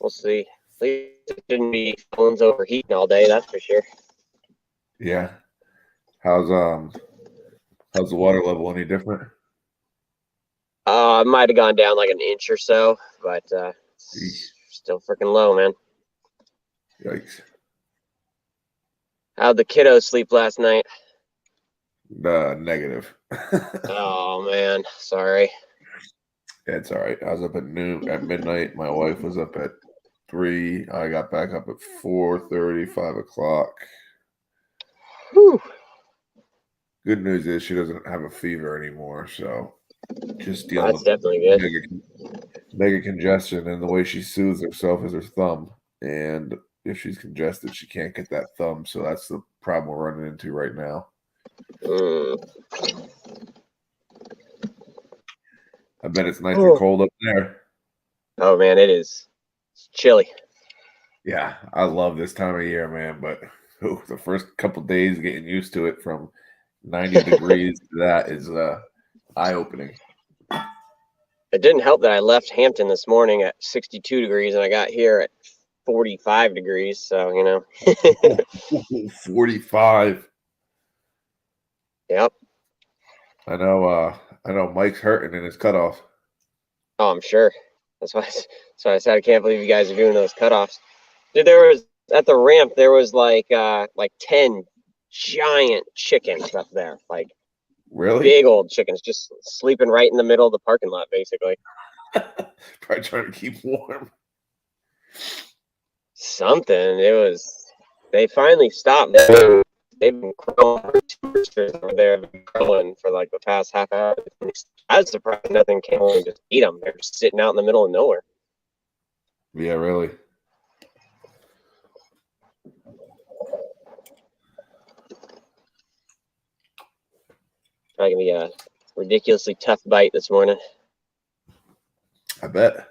We'll see. At least it shouldn't be phones overheating all day, that's for sure. Yeah. How's the water level any different? It might have gone down like an inch or so, but still freaking low, man. Yikes. How'd the kiddos sleep last night? Negative. Oh man, sorry. It's all right. I was up at midnight. My wife was up at 3. I got back up at 4:30, 5 o'clock. Whew. Good news is she doesn't have a fever anymore, so just dealing That's with definitely good. mega congestion, and the way she soothes herself is her thumb. And if she's congested, she can't get that thumb, so that's the problem we're running into right now. I bet it's nice and cold up there. Oh man, it is. It's chilly. Yeah, I love this time of year, man, but the first couple days getting used to it from 90 degrees to that is eye-opening. It didn't help that I left Hampton this morning at 62 degrees and I got here at 45 degrees, so, you know. 45. Yep. I know Mike's hurting in his cutoff. Oh, I'm sure. That's why I said I can't believe you guys are doing those cutoffs. Dude, there was at the ramp there was like 10 giant chickens up there. Like Really? big old chickens just sleeping right in the middle of the parking lot, basically. Probably trying to keep warm. Something. They finally stopped. They've been crowing for 2 roosters over there. They've been crowing for like the past half hour. I was surprised nothing came along and just eat them. They're just sitting out in the middle of nowhere. Yeah, really. Probably gonna be a ridiculously tough bite this morning. I bet.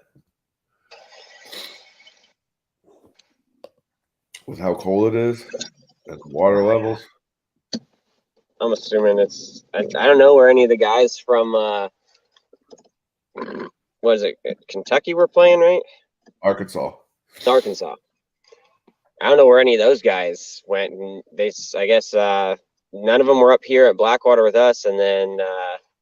With how cold it is and the water levels. I'm assuming it's. I don't know where any of the guys from. What is it? Kentucky were playing, right? Arkansas. It's Arkansas. I don't know where any of those guys went. And I guess, none of them were up here at Blackwater with us, and then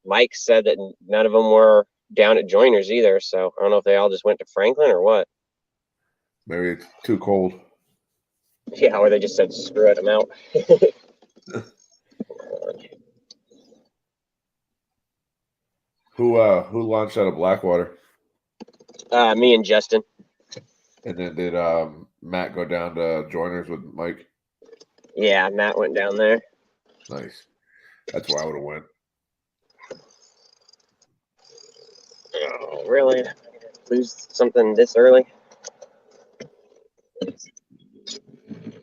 Mike said that none of them were down at Joiners either. So I don't know if they all just went to Franklin or what. Maybe it's too cold. Yeah, or they just said screw it, I'm out. Who launched out of Blackwater? Me and Justin. And then did Matt go down to Joiners with Mike? Yeah, Matt went down there. Nice. That's where I would have went. Oh, really? Lose something this early?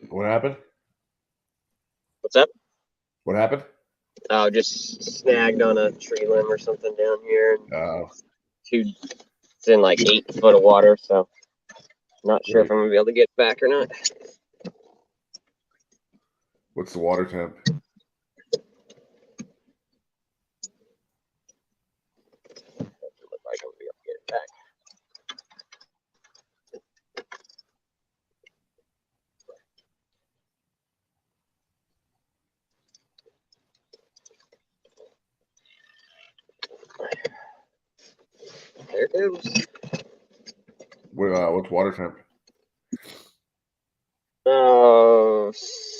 What happened? What's up? What happened? Oh, just snagged on a tree limb or something down here. It's in like 8 foot of water, so not sure if I'm gonna be able to get back or not. What's the water temp? Look like I'm gonna be able to get it back. There it goes. What's water temp?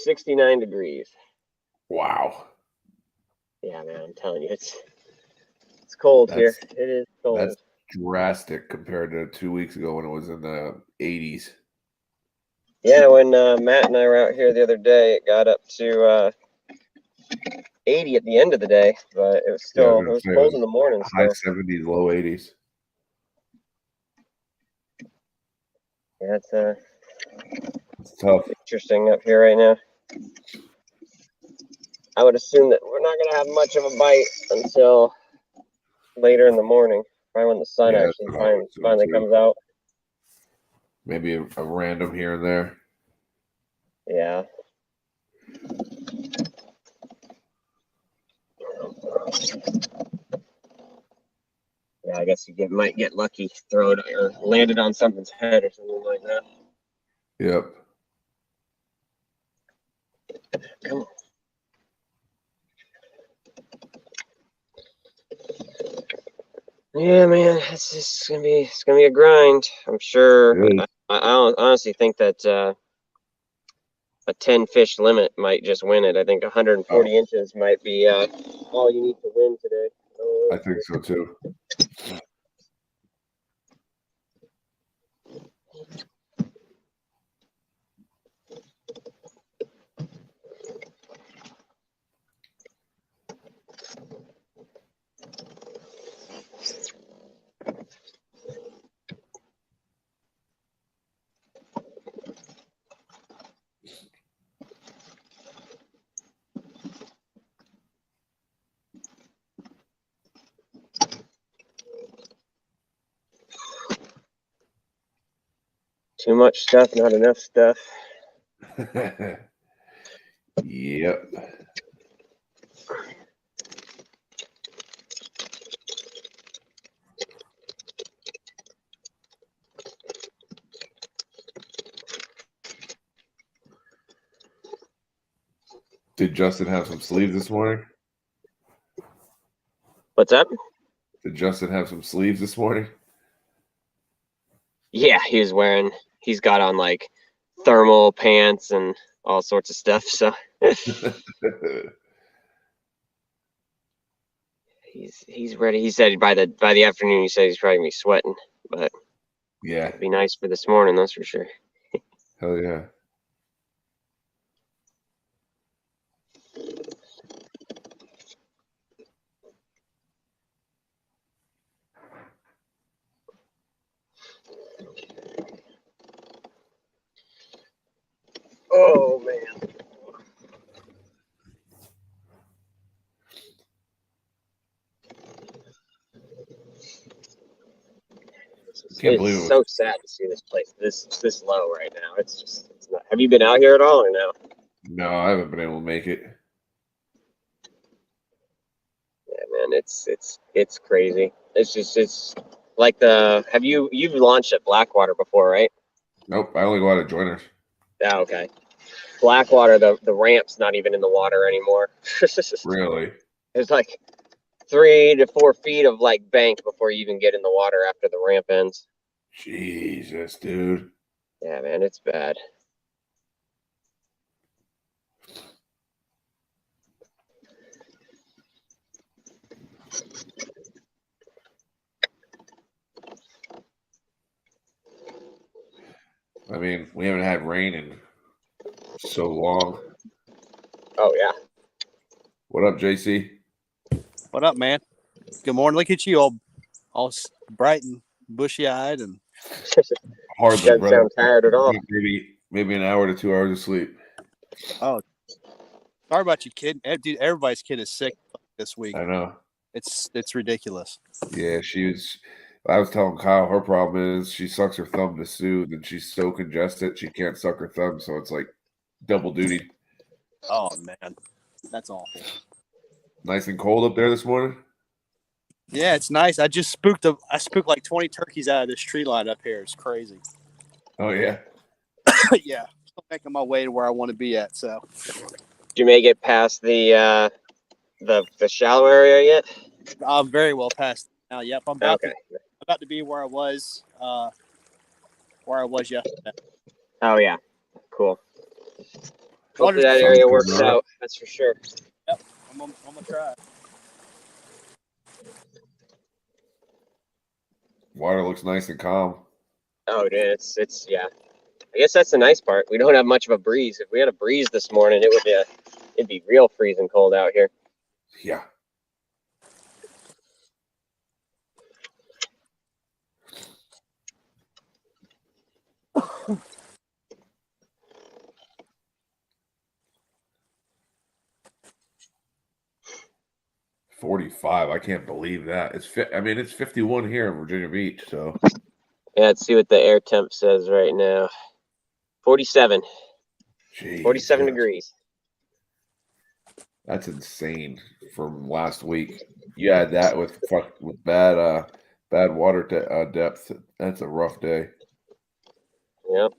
69 degrees. Wow. Yeah, man, I'm telling you, it's cold here. It is cold. That's drastic compared to 2 weeks ago when it was in the 80s. Yeah, when Matt and I were out here the other day, it got up to 80 at the end of the day, but it was still it was cold in the morning. High 70s, low 80s. Yeah, It's tough. Interesting up here right now. I would assume that we're not gonna have much of a bite until later in the morning, probably when the sun actually finally comes out. Maybe a random here and there. Yeah. Yeah, I guess you might get lucky, throw it or land it on something's head or something like that. Yep. Come on. Yeah, man, it's gonna be a grind. I'm sure. I honestly think that a 10 fish limit might just win it. I think 140 inches might be all you need to win today. I think so too. Too much stuff, not enough stuff. Yep. Did Justin have some sleeves this morning? What's up? Did Justin have some sleeves this morning? Yeah, he's got on like thermal pants and all sorts of stuff. So he's ready. He said by the afternoon, he said he's probably gonna be sweating, but Yeah. it'd be nice for this morning, that's for sure. Hell yeah. Oh man. Can't believe it It's was. so sad to see this place this low right now. It's not. Have you been out here at all or no? No, I haven't been able to make it. Yeah, man, it's crazy. It's like you've launched at Blackwater before, right? Nope. I only go out of joiners. Yeah, okay. Blackwater, the ramp's not even in the water anymore. Really? There's like 3 to 4 feet of like bank before you even get in the water after the ramp ends. Jesus, dude. Yeah, man, it's bad. I mean, we haven't had rain in so long. Oh yeah. What up, JC? What up, man? Good morning. Look at you, all bright and bushy-eyed, and Hardly, Doesn't brother. sound tired at all. Maybe an hour to 2 hours of sleep. oh, sorry about your kid. Dude, everybody's kid is sick this week. I know. It's ridiculous. Yeah, I was telling Kyle her problem is she sucks her thumb to soothe, and she's so congested she can't suck her thumb, so it's like double duty. Oh man, that's awful. Nice and cold up there this morning. Yeah, it's nice. I spooked like 20 turkeys out of this tree line up here. It's crazy. Oh yeah. Yeah, still making my way to where I want to be at. So Did you make it past the shallow area yet? I'm very well past now. Yep, I'm Okay. about to be where I was yesterday. Oh yeah. Cool. Hopefully Water's that area works out. That's for sure. Yep, I'm gonna try. Water looks nice and calm. Oh, dude, it's yeah. I guess that's the nice part. We don't have much of a breeze. If we had a breeze this morning, it'd be real freezing cold out here. Yeah. $45. I can't believe that. It's 51 here in Virginia Beach. So Yeah, let's see what the air temp says right now. 47. Jeez, 47 degrees. That's insane from last week. You had that with bad bad water depth. That's a rough day. Yep.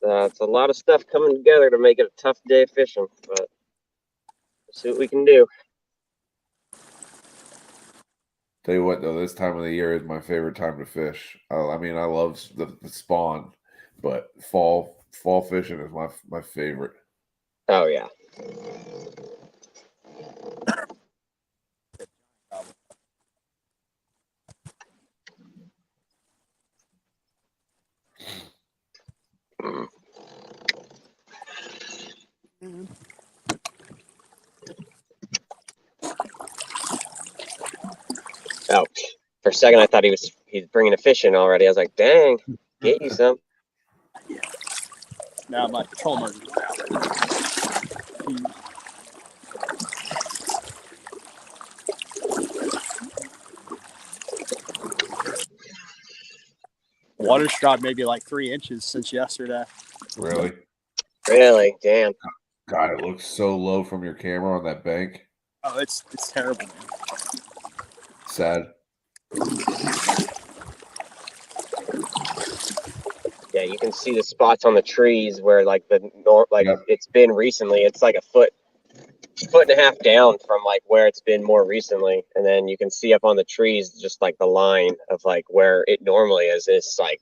It's a lot of stuff coming together to make it a tough day fishing, but we'll see what we can do. Tell you what, though, this time of the year is my favorite time to fish. I mean, I love the spawn, but fall fishing is my favorite. Oh yeah. Oh, for a second I thought he's bringing a fish in already. I was like, dang, get you some. Now my trolling motor. Water's dropped maybe like 3 inches since yesterday. Really? Really? Damn. God, it looks so low from your camera on that bank. Oh, it's terrible, man. Sad. Yeah, you can see the spots on the trees where like Yep. it's been recently. It's like a foot and a half down from like where it's been more recently, and then you can see up on the trees just like the line of like where it normally is. It's like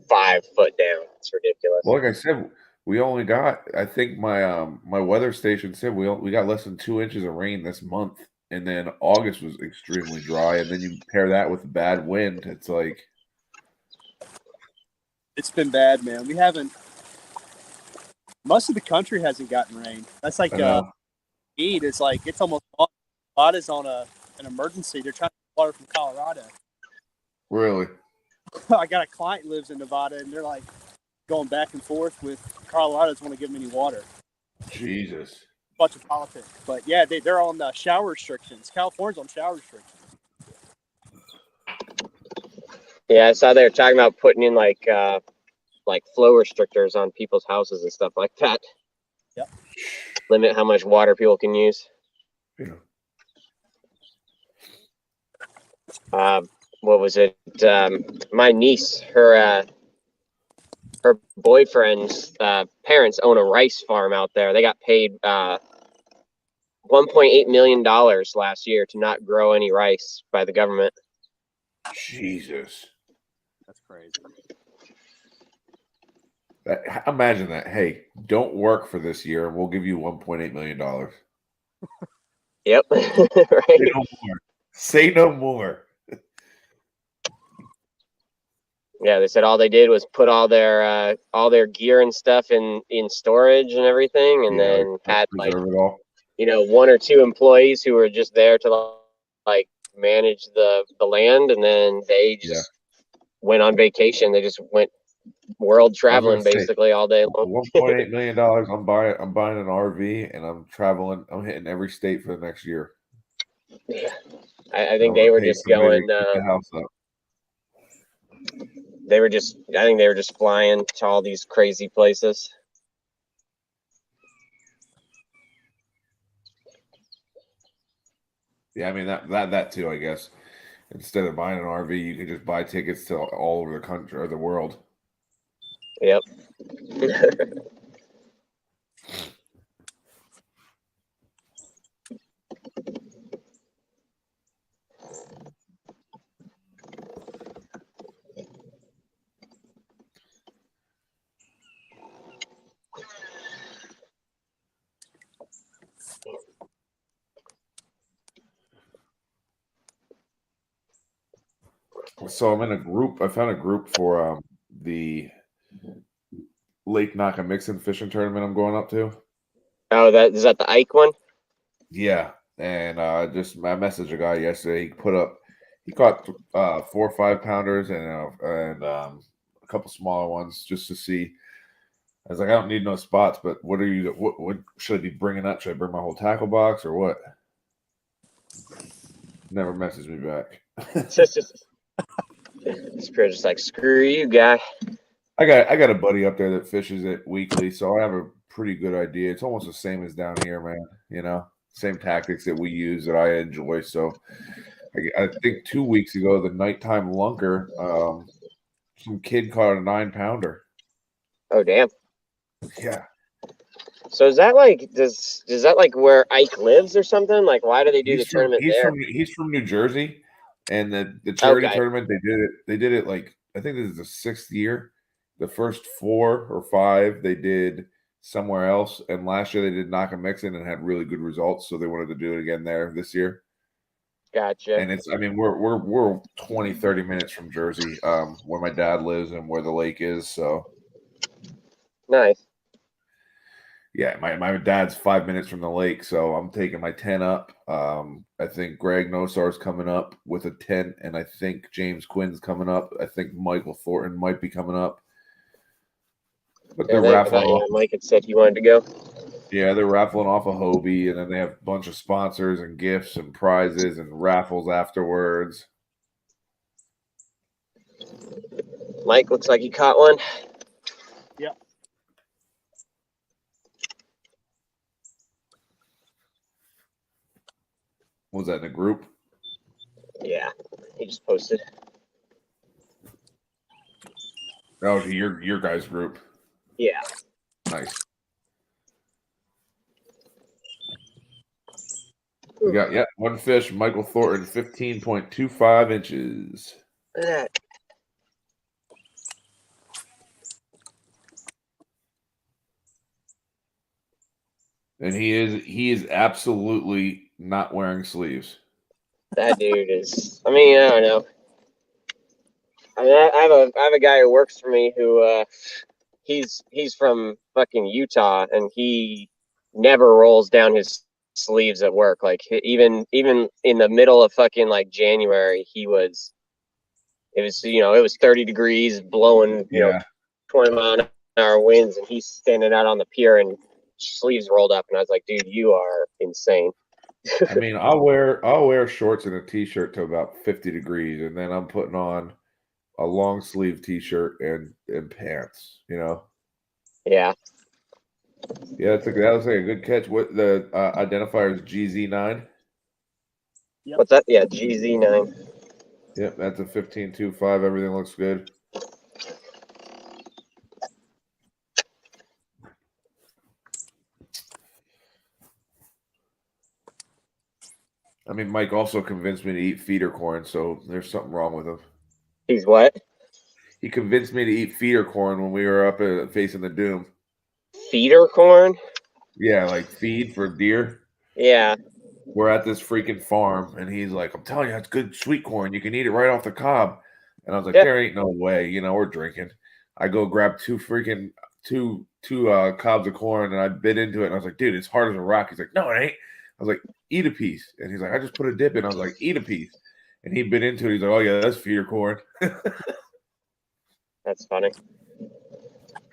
5 foot down. It's ridiculous. Well, like I said, we only got. I think my weather station said we got less than 2 inches of rain this month, and then August was extremely dry, and then you pair that with bad wind. It's like It's been bad, man. We haven't. Most of the country hasn't gotten rain. That's like Eid is like it's almost. Nevada's on an emergency. They're trying to get water from Colorado. really. I got a client who lives in Nevada, and they're like going back and forth with Colorado. Doesn't want to give them any water. Jesus. Bunch of politics, but yeah, they're on shower restrictions. California's on shower restrictions. Yeah, I saw they were talking about putting in like flow restrictors on people's houses and stuff like that. Yep. Limit how much water people can use. Yeah. What was it? My niece, her boyfriend's parents own a rice farm out there. They got paid $1.8 million last year to not grow any rice by the government. Jesus. That's crazy. Imagine that. Hey, don't work for this year, and we'll give you $1.8 million. Yep. Right. Say no more. Say no more. Yeah, they said all they did was put all their gear and stuff in storage and everything, and then had like preserve it all. 1 or 2 employees who were just there to like manage the land, and then they just went on vacation. They just went world traveling basically all day long. $1.8 million. I'm buying an RV, and I'm traveling. I'm hitting every state for the next year. Yeah, I think they were just going. The house up. I think they were just flying to all these crazy places. Yeah, I mean that too. I guess instead of buying an RV, you can just buy tickets to all over the country or the world. Yep. So I'm in a group. I found a group for the Lake Nakamixon fishing tournament I'm going up to. Oh, is that the Ike one? Yeah, and I messaged a guy yesterday. He caught 4 or 5 pounders and a couple smaller ones just to see. I was like, I don't need no spots, but what should I be bringing up? Should I bring my whole tackle box or what? Never messaged me back. Spirit just like, screw you, guy. I got a buddy up there that fishes it weekly, so I have a pretty good idea. It's almost the same as down here, man. same tactics that we use that I enjoy. So I think 2 weeks ago, the nighttime lunker, some kid caught a 9-pounder. Oh damn. Yeah. So is that like does that like where Ike lives or something? Like why do they do the tournament there? He's from New Jersey, and the charity Okay. tournament they did it like I think this is the 6th year. The first 4 or 5 they did somewhere else, and last year they did Knock and Mixon and had really good results, so they wanted to do it again there this year. Gotcha. And it's I mean we're 20, 30 minutes from Jersey, where my dad lives and where the lake is, so Nice. yeah, my dad's 5 minutes from the lake, so I'm taking my 10 up. I think Greg Nosar's coming up with a 10, and I think James Quinn's coming up. I think Michael Thornton might be coming up. But they're raffling off. Mike had said he wanted to go. Yeah, they're raffling off a Hobie, and then they have a bunch of sponsors and gifts and prizes and raffles afterwards. Mike looks like he caught one. Yep. What was that in the group? Yeah, he just posted. Oh, to your guys' group. Yeah. Nice. We got one fish, Michael Thornton, 15.25 inches. Look at that. And he is absolutely not wearing sleeves. That dude is. I mean, I don't know. I mean, I have a guy who works for me who he's from fucking Utah, and he never rolls down his sleeves at work. Like even in the middle of fucking like January, it was 30 degrees, blowing 20 mile an hour winds, and he's standing out on the pier and sleeves rolled up, and I was like, dude, you are insane. I mean, I'll wear shorts and a t-shirt to about 50 degrees, and then I'm putting on a long sleeve t-shirt and pants, Yeah. Yeah, that was like a good catch. What the identifier is GZ9? Yep. What's that? Yeah, GZ9. Yep, that's a 15.25. Everything looks good. I mean, Mike also convinced me to eat feeder corn, so there's something wrong with him. He's what? He convinced me to eat feeder corn when we were up facing the Doom. Feeder corn? Yeah, like feed for deer. Yeah. We're at this freaking farm, and he's like, I'm telling you, it's good sweet corn. You can eat it right off the cob. And I was like, there ain't no way. We're drinking. I go grab two cobs of corn, and I bit into it, and I was like, dude, it's hard as a rock. He's like, no, it ain't. I was like, eat a piece. And he's like, I just put a dip in. I was like, eat a piece. And he bit into it. He's like, oh, yeah, that's feeder corn. That's funny.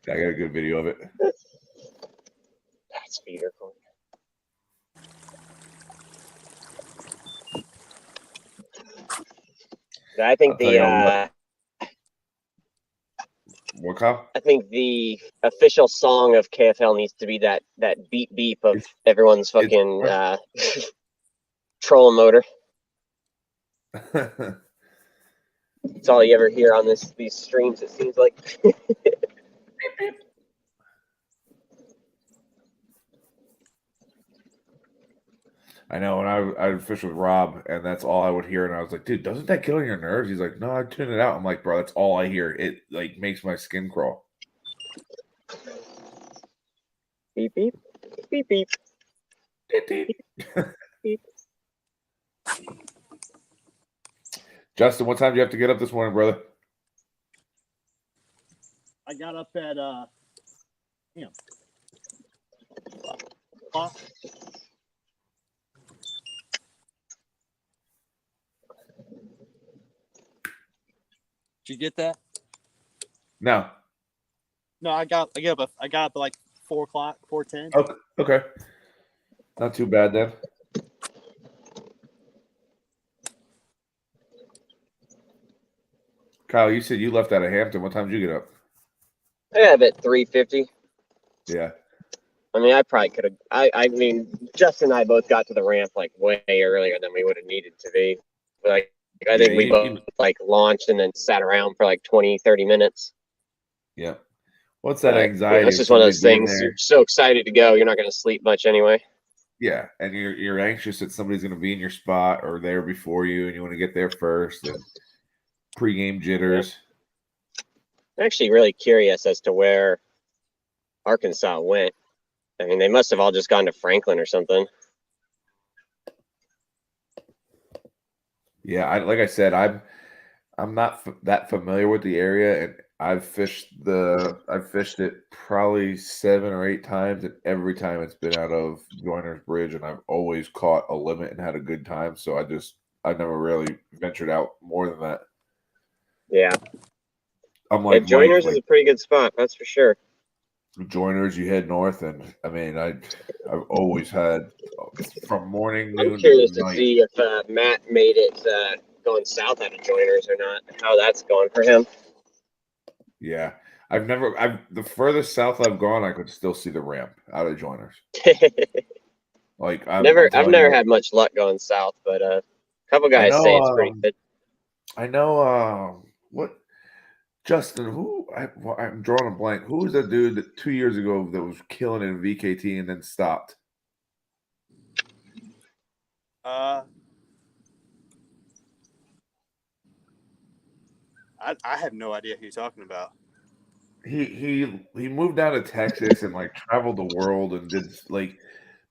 I got a good video of it. That's feeder corn. I think what, Kyle? I think the official song of KFL needs to be that beep beep of everyone's fucking trolling motor. It's all you ever hear on these streams, it seems like. Beep, beep. I know, and I would fish with Rob, and that's all I would hear, and I was like, dude, doesn't that kill your nerves? He's like, no, I tune it out. I'm like, bro, that's all I hear. It like makes my skin crawl. Beep beep. Beep beep. Beep beep. Beep. Justin, what time do you have to get up this morning, brother? I got up at Did you get that? No. No, I got up at like 4:00, 4:10. Okay. Not too bad then. Kyle, you said you left out of Hampton. What time did you get up? I got up at 3:50. Yeah. I mean, I probably could have. I mean, Justin and I both got to the ramp like way earlier than we would have needed to be. But I Yeah, think we both like launched and then sat around for like 20, 30 minutes. Yeah. What's that But, anxiety it's of just one of somebody those being things. You're there? so excited to go, you're not going to sleep much anyway. Yeah, and you're anxious that somebody's going to be in your spot or there before you, and you want to get there first. And pregame jitters. I'm actually really curious as to where Arkansas went. I mean, they must have all just gone to Franklin or something. Yeah, like I said, I'm not that familiar with the area, and I've fished it probably 7 or 8 times, and every time it's been out of Joiner's Bridge, and I've always caught a limit and had a good time. So I never really ventured out more than that. Yeah. I'm like Joiners Mike, is a pretty good spot, that's for sure. Joiners, you head north, and I mean, I've always had from morning, I'm noon to curious to night. see if Matt made it going south out of Joiners or not. How that's going for him. Yeah, I've the furthest south I've gone, I could still see the ramp out of Joiners. Like I'm I've telling never you, had much luck going south, but a couple I guys say it's pretty know, good. I know. What Justin? I'm drawing a blank. Who was that dude that 2 years ago that was killing it in VKT and then stopped? I have no idea who you're talking about. He moved down to Texas and like traveled the world and did like,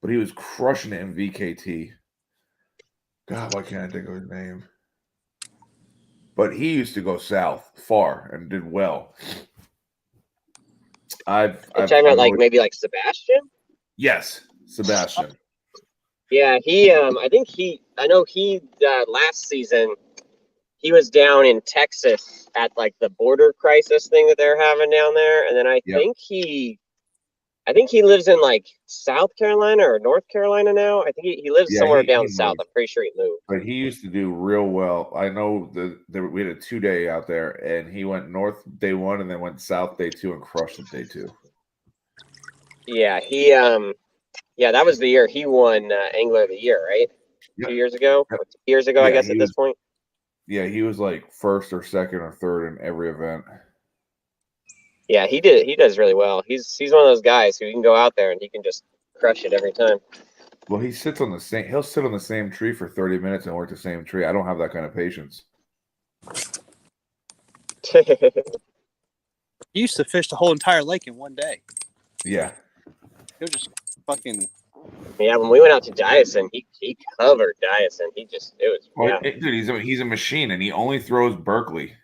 but he was crushing it in VKT. God, why can't I think of his name? But he used to go south far and did well. You're talking about like maybe like Sebastian? Yes, Sebastian. Yeah, I know he last season he was down in Texas at like the border crisis thing that they're having down there, and then I think he lives in like South Carolina or North Carolina now. I think he lives somewhere down he south. moved, I'm pretty sure he moved. but he used to do real well. I know we had a 2-day out there, and he went north day 1 and then went south day 2 and crushed it day 2. Yeah, that was the year he won Angler of the Year, right? Yep. 2 years ago, Yep. or 2 years ago, I guess at this point. Yeah, he was like first or second or third in every event. Yeah, he did. He does really well. He's one of those guys who you can go out there and he can just crush it every time. Well, he'll sit on the same tree for 30 minutes and work the same tree. I don't have that kind of patience. He used to fish the whole entire lake in one day. Yeah. He'll just fucking. Yeah, when we went out to Dyson, he covered Dyson. Dude, he's a machine, and he only throws Berkeley.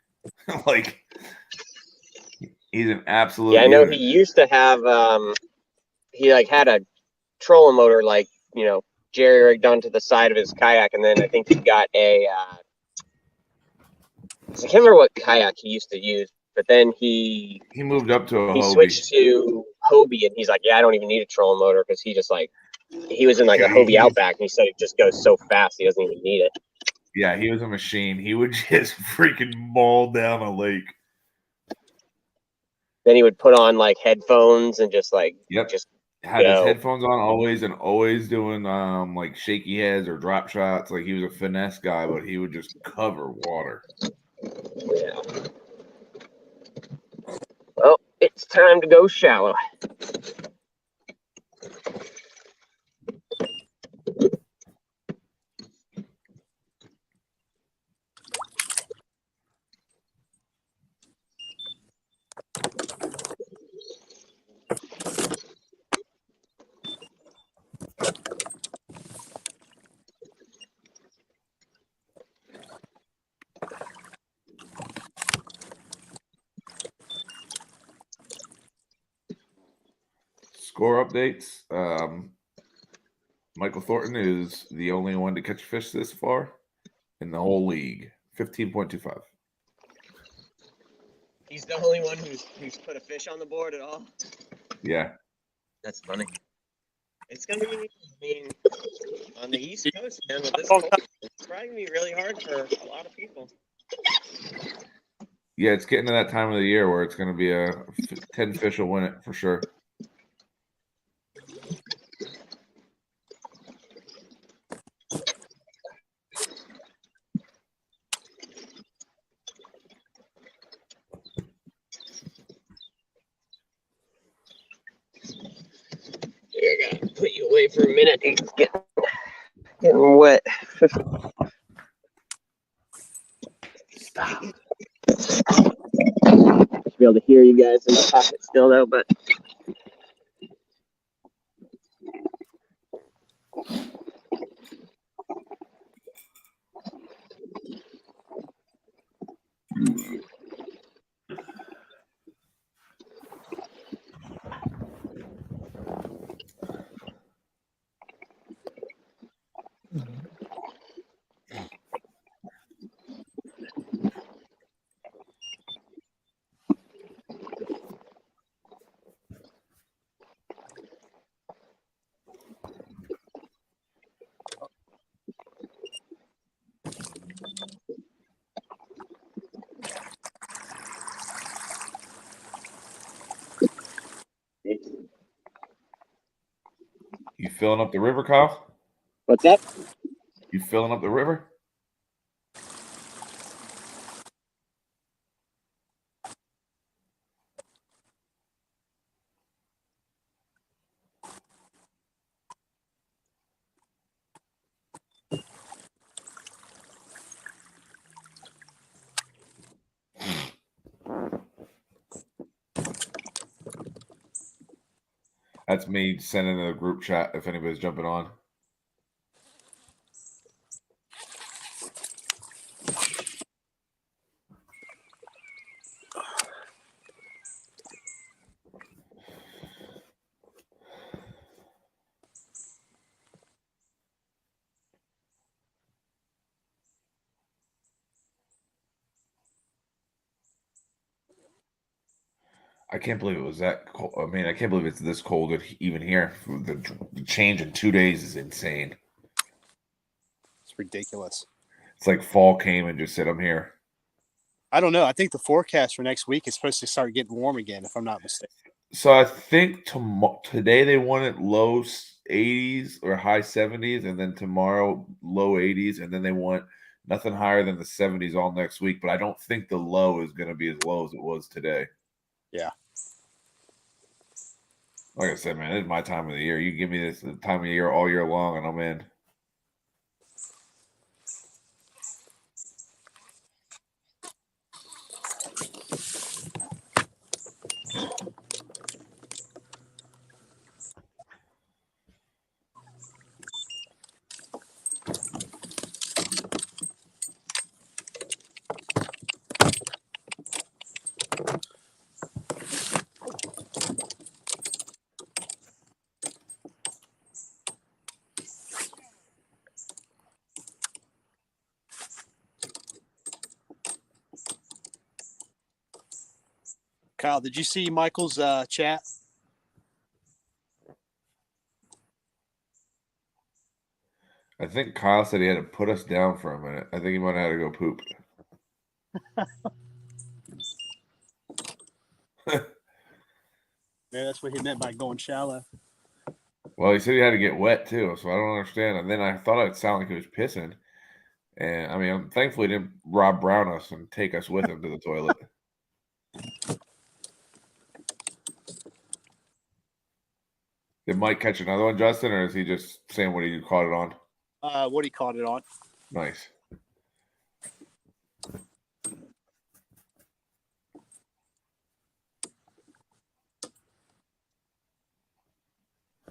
Like he's an absolute. Yeah, I know unit. he used to have he like had a trolling motor like jerry rigged onto the side of his kayak, and then I think he got a I can't remember what kayak he used to use, but then he moved up to a Hobie. switched to Hobie, and he's like, yeah, I don't even need a trolling motor because he just like he was in like a Hobie Outback, and he said it just goes so fast he doesn't even need it. Yeah, he was a machine. He would just freaking maul down a lake. Then he would put on like headphones and just like had his headphones on always and always doing like shaky heads or drop shots. Like he was a finesse guy, but he would just cover water. Yeah. Well, it's time to go shallow. Score updates. Michael Thornton is the only one to catch fish this far in the whole league. 15.25. He's the only one who's put a fish on the board at all. Yeah. That's funny. It's gonna be, on the East Coast, man, with this cold, it's probably gonna be really hard for a lot of people. Yeah, it's getting to that time of the year where it's going to be 10 fish will win it for sure. Put you away for a minute. It's getting wet. Should be able to hear you guys in the pocket still though, but You filling up the river, Kyle? what's that? You filling up the river? That's me sending a group chat if anybody's jumping on. I can't believe it was that cold. I mean, I can't believe it's this cold even here. The change in 2 days is insane. It's ridiculous. It's like fall came and just said, I'm here. I don't know. I think the forecast for next week is supposed to start getting warm again, if I'm not mistaken. So I think today they wanted low 80s or high 70s, and then tomorrow low 80s, and then they want nothing higher than the 70s all next week. But I don't think the low is going to be as low as it was today. Yeah. Like I said, man, it's my time of the year. You give me this time of year all year long, and I'm in. Kyle, did you see Michael's chat? I think Kyle said he had to put us down for a minute. I think he might have had to go poop. Yeah, that's what he meant by going shallow. Well, he said he had to get wet too, so I don't understand. And then I thought it sounded like he was pissing. And I mean, I'm thankfully he didn't Rob Brown us and take us with him to the toilet. Did Mike catch another one, Justin, or is he just saying what he caught it on? What he caught it on. Nice.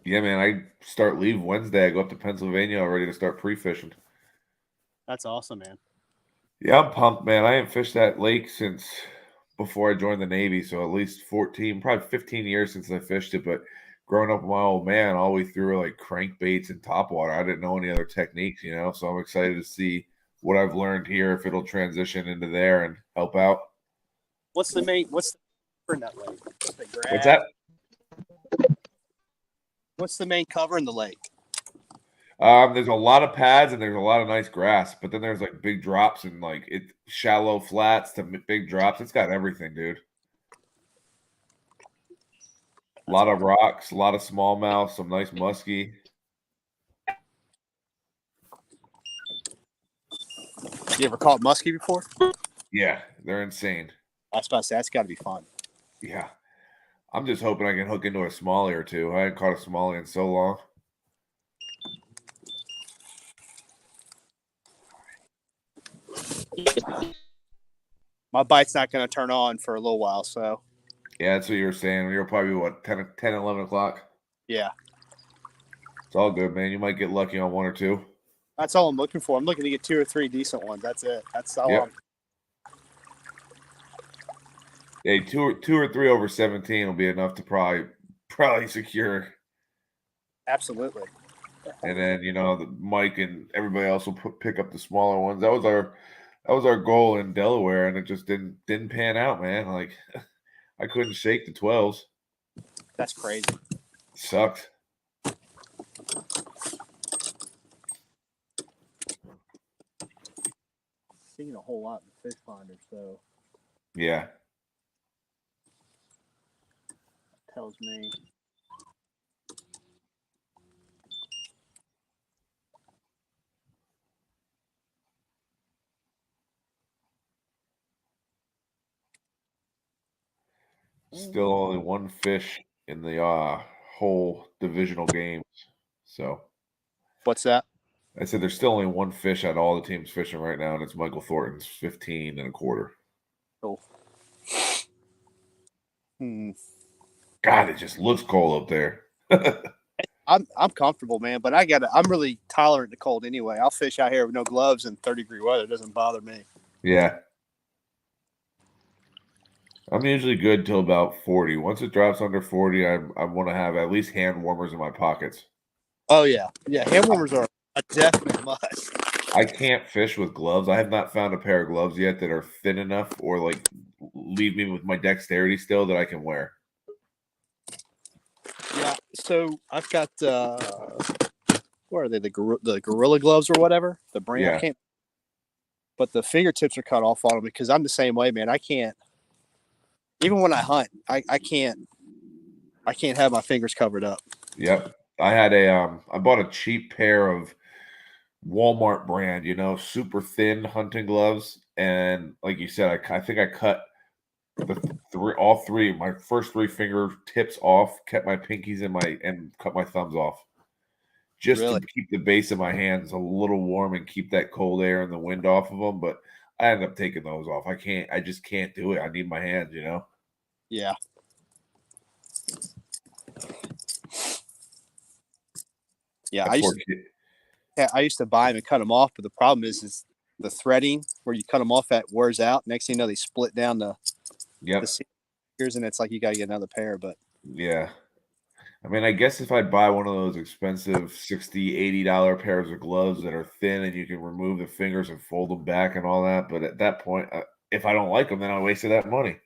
Yeah, man, I leave Wednesday. I go up to Pennsylvania already to start pre-fishing. That's awesome, man. Yeah, I'm pumped, man. I ain't fished that lake since before I joined the Navy, so at least 14, probably 15 years since I fished it. But growing up with my old man, all we threw were like crankbaits and topwater. I didn't know any other techniques, So I'm excited to see what I've learned here, if it'll transition into there and help out. What's the cover in that lake? What's that? What's the main cover in the lake? There's a lot of pads and there's a lot of nice grass, but then there's like big drops and like shallow flats to big drops. It's got everything, dude. A lot of rocks, a lot of smallmouth, some nice muskie. You ever caught muskie before? Yeah, they're insane. I was about to say, that's got to be fun. Yeah. I'm just hoping I can hook into a smallie or two. I haven't caught a smallie in so long. My bite's not going to turn on for a little while, so. Yeah, that's what you were saying. You're probably, what, 10, 11 o'clock? Yeah. It's all good, man. You might get lucky on one or two. That's all I'm looking for. I'm looking to get 2 or 3 decent ones. That's it. That's all. Yep. Hey, two or three over 17 will be enough to probably secure. Absolutely. And then Mike and everybody else will pick up the smaller ones. That was our goal in Delaware, and it just didn't pan out, man. Like I couldn't shake the 12s. That's crazy. Sucked. Seeing a whole lot in the fish finder, so Yeah. tells me. Still only one fish in the whole divisional games. So What's that? I said there's still only one fish out of all the teams fishing right now, and it's Michael Thornton's 15 1/4. Oh. God, it just looks cold up there. I'm comfortable, man, but I'm really tolerant to cold anyway. I'll fish out here with no gloves in 30-degree weather. It doesn't bother me. Yeah. I'm usually good till about 40. Once it drops under 40, I want to have at least hand warmers in my pockets. Oh yeah. Yeah, hand warmers are a definite must. I can't fish with gloves. I have not found a pair of gloves yet that are thin enough or like leave me with my dexterity still that I can wear. Yeah. So I've got what are they? The Gorilla gloves or whatever. The brand Yeah. I can't. But the fingertips are cut off on them because I'm the same way, man. I can't. Even when I hunt, I can't have my fingers covered up. Yep. I bought a cheap pair of Walmart brand, super thin hunting gloves, and like you said, I think I cut all three, my first 3 fingertips off, kept my pinkies and cut my thumbs off, just Really? to keep the base of my hands a little warm and keep that cold air and the wind off of them. But I ended up taking those off. I just can't do it. I need my hands, Yeah. Yeah, I used to buy them and cut them off, but the problem is the threading where you cut them off at wears out. Next thing you know, they split down the fingers, and it's like you got to get another pair. But yeah. I mean, I guess if I buy one of those expensive $60, $80 pairs of gloves that are thin and you can remove the fingers and fold them back and all that, but at that point, if I don't like them, then I wasted that money.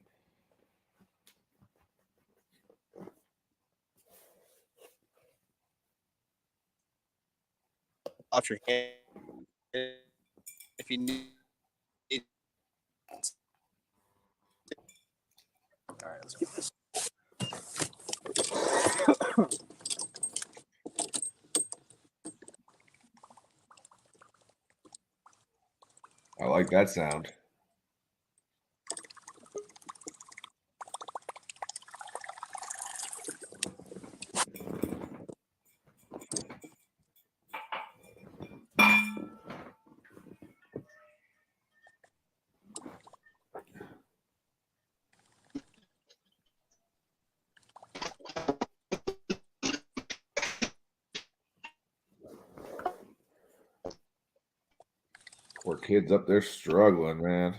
off your hand if you need. All right, let's get this. I like that sound. Poor kids up there struggling, man.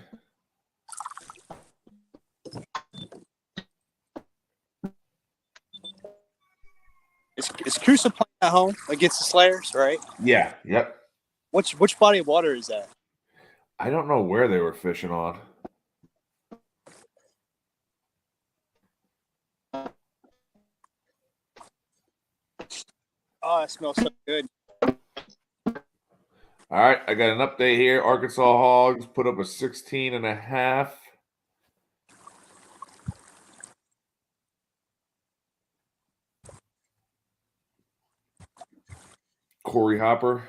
Is Crusoe playing at home against the Slayers, right? Yeah. Yep. Which body of water is that? I don't know where they were fishing on. Oh, it smells so good. All right, I got an update here. Arkansas Hawgs put up a 16.5. Corey Hopper.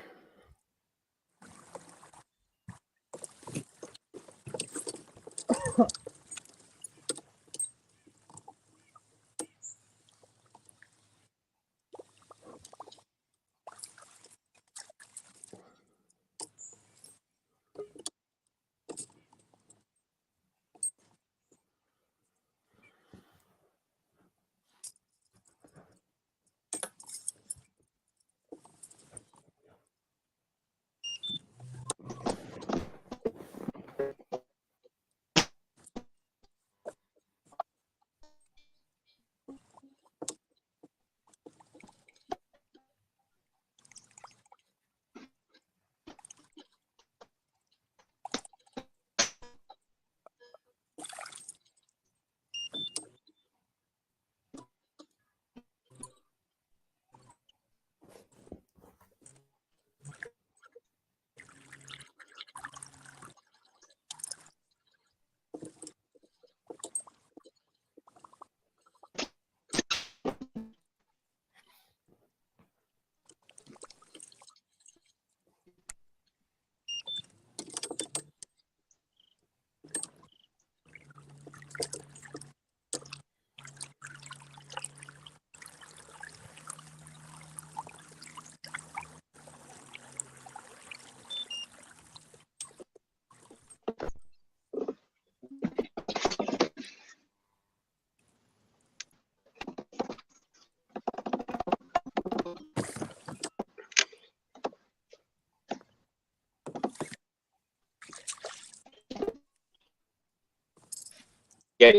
Yeah.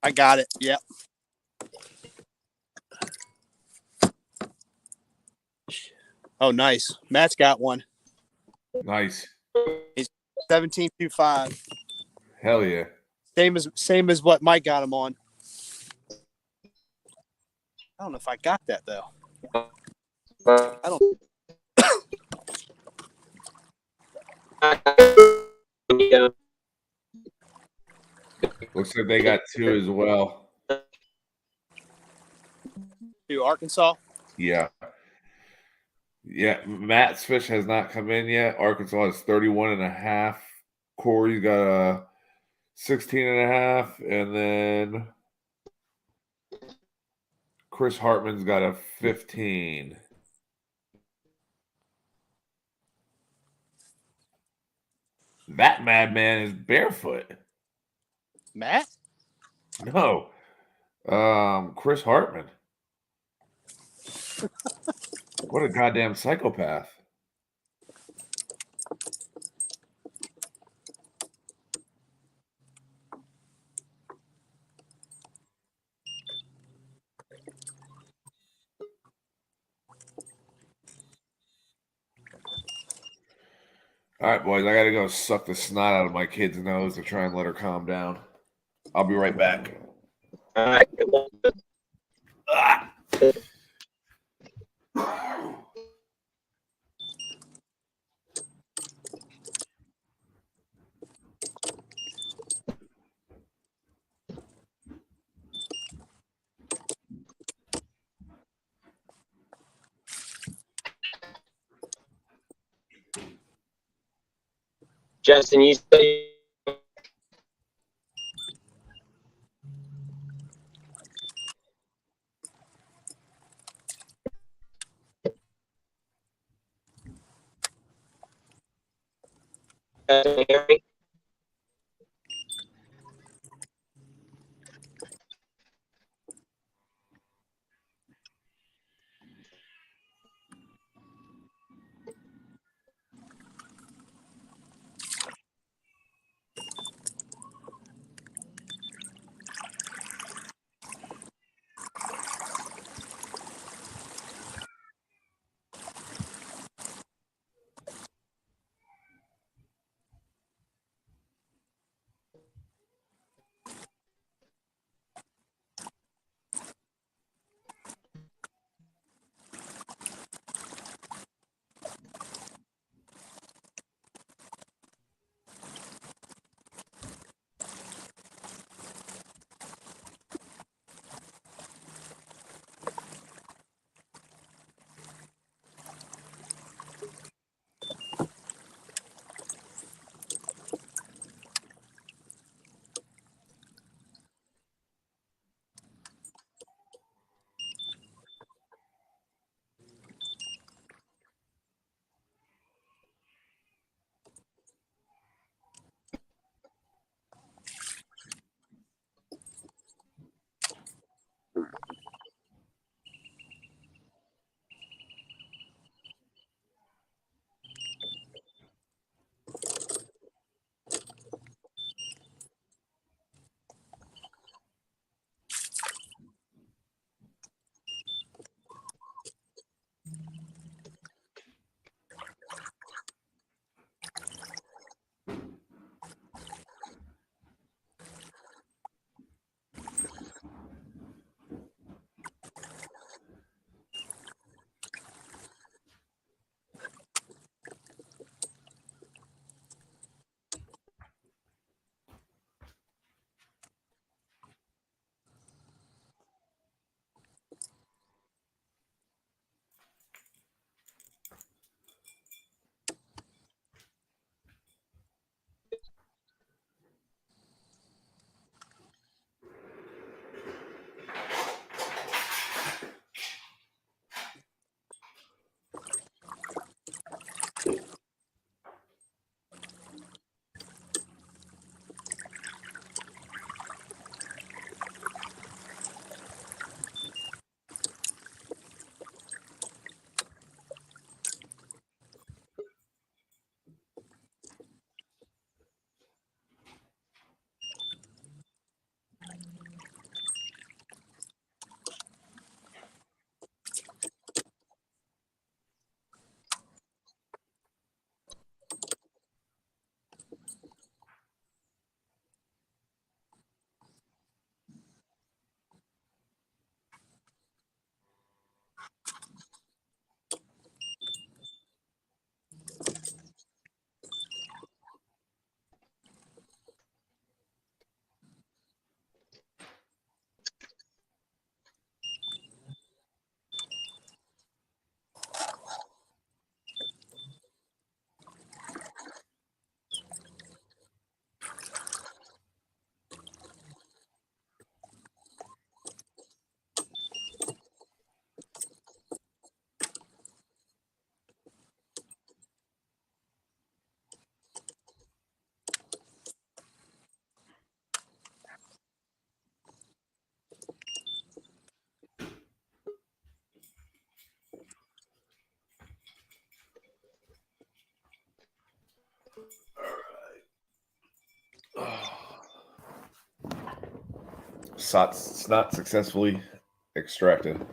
I got it. Yep. Oh, nice. Matt's got one. Nice. 17.25. Hell yeah. Same as what Mike got him on. I don't know if I got that though. I don't. Yeah. Looks like they got 2 as well. Do Arkansas? Yeah. Yeah. Matt's fish has not come in yet. Arkansas has 31.5. Corey's got a 16.5. And then Chris Hartman's got a 15. That madman is barefoot. Matt? No. Chris Hartman. What a goddamn psychopath. All right, boys, I got to go suck the snot out of my kid's nose to try and let her calm down. I'll be right back. All right. Ah! Justin, you say Harry? Snot successfully extracted.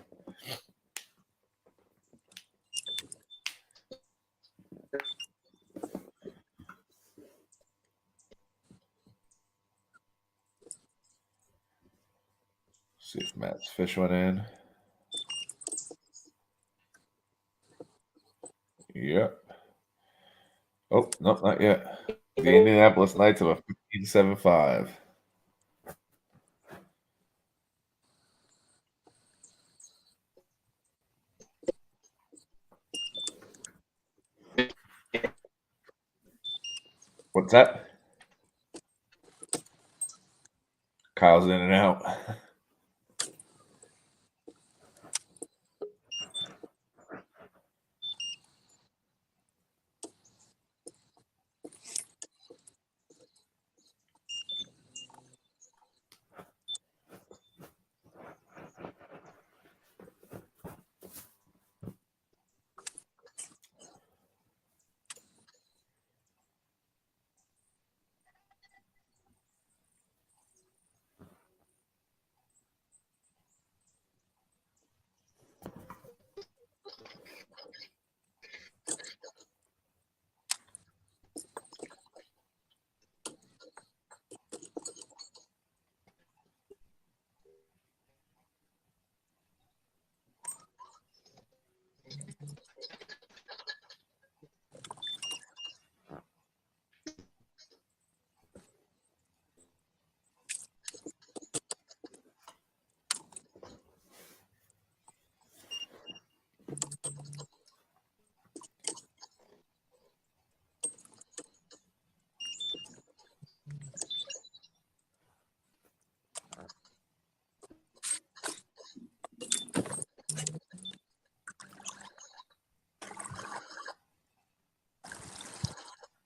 See if Matt's fish went in. Yep. Oh, nope, not yet. The Indianapolis Knights have a 15.75. What's that? Kyle's in and out.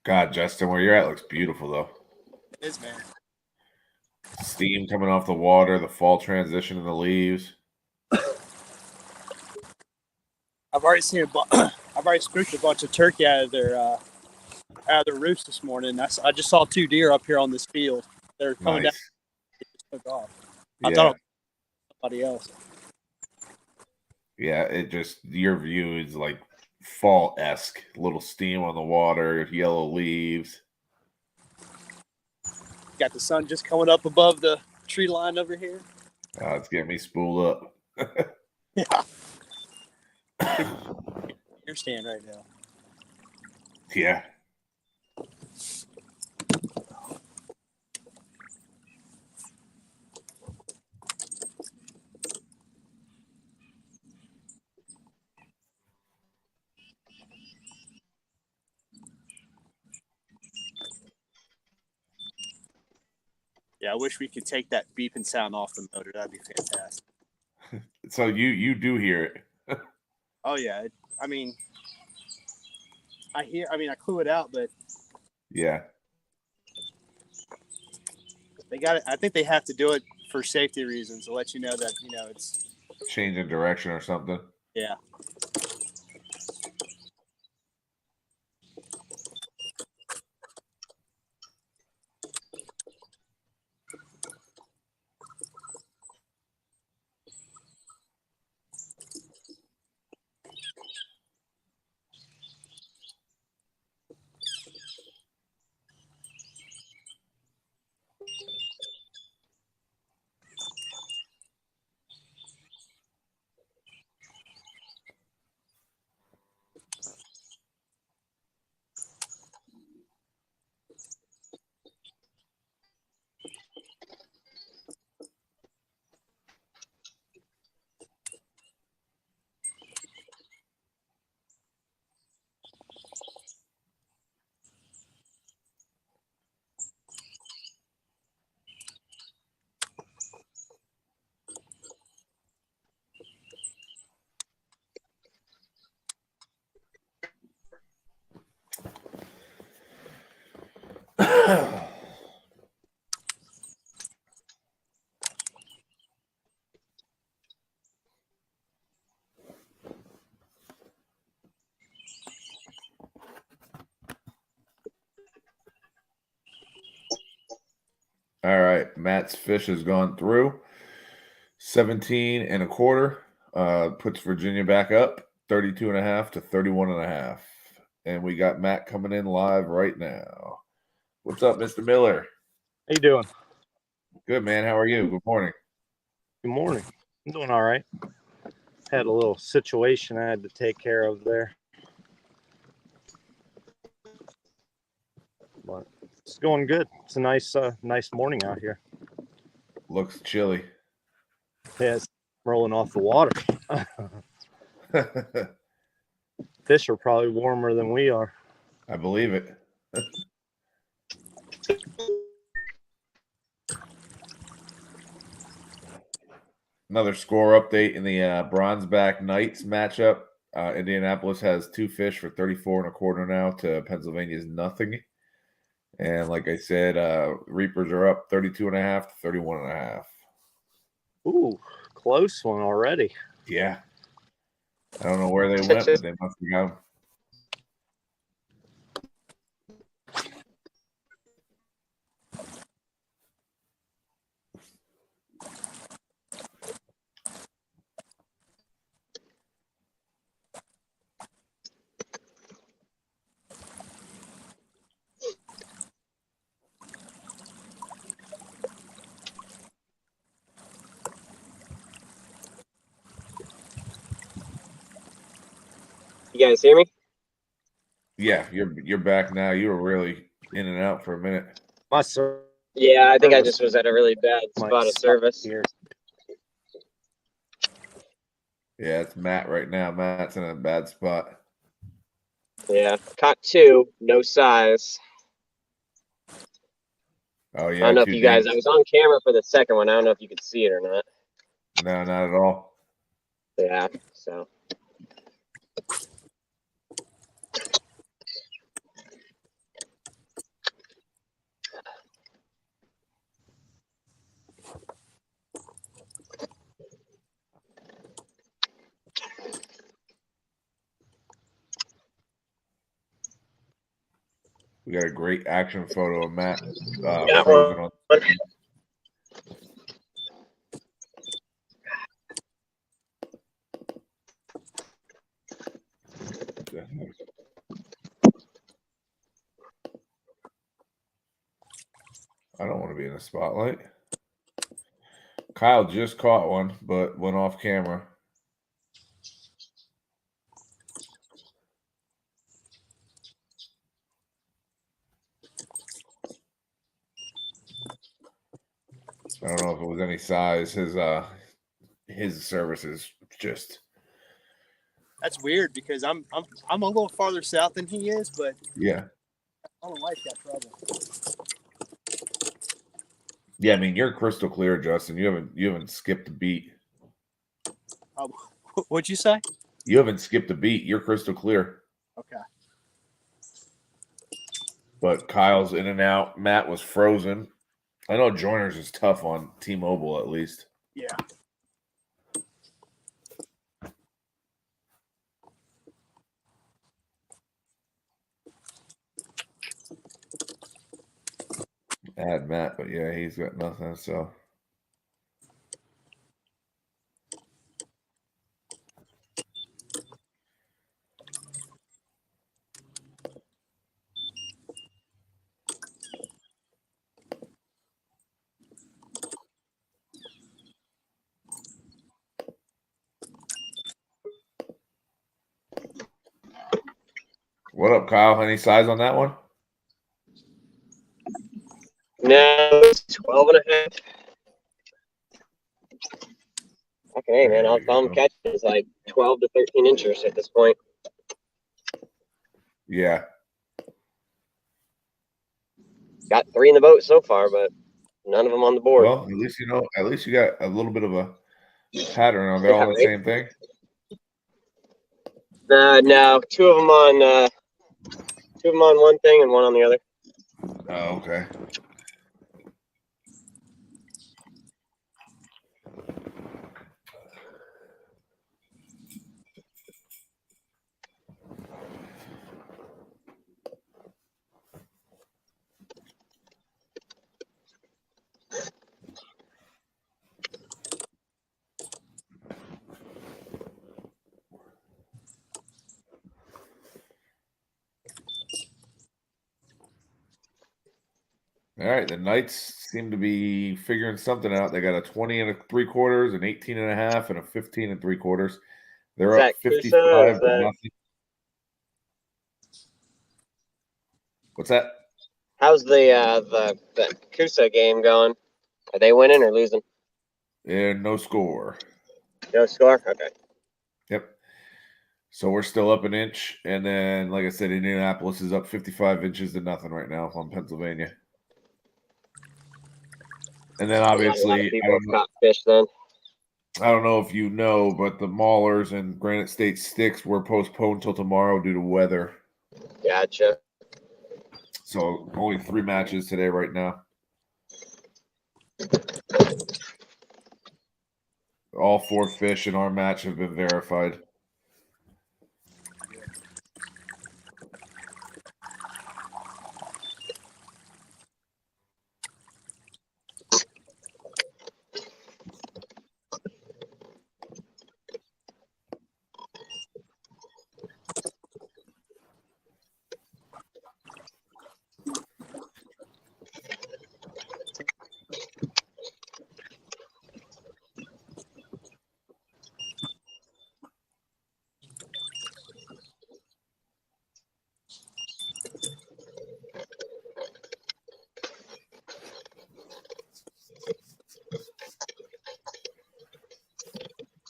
God, Justin, where you're at looks beautiful, though. It is, man. Steam coming off the water, the fall transition in the leaves. I've already spooked a bunch of turkey out of their roost this morning. I just saw 2 deer up here on this field. They're coming down. Nice. They just took off. Yeah. I thought it was somebody else. Yeah, it just, your view is like fall-esque. Little steam on the water, yellow leaves. Got the sun just coming up above the tree line over here. It's getting me spooled up. Yeah. Deer stand right now. Yeah. Yeah, I wish we could take that beeping sound off the motor. That'd be fantastic. So you do hear it. Oh yeah, I clue it out, but Yeah. they got it. I think they have to do it for safety reasons to let you know that it's Changing direction or something. yeah. All right. Matt's fish has gone through 17 and a quarter. Puts Virginia back up 32 and a half to 31 and a half. And we got Matt coming in live right now. What's up, Mr. Miller? How you doing? Good, man. How are you? Good morning. Good morning. I'm doing all right. Had a little situation I had to take care of there. But it's going good. It's a nice morning out here. Looks chilly. Yeah, it's rolling off the water. Fish are probably warmer than we are. I believe it. Another score update in the Bronzeback Knights matchup. Indianapolis has 2 fish for 34 and a quarter now to Pennsylvania's nothing. And like I said, Reapers are up 32 and a half to 31 and a half. Ooh, close one already. Yeah. I don't know where they went, but they must have got them. You guys hear me? Yeah, you're back now. You were really in and out for a minute. My service Yeah, I think I just was at a really bad spot of service. here. Yeah, it's Matt right now. Matt's in a bad spot. Yeah, caught 2, no size. Oh, yeah. I don't know if 2 you guys, I dinks. was on camera for the second one. I don't know if you could see it or not. No, not at all. Yeah, so. We got a great action photo of Matt Yeah, frozen on. I don't want to be in the spotlight. Kyle just caught one, but went off camera. I don't know if it was any size. His service is just. That's weird because I'm a little farther south than he is, but Yeah. I don't like that trouble. Yeah, I mean you're crystal clear, Justin. You haven't skipped a beat. What'd you say? You haven't skipped a beat. You're crystal clear. Okay. But Kyle's in and out. Matt was frozen. I know Joiners is tough on T-Mobile at least. Yeah. Add Matt, but yeah, he's got nothing. So what up, Kyle? Any size on that one? No, it's 12 and a half. Okay, hey, man, all I'm catching is like 12 to 13 inches at this point. Yeah. Got 3 in the boat so far, but none of them on the board. Well, at least you know. At least you got a little bit of a pattern. Are they all the right? same thing? No, 2 of them on one thing and 1 on the other. Oh, okay. All right, the Knights seem to be figuring something out. They got a 20 and 3/4, an 18 and a half, and a 15 and 3/4. They're Is up that Kusa? 55 to nothing. What's that? How's the Kusa game going? Are they winning or losing? And no score. No score? Okay. Yep. So we're still up an inch. And then, like I said, Indianapolis is up 55 inches to nothing right now on Pennsylvania. And then obviously, people caught fish then. I don't know if you know, but the Maulers and Granite State Sticks were postponed till tomorrow due to weather. Gotcha. So only 3 matches today right now. All 4 fish in our match have been verified.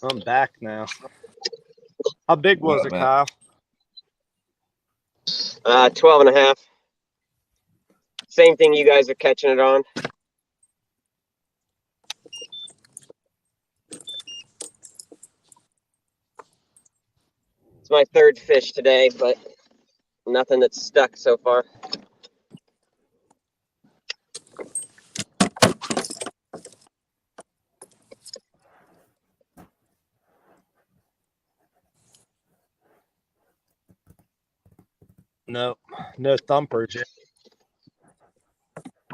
I'm back now. How big was it, Kyle? 12 and a half. Same thing you guys are catching it on. It's my 3rd fish today, but nothing that's stuck so far. No thumpers yet.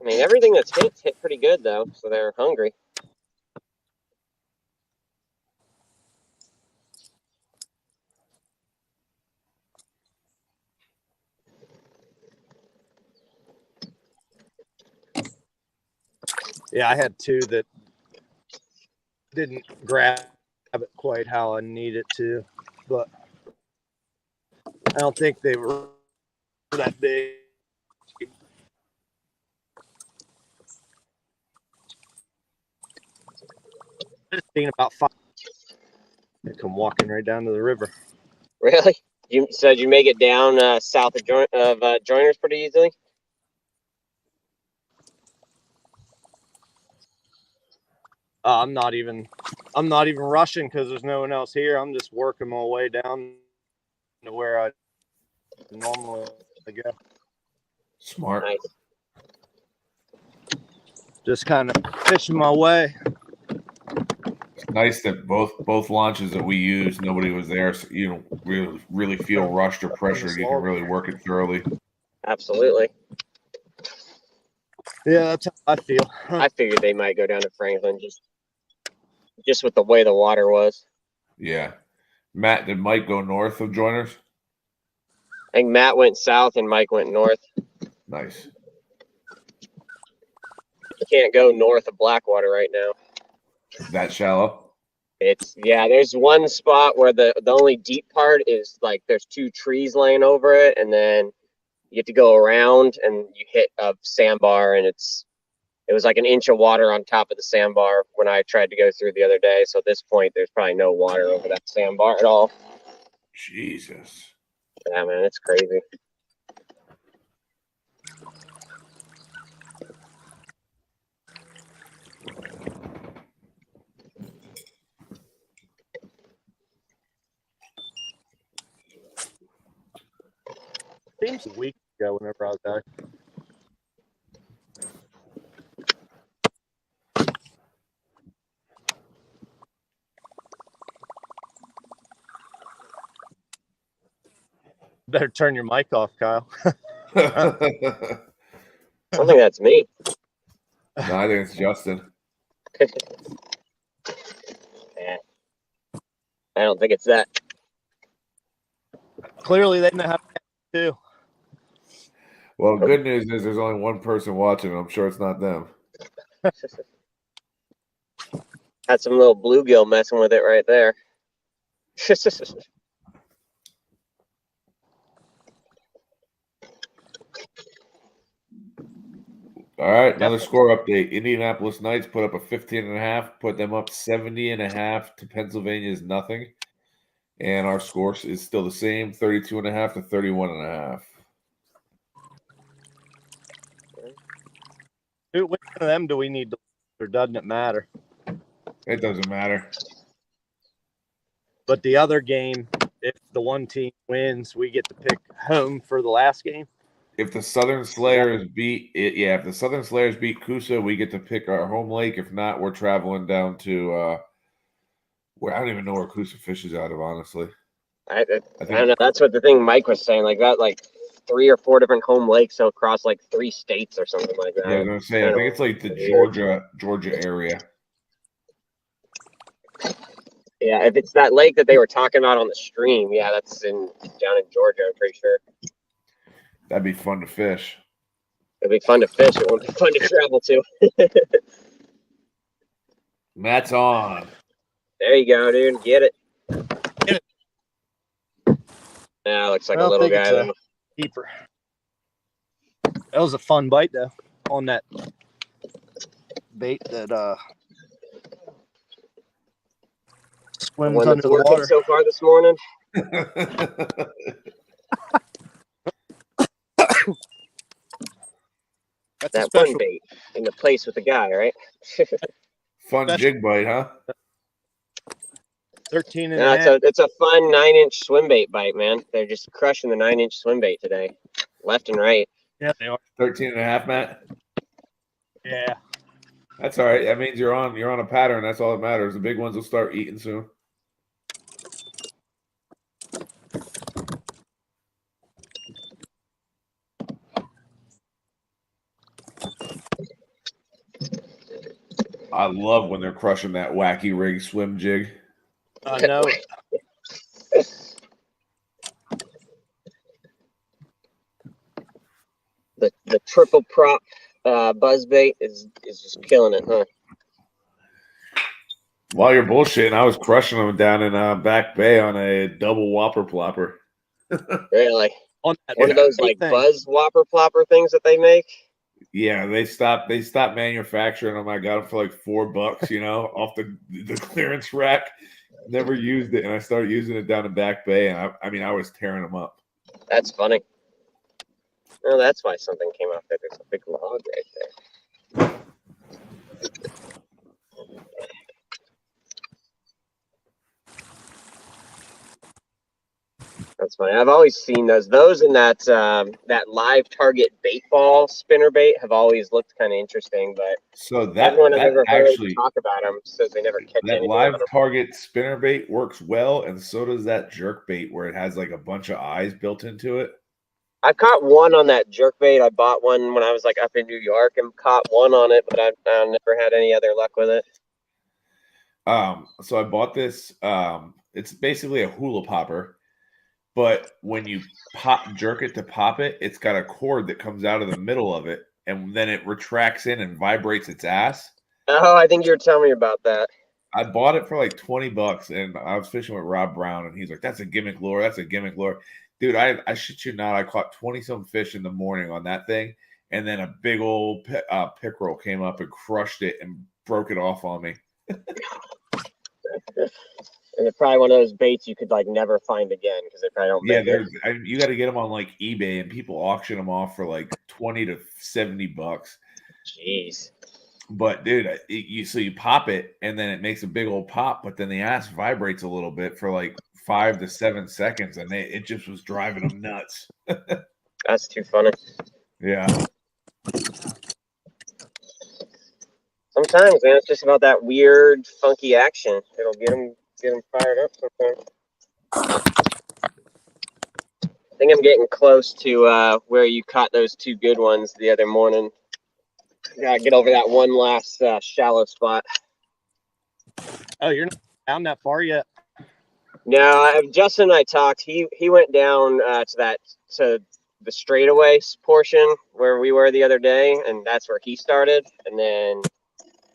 I mean, everything that's hit pretty good, though, so they're hungry. Yeah, I had 2 that didn't grab it quite how I need it to, but I don't think they were that big. I just seen about 5. They come walking right down to the river. Really? You said you make it down south of Joiners pretty easily? I'm not even rushing because there's no one else here. I'm just working my way down to where I normally go. Smart. Nice. Just kind of fishing my way. It's nice that both launches that we used, nobody was there, so you don't really feel rushed or pressured. You can really work it thoroughly. Absolutely. Yeah, that's how I feel. I figured they might go down to Franklin just with the way the water was. Yeah. Matt, did Mike go north of Joiners? I think Matt went south and Mike went north. Nice. You can't go north of Blackwater right now. That shallow? There's one spot where the only deep part is like there's 2 trees laying over it, and then you have to go around and you hit a sandbar, and it was like an inch of water on top of the sandbar when I tried to go through the other day. So at this point, there's probably no water over that sandbar at all. Jesus. Yeah, man, it's crazy. Seems a week ago whenever I was there. Better turn your mic off, Kyle. I don't think that's me. No, I think it's Justin. Yeah. I don't think it's that. Clearly, they know how to too. Well, good news is there's only one person watching, and I'm sure it's not them. Had some little bluegill messing with it right there. All right, another score update. Indianapolis Knights put up a 15.5, put them up 70.5 to Pennsylvania's nothing. And our score is still the same, 32.5 to 31.5. Which one of them do we need to, or doesn't it matter? It doesn't matter. But the other game, if the one team wins, we get to pick home for the last game. If the Southern Slayers beat it, yeah, if the Southern Slayers beat Coosa, we get to pick our home lake. If not, we're traveling down to where I don't even know where Coosa fishes out of, honestly. I don't know. That's what the thing Mike was saying. Like that, like 3 or 4 different home lakes across like 3 states or something like that. Yeah, I was gonna say, I think it's like the Georgia area. Yeah, if it's that lake that they were talking about on the stream, yeah, that's down in Georgia, I'm pretty sure. That'd be fun to fish. It'd be fun to fish. It wouldn't be fun to travel to. Matt's on. There you go, dude. Get it. Yeah, looks like a little guy though. Keeper. That was a fun bite though on that bait that swims One under that's the working water. so far this morning. That's That a special. one bait in the place with the guy, right? Fun jig bite, huh? 13 and No, a half. it's a fun 9-inch swim bait bite, man. They're just crushing the 9-inch swim bait today, left and right. Yeah, they are. 13.5, Matt. Yeah. That's all right. That means you're on a pattern. That's all that matters. The big ones will start eating soon. I love when they're crushing that wacky rig swim jig. I know. The triple prop buzz bait is just killing it, huh? While you're bullshitting, I was crushing them down in Back Bay on a double whopper plopper. Really? On that One of those like buzz whopper plopper things that they make? Yeah, they stopped manufacturing them. I got them for like $4, you know, off the clearance rack. Never used it, and I started using it down in Back Bay, and I was tearing them up. That's funny. Oh, that's why something came off there. There's a big log right there. That's funny. I've always seen those and that that live target bait ball spinner bait have always looked kind of interesting. But so that everyone I've ever heard actually talk about them says they never catch that anything. live target spinner bait works well, and so does that jerk bait where it has like a bunch of eyes built into it. I've caught one on that jerk bait. I bought one when I was like up in New York and caught one on it, but I've never had any other luck with it. So I bought this. It's basically a hula popper, but when you jerk it to pop it, it's got a cord that comes out of the middle of it, and then it retracts in and vibrates its ass. Oh, I think you were telling me about that. I bought it for like $20, and I was fishing with Rob Brown, and he's like, "That's a gimmick lure. That's a gimmick lure." Dude, I shit you not. I caught 20-some fish in the morning on that thing, and then a big old pickerel came up and crushed it and broke it off on me. And it's probably one of those baits you could like never find again because they probably don't. Yeah, you got to get them on like eBay, and people auction them off for like $20 to $70. Jeez. But dude, you pop it, and then it makes a big old pop, but then the ass vibrates a little bit for like 5 to 7 seconds, and it just was driving them nuts. That's too funny. Yeah. Sometimes, man, it's just about that weird, funky action. It'll get them fired up sometimes. I think I'm getting close to where you caught those 2 good ones the other morning. Gotta get over that one last shallow spot. Oh, you're not down that far yet? No, Justin and I talked. He went down to the straightaway portion where we were the other day, and that's where he started. And then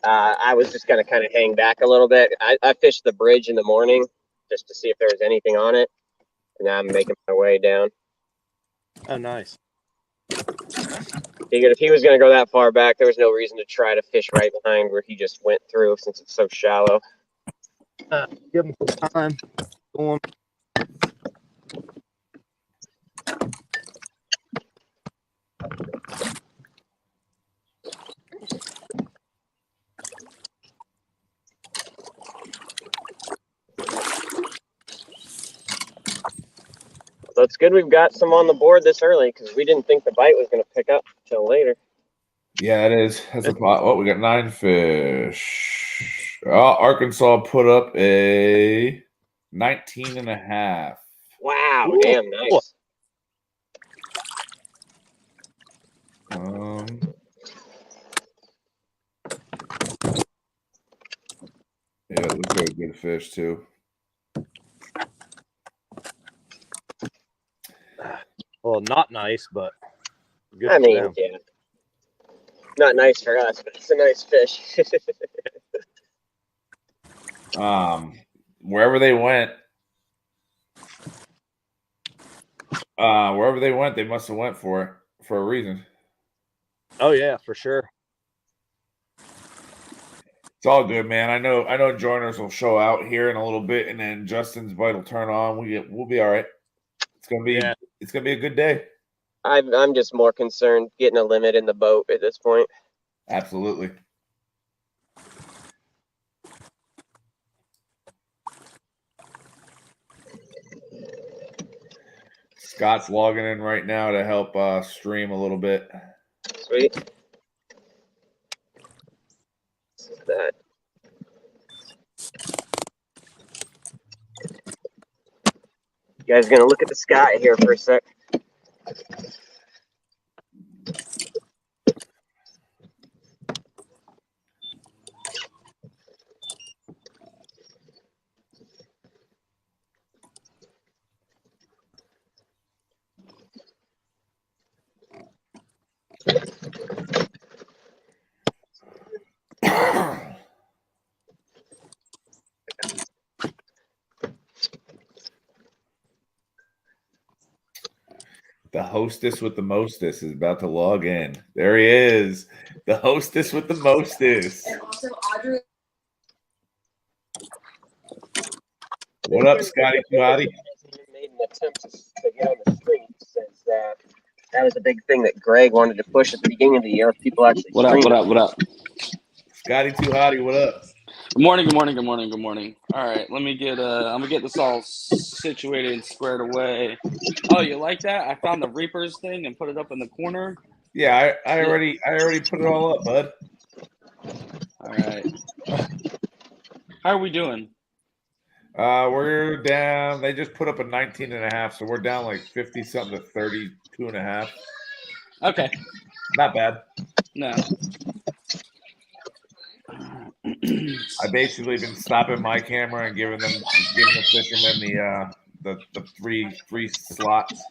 I was just gonna kind of hang back a little bit. I fished the bridge in the morning just to see if there was anything on it, and now I'm making my way down. Oh, nice. Figured if he was gonna go that far back, there was no reason to try to fish right behind where he just went through, since it's so shallow. Give him some time. Go on. So it's good we've got some on the board this early, because we didn't think the bite was going to pick up until later. Yeah, it is. That's a pot. Oh, we got 9 fish. Oh, Arkansas put up a 19.5. Wow, Ooh. damn nice. Yeah, it looks like a good fish too. Well, not nice, but good. I mean, yeah. Not nice for us, but it's a nice fish. Wherever they went, they must have went for it for a reason. Oh yeah, for sure. It's all good, man. I know joiners will show out here in a little bit, and then Justin's bite will turn on. We'll be all right. It's gonna be a good day. I'm just more concerned getting a limit in the boat at this point. Absolutely. Scott's logging in right now to help stream a little bit. Sweet. This is that. You guys gonna look at the sky here for a sec? The hostess with the mostest is about to log in. There he is. The hostess with the mostest. And also Audrey. What up, Scotty Tuhati? Made an attempt to get on the stream since that was a big thing that Greg wanted to push at the beginning of the year. People actually. What up? Scotty Tuhati, what up? Good morning. All right, let me get I'm gonna get this all situated and squared away. Oh, you like that? I found the Reapers thing and put it up in the corner. Yeah, I already put it all up, bud. All right. How are we doing? We're down. They just put up a 19.5, so we're down like 50 something to 32.5. Okay. Not bad. No. I basically been stopping my camera and giving the fishermen the three slots.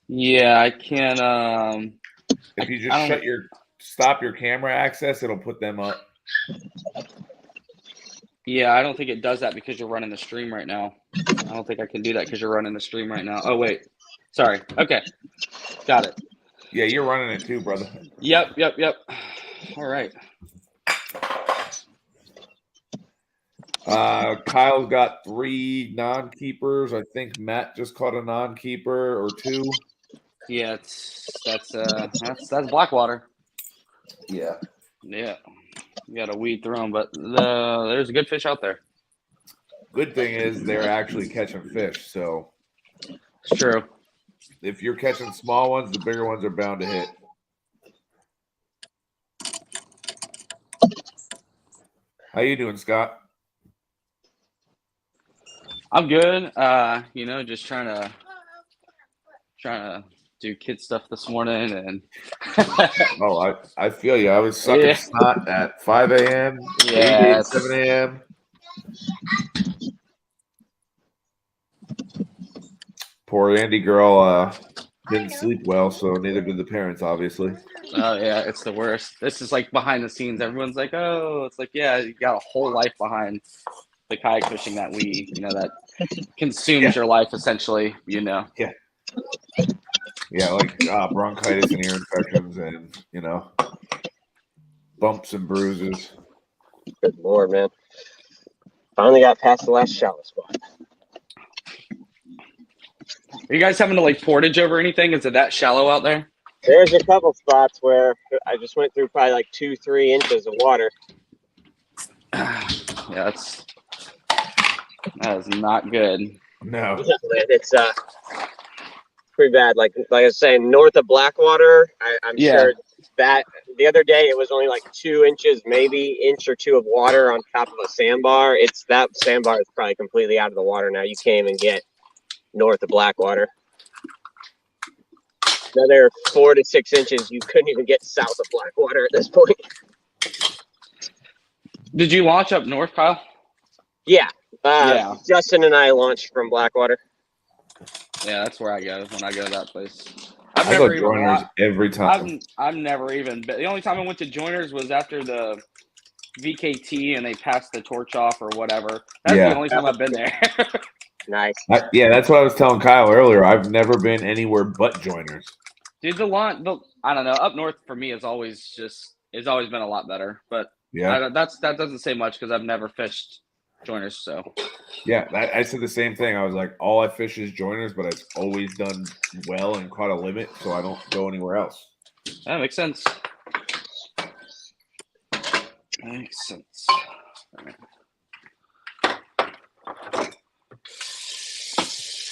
Yeah, I can. If you just stop your camera access, it'll put them up. Yeah, I don't think it does that because you're running the stream right now. I don't think I can do that because you're running the stream right now. Oh wait, sorry. Okay, got it. Yeah, you're running it too, brother. Yep. All right. Kyle's got 3 non-keepers. I think Matt just caught a non-keeper or 2. Yeah, that's Blackwater. Yeah. Yeah, you got to weed through them, but there's a good fish out there. Good thing is they're actually catching fish. So it's true. If you're catching small ones, the bigger ones are bound to hit. How you doing, Scott? I'm good. Just trying to do kid stuff this morning, and Oh, I feel you. I was sucking snot at 5 a.m. Yeah, 7 a.m. Poor Andy girl didn't sleep well, so neither did the parents, obviously. Oh yeah, it's the worst. This is like behind the scenes. Everyone's like, "Oh, it's like yeah, you got a whole life behind the kayak fishing that that consumes your life essentially. Yeah, like bronchitis and ear infections, and bumps and bruises. Good Lord, man. Finally got past the last shallow spot. Are you guys having to like portage over anything? Is it that shallow out there? There's a couple spots where I just went through probably like 2-3 inches of water. Yeah, that is not good. No. It's pretty bad. Like I was saying, north of Blackwater, I'm sure that the other day it was only like 2 inches, maybe inch or two of water on top of a sandbar. That sandbar is probably completely out of the water now. You can't even get north of Blackwater. Another 4 to 6 inches, you couldn't even get south of Blackwater at this point. Did you launch up north, Kyle? Yeah. Yeah. Justin and I launched from Blackwater. Yeah, that's where I go when I go to that place. I go Joiners every time. I've never even been. The only time I went to Joiners was after the VKT and they passed the torch off or whatever. That's the only time I've been there. Nice. That's what I was telling Kyle earlier. I've never been anywhere but Joiners. Dude, I don't know. Up north for me is always been a lot better. But that doesn't say much because I've never fished Joiners. So yeah, I said the same thing. I was like, all I fish is Joiners, but it's always done well and caught a limit, so I don't go anywhere else. That makes sense. Makes sense.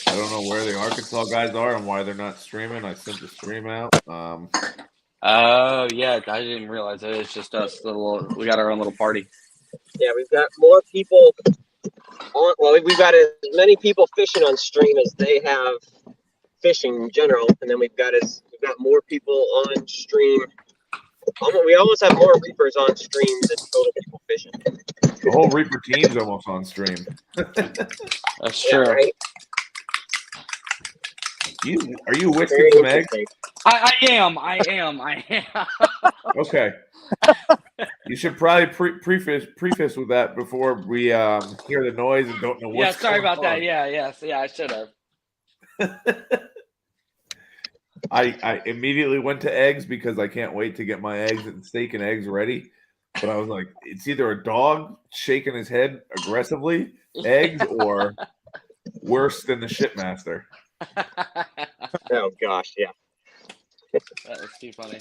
I don't know where the Arkansas guys are and why they're not streaming. I sent the stream out. Oh yeah, I didn't realize it. It's just us. We got our own little party. Yeah, we've got more people on. Well, we've got as many people fishing on stream as they have fishing in general, and then we've got more people on stream. We almost have more reapers on stream than total people fishing. The whole Reaper team's almost on stream. That's true. Yeah, right? Are you whisking some eggs? I am. Okay. You should probably preface with that before we hear the noise and don't know what's Yeah, sorry about on. that. Yeah, I should have. I immediately went to eggs because I can't wait to get my eggs and steak and eggs ready. But I was like, it's either a dog shaking his head aggressively, eggs, or worse than the shipmaster. Oh gosh, yeah. That was too funny.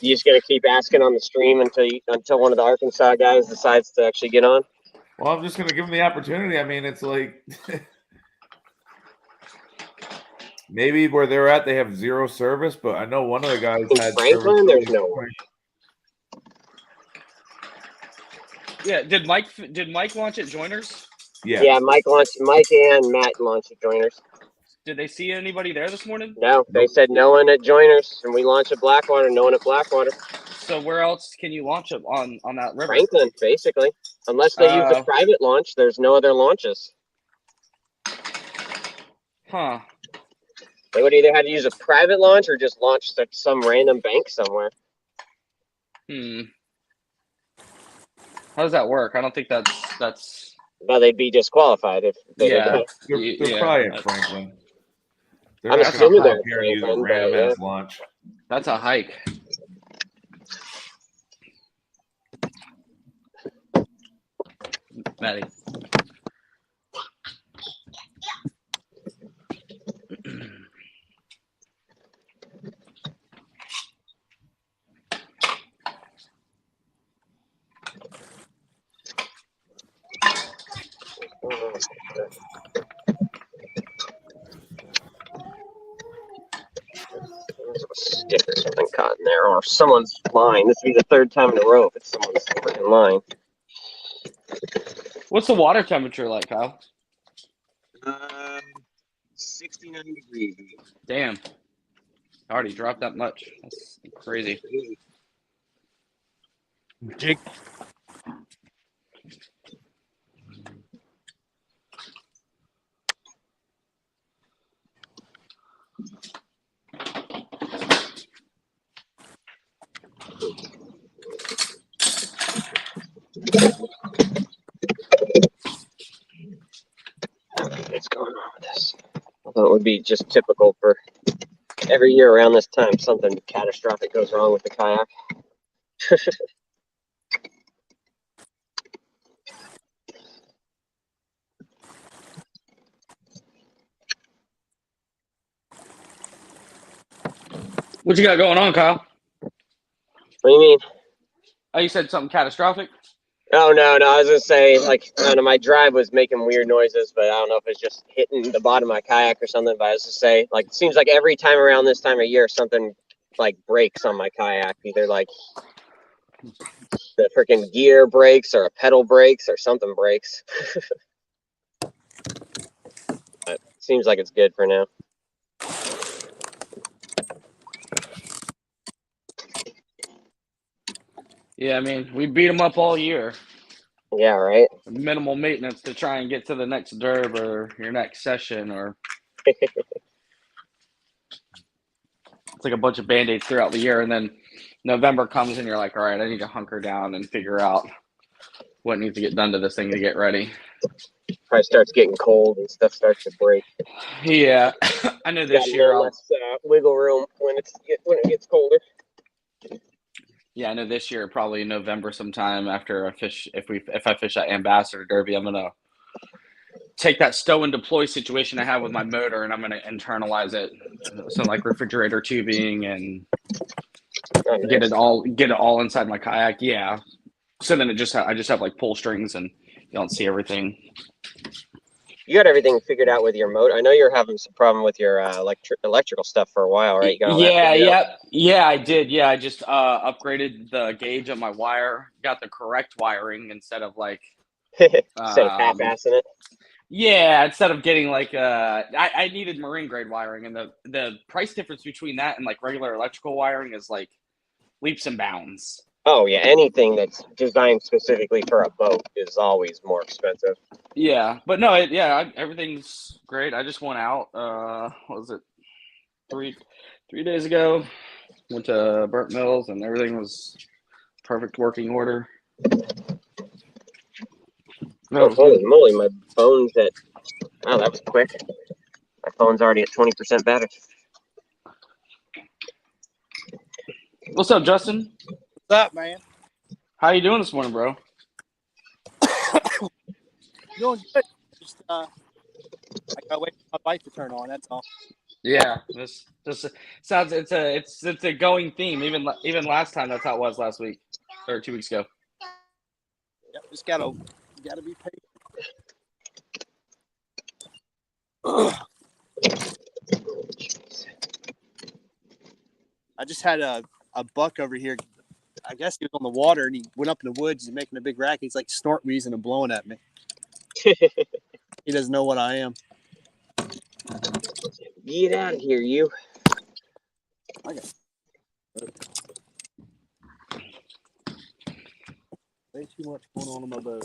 You just gonna keep asking on the stream until one of the Arkansas guys decides to actually get on? Well, I'm just gonna give him the opportunity. I mean, it's like maybe where they're at, they have zero service, but I know one of the guys had Franklin. There's no way. Yeah, did Mike launch at Joiners? Yeah, Mike and Matt launched at Joiners. Did they see anybody there this morning? No, they said no one at Joiners, and we launched at Blackwater. No one at Blackwater. So where else can you launch up on that river? Franklin, basically. Unless they use the private launch, there's no other launches. Huh. They would either have to use a private launch or just launch some random bank somewhere. How does that work? I don't think that's. Well, they'd be disqualified if they did that. They're probably at Franklin. I'm assuming they're here and use a random ass launch. That's a hike. Maddie. Stick or something caught in there, or someone's line. This would be the third time in a row if it's someone's freaking line. What's the water temperature like, Kyle? 69 degrees. Damn. Already dropped that much. That's crazy. Jake. What's going on with this? Although it would be just typical for every year around this time, something catastrophic goes wrong with the kayak. What you got going on, Kyle? What do you mean? Oh, you said something catastrophic? Oh, no. I was gonna say, like, I don't know, my drive was making weird noises, but I don't know if it's just hitting the bottom of my kayak or something. But I was to say, like, it seems like every time around this time of year, something like breaks on my kayak. Either like the freaking gear breaks or a pedal breaks or something breaks. But it seems like it's good for now. Yeah, I mean, we beat them up all year. Yeah, right. Minimal maintenance to try and get to the next derb or your next session, or it's like a bunch of band-aids throughout the year, and then November comes and you're like, all right, I need to hunker down and figure out what needs to get done to this thing to get ready. Probably starts getting cold and stuff starts to break. Yeah, I know this Got year no I'll. less wiggle room when it gets colder. Yeah, I know this year probably November sometime after I fish. If I fish at Ambassador Derby, I'm gonna take that stow and deploy situation I have with my motor, and I'm gonna internalize it, so like refrigerator tubing and Oh, nice. get it all inside my kayak. Yeah. So then I just have like pull strings, and you don't see everything. You got everything figured out with your motor. I know you're having some problem with your electrical stuff for a while, right? You got all that figured out? Yeah, I did. Yeah, I just upgraded the gauge of my wire, got the correct wiring instead of like Instead of half-assing it. Yeah, instead of getting like I needed marine grade wiring, and the price difference between that and like regular electrical wiring is like leaps and bounds. Oh yeah, anything that's designed specifically for a boat is always more expensive. Yeah, but no, everything's great. I just went out. What was it? Three days ago. Went to Burnt Mills, and everything was perfect working order. Oh, holy moly, my phone's at... Oh, that was quick. My phone's already at 20% battery. What's up, Justin? What's up, man? How you doing this morning, bro? Doing good. Just I gotta wait for my bike to turn on. That's all. Yeah, this sounds it's a going theme. Even last time, that's how it was last week or 2 weeks ago. Yep, just gotta be patient. I just had a buck over here. I guess he was on the water and he went up in the woods. He's making a big racket. He's like snort wheezing and blowing at me. He doesn't know what I am. Get out of here, you. I got way too much going on my boat.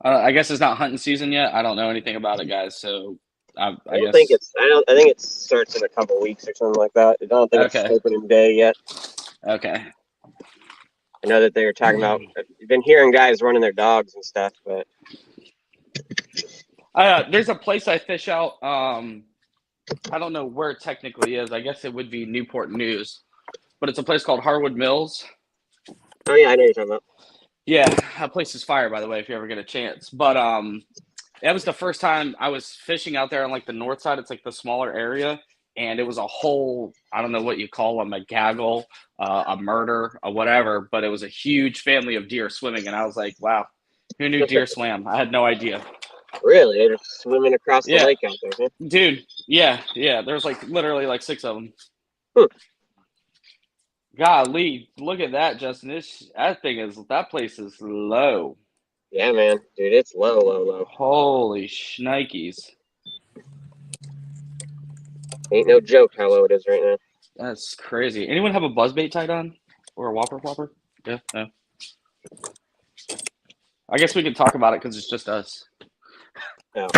I guess it's not hunting season yet. I don't know anything about it, guys. So I guess think it's. I think it starts in a couple weeks or something like that. I don't think it's opening day yet. Okay. I know that they were talking about. I've been hearing guys running their dogs and stuff, but there's a place I fish out. I don't know where it technically is. I guess it would be Newport News, but it's a place called Harwood Mills. Oh yeah, I know you're talking about. Yeah, that place is fire, by the way, if you ever get a chance. But that was the first time I was fishing out there on like the north side. It's like the smaller area, and it was a whole, I don't know what you call them, a gaggle, a murder, or whatever. But it was a huge family of deer swimming, and I was like, wow, who knew deer swam? I had no idea. Really? They're just swimming across the lake out there, huh? Dude, yeah. There's like literally like 6 of them. Golly, look at that, Justin. That place is low. Yeah, man. Dude, it's low. Holy shnikes. Ain't no joke how low it is right now. That's crazy. Anyone have a buzzbait tied on? Or a whopper flopper? Yeah, no. I guess we can talk about it because it's just us. No.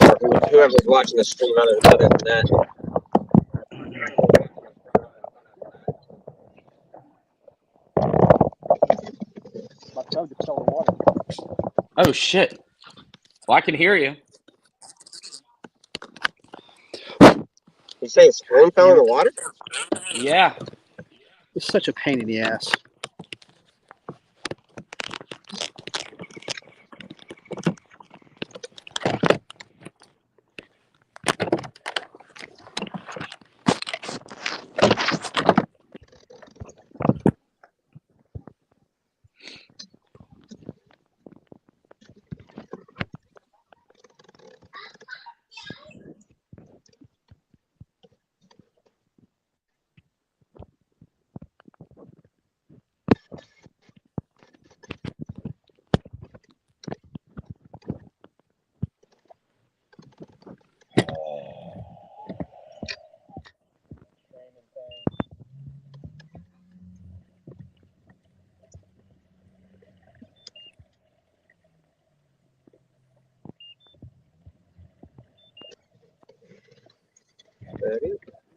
Or whoever's watching the stream other than that. phone just fell in the water. Oh shit! Well, I can hear you. You say his phone fell in the water? Yeah. It's such a pain in the ass.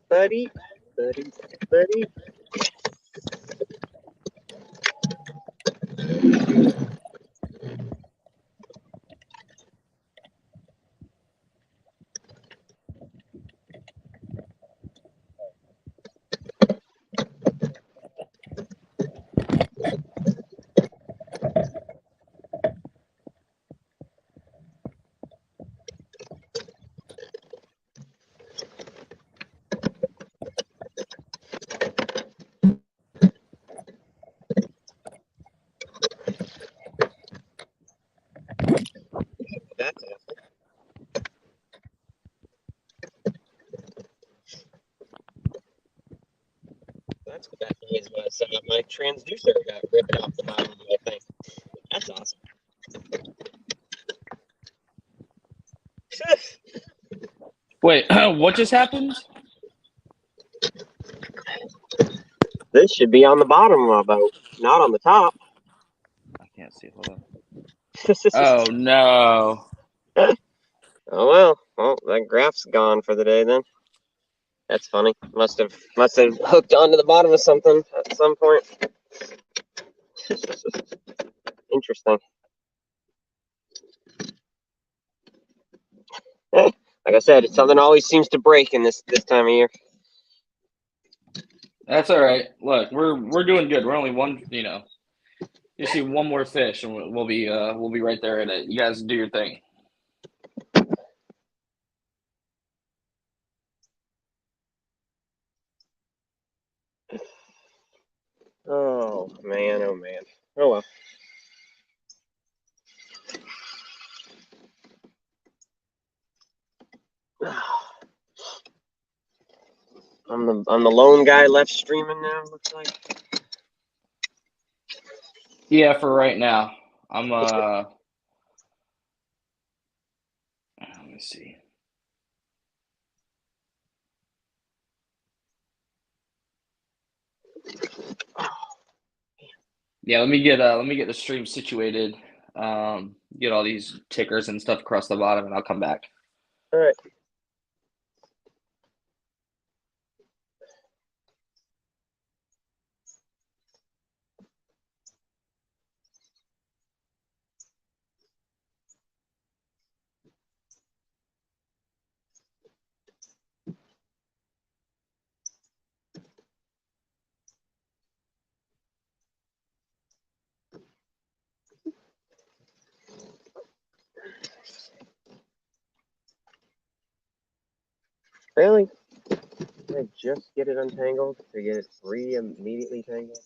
Buddy. That's awesome. That's what that noise was. My transducer got ripped off the bottom of the thing. That's awesome. Wait, what just happened? This should be on the bottom of my boat, not on the top. I can't see. Hold on. Oh no. Oh well. Well, that graph's gone for the day then. That's funny. Must have hooked onto the bottom of something at some point. Interesting. Like I said, it's something always seems to break in this time of year. That's all right. Look, we're doing good. We're only one. You see one more fish, and we'll be right there in it. You guys do your thing. Oh man. Oh well. I'm the lone guy left streaming now. Looks like. Yeah, for right now. I'm let me see. Yeah, let me get the stream situated. Get all these tickers and stuff across the bottom, and I'll come back. All right. Really? Did I just get it untangled to get it immediately tangled?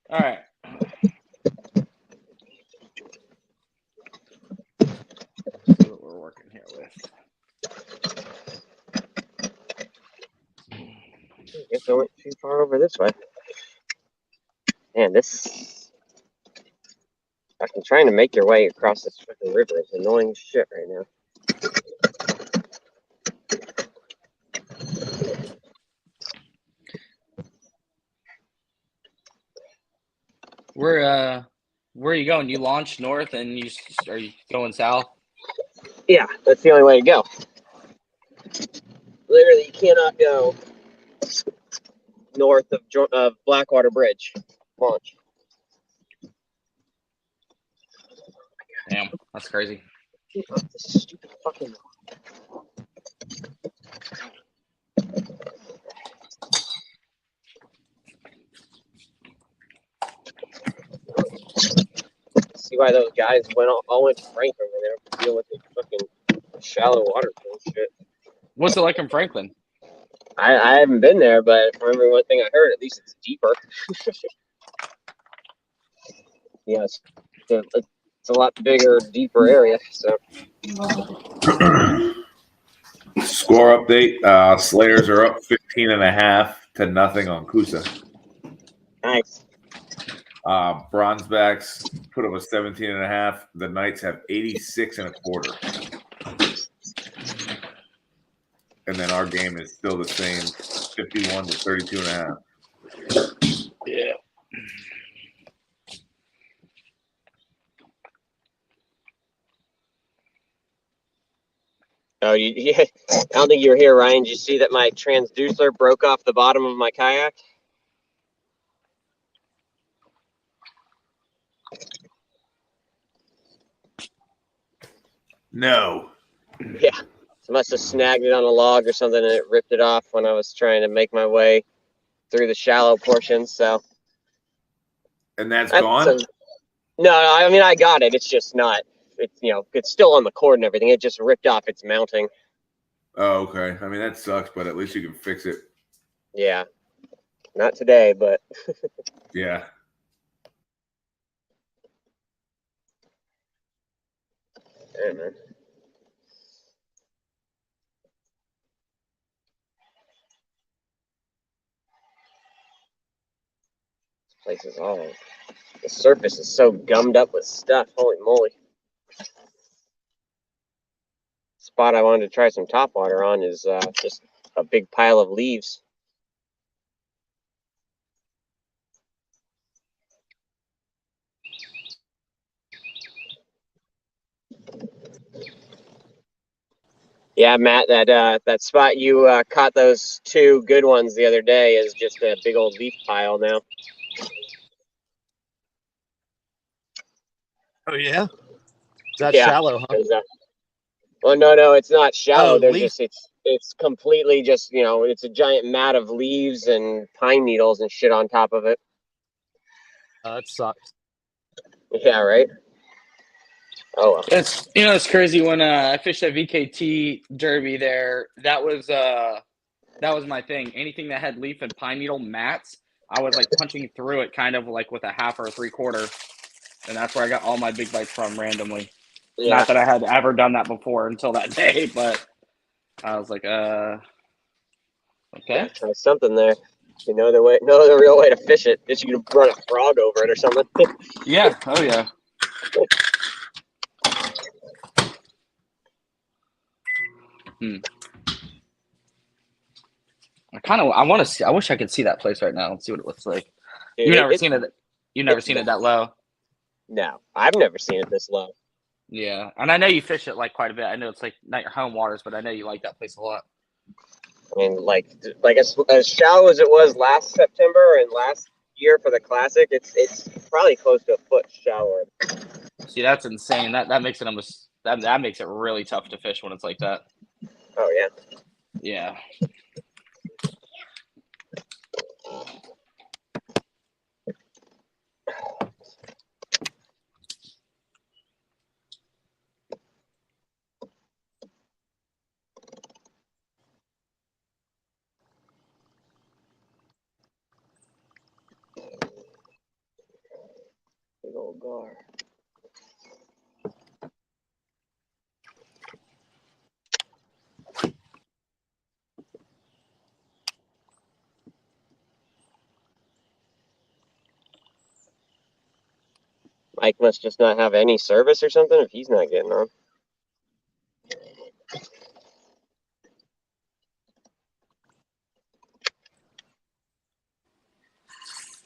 All right. Let's see what we're working here with. I guess I went too far over this way. Man, this fucking trying to make your way across this fucking river is annoying as shit right now. Where are you going? You launch north and are you going south? Yeah, that's the only way to go. Literally, you cannot go north of Blackwater Bridge launch. Damn, that's crazy. This stupid fucking. See why those guys all went to Franklin when they were dealing with the fucking shallow water bullshit. What's it like in Franklin? I haven't been there, but from every one thing I heard, at least it's deeper. Yeah, it's a lot bigger, deeper area. So Score update. Slayers are up 15.5-0 on Kusa. nice. Bronzebacks put up a 17.5. The Knights have 86.25. And then our game is still the same, 51-32.5. Yeah. Oh, yeah. I don't think you were here, Ryan. Did you see that my transducer broke off the bottom of my kayak? No. Yeah. So I must have snagged it on a log or something, and it ripped it off when I was trying to make my way through the shallow portions. So. And that's gone? No, I mean, I got it. It's just not. It's it's still on the cord and everything. It just ripped off its mounting. Oh, okay. I mean, that sucks, but at least you can fix it. Yeah. Not today, but. Yeah. Yeah, man. This place is all. The surface is so gummed up with stuff. Holy moly. Spot I wanted to try some top water on is just a big pile of leaves. Yeah, Matt, that spot you caught those two good ones the other day is just a big old leaf pile now. Oh yeah, is that Yeah. shallow, huh? Well, no, it's not shallow. Oh, They're leaf. it's completely just it's a giant mat of leaves and pine needles and shit on top of it. That sucks. Yeah, right. Oh well. It's crazy when I fished at VKT Derby there. That was my thing. Anything that had leaf and pine needle mats, I was like punching through it kind of like with a half or a 3/4. And that's where I got all my big bites from randomly. Yeah. Not that I had ever done that before until that day, but I was like, okay. Yeah, try something there. No other real way to fish it. Just you can run a frog over it or something. Yeah. Oh yeah. I want to see. I wish I could see that place right now and see what it looks like. Dude, You've never seen it. You've never it's seen it that low. No, I've never seen it this low. Yeah, and I know you fish it like quite a bit. I know it's like not your home waters, but I know you like that place a lot. I mean, like as shallow as it was last September and last year for the Classic, it's probably close to a foot shallower. See, that's insane. That makes it almost that makes it really tough to fish when it's like that. Oh yeah. Yeah. Big old gar. Mike must just not have any service or something if he's not getting on.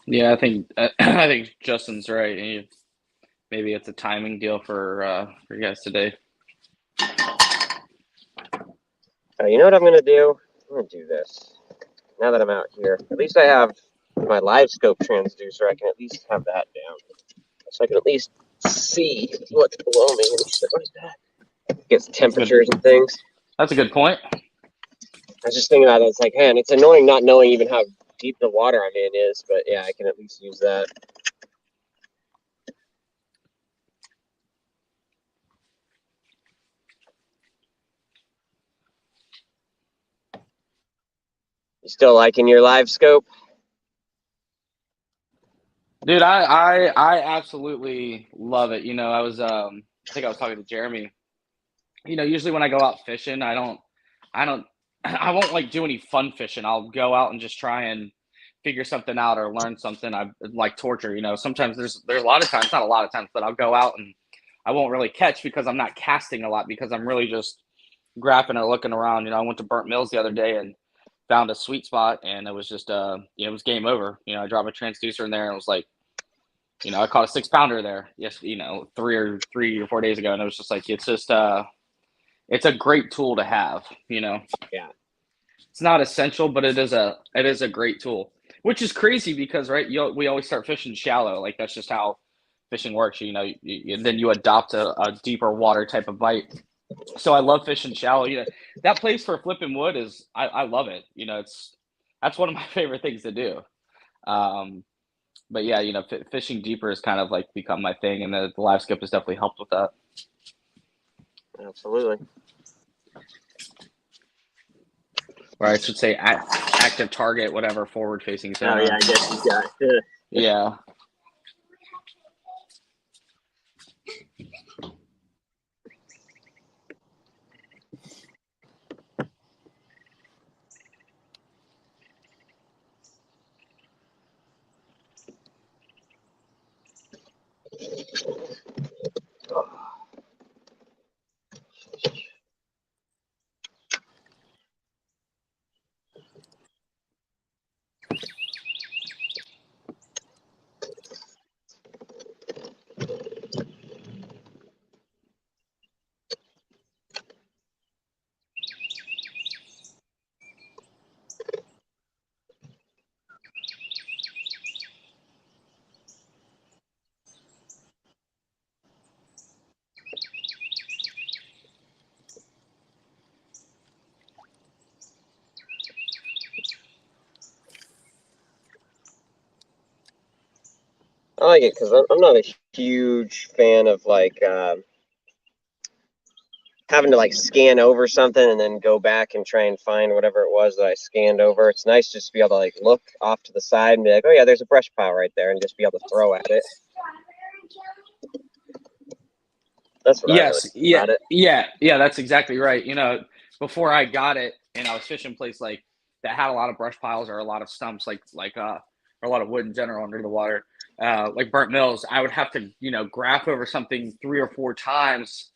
Yeah, I think I think Justin's right. Maybe it's a timing deal for you guys today. You know what I'm gonna do? I'm gonna do this. Now that I'm out here, at least I have my live scope transducer. I can at least have that down, so I can at least see what's below me and stuff like that. Gets temperatures and things. That's a good point. I was just thinking about it. It's like, man, it's annoying not knowing even how deep the water I'm in is, but yeah, I can at least use that. You still liking your live scope? Dude, I absolutely love it. I think I was talking to Jeremy. Usually when I go out fishing, I won't like do any fun fishing. I'll go out and just try and figure something out or learn something. I like torture. Sometimes there's a lot of times, not a lot of times, but I'll go out and I won't really catch because I'm not casting a lot because I'm really just graphing or looking around. I went to Burnt Mills the other day and found a sweet spot, and it was just it was game over. I dropped a transducer in there and it was like, I caught a 6-pounder there. Yes, 3 or 4 days ago, and it was just like it's just it's a great tool to have. Yeah. It's not essential, but it is a great tool, which is crazy because right, we always start fishing shallow. Like that's just how fishing works. Then you adopt a deeper water type of bite. So I love fishing shallow. That place for flipping wood is I love it. That's one of my favorite things to do. But yeah, fishing deeper has kind of like become my thing, and the live skip has definitely helped with that. Absolutely. Or I should say active target, whatever forward facing thing. Oh yeah, I guess you got it. Yeah. I like it because I'm not a huge fan of like having to like scan over something and then go back and try and find whatever it was that I scanned over. It's nice just to be able to like look off to the side and be like, oh yeah, there's a brush pile right there, and just be able to throw at it. That's what I really Yeah. about it. Yeah. That's exactly right. Before I got it, and I was fishing a place like that had a lot of brush piles or a lot of stumps, or a lot of wood in general under the water, like Burnt Mills. I would have to graph over something 3 or 4 times,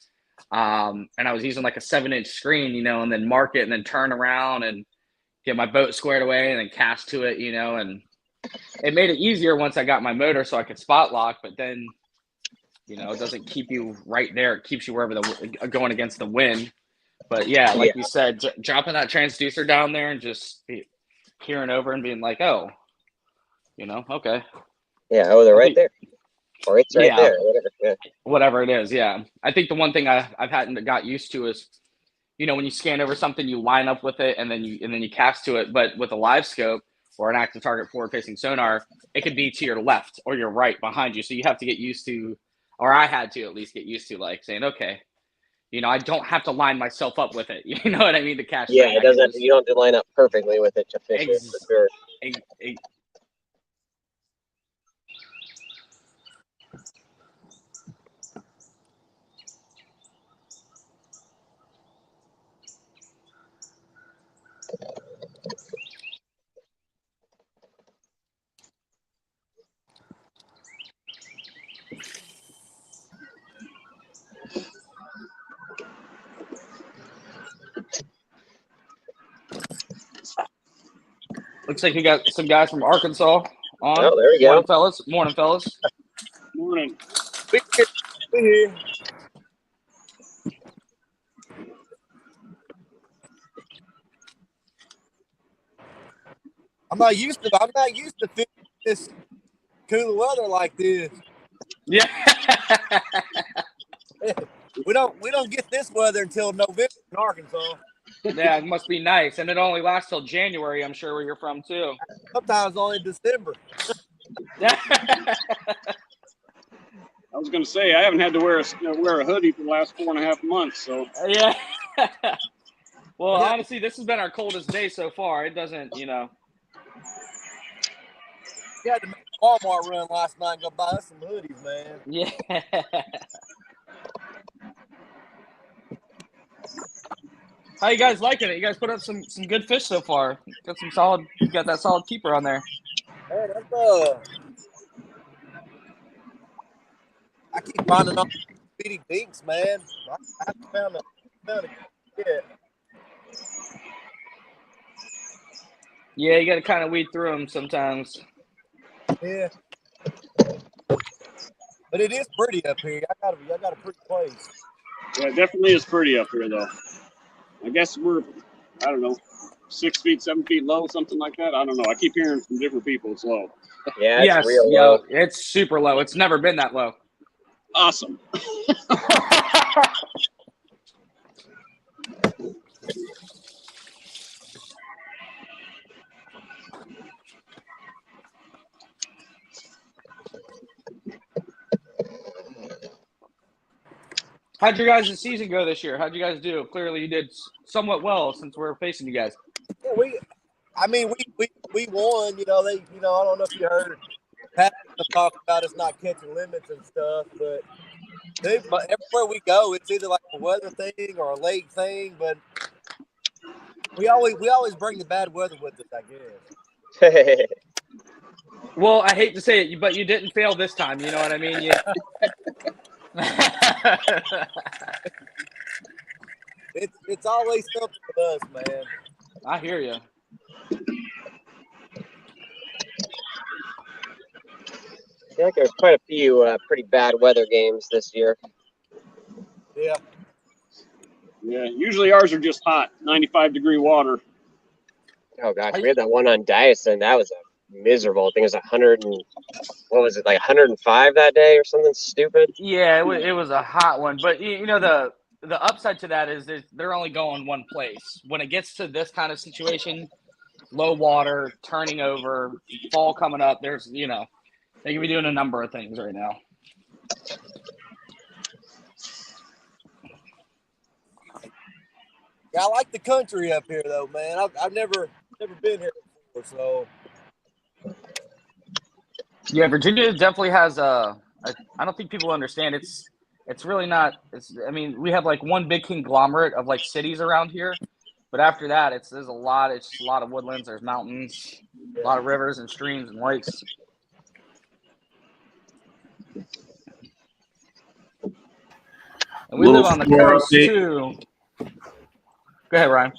and I was using like a 7-inch screen, and then mark it and then turn around and get my boat squared away and then cast to it, and it made it easier once I got my motor so I could spot lock. But then You know, it doesn't keep you right there. It keeps you wherever going against the wind. But yeah, like you said, dropping that transducer down there and just peering over and being like, oh, you know, okay. Yeah, oh, they're right there. Or it's right there. Whatever. Yeah. Whatever it is, yeah. I think the one thing I've hadn't got used to is, you know, when you scan over something, you line up with it and then you cast to it. But with a live scope or an active target forward facing sonar, it could be to your left or your right behind you. So you have to get used to, or I had to at least get used to, like saying, okay, you know, I don't have to line myself up with it. You know what I mean? To catch. Yeah, it doesn't. You don't have to line up perfectly with it to fish it. For sure. Looks like you got some guys from Arkansas on. Oh, there we go. Morning, fellas. Morning, fellas. Morning. I'm not used to fishing this cool weather like this. Yeah. We don't get this weather until November in Arkansas. Yeah, it must be nice. And it only lasts till January, I'm sure, where you're from, too. Sometimes only December. I was going to say, I haven't had to wear a hoodie for the last 4.5 months. So yeah. Well, honestly, this has been our coldest day so far. It doesn't, you know. We had to make a Walmart run last night and go buy us some hoodies, man. Yeah. How you guys liking it? You guys put up some good fish so far. Got some solid. You got that solid keeper on there. Hey, that's I keep finding all bitty dinks, man. I haven't found a yet. Yeah, you got to kind of weed through them sometimes. Yeah, but it is pretty up here. I got a pretty place. yeah, it definitely is pretty up here, though. I guess we're, I don't know, 6 feet, 7 feet low, something like that. I don't know. I keep hearing from different people it's low. Yeah, it's real low. It's super low. It's never been that low. Awesome. How'd your guys' season go this year? How'd you guys do? Clearly, you did somewhat well since we're facing you guys. Yeah, we won. You know, I don't know if you heard Pat talk about us not catching limits and stuff, but everywhere we go, it's either like a weather thing or a lake thing. But we always bring the bad weather with us, I guess. Well, I hate to say it, but you didn't fail this time. You know what I mean? Yeah. It's always something with us, man. I hear you. I feel like there's quite a few pretty bad weather games this year. Yeah. Yeah, usually ours are just hot, 95-degree water. Oh gosh, we had that one on Dyson. That was a miserable. I think it was 100 and what was it, like 105 that day or something stupid? Yeah, it was a hot one. But you know the upside to that is they're only going one place. When it gets to this kind of situation, low water, turning over, fall coming up, there's they can be doing a number of things right now. Yeah, I like the country up here, though, man. I've never been here before, so. Yeah, Virginia definitely has I don't think people understand. It's really not. I mean, we have like one big conglomerate of like cities around here, but after that, there's a lot. It's just a lot of woodlands. There's mountains, a lot of rivers and streams and lakes. And we live on the coast too. Go ahead, Ryan.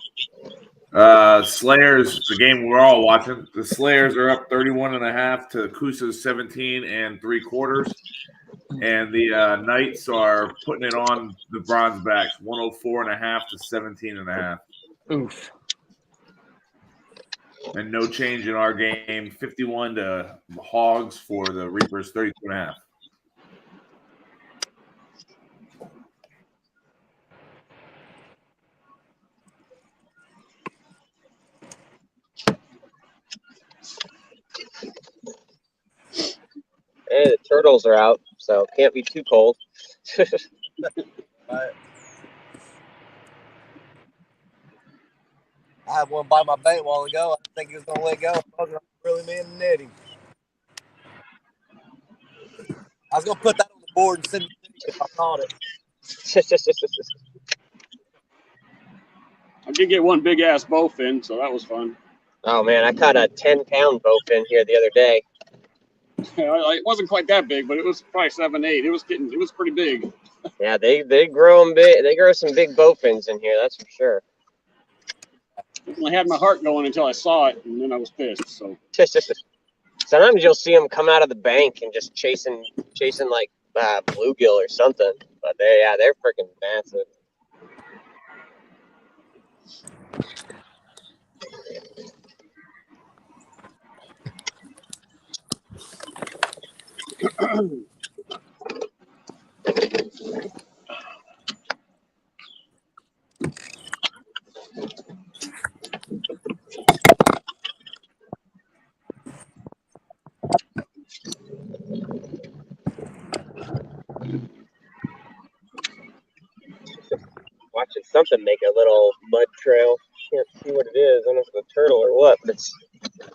Slayers, the game we're all watching. The Slayers are up 31.5 to Coosa's 17 3/4. and the Knights are putting it on the Bronzebacks, 104.5 to 17.5. Oof. And no change in our game, 51 to Hawgs for the Reapers, 32.5. Hey, the turtles are out, so can't be too cold. Right. I had one by my bait a while ago. I think he was gonna let go. I was gonna really man the netting. I was gonna put that on the board and send it to you if I caught it. I did get one big ass bowfin, so that was fun. Oh man, I caught a 10-pound bowfin here the other day. It wasn't quite that big, but it was probably 7, 8. It was pretty big. Yeah, they grow them big. They grow some big bowfins in here, that's for sure. I had my heart going until I saw it, and then I was pissed. So Sometimes you'll see them come out of the bank and just chasing like bluegill or something. But they're freaking massive. Watching something make a little mud trail. Can't see what it is. I don't know if it's a turtle or what, but it's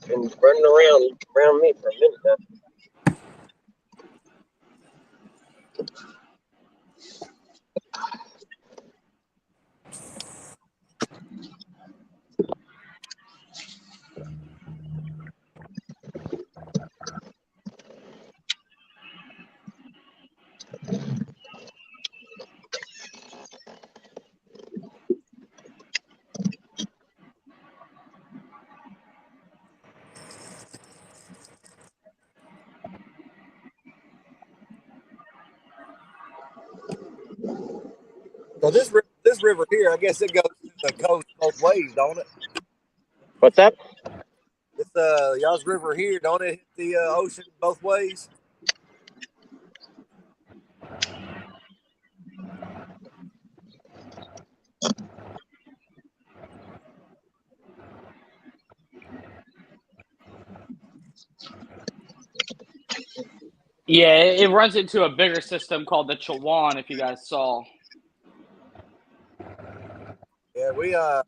been running around me for a minute now. So this river here, I guess it goes to the coast both ways, don't it? What's up? It's y'all's river here, don't it hit the ocean both ways? Yeah, it runs into a bigger system called the Chawan, if you guys saw. Yeah, we I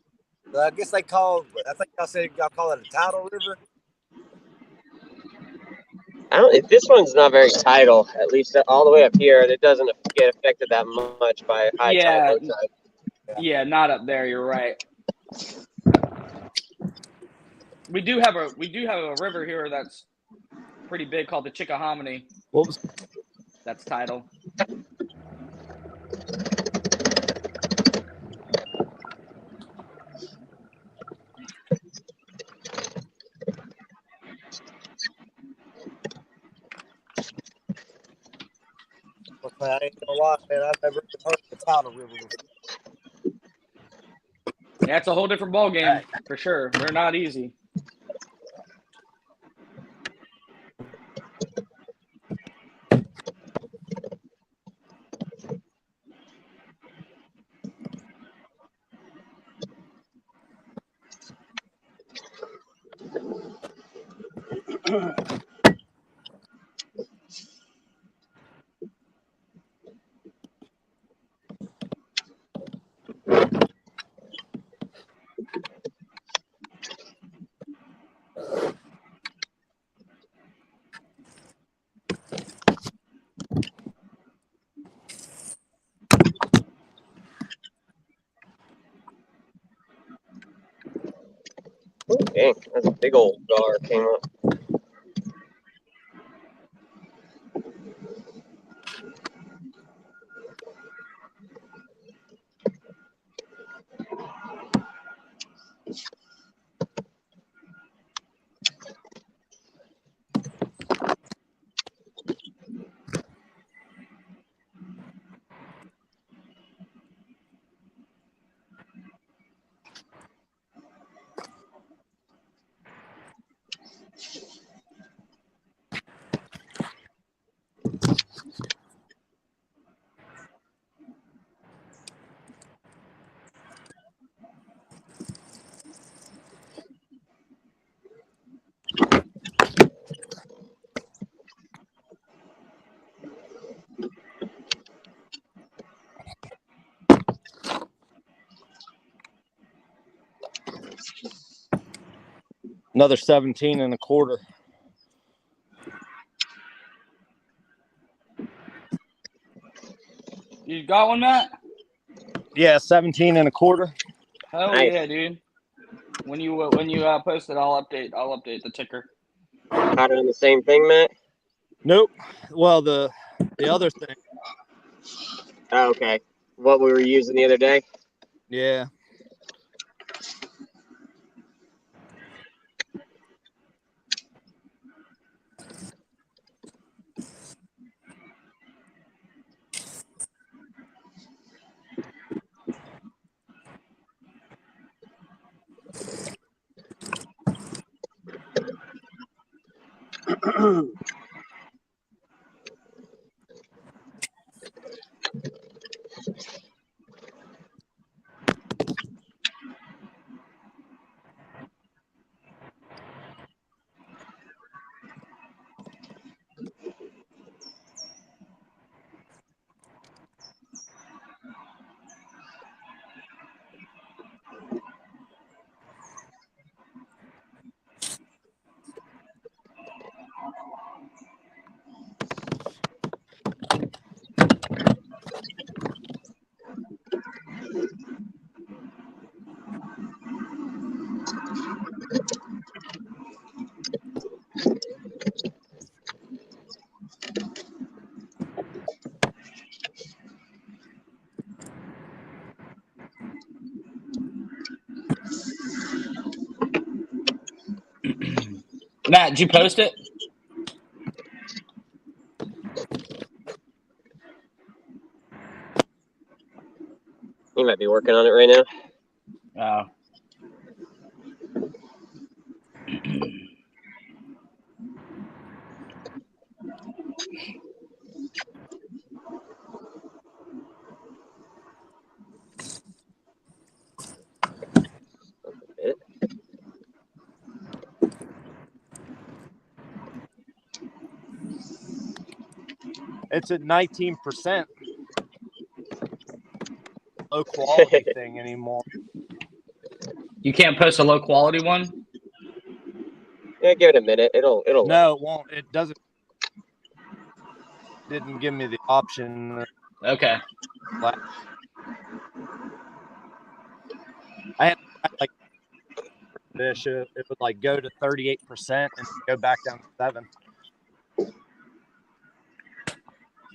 guess I think y'all said y'all call it a tidal river. This one's not very tidal, at least all the way up here. It doesn't get affected that much by high tide, low tide. Yeah, not up there. You're right. We do have a river here that's pretty big called the Chickahominy. What was That's tidal. I ain't gonna lie, man. I've never heard of the tidal river before. Yeah, it's a whole different ball game for sure. They're not easy. Ooh, dang, that's a big old gar came up. Another 17 and a quarter. You got one, Matt? Yeah, 17 and a quarter. Oh Nice. yeah, dude. When you post it, I'll update the ticker. Caught it on the same thing, Matt? Nope. Well, the other thing. Oh, okay. What we were using the other day? Yeah. Matt, did you post it? You might be working on it right now. Oh. It's at 19%. Low quality thing anymore. You can't post a low quality one? Yeah, give it a minute. It'll. No, it won't. It doesn't. Didn't give me the option. Okay. I had like fish. It would like go to 38% and go back down to 7.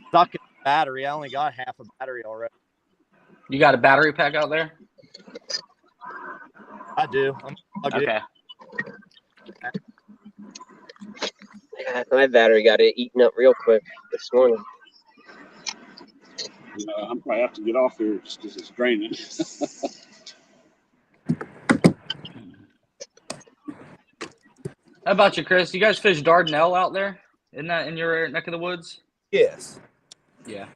Stuck in the battery. I only got half a battery already. You got a battery pack out there? I do. Okay. My battery got it eaten up real quick this morning. I'm probably have to get off here just because it's draining. How about you, Chris? You guys fish Dardanelle out there? Isn't that in your neck of the woods? Yes. Yeah.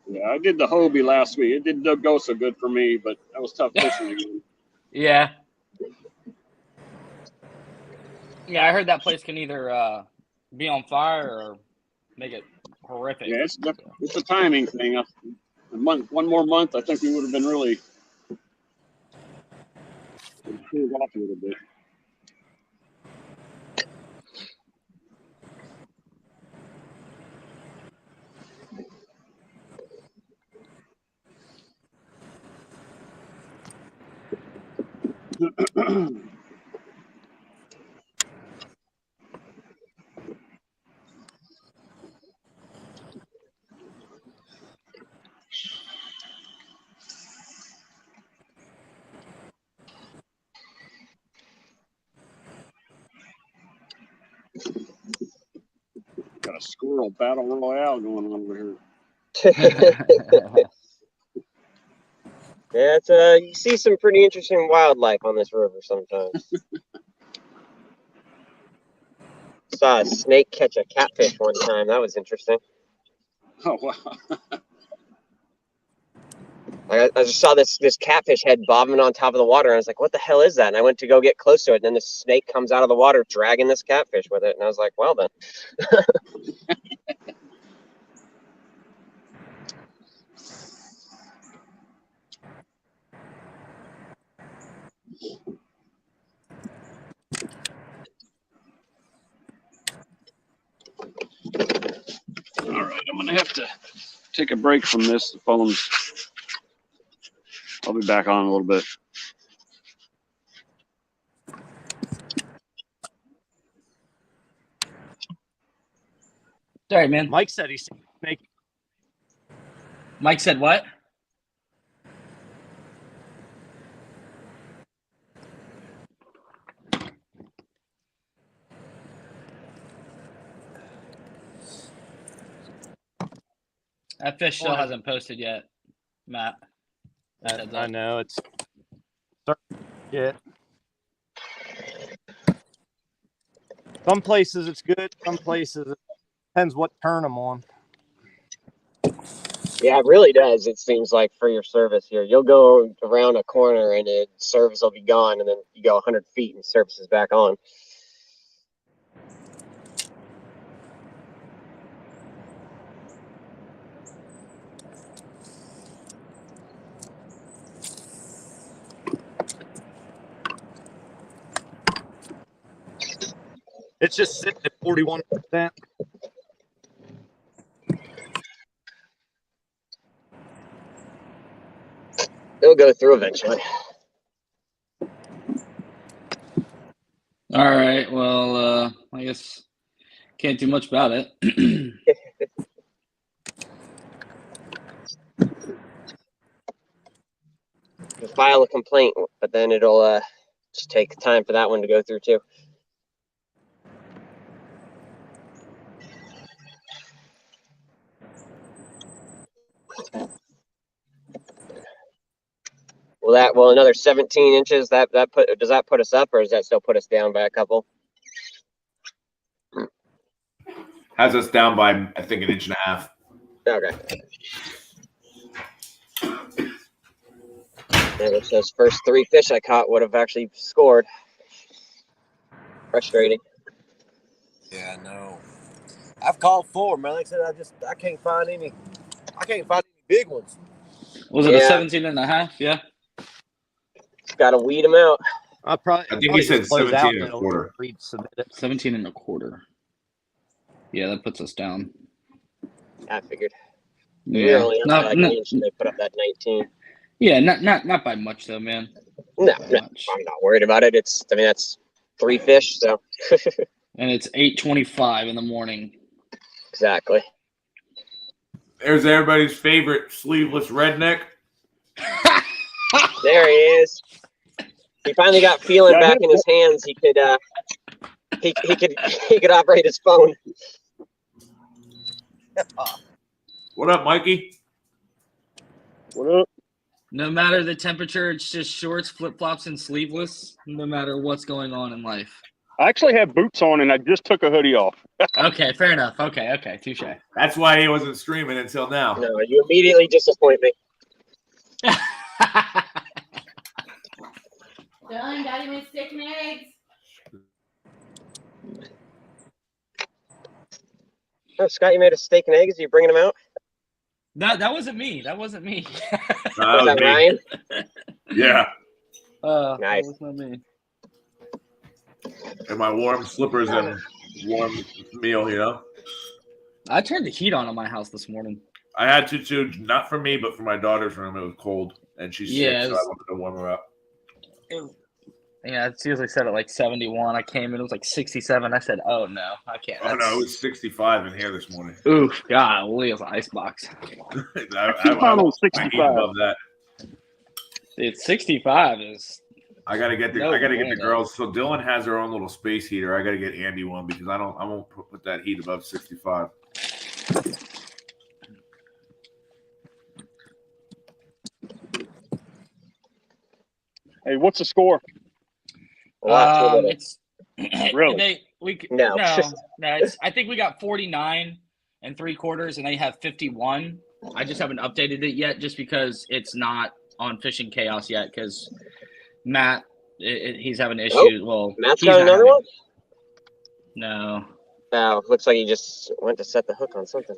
Yeah, I did the Hobie last week. It didn't go so good for me, but that was tough fishing again. Yeah. Yeah, I heard that place can either be on fire or make it horrific. Yeah, it's a timing thing. One more month, I think we would have been really cooled off a little bit. Got a squirrel battle royale going on over here. Yeah, it's you see some pretty interesting wildlife on this river sometimes. Saw a snake catch a catfish one time. That was interesting. Oh wow! I just saw this catfish head bobbing on top of the water, and I was like, "What the hell is that?" And I went to go get close to it, and then the snake comes out of the water dragging this catfish with it, and I was like, "Well then." going to have to take a break from this. The phone's. I'll be back on in a little bit. Sorry, man. Mike said he's making. Mike said what? That fish still hasn't posted yet, Matt. I know it's starting to get. Some places it's good. Some places it depends what turn I'm on. Yeah, it really does. It seems like for your service here, you'll go around a corner and the service will be gone, and then you go 100 feet and service is back on. It's just sitting at 41%. It'll go through eventually. All right. Well, I guess can't do much about it. You file a complaint, but then it'll just take time for that one to go through too. Well, another 17 inches. Does that put us up, or does that still put us down by a couple? Has us down by, I think, 1.5 inches. Okay. Yeah, which those first 3 fish I caught would have actually scored. Frustrating. Yeah, no. I've called 4, man. Like I said, I can't find any big ones. Was it a 17.5? Yeah. Got to weed them out. I think he said 17.25. 17.25. Yeah, that puts us down. I figured. Yeah. We're only up by like an inch, and they put up that 19. Yeah, not by much though, man. No, I'm not worried about it. That's 3 fish, so. And it's 8:25 in the morning. Exactly. There's everybody's favorite sleeveless redneck. There he is. He finally got feeling back in his hands. He could he could operate his phone. What up, Mikey? What up? No matter the temperature, it's just shorts, flip-flops, and sleeveless, no matter what's going on in life. I actually have boots on, and I just took a hoodie off. Okay, fair enough. Okay, touche. That's why he wasn't streaming until now. No, you immediately disappoint me. Dylan, Daddy made steak and eggs. Oh, Scott, you made a steak and eggs. Are you bringing them out? That wasn't me. Was that Ryan? Yeah. Nice. That was not me. And my warm slippers and warm meal, you know? I turned the heat on in my house this morning. I had to too, not for me, but for my daughter's room. It was cold, and she's sick, so I wanted to warm her up. Yeah, it's usually set at like 71. I came in, it was like 67. I said, oh, no, I can't. Oh, no, it was 65 in here this morning. Oof, golly, it was an icebox. I was 65. Above that. It's 65 is... I gotta get the girls. So Dylan has her own little space heater. I gotta get Andy one because I won't put that heat above 65. Hey, what's the score? It's really no. I think we got 49 3/4, and they have 51. I just haven't updated it yet, just because it's not on Fishing Chaos yet. Because Matt, he's having issues. Well, Matt's got another one. No. Oh, looks like he just went to set the hook on something.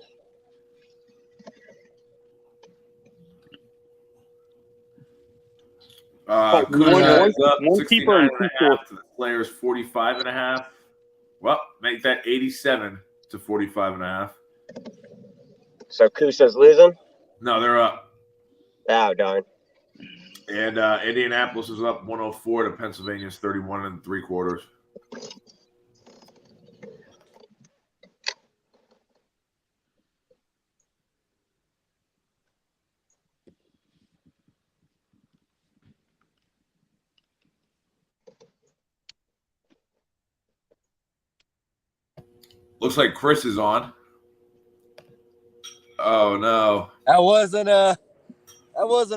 One keeper and 2 short. To the players 45.5. Well, make that 87 to 45.5. So Coosa's losing? No, they're up. Oh, darn. And Indianapolis is up 104 to Pennsylvania's 31 3/4. Looks like Chris is on. Oh no. That wasn't a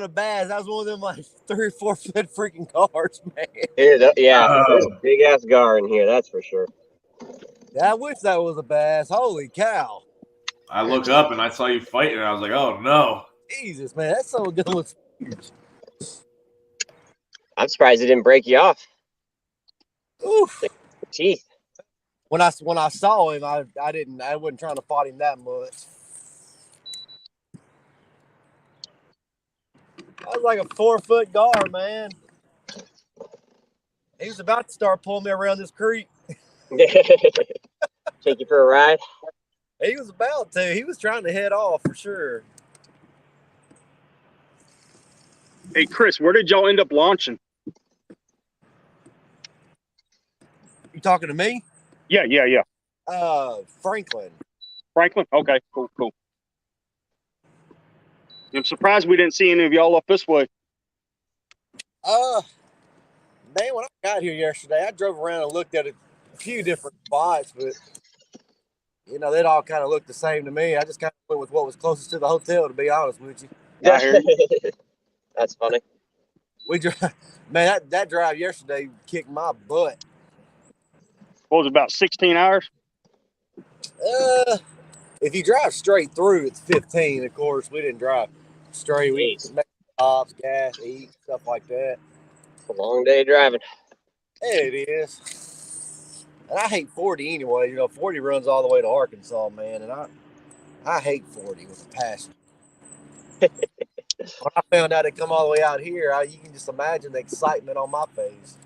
bass. That was one of them like 3 or 4 foot freaking cars, man. There's a Oh. big ass gar in here, that's for sure. Yeah, I wish that was a bass. Holy cow. I look up and I saw you fighting, and I was like, oh no. Jesus, man, that's so good looks huge. I'm surprised it didn't break you off. Oof. Teeth. When I saw him, I wasn't trying to fight him that much. That was like a 4 foot gar, man. He was about to start pulling me around this creek. Take you for a ride? He was about to. He was trying to head off for sure. Hey, Chris, where did y'all end up launching? You talking to me? Yeah. Franklin. Franklin? Okay, cool. I'm surprised we didn't see any of y'all up this way. Man, when I got here yesterday, I drove around and looked at a few different spots, but they'd all kind of look the same to me. I just kind of went with what was closest to the hotel, to be honest with you. I hear you. That's funny. Man, that drive yesterday kicked my butt. What was it, about 16 hours? If you drive straight through, it's 15. Of course, we didn't drive straight. We make stops, gas, eat, stuff like that. It's a long day driving. It is. And I hate 40 anyway. 40 runs all the way to Arkansas, man. And I hate 40 with a passion. When I found out it come all the way out here, you can just imagine the excitement on my face.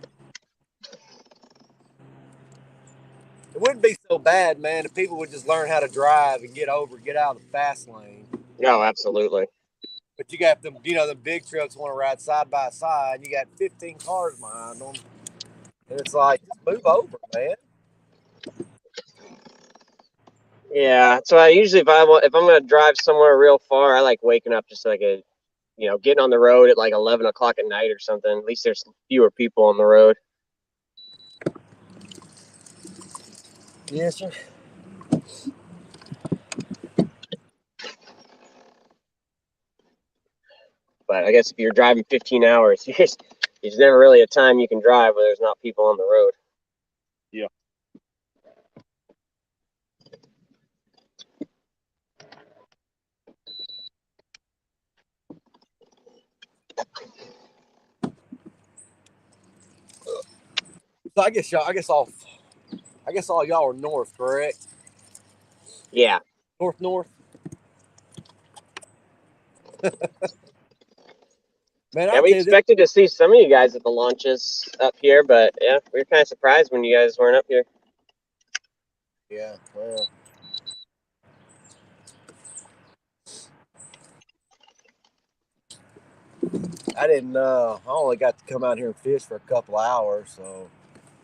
It wouldn't be so bad, man, if people would just learn how to drive and get out of the fast lane. No, absolutely. But you got them, the big trucks want to ride side by side. You got 15 cars behind them. And it's like, just move over, man. Yeah, so I usually if I'm gonna drive somewhere real far, I like waking up just like getting on the road at like 11 o'clock at night or something. At least there's fewer people on the road. Yes, sir. But I guess if you're driving 15 hours, there's never really a time you can drive where there's not people on the road. Yeah. So I guess all y'all are north, correct? Yeah. North. Man, Yeah, we expected to see some of you guys at the launches up here, but yeah, we were kind of surprised when you guys weren't up here. Yeah, well. I didn't know. I only got to come out here and fish for a couple hours, so.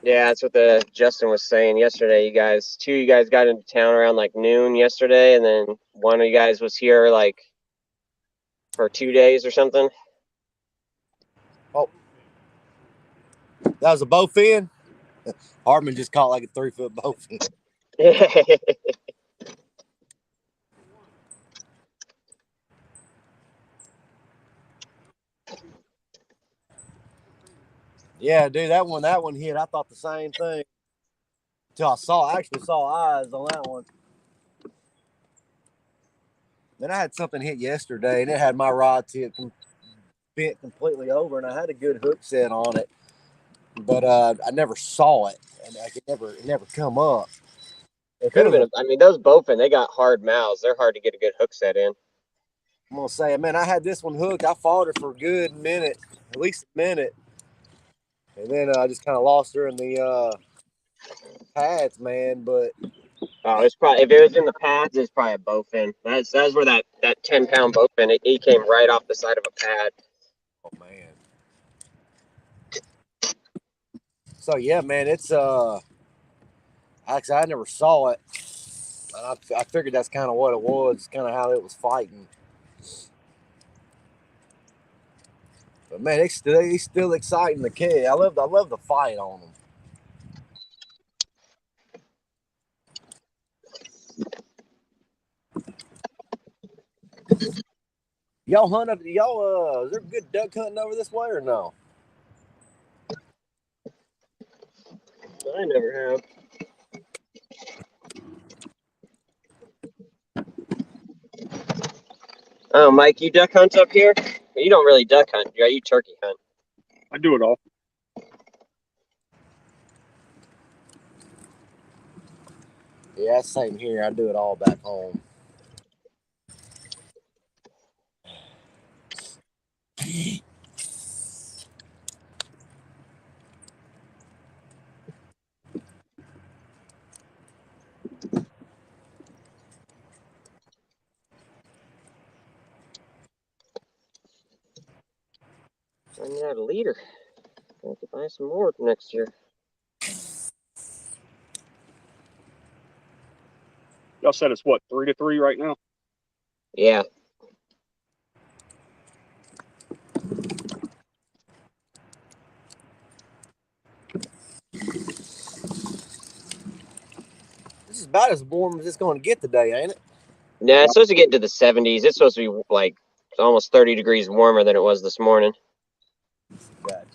Yeah, that's what Justin was saying yesterday. Two of you guys got into town around like noon yesterday, and then one of you guys was here like for 2 days or something. Oh, that was a bowfin? Hardman just caught like a 3 foot bowfin. Yeah, dude, that one hit. I thought the same thing. Until I actually saw eyes on that one. Then I had something hit yesterday, and it had my rod tip bent completely over, and I had a good hook set on it, but I never saw it, and it never come up. It could have been. I mean, those bowfin, they got hard mouths. They're hard to get a good hook set in. I'm gonna say, man, I had this one hooked. I fought her for a good minute, at least a minute, and then I just kind of lost her in the pads, man. But Oh, it's probably if it was in the pads, it's probably a bowfin. That's where that 10-pound bowfin. He came right off the side of a pad. Oh man. So yeah, man, it's actually I never saw it. I figured that's kind of what it was, kind of how it was fighting. But man, he's still exciting the kid. I love the fight on them. Y'all hunt up? Y'all is there good duck hunting over this way or no? I never have. Oh, Mike, you duck hunt up here? You don't really duck hunt, right? You turkey hunt. I do it all. Yeah, same here. I do it all back home. I'm not a leader. I have to buy some more next year. Y'all said it's what, 3-3 right now? Yeah. This is about as warm as it's going to get today, ain't it? Nah, it's supposed to get into the 70s. It's supposed to be like almost 30 degrees warmer than it was this morning. Gotcha.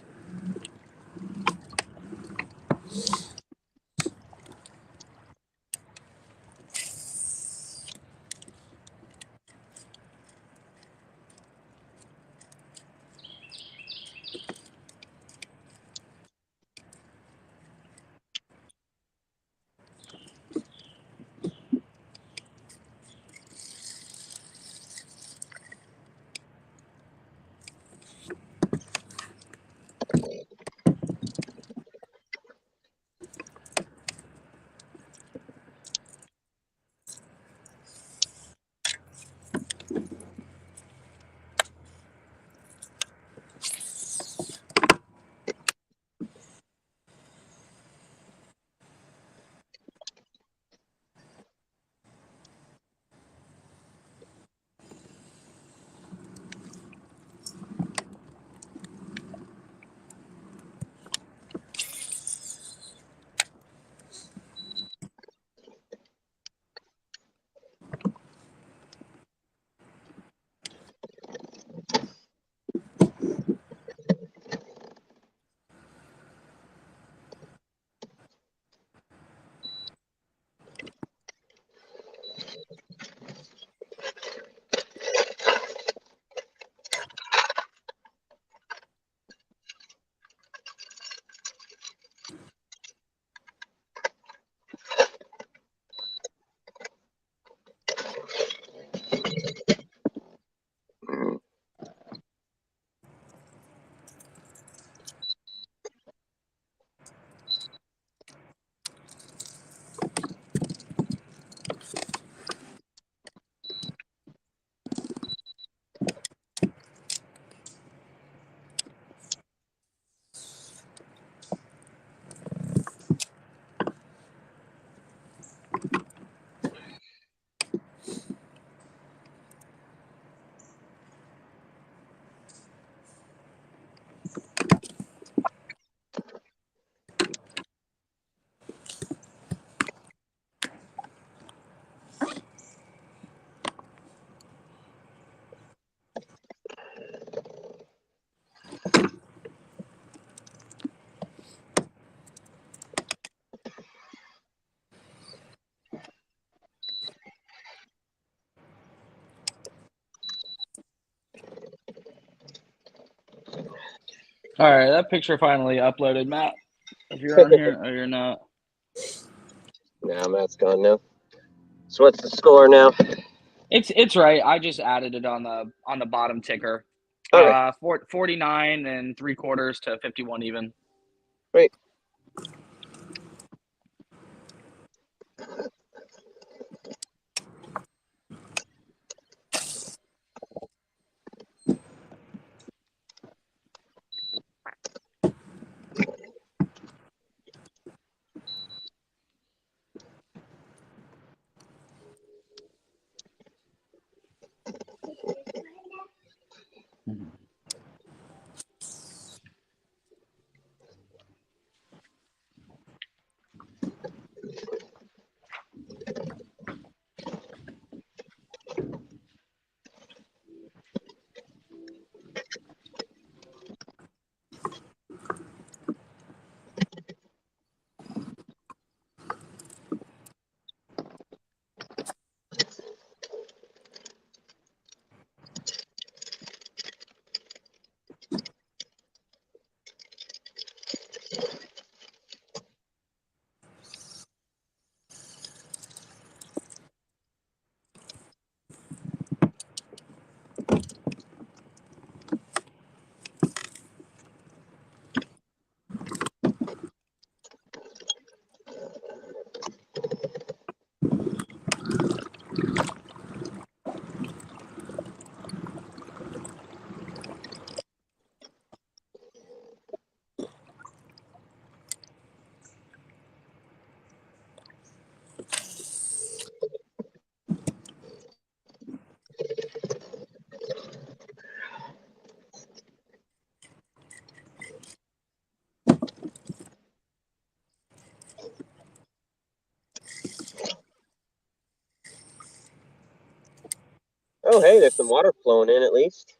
All right, that picture finally uploaded, Matt. If you're on here or you're not. Now Matt's gone now. So what's the score now? It's right. I just added it on the bottom ticker. Okay. 49 3/4 to 51 even. Great. Hey, there's some water flowing in at least.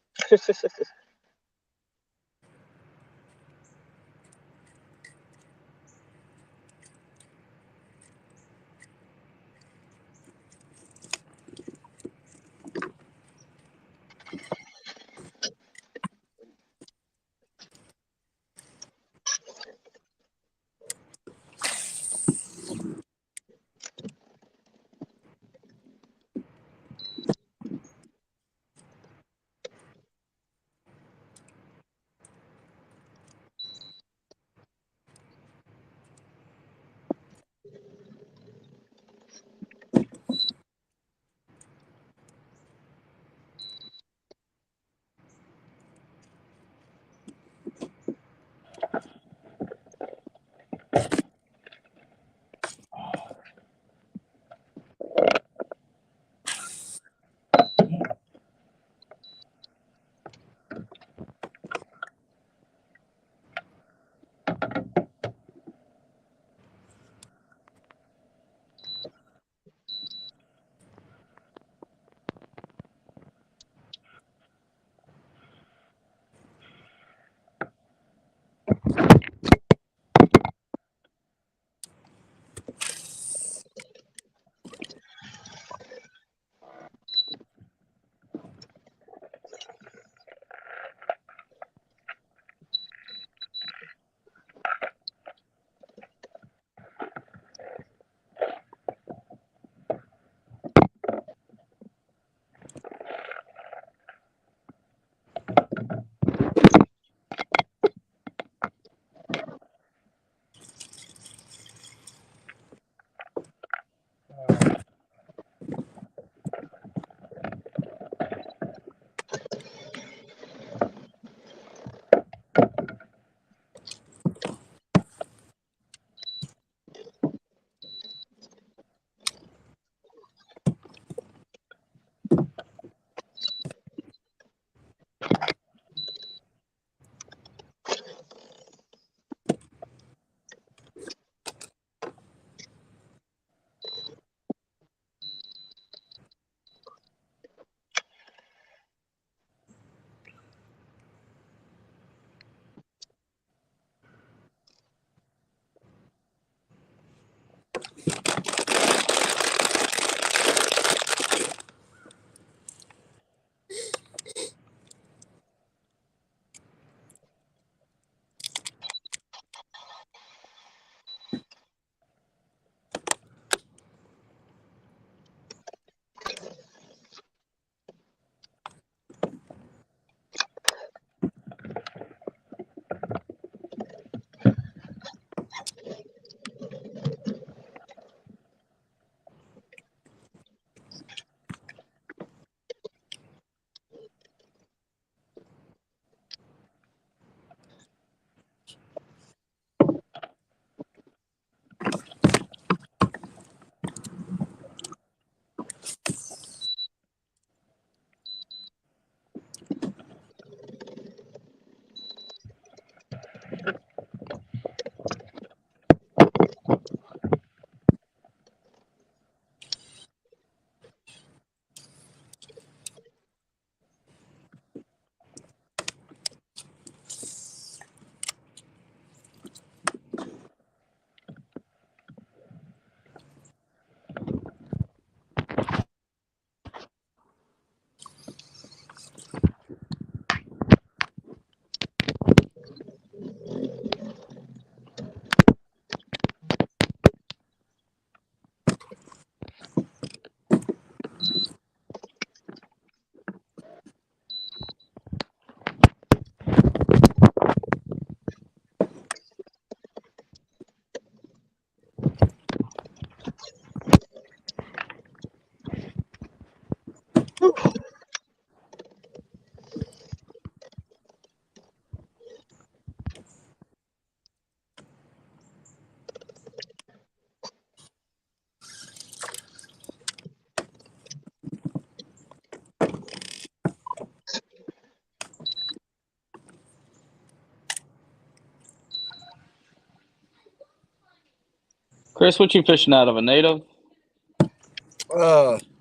Chris, what you fishing out of, a native?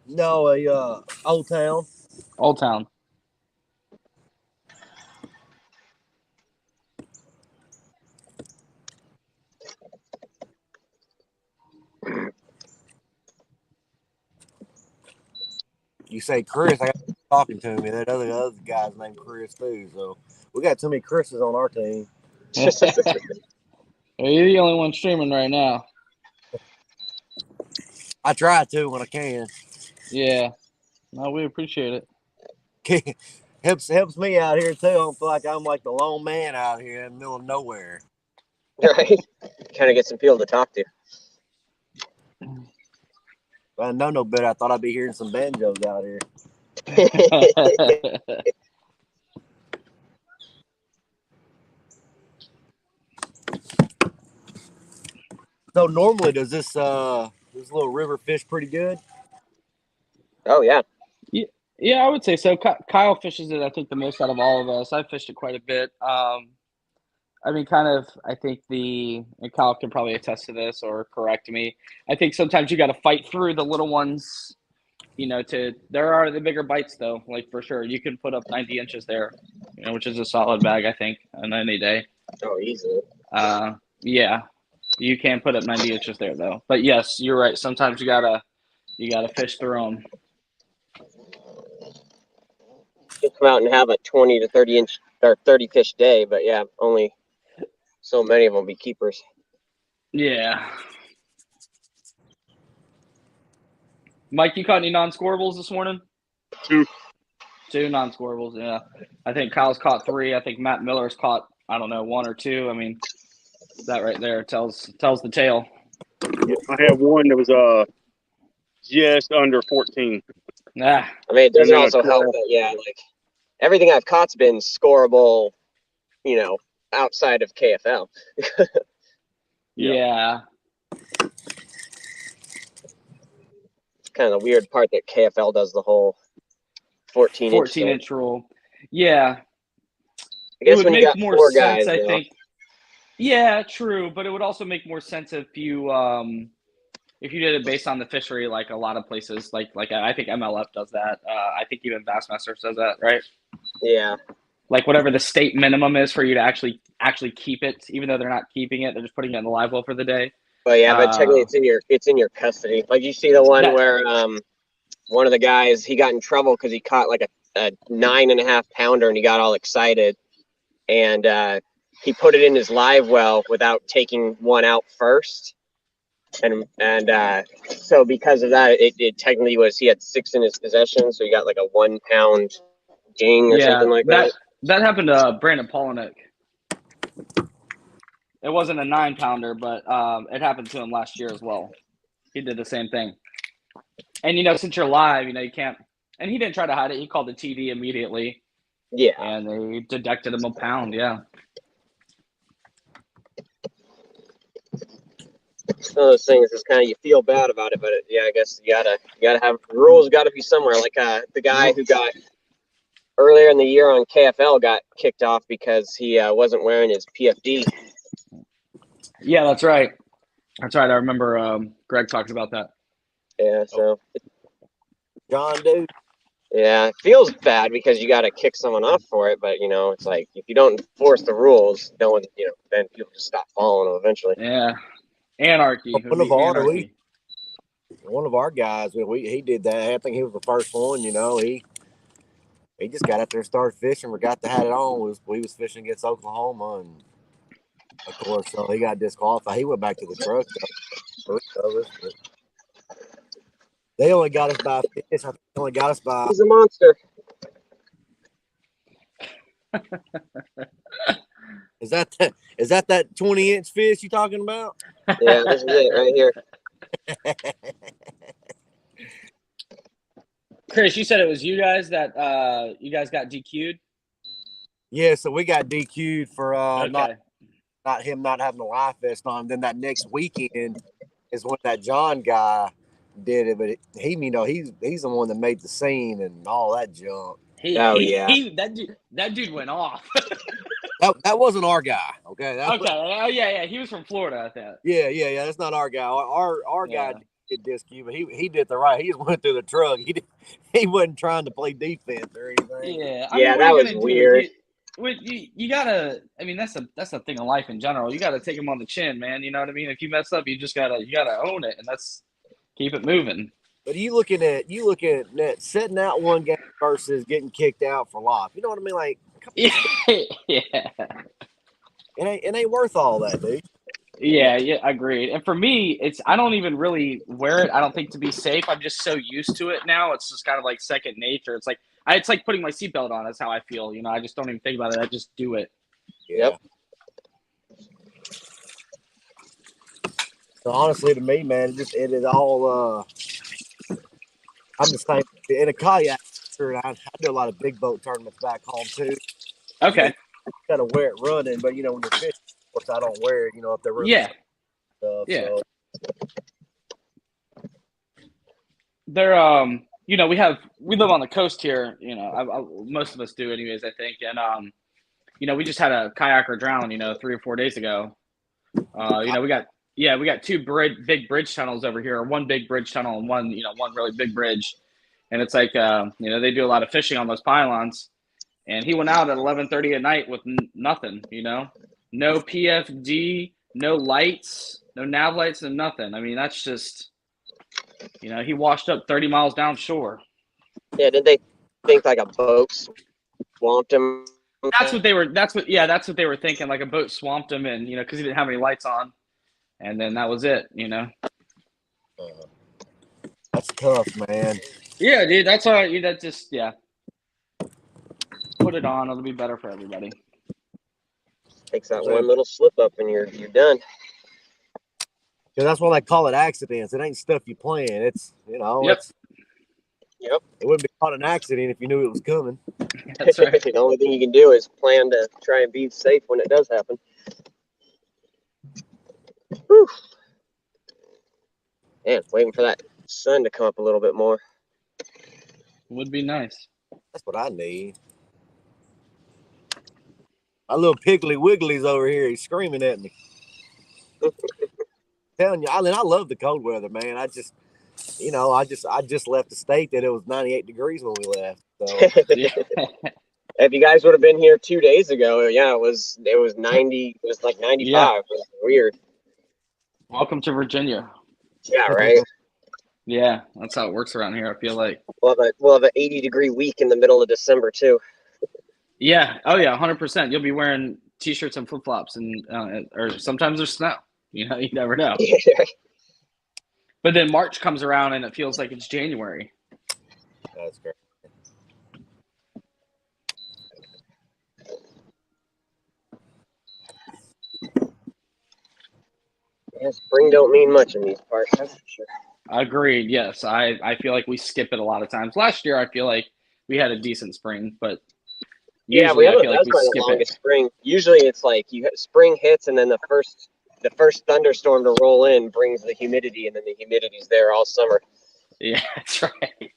No, a Old Town. Old Town. You say Chris, I got talking to me. That other guy's named Chris too. So we got too many Chris's on our team. Well, you're the only one streaming right now. I try to when I can. Yeah. No, we appreciate it. helps me out here too. I don't feel like I'm like the lone man out here in the middle of nowhere. Right. Kind of get some people to talk to. If I know no better, I thought I'd be hearing some banjos out here. So normally, does this little river fish pretty good? Oh yeah. Yeah, I would say so. Kyle fishes it, I think, the most out of all of us. I fished it quite a bit. I mean, I think and Kyle can probably attest to this or correct me. I think sometimes you got to fight through the little ones, there are the bigger bites though, like for sure. You can put up 90 inches there, which is a solid bag, I think, on any day. Oh, easily. Yeah, you can put up 90 inches there though. But yes, you're right. Sometimes you gotta fish through them. You come out and have a 20 to 30 inch or 30 fish day, but yeah, only so many of them be keepers. Yeah. Mike, you caught any non-scorables this morning? 2. 2 non-scorables, yeah. I think Kyle's caught 3. I think Matt Miller's caught, I don't know, 1 or 2. I mean, that right there tells the tale. I had one that was just under 14. Nah. I mean, it doesn't also help that, yeah, like everything I've caught's been scoreable, outside of KFL. Yeah. It's kind of the weird part that KFL does the whole 14-inch rule. Yeah. I guess it would when you make got more 4 sense, guys, I think. Yeah, true, but it would also make more sense if you did it based on the fishery, like a lot of places, like I think MLF does that. I think even Bassmasters does that, right? Yeah. Like whatever the state minimum is for you to actually keep it, even though they're not keeping it, they're just putting it in the live well for the day. But yeah, but technically it's in your custody. Like you see the one where one of the guys, he got in trouble because he caught like a 9.5 pounder and he got all excited and he put it in his live well without taking one out first. And so because of that, it technically he had 6 in his possession, so he got like a 1 pound ding or something like that. That happened to Brandon Polinick. It wasn't a 9 pounder, but it happened to him last year as well. He did the same thing. And since you're live, you can't. And he didn't try to hide it. He called the TD immediately. Yeah. And they deducted him a pound. Yeah. It's one of those things. It's kind of, you feel bad about it, but I guess you gotta have rules. Got to be somewhere. Like the guy who got earlier in the year on KFL got kicked off because he wasn't wearing his PFD. Yeah, that's right. I remember Greg talked about that. Yeah. So. John, dude. Yeah, it feels bad because you got to kick someone off for it, but it's like if you don't enforce the rules, no one, then people just stop following them eventually. Yeah, anarchy. One of our guys, he did that. I think he was the first one. He just got out there and started fishing. Forgot to have it on. We was fishing against Oklahoma, and of course, so he got disqualified. He went back to the truck. They only got us by fish. I think they only got us by. He's a monster. Is that 20-inch fish you talking about? Yeah, this is it right here. Chris, you said it was you guys that you guys got DQ'd? Yeah, so we got DQ'd for okay. not him not having a live vest on. Then that next weekend is when that John guy did it, but he's the one that made the scene and all that junk. That dude went off. that wasn't our guy. Okay. Oh yeah, he was from Florida, I thought. Yeah. That's not our guy. Our guy get disc you, but he did the right. He just went through the truck. He wasn't trying to play defense or anything. Yeah, I Yeah, mean, what that are you was gonna weird. do? You gotta. I mean, that's the thing in life in general. You gotta take them on the chin, man. You know what I mean? If you mess up, you gotta own it, and that's keep it moving. But you looking at that setting out one game versus getting kicked out for life. You know what I mean? Like, Yeah, it ain't worth all that, dude. yeah, agreed. And for me, I don't even really wear it. I don't think to be safe. I'm just so used to it now. It's just kind of like second nature. It's like putting my seatbelt on. That's how I feel. You know, I just don't even think about it. I just do it. Yeah. Yep. So honestly, to me, man, it is all. I'm the same in a kayak. Sure, I do a lot of big boat tournaments back home too. Okay. You gotta wear it running, but when you're fishing, of course, I don't wear it. If they're really Yeah. stuff. Yeah. So. They're we live on the coast here. Most of us do, anyways. I think, and we just had a kayaker drown. 3 or 4 days ago. We got two big bridge tunnels over here. One big bridge tunnel and one really big bridge. And it's like they do a lot of fishing on those pylons. And he went out at 11:30 at night with nothing. No PFD, no lights, no nav lights, and nothing. I mean, that's just. He washed up 30 miles downshore. Yeah, did they think like a boat swamped him? That's what they were thinking. Like a boat swamped him, and because he didn't have any lights on, and then that was it. That's tough, man. Yeah, dude. That's all right. That just put it on. It'll be better for everybody. Takes that one little slip up, and you're done. Because that's why they call it accidents. It ain't stuff you plan. It's Yep. Yep. It wouldn't be called an accident if you knew it was coming. That's right. The only thing you can do is plan to try and be safe when it does happen. Whew. Man, waiting for that sun to come up a little bit more. Would be nice. That's what I need. My little Piggly Wiggly's over here. He's screaming at me. Telling you, I love the cold weather, man. I just left the state that it was 98 degrees when we left. So. If you guys would have been here 2 days ago, it was 90. It was like 95. Yeah. It was weird. Welcome to Virginia. Yeah, right. Yeah, that's how it works around here. I feel like We'll have an 80-degree week in the middle of December too. Yeah. Oh yeah, 100%. You'll be wearing t-shirts and flip-flops, and or sometimes there's snow. You never know. But then March comes around and it feels like it's January. That's great. Yeah, spring don't mean much in these parts, that's for sure. Agreed. Yes, I feel like we skip it a lot of times. Last year, I feel like we had a decent spring, but usually I feel like we skip the longest it. spring. Usually, it's like spring hits, and then the first thunderstorm to roll in brings the humidity, and then the humidity's there all summer. Yeah, that's right. We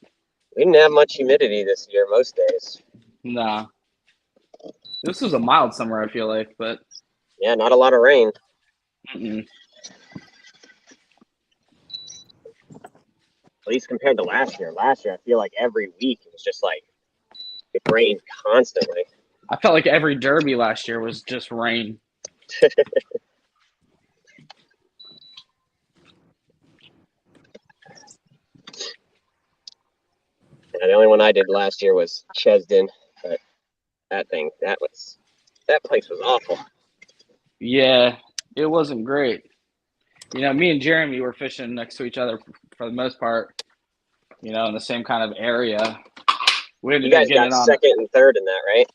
didn't have much humidity this year most days. Nah. This was a mild summer, I feel like, but yeah, not a lot of rain. Mm-mm. At least compared to last year. Last year, I feel like every week it was just like it rained constantly. I felt like every derby last year was just rain. The only one I did last year was Chesden, but that place was awful. Yeah, it wasn't great. Me and Jeremy were fishing next to each other for the most part, in the same kind of area. You guys got second and third in that, right?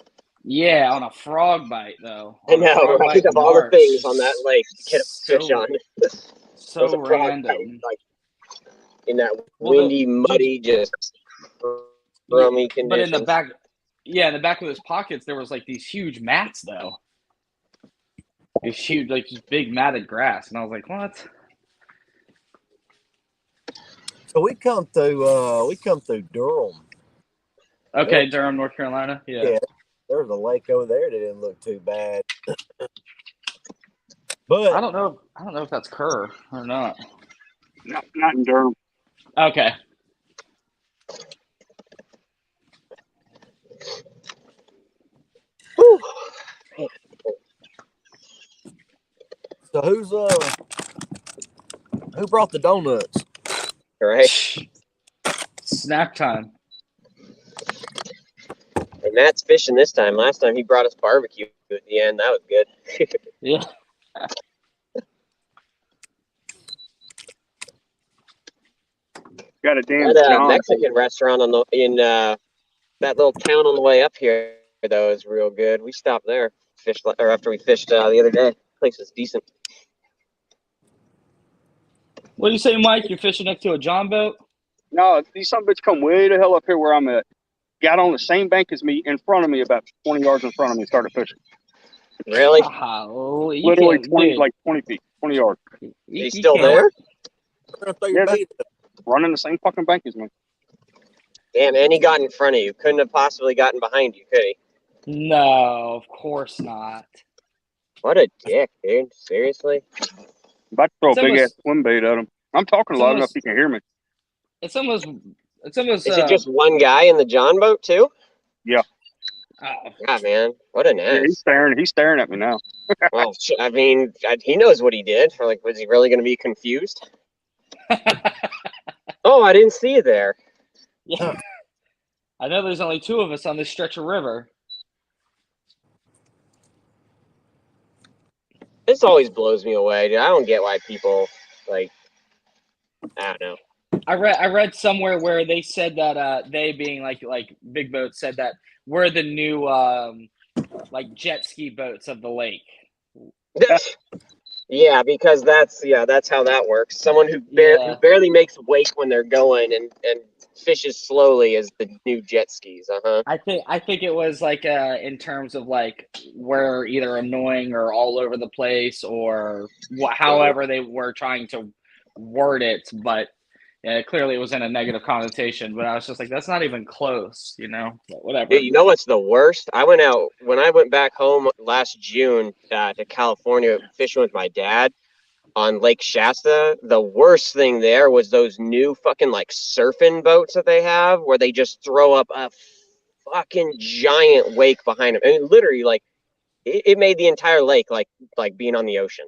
Yeah, on a frog bite, though. I know, right? Of all the things on that lake to get a fish on. So random. Like in that windy, muddy, just rummy conditions. But in the back of his pockets, there was like these huge mats, though. These huge, like just big matted grass, and I was like, "What?" So we come through Durham. Okay, Durham, North Carolina. Yeah. There's a lake over there that didn't look too bad. But I don't know if that's Kerr or not. Not in Durham. Okay. Whew. So who brought the donuts? Right. Snack time. And Matt's fishing this time. Last time he brought us barbecue at the end. That was good. Yeah. Got a damn That John. Mexican restaurant in that little town on the way up here, though, is real good. We stopped there, after we fished the other day. Place is decent. What do you say, Mike? You're fishing next to a John boat? No, these some bitch come way the hell up here where I'm at. Got on the same bank as me in front of me, about 20 yards in front of me, started fishing. Really? Oh, you Literally can't, 20, dude. like 20 feet, 20 yards. He's still there? Yeah, running the same fucking bank as me. Damn, and he got in front of you. Couldn't have possibly gotten behind you, could he? No, of course not. What a dick, dude. Seriously? About to throw It's a big almost- ass swim bait at him. I'm talking loud enough you can hear me. It's almost. Is it just one guy in the John boat, too? Yeah. Oh. God, man. What an Yeah, ass. he's staring at me now. Well, I mean, he knows what he did. Or, like, was he really going to be confused? Oh, I didn't see you there. Yeah. I know there's only two of us on this stretch of river. This always blows me away, dude. I don't get why people, like, I don't know. I read somewhere where they said that they being like big boats said that we're the new like jet ski boats of the lake. Yeah, because that's how that works. Someone who barely makes wake when they're going and fishes slowly is the new jet skis. I think it was like in terms of like we're either annoying or all over the place or however they were trying to word it, but clearly it was in a negative connotation. But I was just like, that's not even close, but whatever. Dude, you know what's the worst? When I went back home last June to California fishing with my dad on Lake Shasta. The worst thing there was those new fucking like surfing boats that they have where they just throw up a fucking giant wake behind them. I mean, literally, like it made the entire lake like being on the ocean.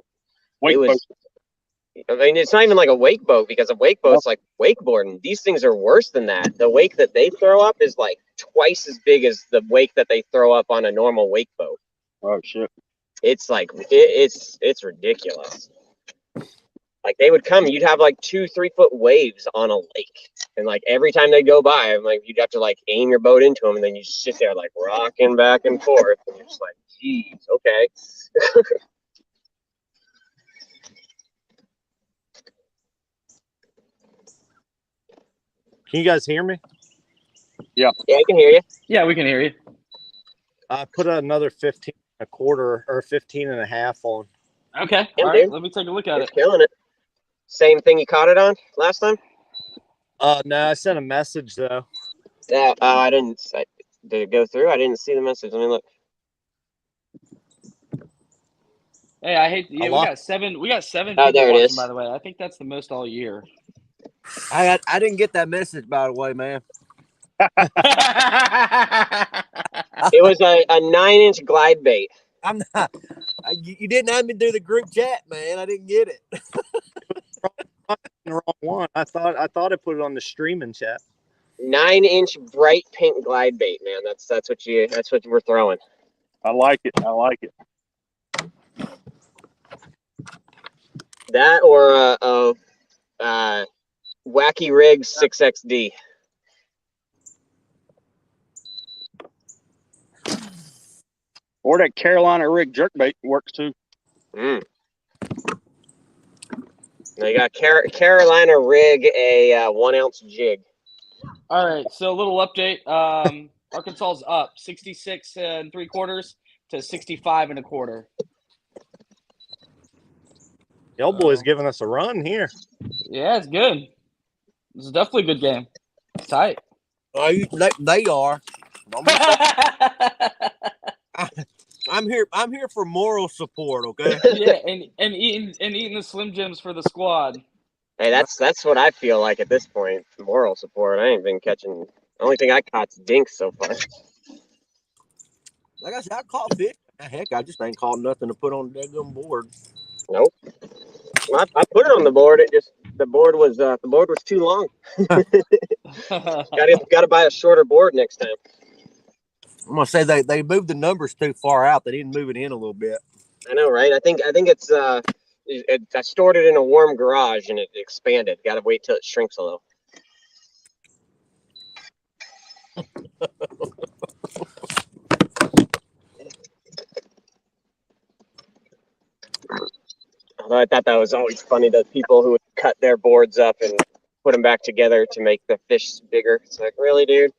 Wake boat. I mean, it's not even like a wake boat because a wake boat's like wakeboarding. These things are worse than that. The wake that they throw up is like twice as big as the wake that they throw up on a normal wake boat. Oh shit! It's like it's ridiculous. Like they would come, you'd have like 2-3 foot waves on a lake, and like every time they go by, I'm like you'd have to like aim your boat into them, and then you sit there like rocking back and forth, and you're just like, geez, okay. Can you guys hear me? Yeah. Yeah, I can hear you. Yeah, we can hear you. I put another 15 and a quarter or 15 and a half on. Okay. Yeah, all right. dude. Let me take a look at You're it. killing it. Same thing you caught it on last time? No, I sent a message though. Yeah. I didn't. Did it go through? I didn't see the message. Let me look. Hey, I hate. Yeah, A we lot. got seven. We got 7 Oh, people there it watching. is. By the way, I think that's the most all year. I didn't get that message, by the way, man. It was a 9-inch glide bait. I'm not. You didn't have me do the group chat, man. I didn't get it. The wrong one. I thought I put it on the streaming chat. 9-inch bright pink glide bait, man. That's what we're throwing. I like it. I like it. That or Wacky Rigs 6XD. Or that Carolina rig jerkbait works too. Now you got Carolina Rig a 1 ounce jig. All right. So a little update. Arkansas's up 66 3/4 to 65 1/4. The old boy's giving us a run here. Yeah, it's good. This is definitely a good game. Tight. They are. I'm here for moral support, okay? Yeah, and eating the Slim Jims for the squad. Hey, that's what I feel like at this point. Moral support. I ain't been catching. The only thing I caught's dinks so far. Like I said, I caught fish. Heck, I just ain't caught nothing to put on the daggum board. Nope. I put it on the board. The board was too long. Gotta buy a shorter board next time. I'm gonna say they moved the numbers too far out. They didn't move it in a little bit. I know, right? I think it's I stored it in a warm garage and it expanded. Got to wait till it shrinks a little. Although I thought that was always funny, that people who would cut their boards up and put them back together to make the fish bigger. It's like, really, dude?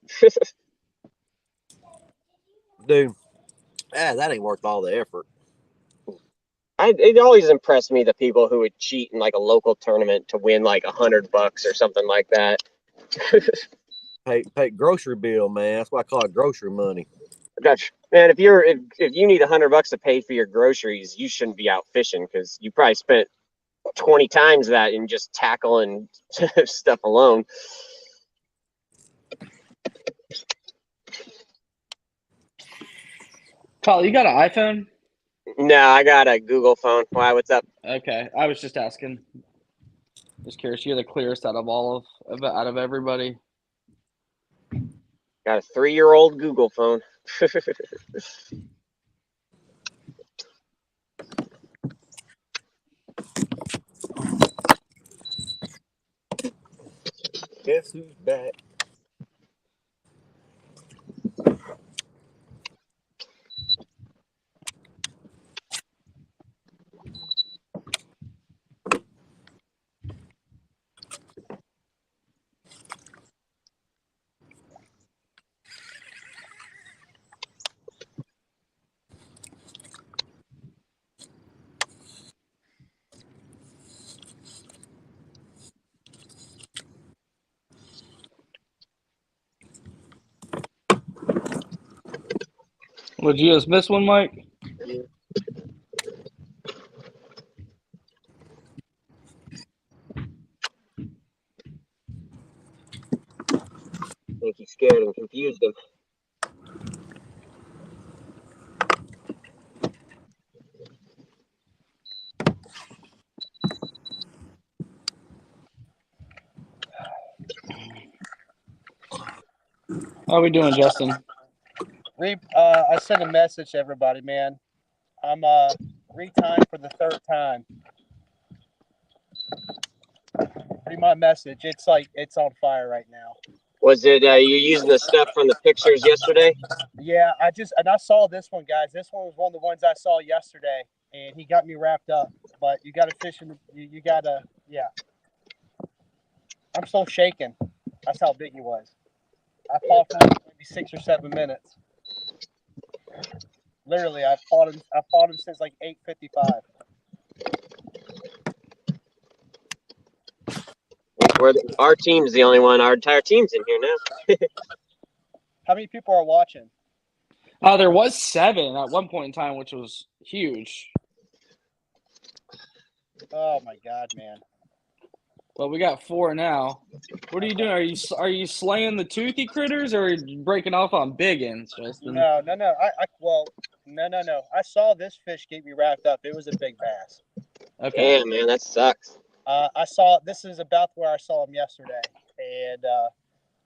Dude, that ain't worth all the effort. It always impressed me, the people who would cheat in like a local tournament to win like $100 or something like that. Pay grocery bill, man. That's why I call it grocery money. Gosh, man, if you need $100 to pay for your groceries, you shouldn't be out fishing, because you probably spent 20 times that in just tackle and stuff alone. Kyle, you got an iPhone? No, I got a Google phone. Why? What's up? Okay, I was just asking. Just curious. You're the clearest out of everybody. Got a 3-year-old Google phone. Guess who's back? Would you just miss one, Mike? Yeah. I think he scared and confused him. How are we doing, Justin? I sent a message to everybody, man. I'm retimed for the third time. Read my message. It's on fire right now. Was it you using the stuff from the pictures yesterday? Yeah, I saw this one, guys. This one was one of the ones I saw yesterday, and he got me wrapped up. But you got to fish in. You got to, yeah. I'm still shaking. That's how big he was. I fought for maybe 6 or 7 minutes. Literally, I fought him since like 8:55. Our team's the only one. Our entire team's in here now. How many people are watching? There was 7 at one point in time, which was huge. Oh my God, man! Well, we got 4 now. What are you doing? Are you slaying the toothy critters, or are you breaking off on big ends, Justin? No. No. I saw this fish get me wrapped up. It was a big bass. Okay. Damn, man, that sucks. This is about where I saw him yesterday, and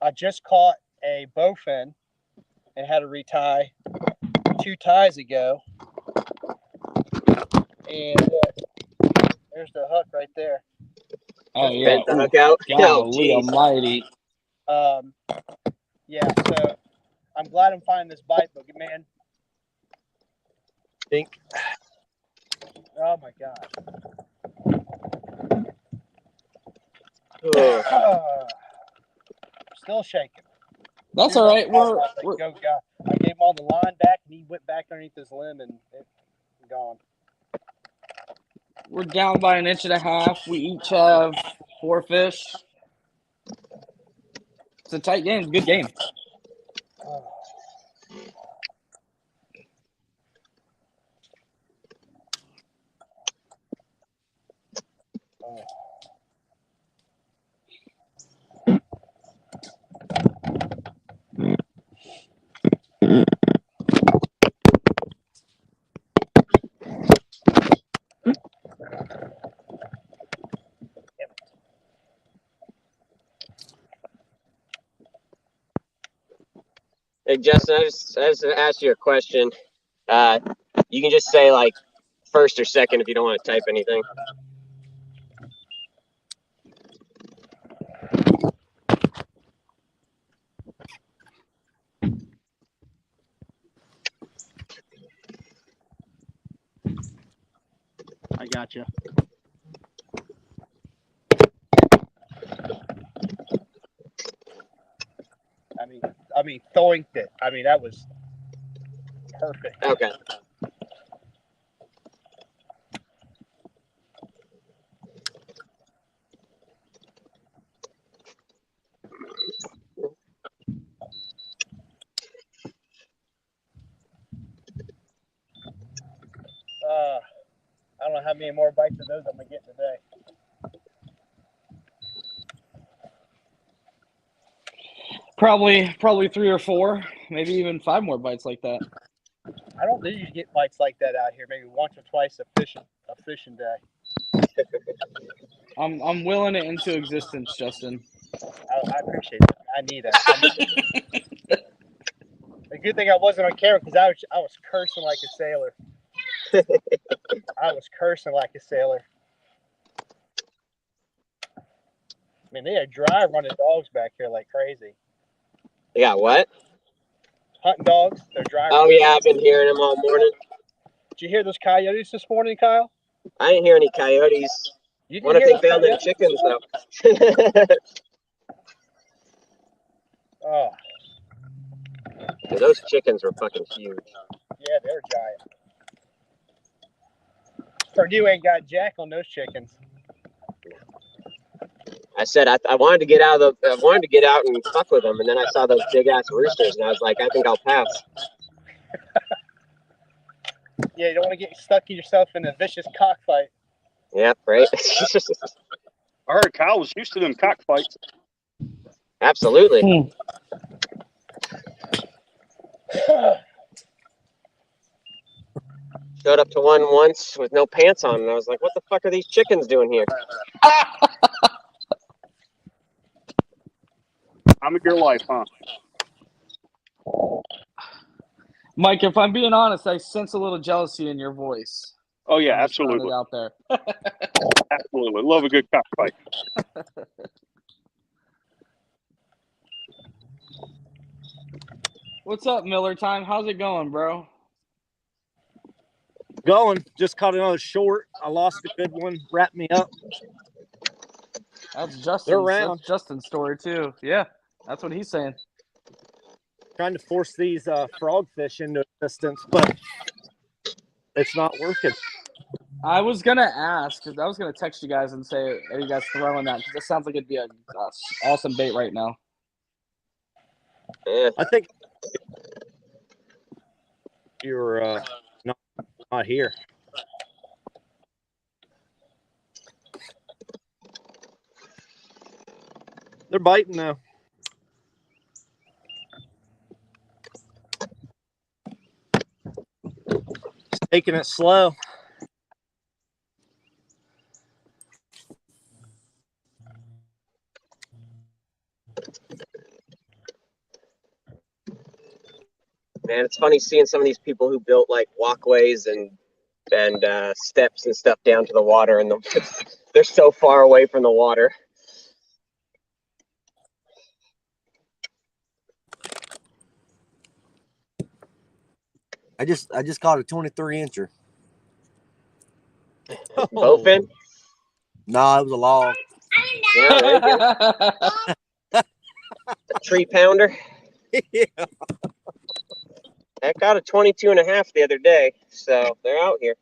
I just caught a bowfin and had to retie 2 ties ago, and there's the hook right there. Oh yeah. Bent the hook out. Golly Oh, almighty. Yeah. So I'm glad I'm finding this bite, but man, Think. oh my God. Still shaking. That's all right. I gave him all the line back, and he went back underneath his limb, and it's gone. We're down by 1.5 inches. We each have 4 fish. It's a tight game. Good game. Justin, I just asked you a question. You can just say like first or second if you don't want to type anything. I got you. I mean, thoinked it. I mean, that was perfect. Okay. I don't know how many more bites of those I'm gonna get today. Probably 3 or 4, maybe even 5 more bites like that. I don't usually get bites like that out here. Maybe once or twice a fishing day. I'm willing it into existence, Justin. I appreciate that. I need that. The good thing I wasn't on camera because I was cursing like a sailor. I was cursing like a sailor. I mean, they are dry running dogs back here like crazy. You got what? Hunting dogs. They're dry. Oh yeah, I've been hearing them all morning. Did you hear those coyotes this morning, Kyle? I didn't hear any coyotes. You Wonder didn't if they hear found those them coyotes? chickens though. Oh, Those chickens were fucking huge. yeah, they're giant. Purdue ain't got jack on those chickens. I said I wanted to get out and fuck with them, and then I saw those big ass roosters, and I was like, I think I'll pass. Yeah, you don't want to get stuck yourself in a vicious cockfight. Yeah, right. I heard Kyle was used to them cockfights. Absolutely. Showed up to one once with no pants on, and I was like, what the fuck are these chickens doing here? Time of your life, huh? Mike, if I'm being honest, I sense a little jealousy in your voice. Oh yeah, I'm just throwing absolutely. it out there. Absolutely. Love a good cockfight. What's up, Miller Time? How's it going, bro? Going. Just caught another short. I lost a good one. Wrapped me up. That's They're around. That's Justin's story too. Yeah, that's what he's saying. Trying to force these frogfish into existence, but it's not working. I was gonna ask, I was gonna text you guys and say, are you guys throwing that? Because it sounds like it'd be an awesome bait right now. Yeah. I think you're not here. They're biting now. Just taking it slow. Man, it's funny seeing some of these people who built like walkways and steps and stuff down to the water, and they're so far away from the water. I just caught a 23-incher. Bowfin? No, it was a log. Yeah, there you go. A tree pounder. Yeah. I got a 22 and a half the other day, so they're out here.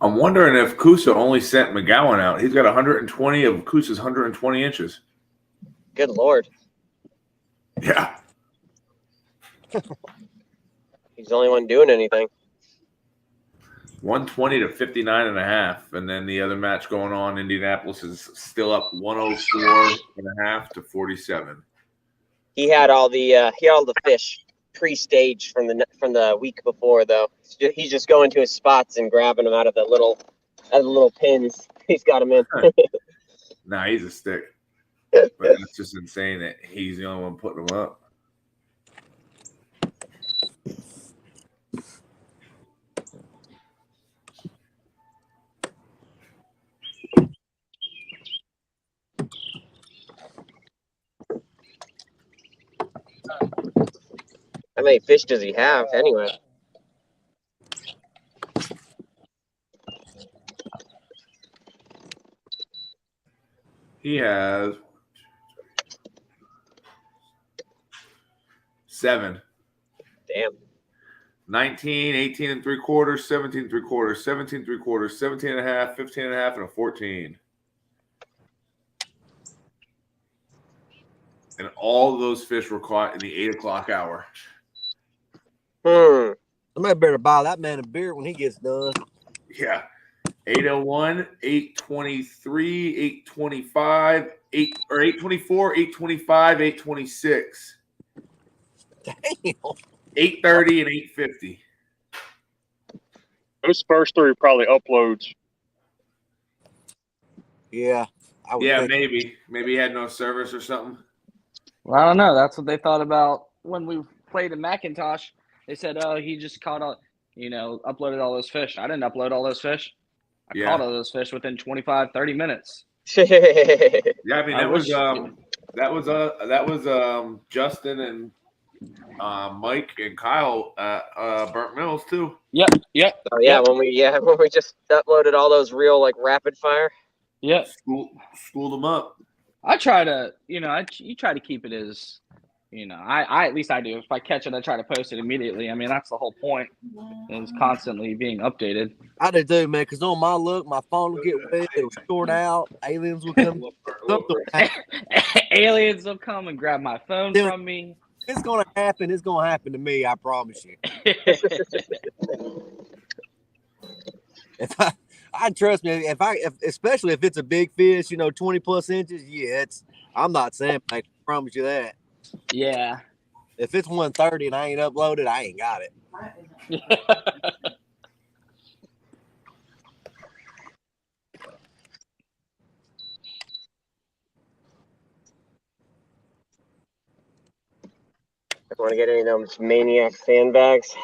I'm wondering if Kusa only sent McGowan out. He's got 120 of Kusa's 120 inches. Good Lord. Yeah. He's the only one doing anything. 120 to 59.5. And then the other match going on, Indianapolis is still up 104.5 to 47. He had all the fish pre-stage from the week before, though. He's just going to his spots and grabbing them out of the little pins. He's got them in. Nah, he's a stick. But that's just insane that he's the only one putting them up. How many fish does he have anyway? He has 7. Damn. 19, 18 and 3/4, 17 3/4, 17 3/4, 17 and a half, 15 and a half, and a 14. And all of those fish were caught in the 8 o'clock hour. Somebody better buy that man a beer when he gets done. Yeah. 801, 823, 825, 824, 825, 826. Damn. 830 and 850. Those first 3 are probably uploads. Yeah. I would Yeah, think. maybe. Maybe he had no service or something. Well, I don't know. That's what they thought about when we played in Macintosh. They said, "Oh, he just caught uploaded all those fish." I didn't upload all those fish. I caught all those fish within 25, 30 minutes. Yeah, I mean that was Justin and Mike and Kyle at Burnt Mills too. Yep. Oh yeah, when we just uploaded all those real like rapid fire. Yep. School them up. I try to, you try to keep it as, I at least I do. If I catch it, I try to post it immediately. I mean, that's the whole point. It's constantly being updated. I do too, man, because on my look, my phone will get wet, it'll short out, aliens will come. Aliens will come and grab my phone from me. It's gonna happen. It's gonna happen to me. I promise you. Trust me. Especially if it's a big fish, 20 plus inches. Yeah, I'm not saying. I promise you that. Yeah. If it's 130 and I ain't uploaded, I ain't got it. I want to get any of those maniac sandbags.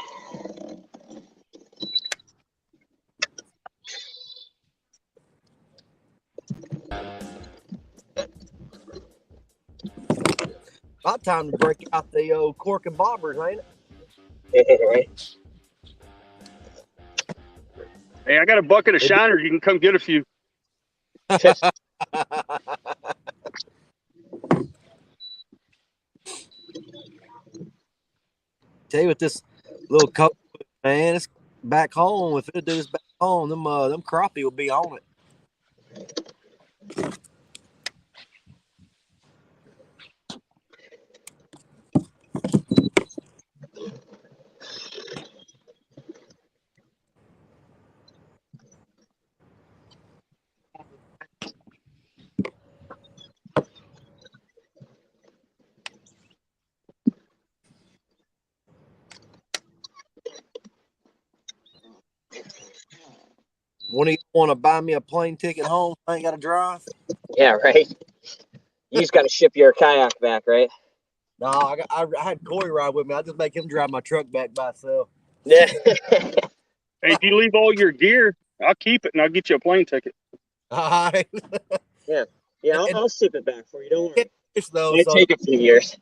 About time to break out the old cork and bobbers, ain't it? Hey, I got a bucket of shiners. You can come get a few. Tell you what, this little coat, man, it's back home. If it do this back home, them crappie will be on it. When do you want to buy me a plane ticket home? I ain't got to drive. Yeah, right. You just got to ship your kayak back, right? No, I had Corey ride with me. I just make him drive my truck back by himself. Yeah. Hey, if you leave all your gear, I'll keep it and I'll get you a plane ticket. All right. Yeah, I'll ship it back for you. Don't worry. Though, It'll take a few years.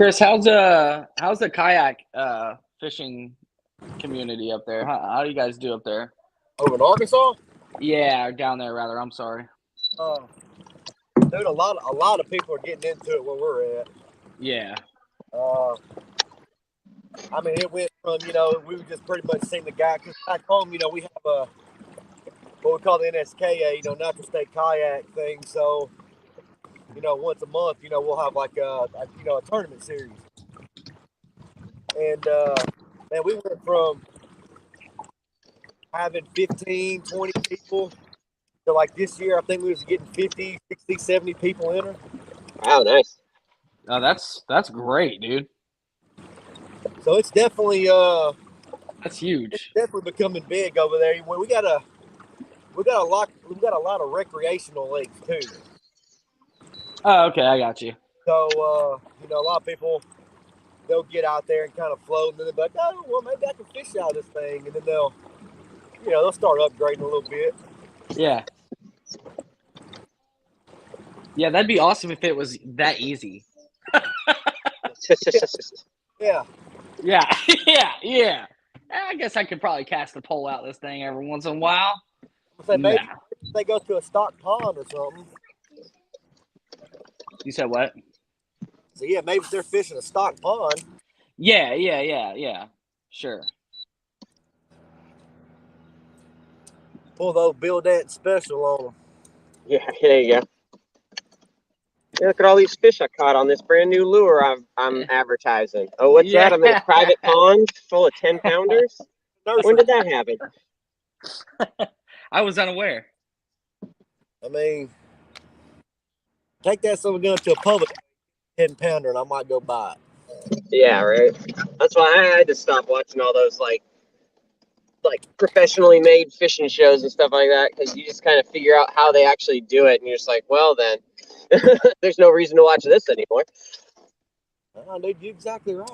Chris, how's the kayak fishing community up there? How do you guys do up there? Over in Arkansas? Yeah, down there rather. I'm sorry. Dude, a lot of people are getting into it where we're at. Yeah. I mean, it went from, we were just pretty much seeing the guy, because back home, we have what we call the NSKA, natural state kayak thing. So, once a month, we'll have like a tournament series. And, man, we went from having 15, 20 people to like this year, I think we was getting 50, 60, 70 people in her. Wow, nice. Oh, that's great, dude. So it's definitely That's huge. It's definitely becoming big over there. We got a lot of recreational lakes too. Oh, okay, I got you. So a lot of people, they'll get out there and kind of float, and then they'll be like, oh, well, maybe I can fish out of this thing, and then they'll start upgrading a little bit. Yeah. Yeah, that'd be awesome if it was that easy. Yeah. Yeah, yeah. I guess I could probably cast a pole out this thing every once in a while. So maybe they go to a stock pond or something. You said what? So yeah, maybe if they're fishing a stock pond. Yeah. Sure. Pull those Bill Dance special on them. Yeah, there you go. Yeah, look at all these fish I caught on this brand new lure I'm advertising. Oh, what's that? I'm in a private pond full of 10-pounders? When did that happen? I was unaware. I mean, take that son of a gun to a public 10-pounder and I might go buy it. Yeah, right. That's why I had to stop watching all those like professionally made fishing shows and stuff like that, because you just kind of figure out how they actually do it, and you're just like, well, then there's no reason to watch this anymore. Oh, dude, you're exactly right.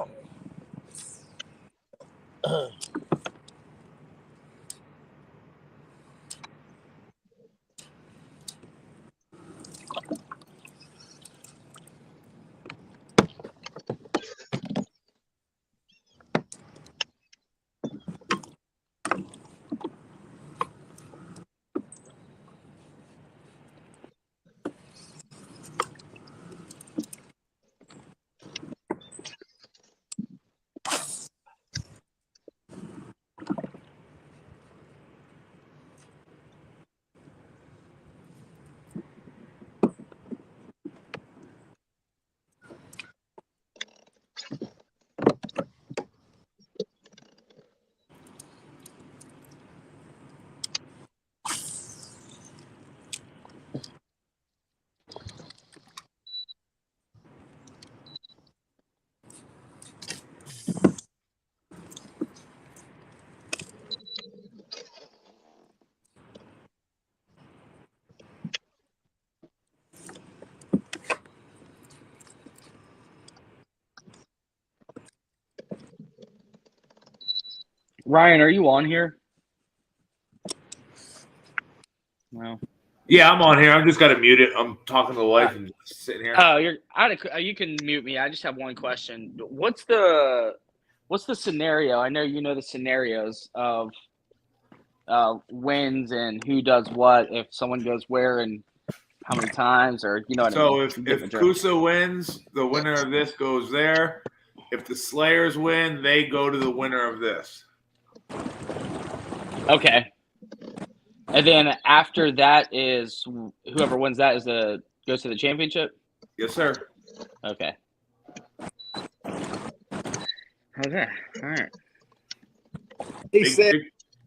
Ryan, are you on here? No. Yeah, I'm on here. I'm just got to mute it. I'm talking to the wife and just sitting here. Oh, you can mute me. I just have one question. What's the scenario? I know you know the scenarios of wins and who does what, if someone goes where and how many times, or what I mean. So if Kusa wins, the winner of this goes there. If the Slayers win, they go to the winner of this. Okay. And then after that is whoever wins that goes to the championship? Yes, sir. Okay. Okay. All right. He said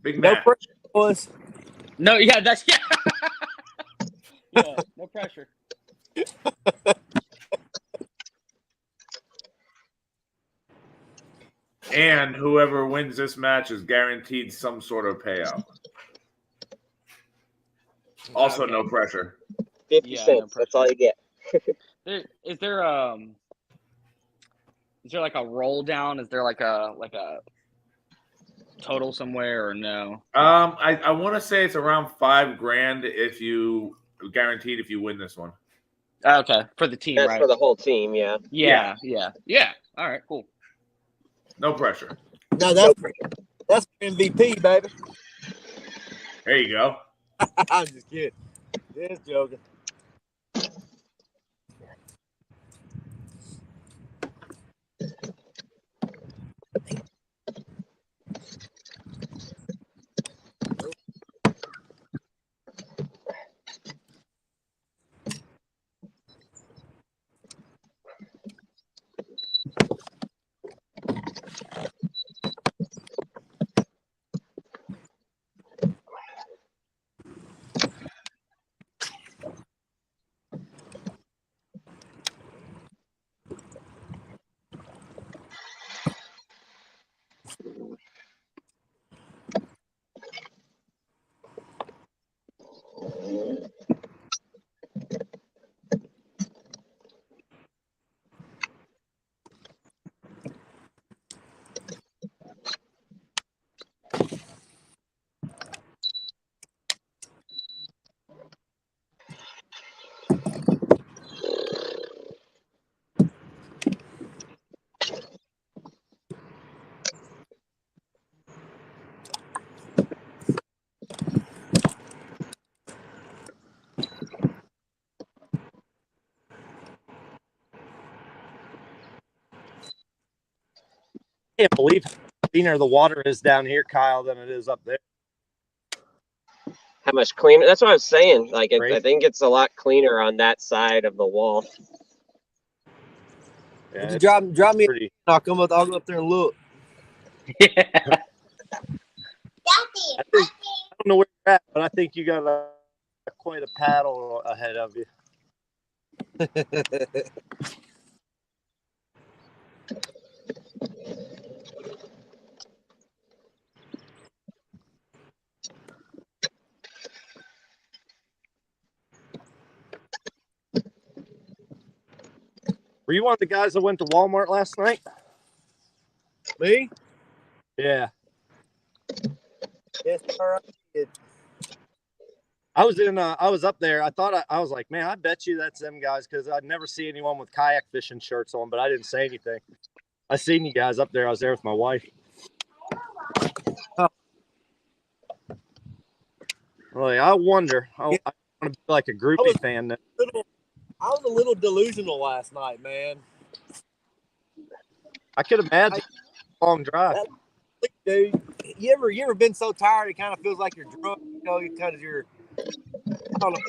big no match. pressure, boys. No, yeah, that's yeah. Yeah, no pressure. And whoever wins this match is guaranteed some sort of payout. Also, no pressure. 50 cents. That's all you get. Is there like a roll down? Is there like a total somewhere, or no? I want to say it's around $5,000 if you guaranteed if you win this one. Okay, for the team, That's right? for the whole team. Yeah. Yeah. All right, cool. No pressure. No, that's MVP, baby. There you go. I'm just kidding. Just joking. I can't believe how cleaner the water is down here, Kyle, than it is up there. How much cleaner? That's what I was saying. Like, I Great. think it's a lot cleaner on that side of the wall. Yeah, Would you it's drop me? pretty. I'll go up there and look. I don't know where you're at, but I think you got quite a paddle ahead of you. Were you one of the guys that went to Walmart last night? Me? Yeah. Yes, sir. I was up there. I was like, man, I bet you that's them guys, because I'd never see anyone with kayak fishing shirts on, but I didn't say anything. I seen you guys up there. I was there with my wife. Really, I wonder. I want to be like a groupie fan. Then. I was a little delusional last night, man. I could imagine long drive. Dude, you ever been so tired it kind of feels like you're drunk, you know, because you're, I don't know.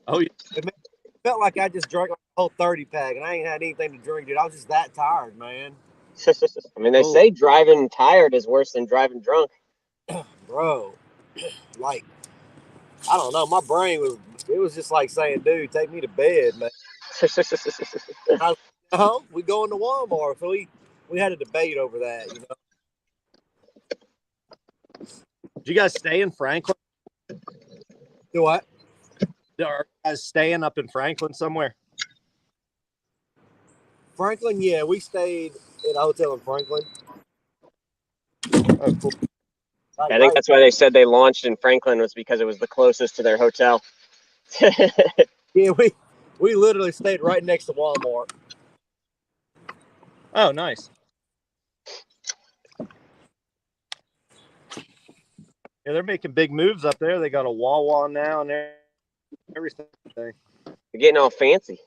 Oh, yeah. It felt like I just drank like a whole 30 pack and I ain't had anything to drink, dude. I was just that tired, man. I mean, they say driving tired is worse than driving drunk. Bro, like, I don't know. My brain was just like saying, dude, take me to bed, man. We going to Walmart, so we had a debate over that, you know. Did you guys stay in Franklin? Do what? Are you guys staying up in Franklin somewhere? Franklin, yeah, we stayed at a hotel in Franklin. Oh, cool. I think that's why they said they launched in Franklin, was because it was the closest to their hotel. Yeah, we literally stayed right next to Walmart. Oh, nice. Yeah, they're making big moves up there. They got a Wawa now and everything. They're getting all fancy.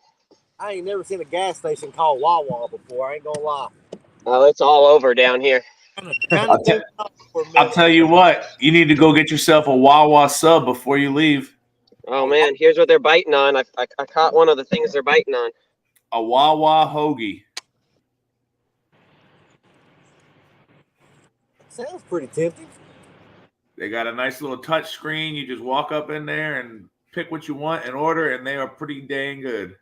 I ain't never seen a gas station called Wawa before. I ain't gonna lie. Oh, it's all over down here. I'll tell you what, you need to go get yourself a Wawa sub before you leave. Oh man, here's what they're biting on. I caught one of the things they're biting on. A Wawa hoagie. Sounds pretty tempting. They got a nice little touch screen. You just walk up in there and pick what you want and order, and they are pretty dang good.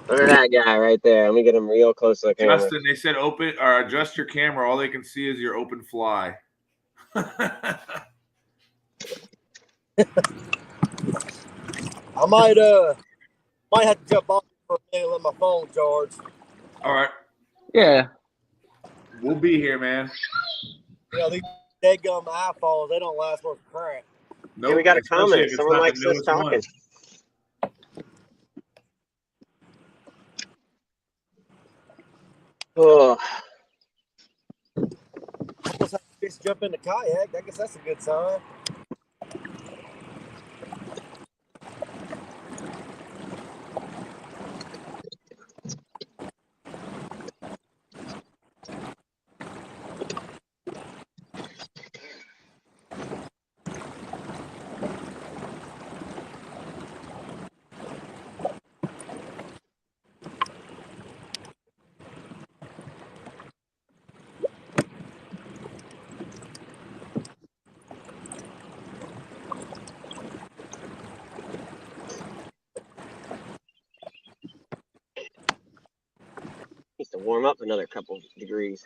Look at that guy right there. Let me get him real close to the camera. Justin, they said open or adjust your camera. All they can see is your open fly. I might have to jump off for a minute and let my phone charge. All right. Yeah. We'll be here, man. Yeah, these dead gum iPhones, they don't last worth crap. Nope, Hey, we got a especially comment. if it's Someone not the likes us newest one. talking. Oh, Almost had a fish jump in the kayak. I guess that's a good sign. needs to warm up another couple degrees.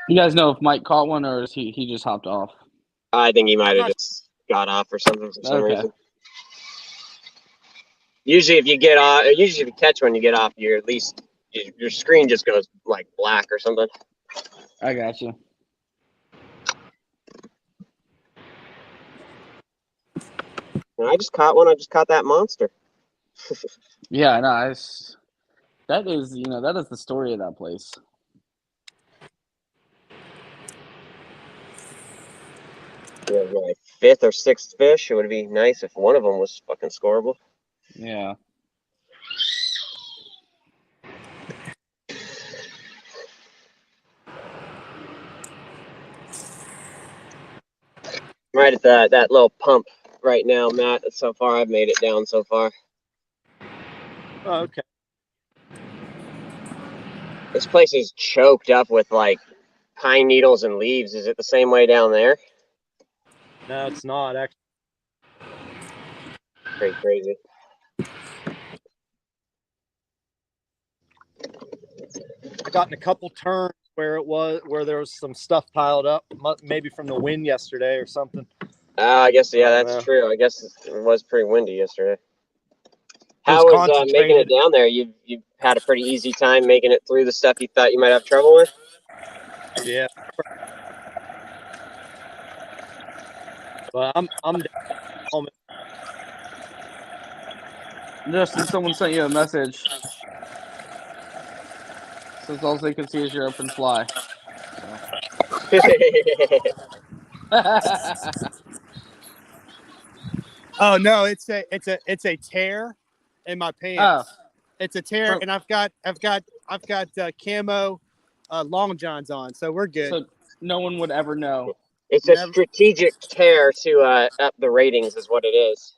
You guys know if Mike caught one or is he just hopped off? I think he might have just got off or something for some Okay. reason. Usually, if you get off, usually if you catch one, you get off. You're at least your screen just goes like black or something. I got you. And I just caught one. I just caught that monster. Yeah, no, that is that is the story of that place. Yeah, my fifth or sixth fish. It would be nice if one of them was fucking scoreable. Yeah. Right at that little pump right now, Matt. So far, I've made it down so far. Oh, okay. This place is choked up with like pine needles and leaves. Is it the same way down there? No, it's not actually. Pretty crazy. I got in a couple turns where there was some stuff piled up, maybe from the wind yesterday or something. I guess yeah, Oh, that's no. true. I guess it was pretty windy yesterday. It was How was making it concentrated. down there? You had a pretty easy time making it through the stuff you thought you might have trouble with. Yeah. But I'm down home. Justin, someone sent you a message. Says all they can see is your open fly. So. Oh no, it's a tear in my pants. Oh. It's a tear, and I've got camo long johns on, so we're good. So no one would ever know. It's a strategic tear to up the ratings, is what it is.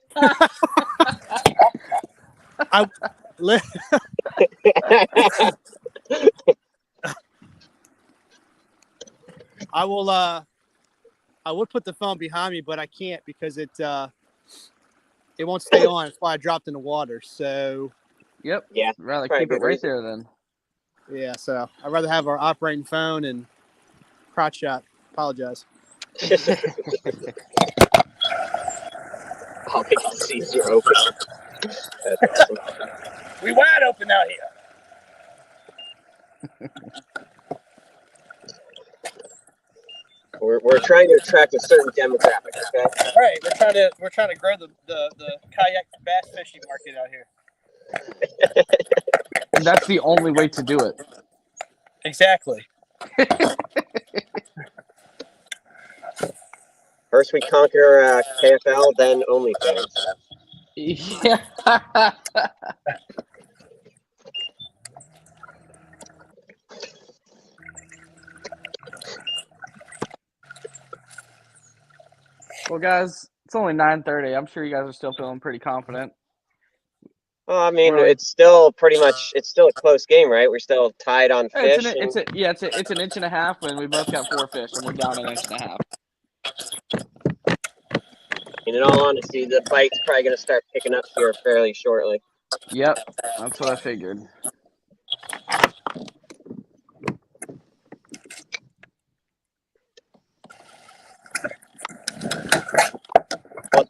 I will I would put the phone behind me, but I can't because it won't stay on. That's why I dropped in the water. So Yep. Yeah, Rather probably keep it good right reason. there then. yeah, so I'd rather have our operating phone and crotch shot. Apologize. All they can see is you're open. That's awesome. We wide open out here. We're trying to attract a certain demographic, okay? All right, we're trying to grow the kayak bass fishing market out here. That's the only way to do it. Exactly. First we conquer KFL, then OnlyFans. Yeah. Well, guys, it's only 9:30. I'm sure you guys are still feeling pretty confident. Well, I mean, Really? it's still a close game, right? We're still tied on fish. It's an inch and a half, and we both got 4 fish, and we're down an inch and a half. And in all honesty, the bite's probably going to start picking up here fairly shortly. Yep, that's what I figured.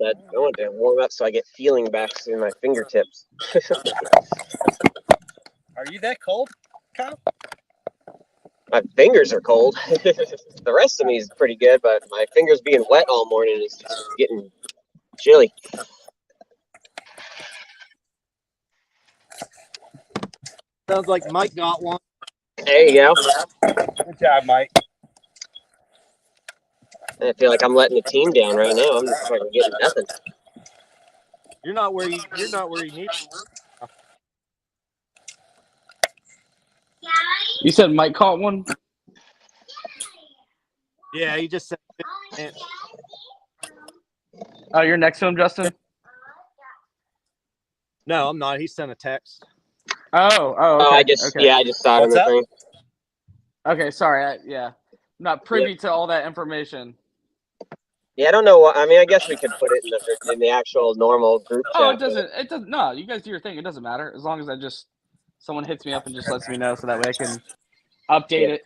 I want to warm up so I get feeling back in my fingertips. Are you that cold, Kyle? My fingers are cold. The rest of me is pretty good, but my fingers being wet all morning is just getting chilly. Sounds like Mike got one. There you go. Good job, Mike. I feel like I'm letting the team down right now. I'm just fucking getting nothing. You're not where you need. You said Mike caught one? Yeah, he just said. Oh, you're next to him, Justin? No, I'm not. He sent a text. Oh, okay. I just saw it on What's the up? thing. Okay, sorry. I'm not privy to all that information. Yeah, I don't know what. I mean, I guess we could put it in the actual normal group chat. Oh, it doesn't. No, you guys do your thing. It doesn't matter as long as someone hits me up and just lets me know so that way I can update it.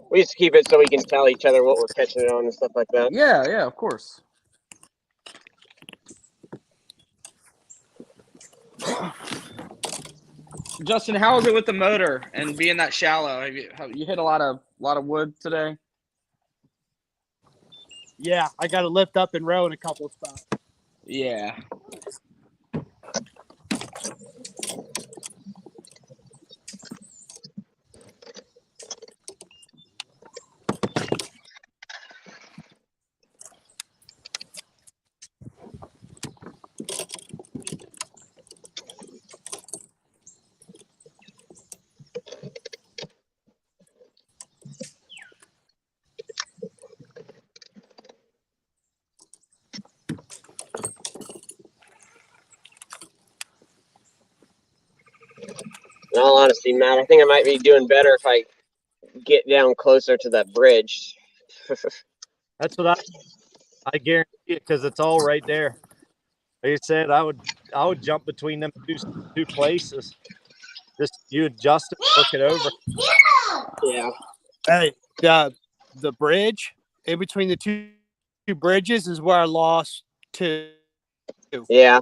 We just keep it so we can tell each other what we're catching it on and stuff like that. Yeah, of course. Justin, how is it with the motor and being that shallow? Have you hit a lot of wood today? Yeah, I got to lift up and row in a couple of spots. Yeah. In all honesty, Matt, I think I might be doing better if I get down closer to that bridge. That's what I guarantee it because it's all right there. Like I said, I would jump between them two places. Just you adjust it, work it over. Yeah. Hey, the bridge in between the two bridges is where I lost two. Yeah.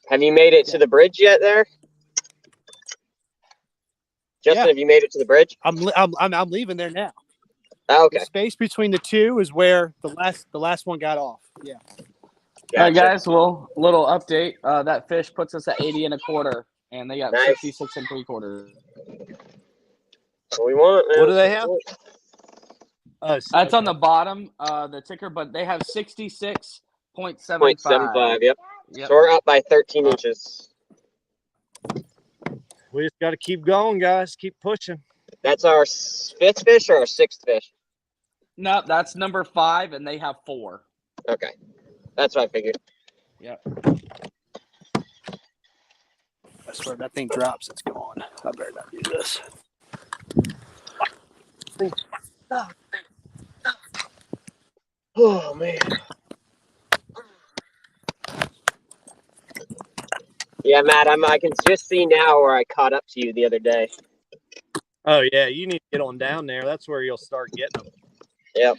Have you made it to the bridge yet? There, Justin. Yeah. Have you made it to the bridge? I'm leaving there now. Oh, okay. The space between the two is where the last one got off. Yeah. Gotcha. All right, guys. Well, little update. That fish puts us at 80 1/4, and they got Nice. 66 3/4. What we want, man. What do they have? It's on the bottom, the ticker, but they have 66.75. 0.75. Yep. Yep. So we're up by 13 inches. We just got to keep going, guys. Keep pushing. That's our 5th fish or our 6th fish? No, that's number 5, and they have 4. Okay. That's what I figured. Yep. I swear that thing drops, it's gone. I better not do this. Oh man. Yeah, Matt, I can just see now where I caught up to you the other day. Oh yeah, you need to get on down there. That's where you'll start getting them. Yep.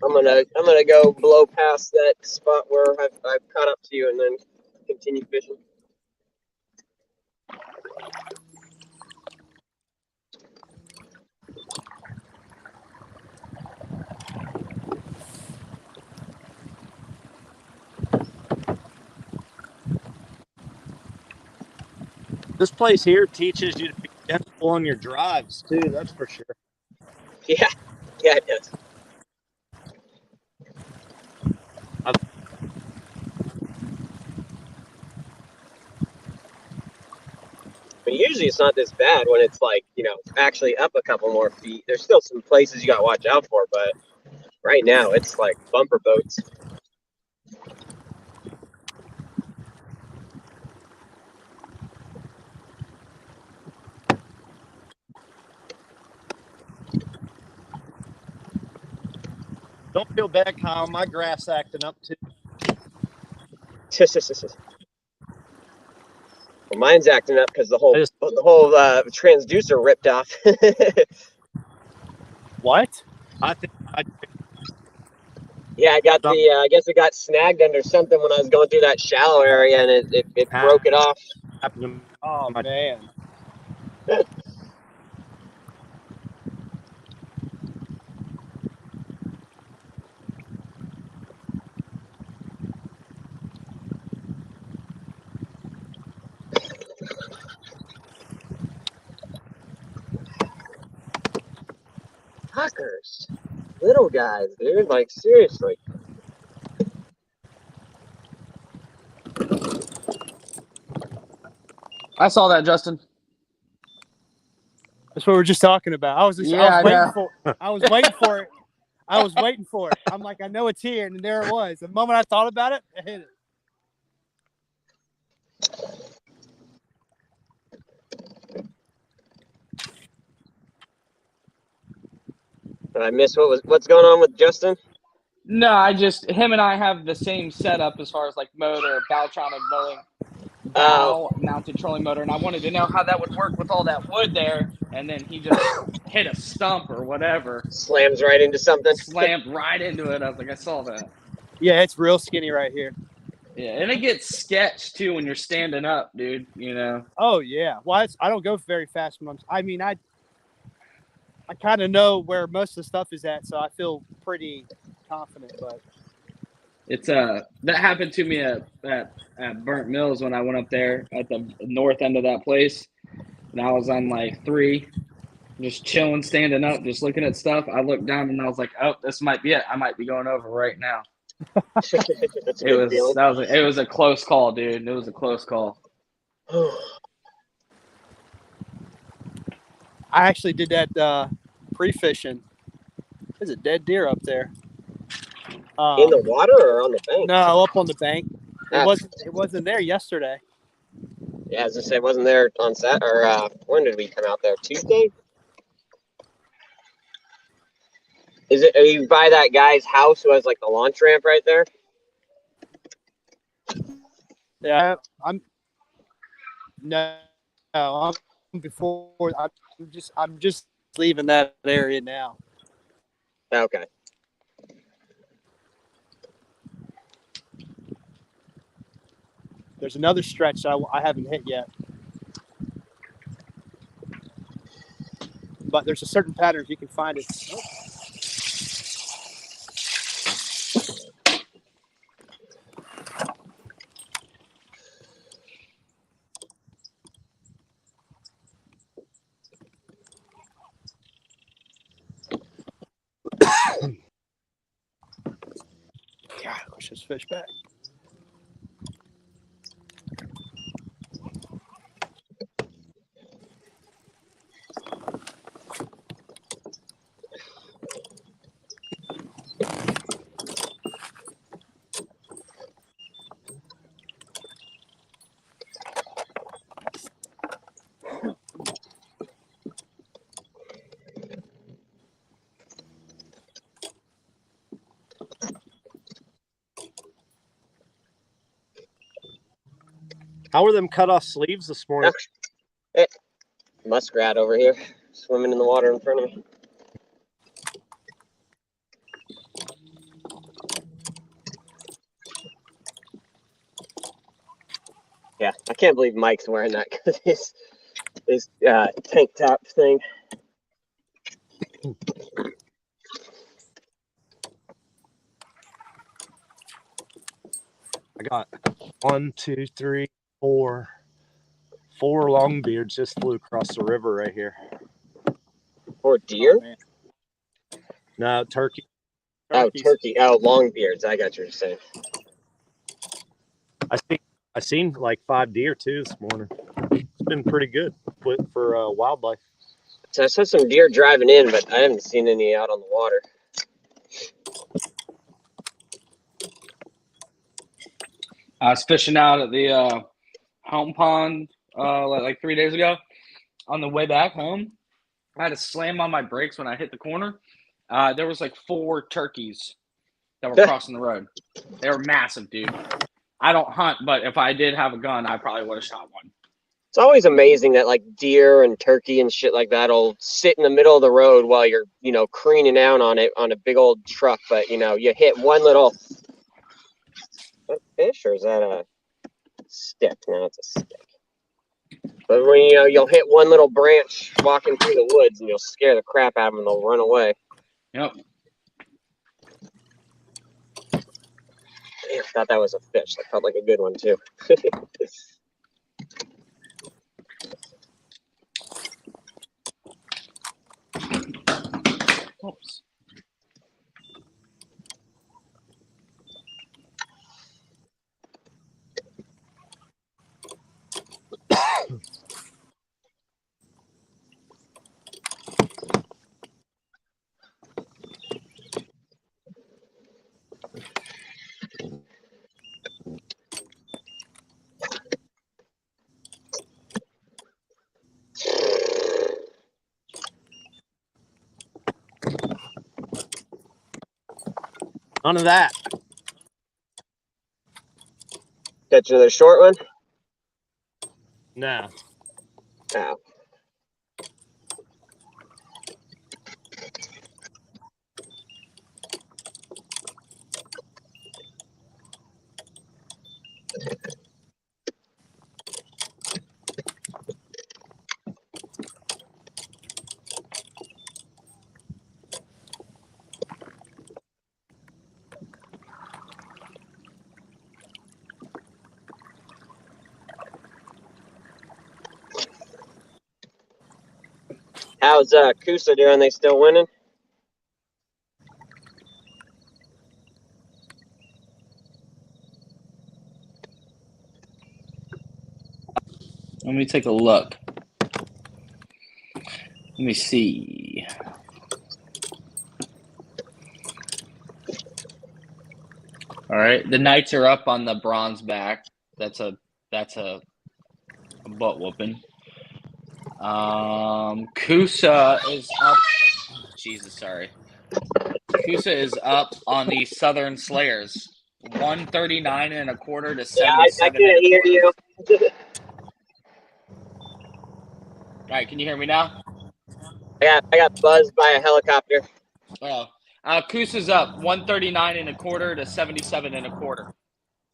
I'm gonna go blow past that spot where I've caught up to you and then continue fishing. This place here teaches you to be gentle on your drives too. That's for sure. Yeah, it does. But usually it's not this bad when it's like, actually up a couple more feet. There's still some places you got to watch out for, but right now it's like bumper boats. Don't feel bad, Kyle. My grass acting up too. Well, mine's acting up because the whole transducer ripped off. What? I think Yeah, I got I guess it got snagged under something when I was going through that shallow area, and it broke it off. happened. Oh man. Fuckers, little guys, dude. Like seriously. I saw that, Justin. That's what we were just talking about. I was Yeah, waiting for it. I was waiting for it. I'm like, I know it's here, and there it was. The moment I thought about it, I hit it. Did I miss what's going on with Justin? No, him and I have the same setup as far as like motor, Baltronic bow mounted trolling motor, and I wanted to know how that would work with all that wood there, and then he just hit a stump or whatever. Slams right into something. Slammed right into it. I was like, I saw that. Yeah, it's real skinny right here. Yeah, and it gets sketched too when you're standing up, dude. Oh yeah. Well, I don't go very fast when I kind of know where most of the stuff is at, so I feel pretty confident. But it's that happened to me at Burnt Mills when I went up there at the north end of that place, and I was on like 3, just chilling, standing up, just looking at stuff. I looked down and I was like, "Oh, this might be it. I might be going over right now." That's a good feeling. It was a close call, dude. It was a close call. I actually did that pre-fishing. There's a dead deer up there. In the water or on the bank? No, up on the bank. It wasn't there yesterday. Yeah, as I say, wasn't there on Sat or when did we come out there? Tuesday? Are you by that guy's house who has like the launch ramp right there? Yeah, I'm before. I'm just leaving that area now. Okay. There's another stretch I haven't hit yet, but there's a certain pattern if you can find it. Oh. God, I wish this fish back. How were them cut off sleeves this morning? Muskrat over here, swimming in the water in front of me. Yeah, I can't believe Mike's wearing that because his tank top thing. I got 1, 2, 3, 4. 4 longbeards just flew across the river right here. Or deer? Oh, man. No, turkey. Turkeys. Oh, turkey. Oh, longbeards. I got what you're saying. I seen like 5 deer too this morning. It's been pretty good for wildlife. So I saw some deer driving in, but I haven't seen any out on the water. I was fishing out at the home pond like 3 days ago. On the way back home, I had to slam on my brakes when I hit the corner. There was like 4 turkeys that were crossing the road. They were massive, dude. I don't hunt, but if I did have a gun, I probably would have shot one. It's always amazing that like deer and turkey and shit like that'll sit in the middle of the road while you're, careening out on it on a big old truck. But, you hit one little fish, or is that a stick? No, it's a stick. But when you'll hit one little branch walking through the woods and you'll scare the crap out of them and they'll run away. Yep. Damn, I thought that was a fish. That felt like a good one too. Oops. None of that. Catch another short one? No. Oh. How's Kusa doing? They still winning? Let me take a look. Let me see. All right, the Knights are up on the bronze back. That's a butt whooping. Kusa is up. Oh, Jesus, sorry. Kusa is up on the Southern Slayers. 139 and a quarter to Yeah, I 77 can't and a hear quarter. you. All right, can you hear me now? I got buzzed by a helicopter. Oh, Kusa's up 139 and a quarter to 77 and a quarter.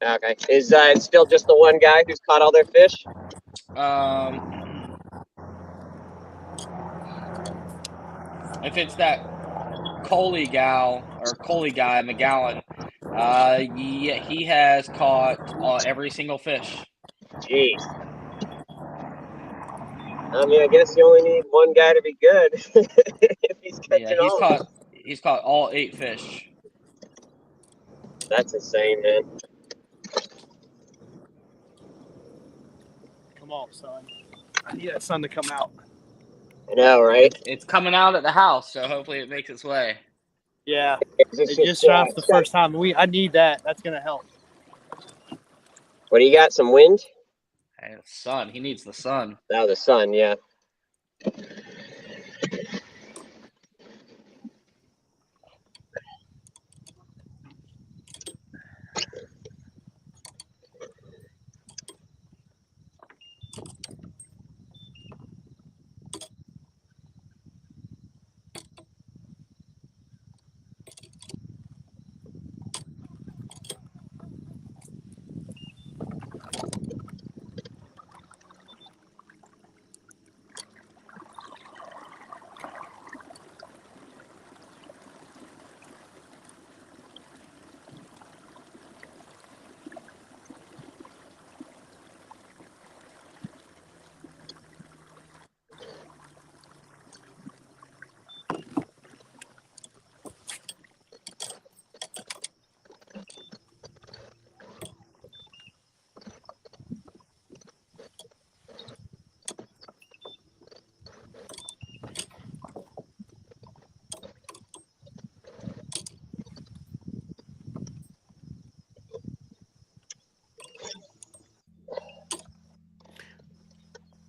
Okay. Is it still just the one guy who's caught all their fish? If it's that Coley guy, McGowan, yeah, he has caught every single fish. Jeez. I mean, I guess you only need one guy to be good if he's catching all of them. He's caught all 8 fish. That's insane, man. Come on, son. I need that sun to come out. I know, right? It's coming out at the house, so hopefully it makes its way. Yeah. It's It just dropped the first time. I need that. That's gonna help. What do you got? Some wind? Hey, the sun. He needs the sun. Oh, the sun, yeah.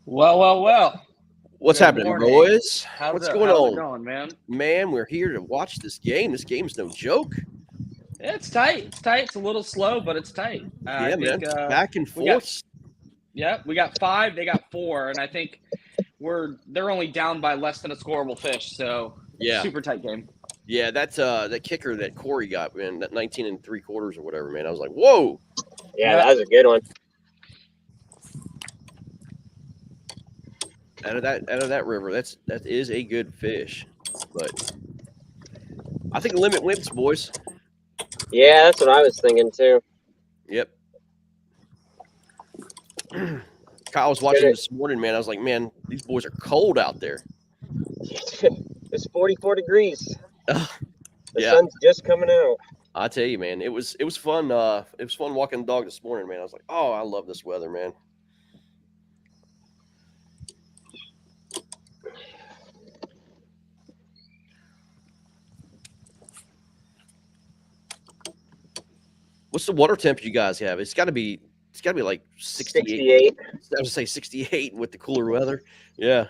Well. What's Good happening, morning. boys? How's What's it going on? going, man? Man, we're here to watch this game. This game's no joke. Yeah, it's tight. It's tight. It's a little slow, but it's tight. Yeah, I think, man. Back and we got- forth. we got 5. They got 4, and I think they're only down by less than a scoreable fish. So Yeah. super tight game. Yeah, that's that kicker that Corey got, man, that 19 3/4 or whatever, man. I was like, whoa. Yeah, that was a good one. Out of that river, that is a good fish. But I think limit wimps, boys. Yeah, that's what I was thinking too. Yep. Kyle was watching this morning, man. I was like, man, these boys are cold out there. It's 44 degrees. The Yeah. sun's just coming out. I tell you, man, it was fun. It was fun walking the dog this morning, man. I was like, oh, I love this weather, man. What's the water temp you guys have? It's got to be like 68. I was gonna say 68 with the cooler weather. Yeah.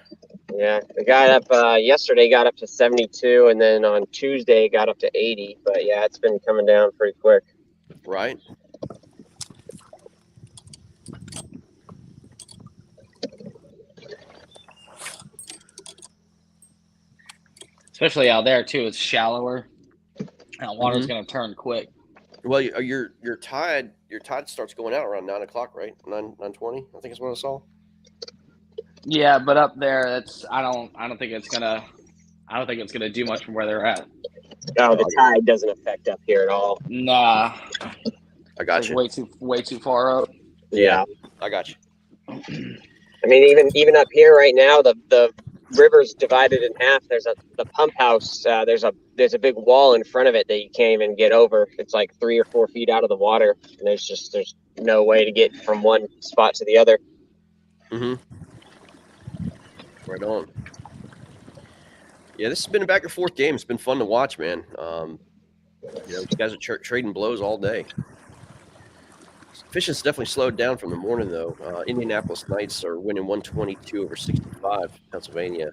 Yeah, the guy up yesterday got up to 72, and then on Tuesday got up to 80. But yeah, it's been coming down pretty quick. Right. Especially out there too. It's shallower. And water's gonna turn quick. Well, your tide starts going out around 9 o'clock, right? 9:20, I think is what I saw. Yeah, but up there, I don't think it's gonna do much from where they're at. Oh, the tide doesn't affect up here at all. Nah, I got you. Way too far up. Yeah, I got you. I mean, even up here right now, the river's divided in half. There's the pump house. There's a big wall in front of it that you can't even get over. It's like 3 or 4 feet out of the water, and there's no way to get from one spot to the other. Mm-hmm. Right on. Yeah, this has been a back and forth game. It's been fun to watch, man. You guys are trading blows all day. Fishing's definitely slowed down from the morning, though. Indianapolis Knights are winning 122 over 65, Pennsylvania.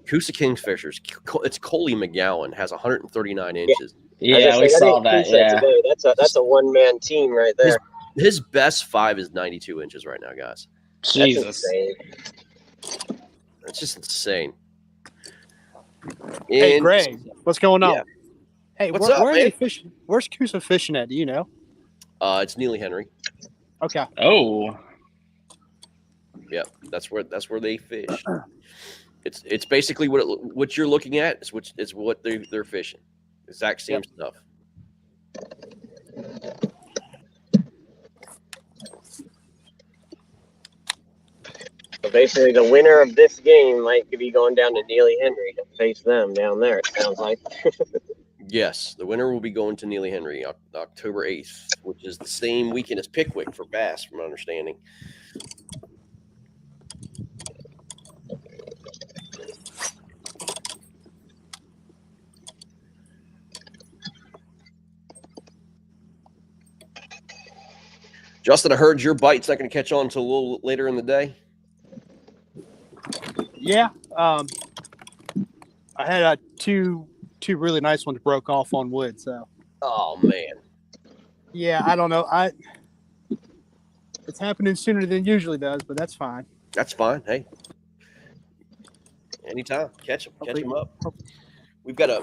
Coosa Kingfishers, it's Coley McGowan, has 139 inches. Yeah, we saw that. Yeah, that's a one-man team right there. His best 5 is 92 inches right now, guys. Jesus. That's just insane. Hey, Greg, what's going on? Yeah. Hey, What's where up, are they man? fishing? Where's Coosa fishing at? Do you know? It's Neely Henry. Okay. Oh. Yeah, that's where they fish. It's basically what you're looking at. It's what they're fishing. Exact same stuff. So basically, the winner of this game might be going down to Neely Henry to face them down there. It sounds like. Yes, the winner will be going to Neely Henry October 8th, which is the same weekend as Pickwick for bass, from my understanding. Justin, I heard your bite's not going to catch on until a little later in the day. Yeah. I had two really nice ones broke off on wood. So. Oh man. Yeah, I don't know. It's happening sooner than it usually does, but that's fine. That's fine. Hey, anytime, catch them up. We got a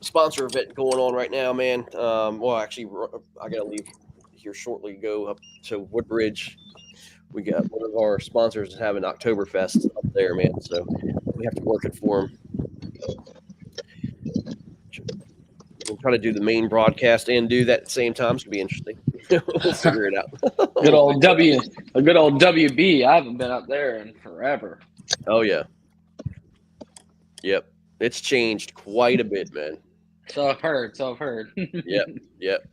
sponsor event going on right now, man. Well, actually, I gotta leave here shortly. Go up to Woodbridge. We got one of our sponsors is having Oktoberfest up there, man. So we have to work it for them. We'll try to do the main broadcast and do that at the same time. It's gonna be interesting. We'll figure it out. A good old WB. I haven't been up there in forever. Oh yeah. Yep. It's changed quite a bit, man. So I've heard. Yep.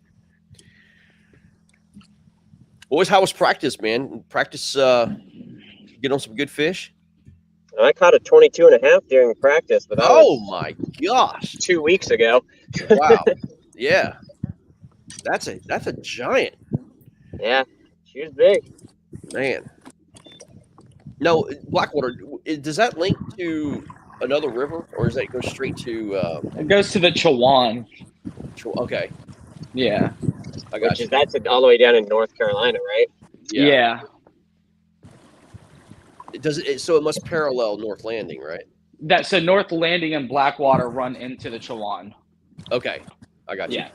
Boys, how was practice, man? Practice, get on some good fish? I caught a 22.5 during practice, but that was my gosh, 2 weeks ago. Wow. Yeah. That's a giant. Yeah, she was big. Man. No, Blackwater. Does that link to another river, or does that go straight to? It goes to the Chowan. Okay, Yeah. I got you. That's all the way down in North Carolina, right? Yeah. So it must parallel North Landing, right? So North Landing and Blackwater run into the Chowan. Okay, I got you. Yeah.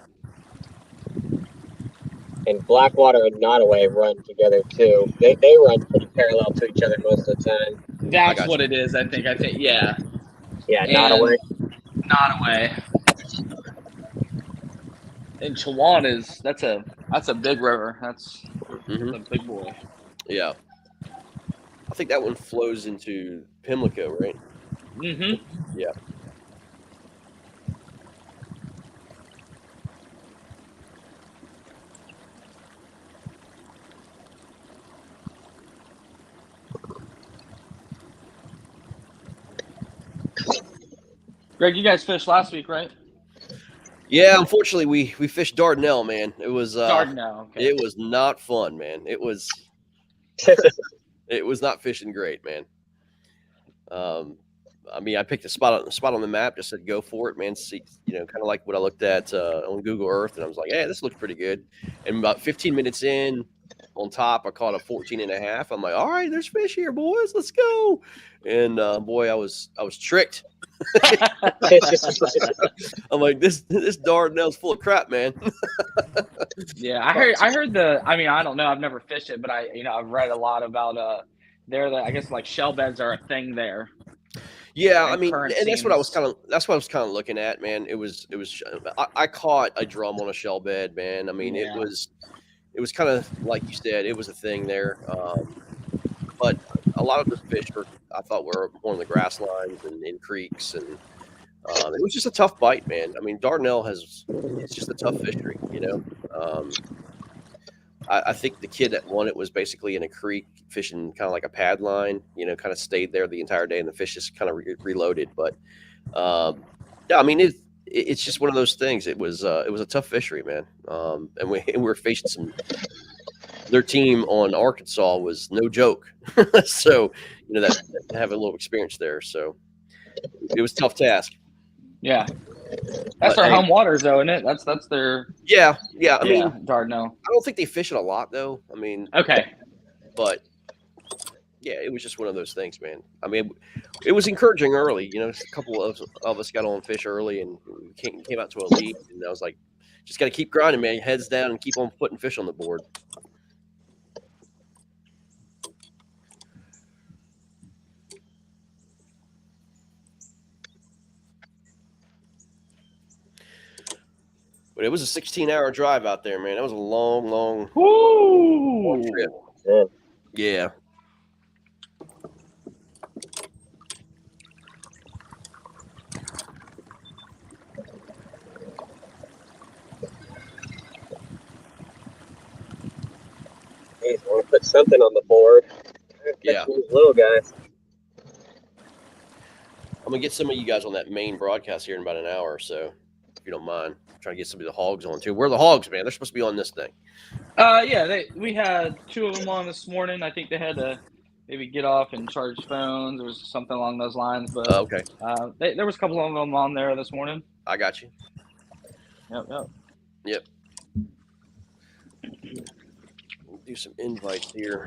And Blackwater and Nottoway run together too. They run pretty parallel to each other most of the time. That's what it is, I think. Yeah. Yeah, And Nottoway. Nottoway. And Chowan that's a big river. That's a big boy. Yeah. I think that one flows into Pimlico, right? Mm-hmm. Yeah. Greg, you guys fished last week, right? Yeah, unfortunately, we fished Dardanelle, man. It was Dardanelle. Okay. It was not fun, man. It was it was not fishing great, man. I mean, I picked a spot on the map, just said go for it, man. See, kind of like what I looked at on Google Earth, and I was like, hey, this looks pretty good. And about 15 minutes in, on top, I caught a 14.5. I'm like, all right, there's fish here, boys. Let's go. And boy, I was tricked. I'm like, this Dardanelle's full of crap, man. Yeah, I heard I mean, I don't know. I've never fished it, but I've read a lot about I guess like shell beds are a thing there. Yeah, I mean, and that's what I was kind of looking at, man. It was I caught a drum on a shell bed, man. I mean, it was kind of like you said, it was a thing there. But a lot of the fish I thought were more on the grass lines and in creeks, and it was just a tough bite, man. I mean, Dardanelle it's just a tough fishery, I think the kid that won it was basically in a creek fishing kind of like a pad line, kind of stayed there the entire day, and the fish just kind of reloaded. But yeah, I mean, it's just one of those things. It was a tough fishery, man. And we were facing their team on Arkansas was no joke. So, that have a little experience there. So it was a tough task. Yeah. That's their home waters, though, isn't it? That's their. Yeah. I mean, Dardanelle. I don't think they fish it a lot, though. I mean, okay. But yeah, it was just one of those things, man. I mean, it was encouraging early. A couple of us got on fish early, and we came out to a lead, and I was like, just got to keep grinding, man. Heads down and keep on putting fish on the board. But it was a 16-hour drive out there, man. That was a long trip. Yeah. Hey, I want to put something on the board. Yeah. These little guys. I'm going to get some of you guys on that main broadcast here in about an hour or so, if you don't mind. Trying to get some of the Hawgs on too. Where are the Hawgs, man? They're supposed to be on this thing. Yeah, we had 2 of them on this morning. I think they had to maybe get off and charge phones or something along those lines. But okay. There was a couple of them on there this morning. I got you. Yep. We'll do some invites here.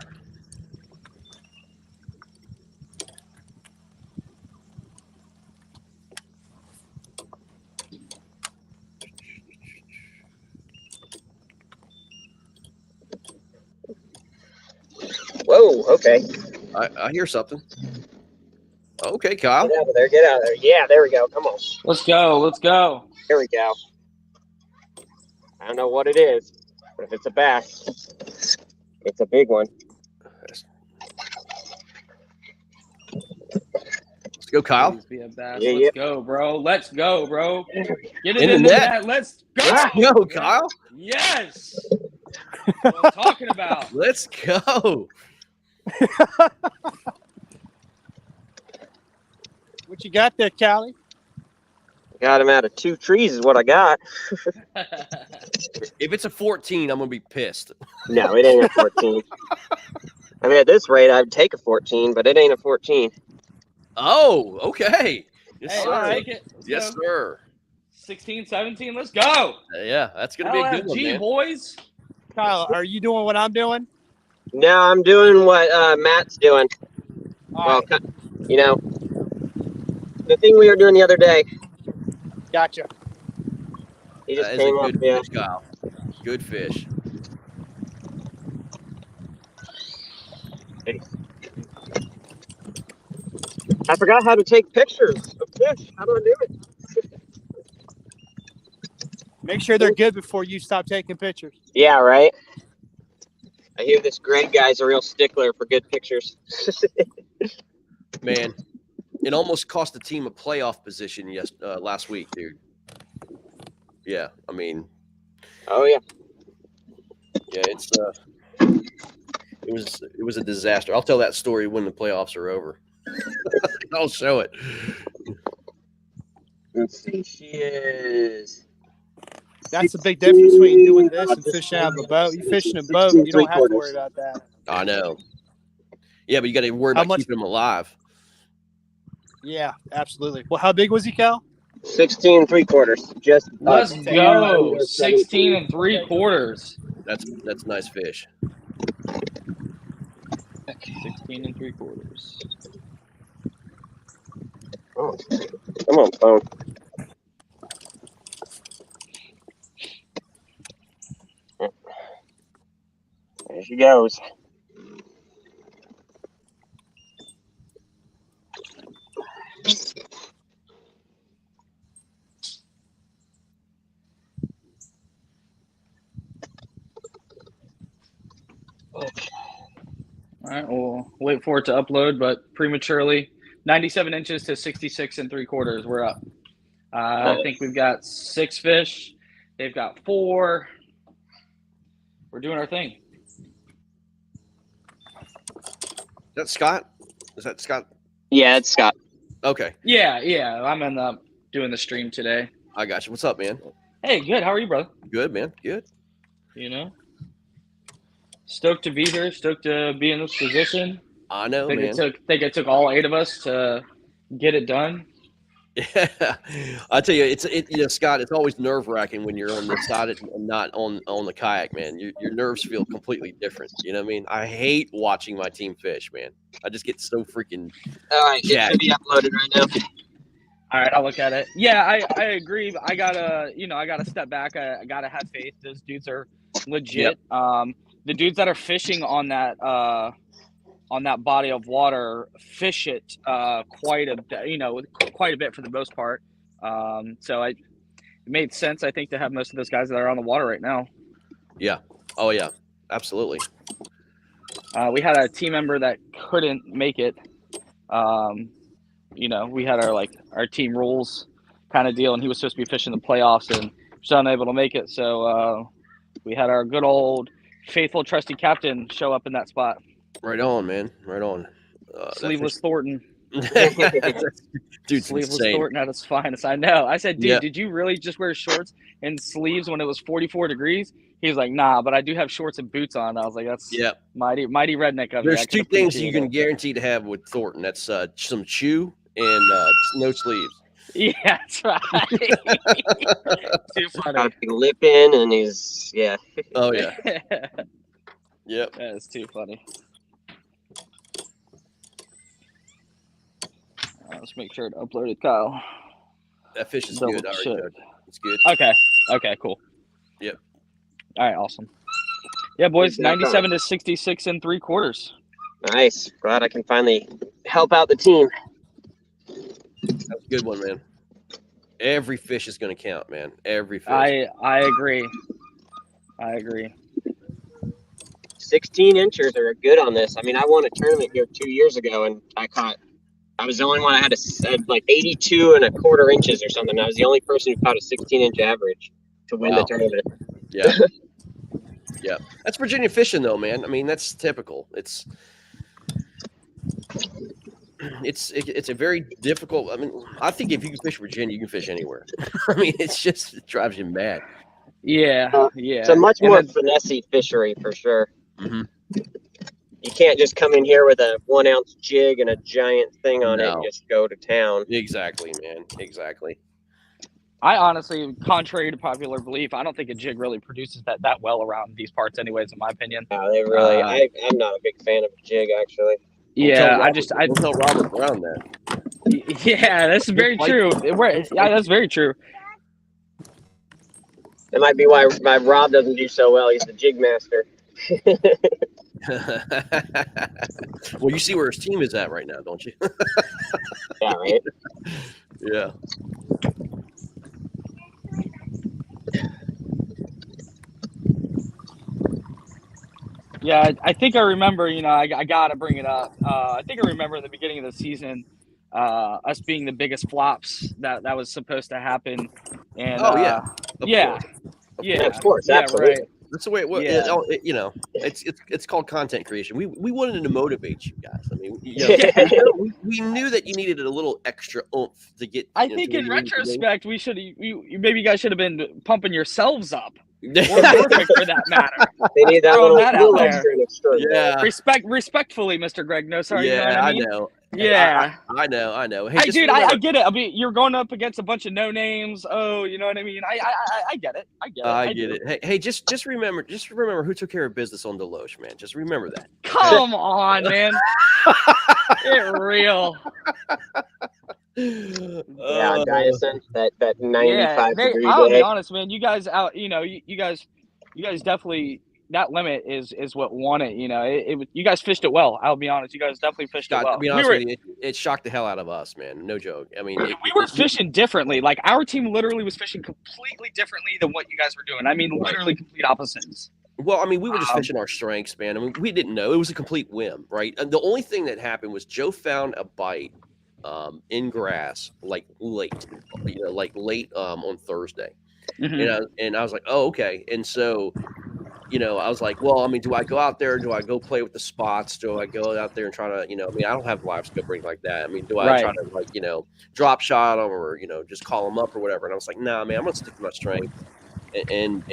Whoa, okay. I hear something. Okay, Kyle. Get out of there, get out of there. Yeah, there we go. Come on. Let's go. Here we go. I don't know what it is, but if it's a bass, it's a big one. Let's go, Kyle. Be a bass. Yeah, Let's go, bro. Let's go, bro. Get it in in the the net. net. Let's go. Let's go, Kyle. Yes. What I'm talking about. Let's go. What you got there, Callie? Got him out of 2 trees is what I got. If it's a 14, I'm gonna be pissed. No, it ain't a 14. I mean, at this rate, I'd take a 14, but it ain't a 14. Oh, okay. Yes, Hey, sir. I'll take it. Let's Yes, go. sir. 16, 17. Let's go. Yeah, that's gonna be a good one, LFG man. boys. Kyle, are you doing what I'm doing? Now I'm doing what Matt's doing. All Well, right, you know, the thing we were doing the other day. gotcha. He just That is a came up. good Yeah. fish, Kyle. Good fish. I forgot how to take pictures of fish. How do I do it? Make sure they're good before you stop taking pictures. Yeah, right. I hear this Greg guy's a real stickler for good pictures. Man, it almost cost the team a playoff position last week, dude. Yeah, I mean, Oh yeah. yeah, it was a disaster. I'll tell that story when the playoffs are over. I'll show it. Let's see. She is. That's the big difference between doing this and fishing out of a boat. You fish in a boat, you don't have to worry about that. I know. Yeah, but you got to worry about keeping them alive. Yeah, absolutely. Well, how big was he, Cal? 16 3/4. Just Let's go. 16 3/4. That's nice fish. 16 3/4. Oh, come on, phone. There she goes. All right, we'll wait for it to upload, but prematurely, 97 inches to 66 3/4. We're up. I think we've got 6 fish. They've got 4. We're doing our thing. Is that Scott? Is that Scott? Yeah, it's Scott. Okay. Yeah. I'm doing the stream today. I got you. What's up, man? Hey, good. How are you, brother? Good, man. Good. You know, stoked to be here. Stoked to be in this position. I know, think man. it took all 8 of us to get it done. Yeah, I tell you, Scott. It's always nerve wracking when you're on the side and not on the kayak, man. Your nerves feel completely different. You know what I mean? I hate watching my team fish, man. I just get so freaking. All right, it jacked. should be uploaded right now. All right, I'll look at it. Yeah, I agree. But I gotta step back. I gotta have faith. Those dudes are legit. Yep. The dudes that are fishing on that body of water fish it quite a bit for the most part. So it made sense, I think, to have most of those guys that are on the water right now. Yeah. Oh yeah. Absolutely. We had a team member that couldn't make it. We had our team rules kind of deal, and he was supposed to be fishing the playoffs and was unable to make it. So we had our good old faithful, trusty captain show up in that spot. Right on, man. Right on. Sleeveless Thornton. Dude, Sleeveless insane. Thornton at its finest. I know. I said, dude, Yeah. Did you really just wear shorts and sleeves when it was 44 degrees? He was like, nah, but I do have shorts and boots on. I was like, that's mighty redneck of you. There's 2 things you can guarantee to have with Thornton. That's some chew and no sleeves. Yeah, that's right. Too funny. Got a big lip in, and he's Oh yeah. Yep. That's too funny. Let's make sure to upload it, Kyle. That fish is Double good. All check. right, it's good. Okay, cool. Yep. All right, awesome. Yeah, boys, Good job, 97 to 66 3/4. nice. Glad I can finally help out the team. That's a good one, man. Every fish is going to count, man. Every fish. I agree. 16 inchers are good on this. I mean, I won a tournament here 2 years ago, and I was the only one I had like 82 1/4 inches or something. I was the only person who caught a 16-inch average to win the tournament. Yeah. Yeah. That's Virginia fishing, though, man. I mean, that's typical. It's a very difficult. I mean, I think if you can fish Virginia, you can fish anywhere. I mean, it drives you mad. Yeah. It's a much more finessey fishery for sure. Mm-hmm. You can't just come in here with a 1 ounce jig and a giant thing on it and No. just go to town. Exactly, man. Exactly. I honestly, contrary to popular belief, I don't think a jig really produces that well around these parts, anyways. In my opinion. They really. I'm not a big fan of a jig, actually. Yeah, Don't tell Robert Brown that. Yeah, that's very true. Yeah, that's very true. That might be why Rob doesn't do so well. He's the jig master. Well, you see where his team is at right now, don't you? Yeah, right. Yeah. Yeah, I think I remember. I gotta bring it up. I think I remember in the beginning of the season, us being the biggest flops that was supposed to happen. And Of course, absolutely. right. That's the way it was. Yeah. It's called content creation. We wanted to motivate you guys. I mean, we knew that you needed a little extra oomph to get. I think in retrospect, maybe you guys should have been pumping yourselves up. Or perfect for that matter. They need that Throwing little extra. Yeah. Respectfully, Mr. Greg. No, sorry. Yeah, you know what I mean? know. Yeah. I know. Hey, dude, I get it. I mean, you're going up against a bunch of no names. Oh, you know what I mean? I get it. I get it. Hey, just remember who took care of business on Deloche, man. Just remember that. Come on, man. Get real. Yeah, Dyson, that 95 degree I'll day. be honest, man. You guys out. You guys definitely. That limit is what won it. You guys fished it well. I'll be honest. You guys definitely fished it well. To be honest with you, it shocked the hell out of us, man. No joke. I mean, we were fishing differently. Like our team literally was fishing completely differently than what you guys were doing. I mean, literally complete opposites. Well, I mean, we were just fishing our strengths, man. I mean, we didn't know. It was a complete whim, right? And the only thing that happened was Joe found a bite in grass, like late, on Thursday. Mm-hmm. And I was like, oh, okay. And so, I was like, well, I mean, do I go out there? Do I go play with the spots? Do I go out there and try to, I mean, I don't have live scope or anything like that. I mean, do I try to drop shot them or, just call them up or whatever? And I was like, nah, man, I'm going to stick to my strength. And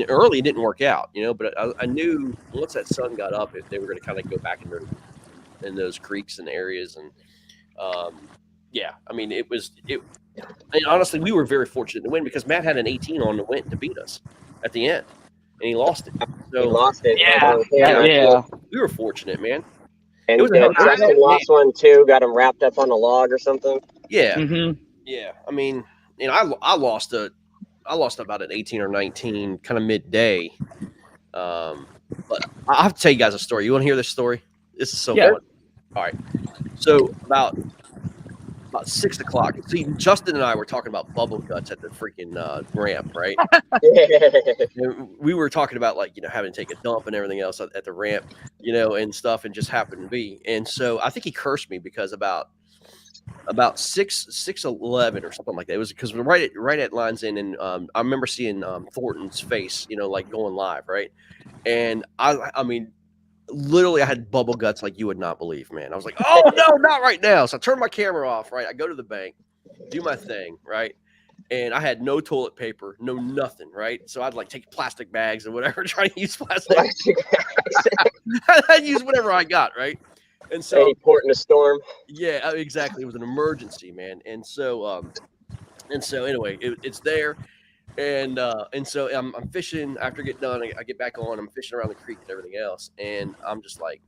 early it didn't work out, but I knew once that sun got up, they were going to kind of go back in those creeks and areas. And I mean, and honestly, we were very fortunate to win because Matt had an 18 on the win to beat us at the end, and he lost it. So he lost it. Yeah. We were fortunate, man. And Draco lost one too. Got him wrapped up on a log or something. Yeah. Mm-hmm. Yeah. I mean, I lost about an 18 or 19 kind of midday. But I have to tell you guys a story. You want to hear this story? This is so fun. All right. So about 6 o'clock. See, Justin and I were talking about bubble guts at the freaking ramp, right? And we were talking about having to take a dump and everything else at the ramp, and stuff, and just happened to be. And so I think he cursed me because about 6:11 or something like that. It was because we're right at Lines End, and I remember seeing Thornton's face, going live, right? And I mean. Literally, I had bubble guts like you would not believe, man. I was like, oh, no, not right now. So I turned my camera off, right? I go to the bank, do my thing, right? And I had no toilet paper, no nothing, right? So I'd take plastic bags or whatever, try to use plastic bags. I'd use whatever I got, right? And so any port in a storm. Yeah, exactly. It was an emergency, man. And so anyway, it's there. And so I'm fishing after I get done. I get back on. I'm fishing around the creek and everything else. And I'm just like,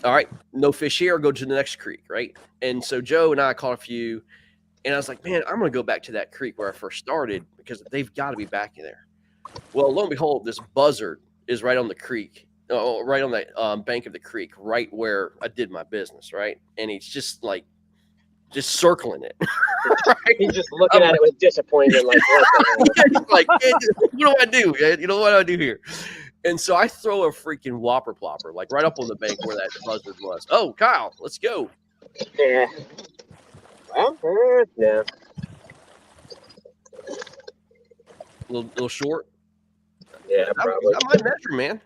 all right, no fish here. I'll go to the next creek, right? And so Joe and I caught a few. And I was like, man, I'm going to go back to that creek where I first started because they've got to be back in there. Well, lo and behold, this buzzard is right on the creek, right on the bank of the creek, right where I did my business, right? And he's just circling it. Right? He's just looking at it with disappointment, what do I do? What do I do here? And so I throw a freaking whopper plopper, right up on the bank where that buzzard was. Oh, Kyle, let's go. Yeah. Well, yeah. Little short. Yeah, probably. That might measure, man.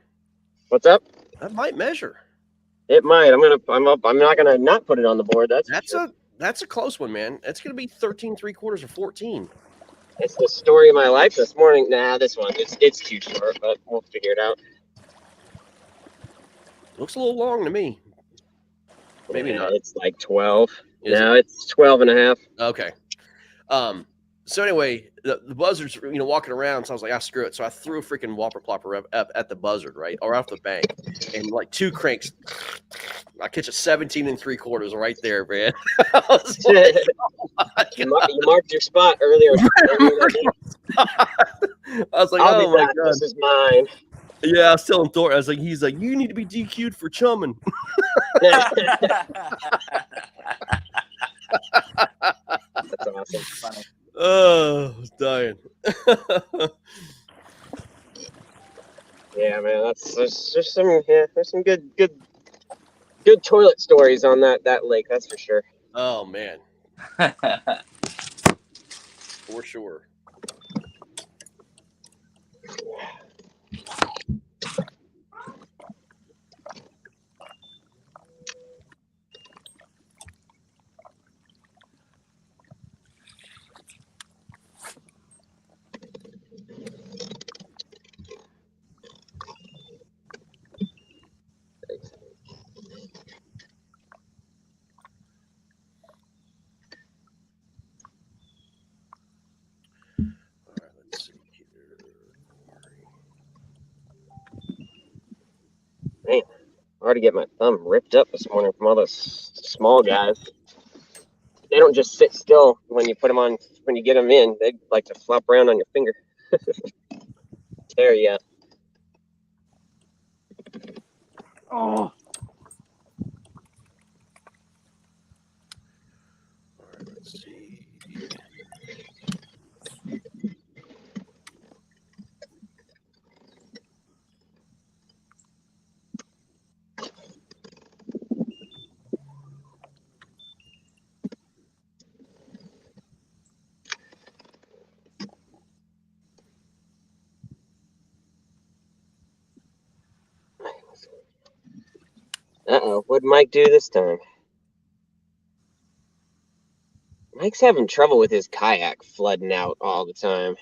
What's up? That might measure. It might. I'm not gonna not put it on the board. That's a close one, man. That's going to be 13 3/4 or 14. It's the story of my life this morning. Nah, this one. It's too short, but we'll figure it out. Looks a little long to me. Maybe not. It's like 12. Is No, it's 12 and a half. Okay. So anyway, the buzzards, walking around. So I was like, screw it. So I threw a freaking whopper plopper up at the buzzard, right, or off the bank, and like 2 cranks. I catch a 17 3/4 right there, man. I was like, you marked your spot earlier. I was like, I'll oh my God, god, this is mine. Yeah, I was telling Thor. I was like, he's like, you need to be DQ'd for chumming. That's awesome. Funny. Oh, I was dying. Yeah, man, there's some good toilet stories on that lake, that's for sure. Oh man, for sure. Man, I already get my thumb ripped up this morning from all those small guys. They don't just sit still when you put them on. When you get them in, they like to flop around on your finger. There you go. Oh, All right, let's see. Uh-oh, what'd Mike do this time? Mike's having trouble with his kayak flooding out all the time.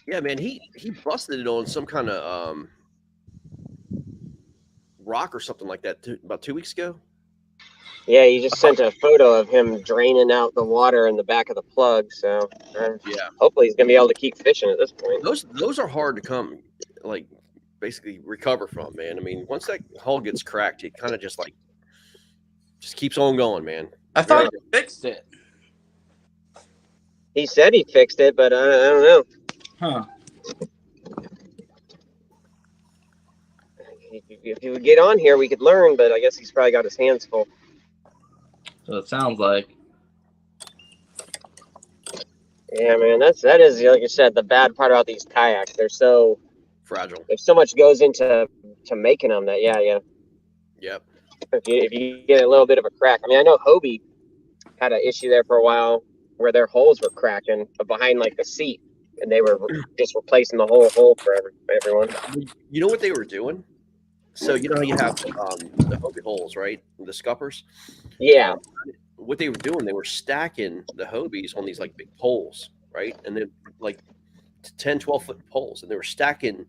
Yeah, man, he busted it on some kind of rock or something like that about 2 weeks ago. Yeah, you just sent a photo of him draining out the water in the back of the plug, so Yeah, hopefully he's gonna be able to keep fishing at this point. those are hard to come, like, basically recover from, man. I mean, once that hull gets cracked, it kind of just keeps on going, man. I thought you fixed it. He said he fixed it, but I don't know. Huh. If he would get on here, we could learn, but I guess he's probably got his hands full. So it sounds like. Yeah, man, that is like you said, the bad part about these kayaks. They're so Fragile. there's so much goes into making them that Yep. If you get a little bit of a crack, I mean, I know Hobie had an issue there for a while where their holes were cracking behind like the seat, and they were just replacing the whole hole for everyone. You know what they were doing? So you know how you have the Hobie holes, right? The scuppers. Yeah. What they were doing, they were stacking the Hobies on these like big poles, right? And then like 10, 12-foot poles, and they were stacking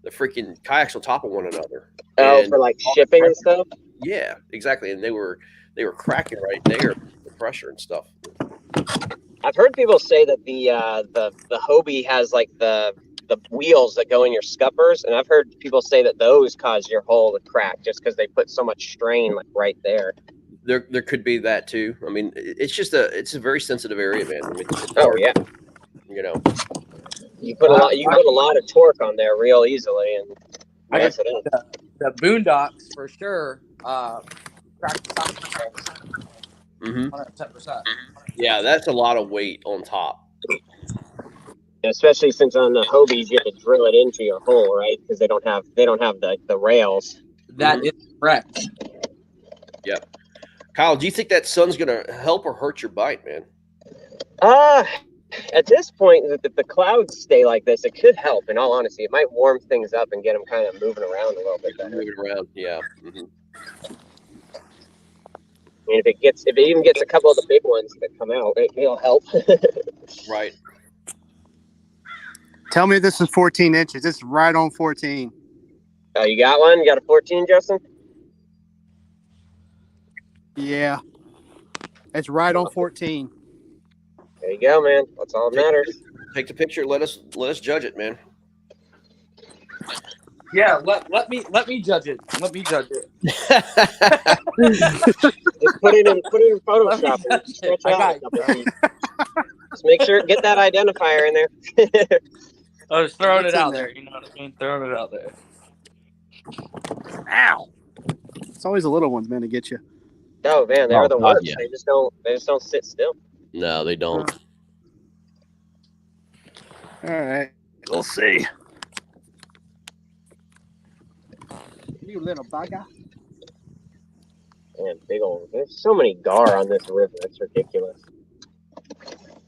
the freaking kayaks on top of one another. Oh, And for like shipping and stuff? Yeah, exactly. And they were cracking right there, the pressure and stuff. I've heard people say that the Hobie has like the wheels that go in your scuppers, and I've heard people say that those cause your hole to crack just because they put so much strain like right there. There could be that too. I mean, it's a very sensitive area, man. I mean, Oh yeah, you know, you put a lot of torque on there real easily and mess it up. The Boondocks for sure. Cracked the top of the Mhm. 110%. Yeah, that's a lot of weight on top. Especially since on the Hobies you have to drill it into your hole, right? Because they don't have the rails. That is correct. Yep. Kyle, do you think that sun's gonna help or hurt your bite, man? At this point, if the clouds stay like this, it could help. In all honesty, it might warm things up and get them kind of moving around a little bit better. Moving around, yeah. Mm-hmm. I mean, if it even gets a couple of the big ones that come out, it'll help. Right. Tell me this is 14 inches. This is right on 14. Oh, you got one? You got a 14, Justin? Yeah. It's right on 14. There you go, man. That's all that matters. Take the picture. Let us judge it, man. Yeah, let me judge it. Let me judge it. Just put it in Photoshop and stretch I out got a couple feet. Just make sure get that identifier in there. I was throwing It's it in out there. there. You know what I mean? Throwing it out there. Ow. It's always the little ones, man, to get you. Oh man, they're Oh, the God, worst. yeah. They just don't sit still. No, they don't. All right. We'll see. You little bugger. Man, big old. There's so many gar on this river. It's ridiculous.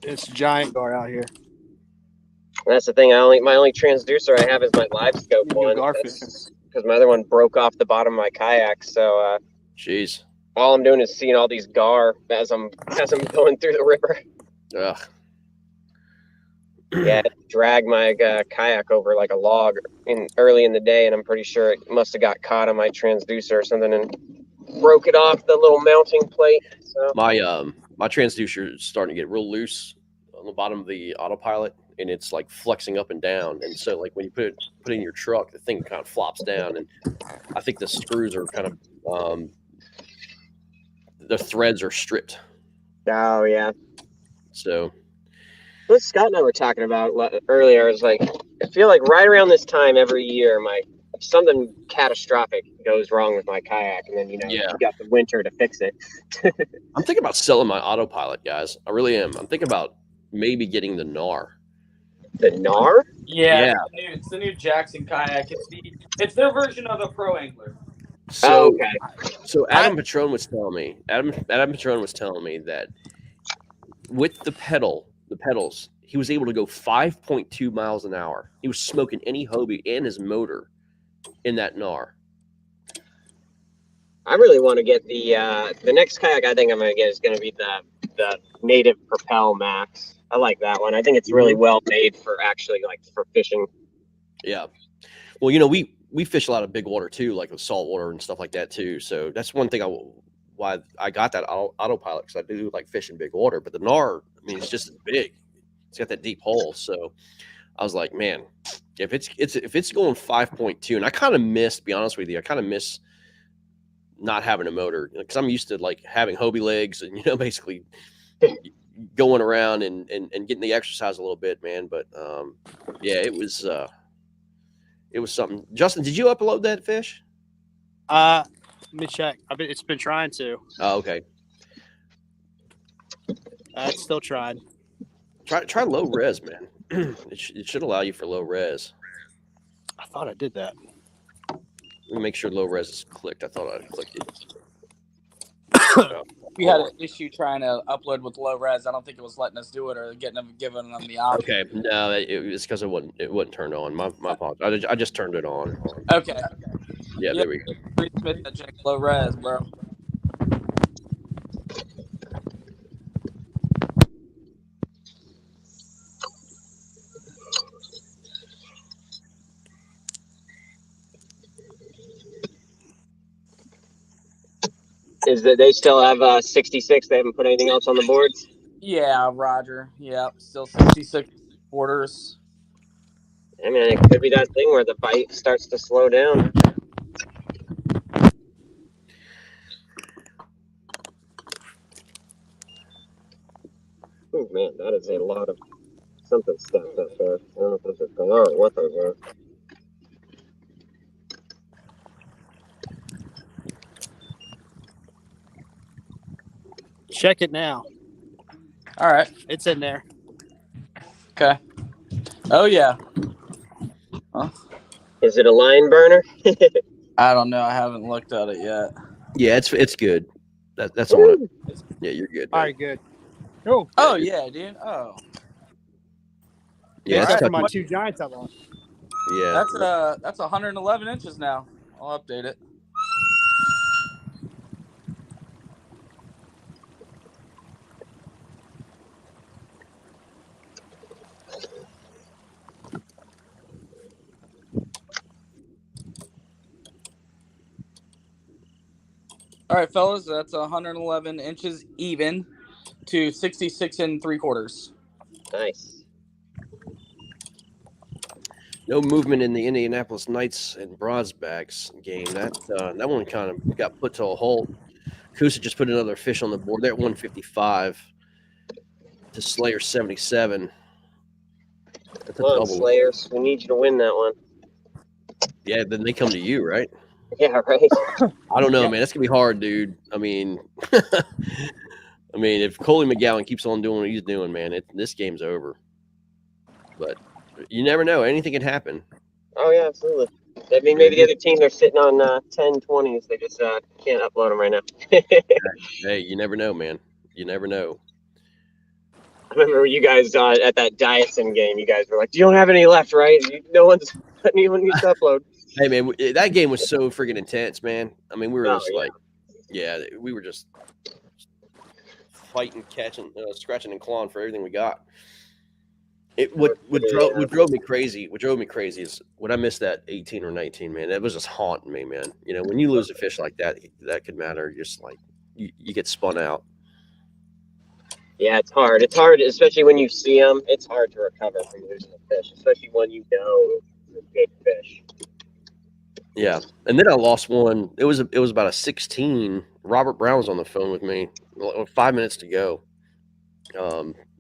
It's giant gar out here. That's the thing. My only transducer I have is my live scope You go one. gar fishing. Because my other one broke off the bottom of my kayak. So Jeez. all I'm doing is seeing all these gar as I'm going through the river. Ugh. Yeah, I dragged my kayak over like a log early in the day, and I'm pretty sure it must have got caught on my transducer or something and broke it off the little mounting plate. So My transducer is starting to get real loose on the bottom of the autopilot, and it's like flexing up and down. And so, like when you put it in your truck, the thing kind of flops down, and I think the screws are kind of the threads are stripped. oh yeah. So What Scott and I were talking about earlier is like, I feel like right around this time every year, something catastrophic goes wrong with my kayak, and then you got the winter to fix it. I'm thinking about selling my autopilot, guys. I really am. I'm thinking about maybe getting the NAR. The NAR? Yeah. It's the new Jackson kayak. It's their version of a pro angler. So, okay. So Adam Patron was telling me. Adam Patron was telling me that with the pedals, he was able to go 5.2 miles an hour. He was smoking any Hobie and his motor in that NAR. I really want to get the next kayak I think I'm gonna get is gonna be the Native Propel Max. I like that one. I think it's really well made for actually like for fishing. Yeah. Well, we fish a lot of big water too, like with salt water and stuff like that too. So that's one thing why I got that autopilot, because I do like fishing big water. But the NAR, I mean, it's just as big. It's got that deep hole. So I was like, man, if it's going 5.2, and I kind of miss, to be honest with you, I kind of miss not having a motor, because I'm used to like having Hobie legs and basically going around and getting the exercise a little bit, man. But yeah, it was something. Justin, did you upload that fish? Let me check. It's been trying to. Oh, okay. It's still tried. Try low res, man. It should allow you for low res. I thought I did that. Let me make sure low res is clicked. I thought I clicked it. We had an issue trying to upload with low res. I don't think it was letting us do it or giving them the option. Okay, no, it's because it wasn't turned on. My apologies. I just turned it on. Okay. Yeah, there we go. Check low res, bro. Is that they still have 66? They haven't put anything else on the boards? Yeah, Roger. Yeah, still 66 quarters. I mean, it could be that thing where the bite starts to slow down. Oh man, that is a lot of something stuff up there. I don't know if those are gar or what those are. Check it now. All right. It's in there. Okay. Oh, yeah. Huh? Is it a line burner? I don't know. I haven't looked at it yet. Yeah, it's good. That's on it. Yeah, you're good. All right, good. Cool. Oh, yeah, dude. Oh. Yeah, Except it's for my touching. 2 giants I lost. Yeah. That's 111 inches now. I'll update it. All right, fellas, that's 111 inches even to 66 3/4. Nice. No movement in the Indianapolis Knights and Broadsbacks game. That one kind of got put to a halt. Kusa just put another fish on the board. They're at 155 to Slayer 77. That's a Come on, double. Slayers. We need you to win that one. Yeah, then they come to you, right? Yeah, right. I don't know, man. That's gonna be hard, dude. I mean, if Coley McGowan keeps on doing what he's doing, man, this game's over. But you never know. Anything can happen. Oh, yeah, absolutely. I mean, maybe the other team, they're sitting on 10 20s. They just can't upload them right now. Hey, you never know, man. You never know. I remember you guys at that Dyson game, you guys were like, you don't have any left, right? No one's anyone needs to upload. Hey, man, that game was so freaking intense, man. I mean, we were just we were just fighting, catching, scratching and clawing for everything we got. What drove me crazy is when I missed that 18 or 19, man. That was just haunting me, man. You know, when you lose a fish like that could matter. Just like you get spun out. Yeah, it's hard. It's hard, especially when you see them. It's hard to recover from losing a fish, especially when you know it's a big fish. Yeah, and then I lost one. It was about a 16. Robert Brown was on the phone with me. 5 minutes to go.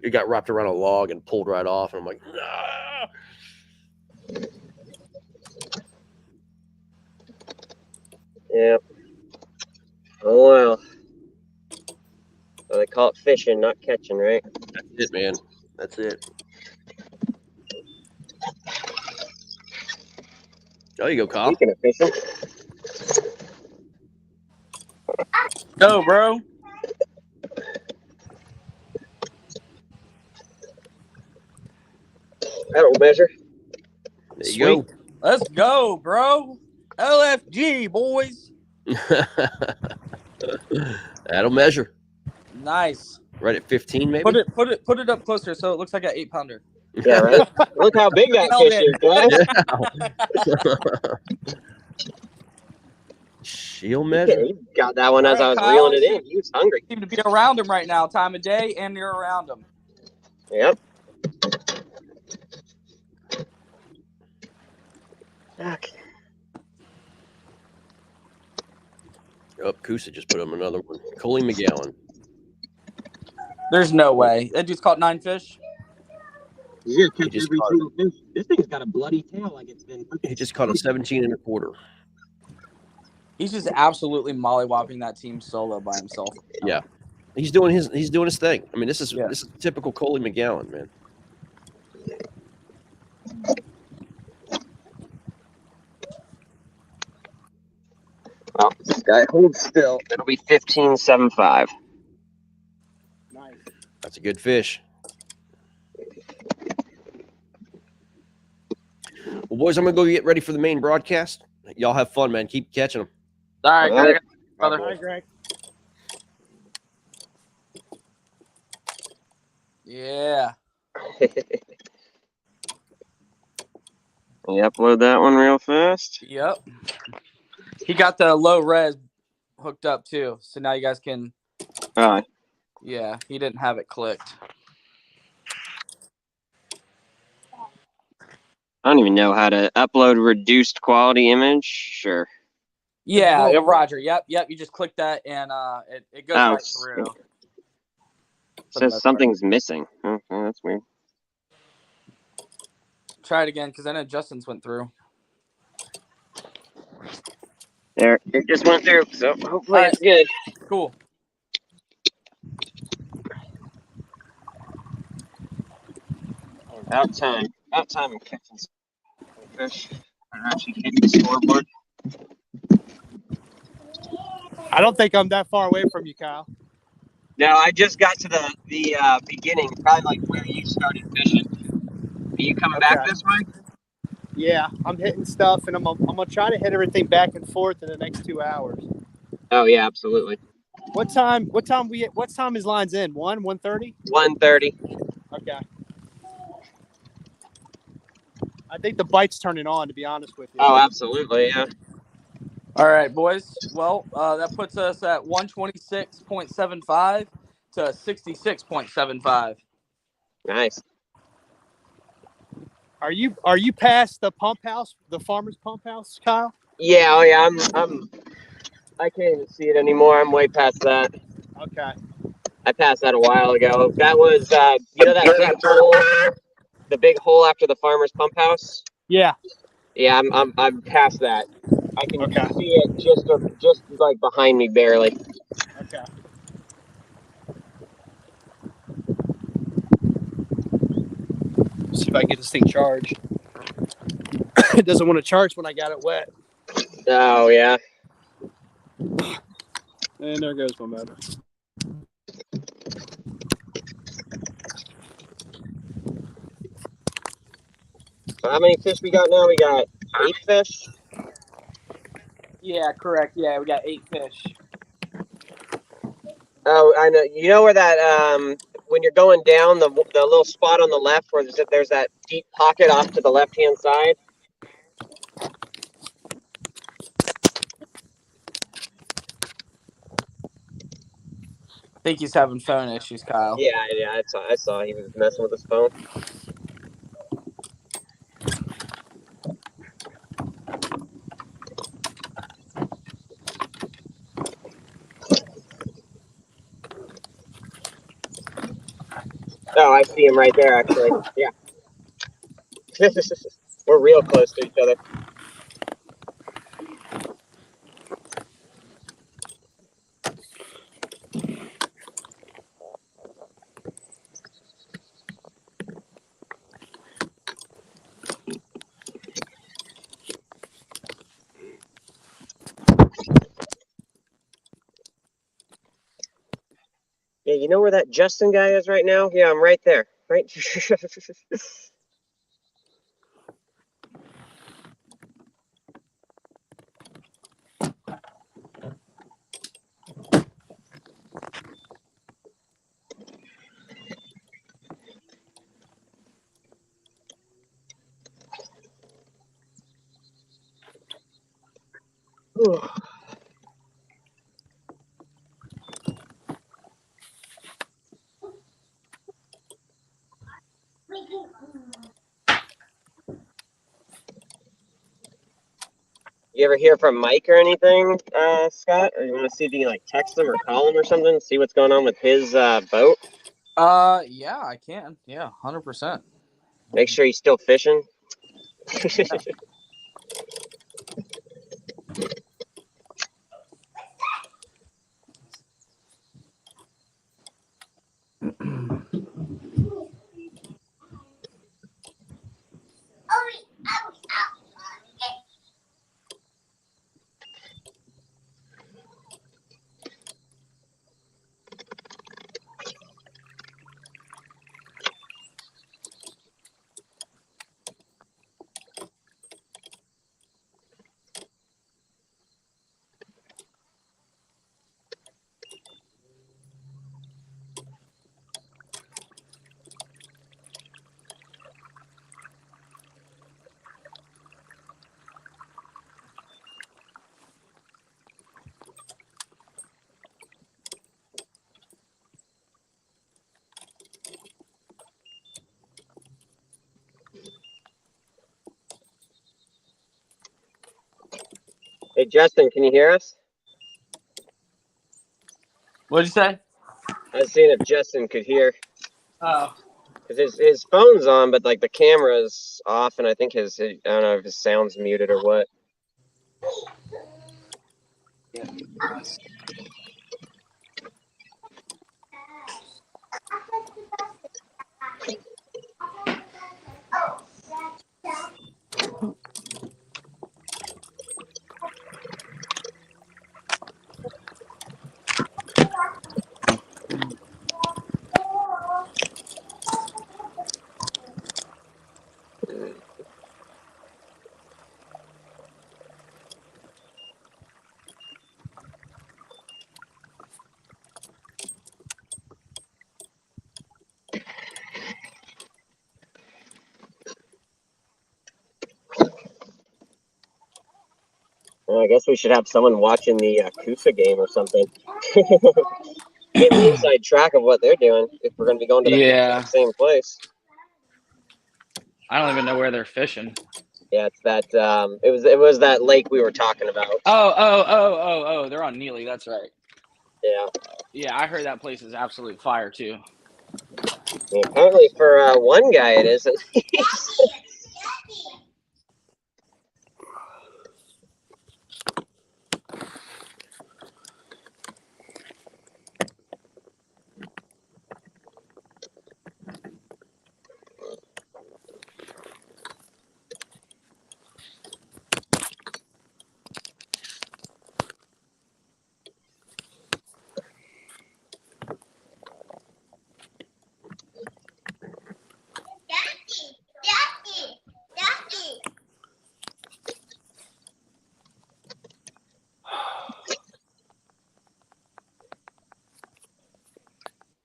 It got wrapped around a log and pulled right off, and I'm like, nah. Yeah. Oh well. Well, they call it fishing, not catching, right? That's it, man. That's it. Oh, you go, Kyle. Speaking of fishing. Go, bro. That'll measure. There you go. Let's go, bro. LFG, boys. That'll measure. Nice. Right at 15, maybe. Put it up closer so it looks like an 8-pounder. Yeah, right. Look how big that fish is, guys. She'll measure. He got that one as I was Kyle, reeling it in. He was hungry. Seem to be around him right now, time of day, and you're around him. Yep. Okay. Oh, Kusa just put him another one. Coley McGowan. There's no way. That dude's caught 9 fish. Yeah, catch every single fish. This thing's got a bloody tail like it's been. He just caught a 17 1/4. He's just absolutely mollywopping that team solo by himself. Yeah, he's doing his thing. I mean, this is typical Coley McGowan, man. Well, this guy holds still. It'll be 15.75. Nice. That's a good fish. Well, boys, I'm gonna go get ready for the main broadcast. Y'all have fun, man. Keep catching them. All right, All right. brother. Hi, Greg. Yeah. Can you upload that one real fast? Yep. He got the low res hooked up too, so now you guys can. Yeah, he didn't have it clicked. I don't even know how to upload reduced quality image. Sure. Yeah, Roger. Yep. You just click that and it goes right through. It says something's missing. Okay, that's weird. Try it again because I know Justin's went through. There, it just went through, so hopefully it's good. Cool. About time I'm catching some fish. I'm actually hitting the scoreboard. I don't think I'm that far away from you, Kyle. No, I just got to the beginning, probably like where you started fishing. Are you coming back this way? Yeah, I'm hitting stuff, and I'm gonna try to hit everything back and forth in the next 2 hours. Oh yeah, absolutely. What time is lines in? 1:30? 1:30. Okay. I think the bite's turning on, to be honest with you. Oh, absolutely, yeah. All right, boys. Well, that puts us at 126.75 to 66.75. Nice. Are you past the pump house, the farmer's pump house, Kyle? Yeah. Oh yeah. I can't even see it anymore. I'm way past that. Okay. I passed that a while ago. That was that big hole, the big hole after the farmer's pump house. Yeah. Yeah, I'm past that. I can Okay. see it just like behind me barely. Okay. See if I can get this thing charged. It doesn't want to charge when I got it wet. Oh yeah. And there goes my motor. So how many fish we got now? We got 8 fish. Yeah, correct. Yeah, we got 8 fish. Oh, I know. You know where that when you're going down the little spot on the left where there's that deep pocket off to the left hand side. I think he's having phone issues, Kyle. Yeah, I saw he was messing with his phone. Oh, I see him right there. Actually, yeah. We're real close to each other. Yeah, you know where that Justin guy is right now? Yeah, I'm right there. Right. You ever hear from Mike or anything, Scott? Or you want to see if you can like text him or call him or something, see what's going on with his boat? Yeah, I can. Yeah, 100%. Make sure he's still fishing. Hey, Justin, can you hear us? What'd you say? I was seeing if Justin could hear. Oh. Because his phone's on, but like the camera's off, and I think I don't know if his sound's muted or what. I guess we should have someone watching the Kusa game or something. Get the inside track of what they're doing if we're going to be going to the Yeah. same place. I don't even know where they're fishing. Yeah, it's that. It was that lake we were talking about. Oh! They're on Neely. That's right. Yeah. Yeah, I heard that place is absolute fire too. Yeah, apparently, for one guy, it is at least.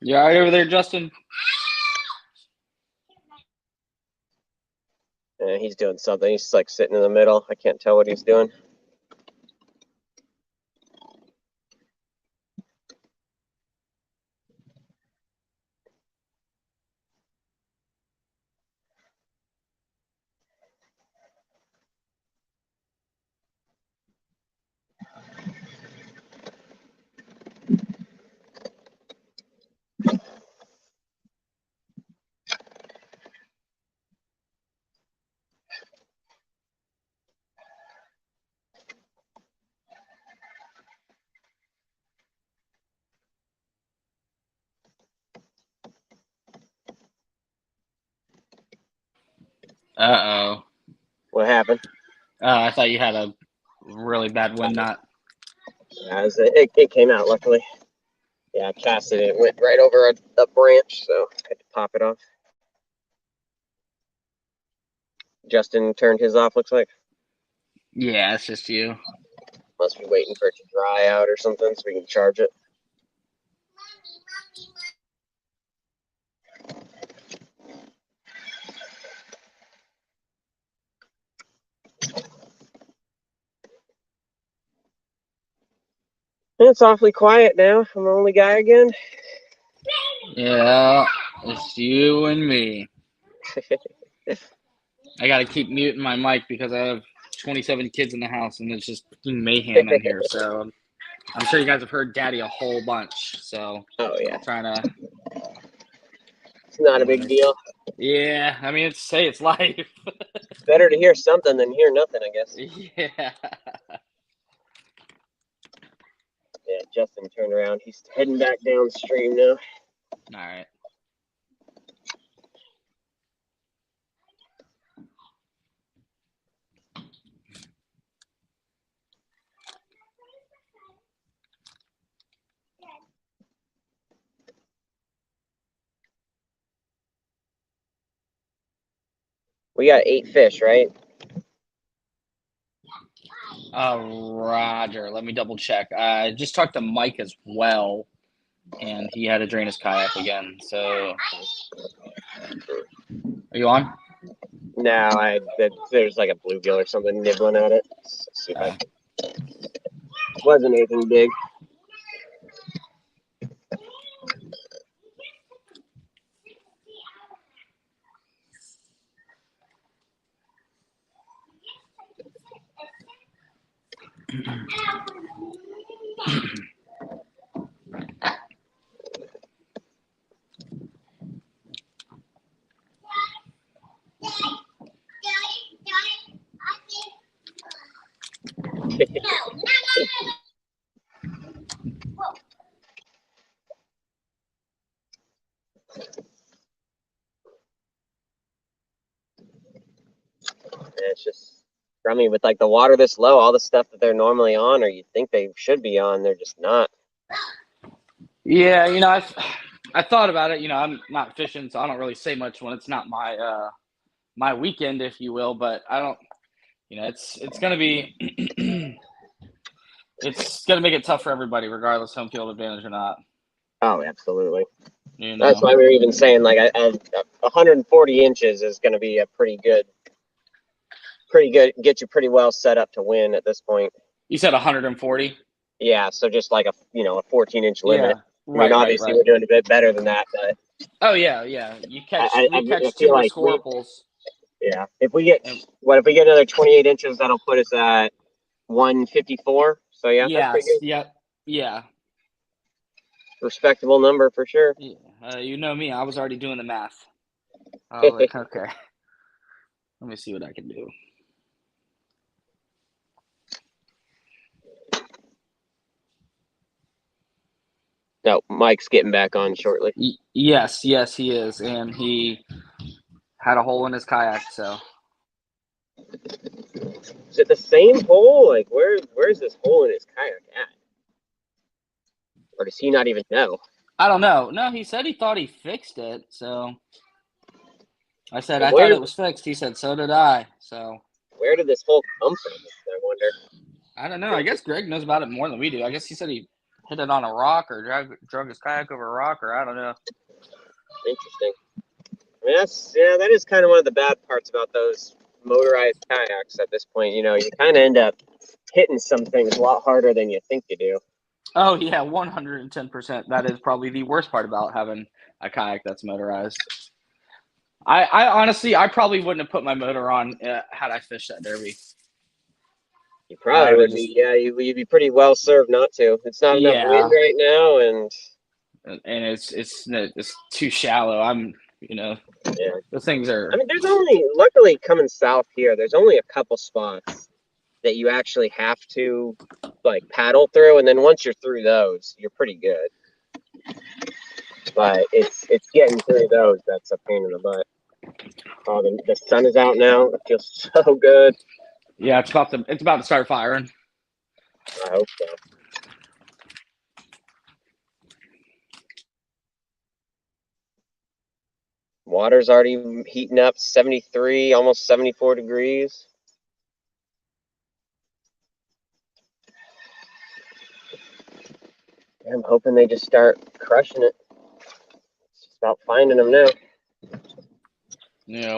You all right over there, Justin? He's doing something. He's like sitting in the middle. I can't tell what he's doing. Uh-oh. What happened? I thought you had a really bad wind knot. Yeah, it came out, luckily. Yeah, I cast it. It went right over a branch, so I had to pop it off. Justin turned his off, looks like. Yeah, it's just you. Must be waiting for it to dry out or something so we can charge it. It's awfully quiet now. I'm the only guy again. Yeah, it's you and me. I got to keep muting my mic because I have 27 kids in the house and it's just mayhem in here. So I'm sure you guys have heard Daddy a whole bunch. So oh yeah, trying to. It's not a big deal. Yeah, I mean, it's life. Better to hear something than hear nothing, I guess. Yeah. Yeah, Justin turned around. He's heading back downstream now. All right. We got 8 fish, right? Roger. Let me double check. I just talked to Mike as well, and he had to drain his kayak again. So, are you on? No, there's like a bluegill or something nibbling at it. Let's see if I wasn't anything big. It's just, I mean, with like the water this low, all the stuff that they're normally on, or you'd think they should be on, they're just not. Yeah, I thought about it. I'm not fishing, so I don't really say much when it's not my my weekend, if you will. But I don't. It's gonna be it's gonna make it tough for everybody, regardless home field advantage or not. Oh, absolutely. That's why we were even saying like 140 inches is going to be a pretty good, get you pretty well set up to win at this point. You said 140. Yeah, so just like a 14-inch limit. Yeah, I mean, right. obviously we're doing a bit better than that, but Oh yeah. You catch I we catch feel two like squirrels. yeah. If we get And, if we get another 28 inches, that'll put us at 154. So yeah, that's pretty yes. good. Yep. Yeah. Respectable number for sure. Yeah. You know me. I was already doing the math. I was like, okay. Let me see what I can do. No, Mike's getting back on shortly. Yes, he is, and he had a hole in his kayak. So Is it the same hole? Like where's this hole in his kayak at? Or does he not even know? I don't know. No, he said he thought he fixed it. So I said I Where thought it was fixed. He said so did I. So where did this hole come from? I wonder. I don't know. I guess Greg knows about it more than we do. I guess he said he hit it on a rock or drug his kayak over a rock, or I don't know. Interesting. I mean, that is kind of one of the bad parts about those motorized kayaks at this point. You kind of end up hitting some things a lot harder than you think you do. Oh yeah, 110%. That is probably the worst part about having a kayak that's motorized. I honestly, I probably wouldn't have put my motor on had I fished that derby. You probably would be, yeah. You'd be pretty well served not to. It's not enough wind right now, and it's too shallow. yeah. The things are. I mean, luckily coming south here, there's only a couple spots that you actually have to like paddle through, and then once you're through those, you're pretty good. But it's getting through those that's a pain in the butt. Oh, the sun is out now. It feels so good. Yeah, it's about to start firing. I hope so. Water's already heating up, 73, almost 74 degrees. I'm hoping they just start crushing it. It's just about finding them now.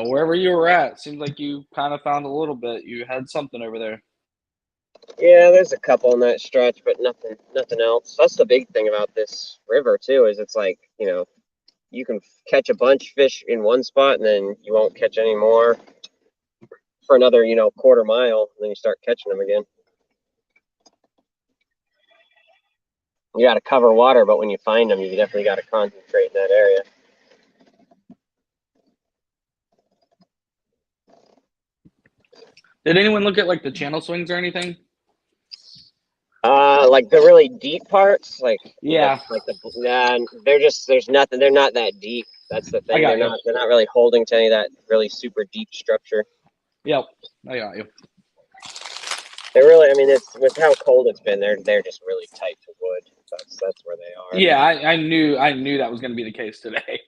Wherever you were at, seems like you kind of found a little bit. You had something over there. Yeah, there's a couple in that stretch, but nothing else. That's the big thing about this river too, is it's like, you can catch a bunch of fish in one spot and then you won't catch any more for another, quarter mile, and then you start catching them again. You got to cover water, but when you find them, you definitely got to concentrate in that area. Did anyone look at like the channel swings or anything? Like the really deep parts, yeah, there's nothing. They're not that deep. That's the thing. They're not really holding to any of that really super deep structure. Yep, I got you. They're really. I mean, it's with how cold it's been. They're just really tight to wood. That's where they are. Yeah, I knew that was going to be the case today.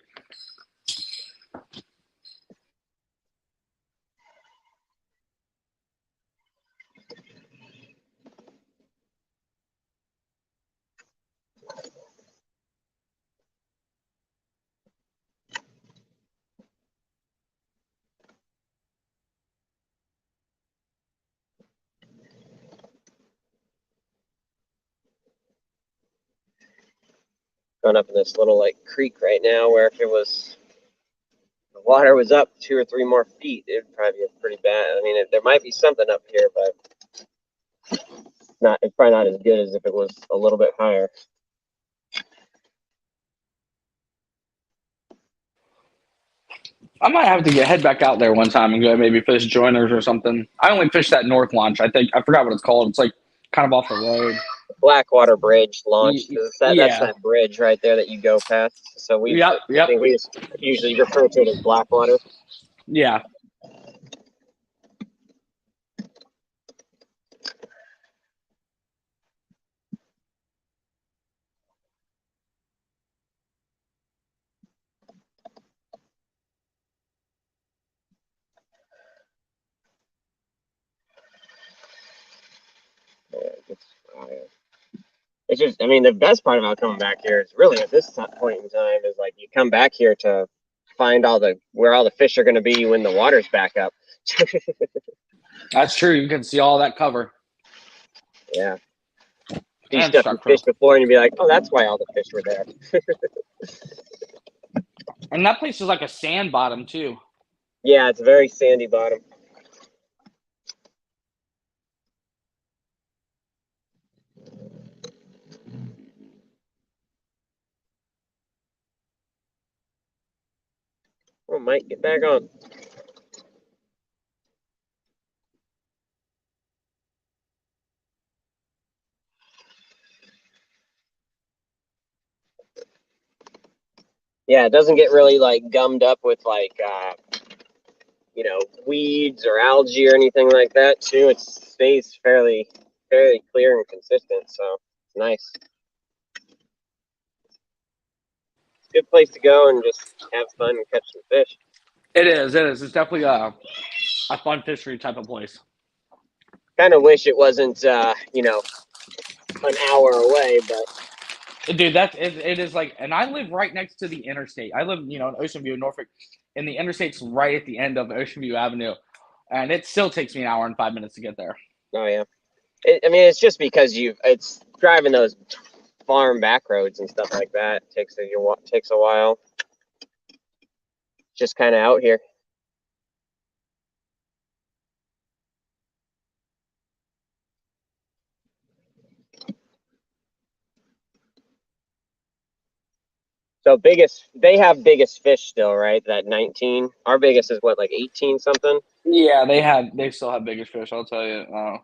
Going up in this little creek right now, where if the water was up 2 or 3 more feet, it'd probably be pretty bad. I mean, there might be something up here, but it's probably not as good as if it was a little bit higher. I might have to head back out there one time and go maybe fish joiners or something. I only fished that north launch. I forgot what it's called. It's like kind of off the road. Blackwater Bridge launch. That's yeah. that bridge right there that you go past. So I think we just usually refer to it as Blackwater. Yeah. It's just, I mean, the best part about coming back here is really at this point in time is you come back here to find where all the fish are going to be when the water's back up. That's true. You can see all that cover. Yeah. See And stuff you shark crew. fished before, and you'd be like, "Oh, that's why all the fish were there." And that place is like a sand bottom too. Yeah, it's a very sandy bottom. Oh, Mike, get back on. Yeah, it doesn't get really like gummed up with like weeds or algae or anything like that too. It stays fairly clear and consistent, so it's nice. It's a good place to go and just have fun and catch some fish. It is. It's definitely a fun fishery type of place. Kind of wish it wasn't an hour away, but Dude, it is like, and I live right next to the interstate. I live, in Ocean View, Norfolk, and the interstate's right at the end of Ocean View Avenue, and it still takes me an hour and 5 minutes to get there. oh yeah. It's just because it's driving those farm back roads and stuff like that takes a while. Just kind of out here. So they have biggest fish still, right? That 19. Our biggest is what, like 18 something? Yeah, they still have bigger fish. I'll tell you.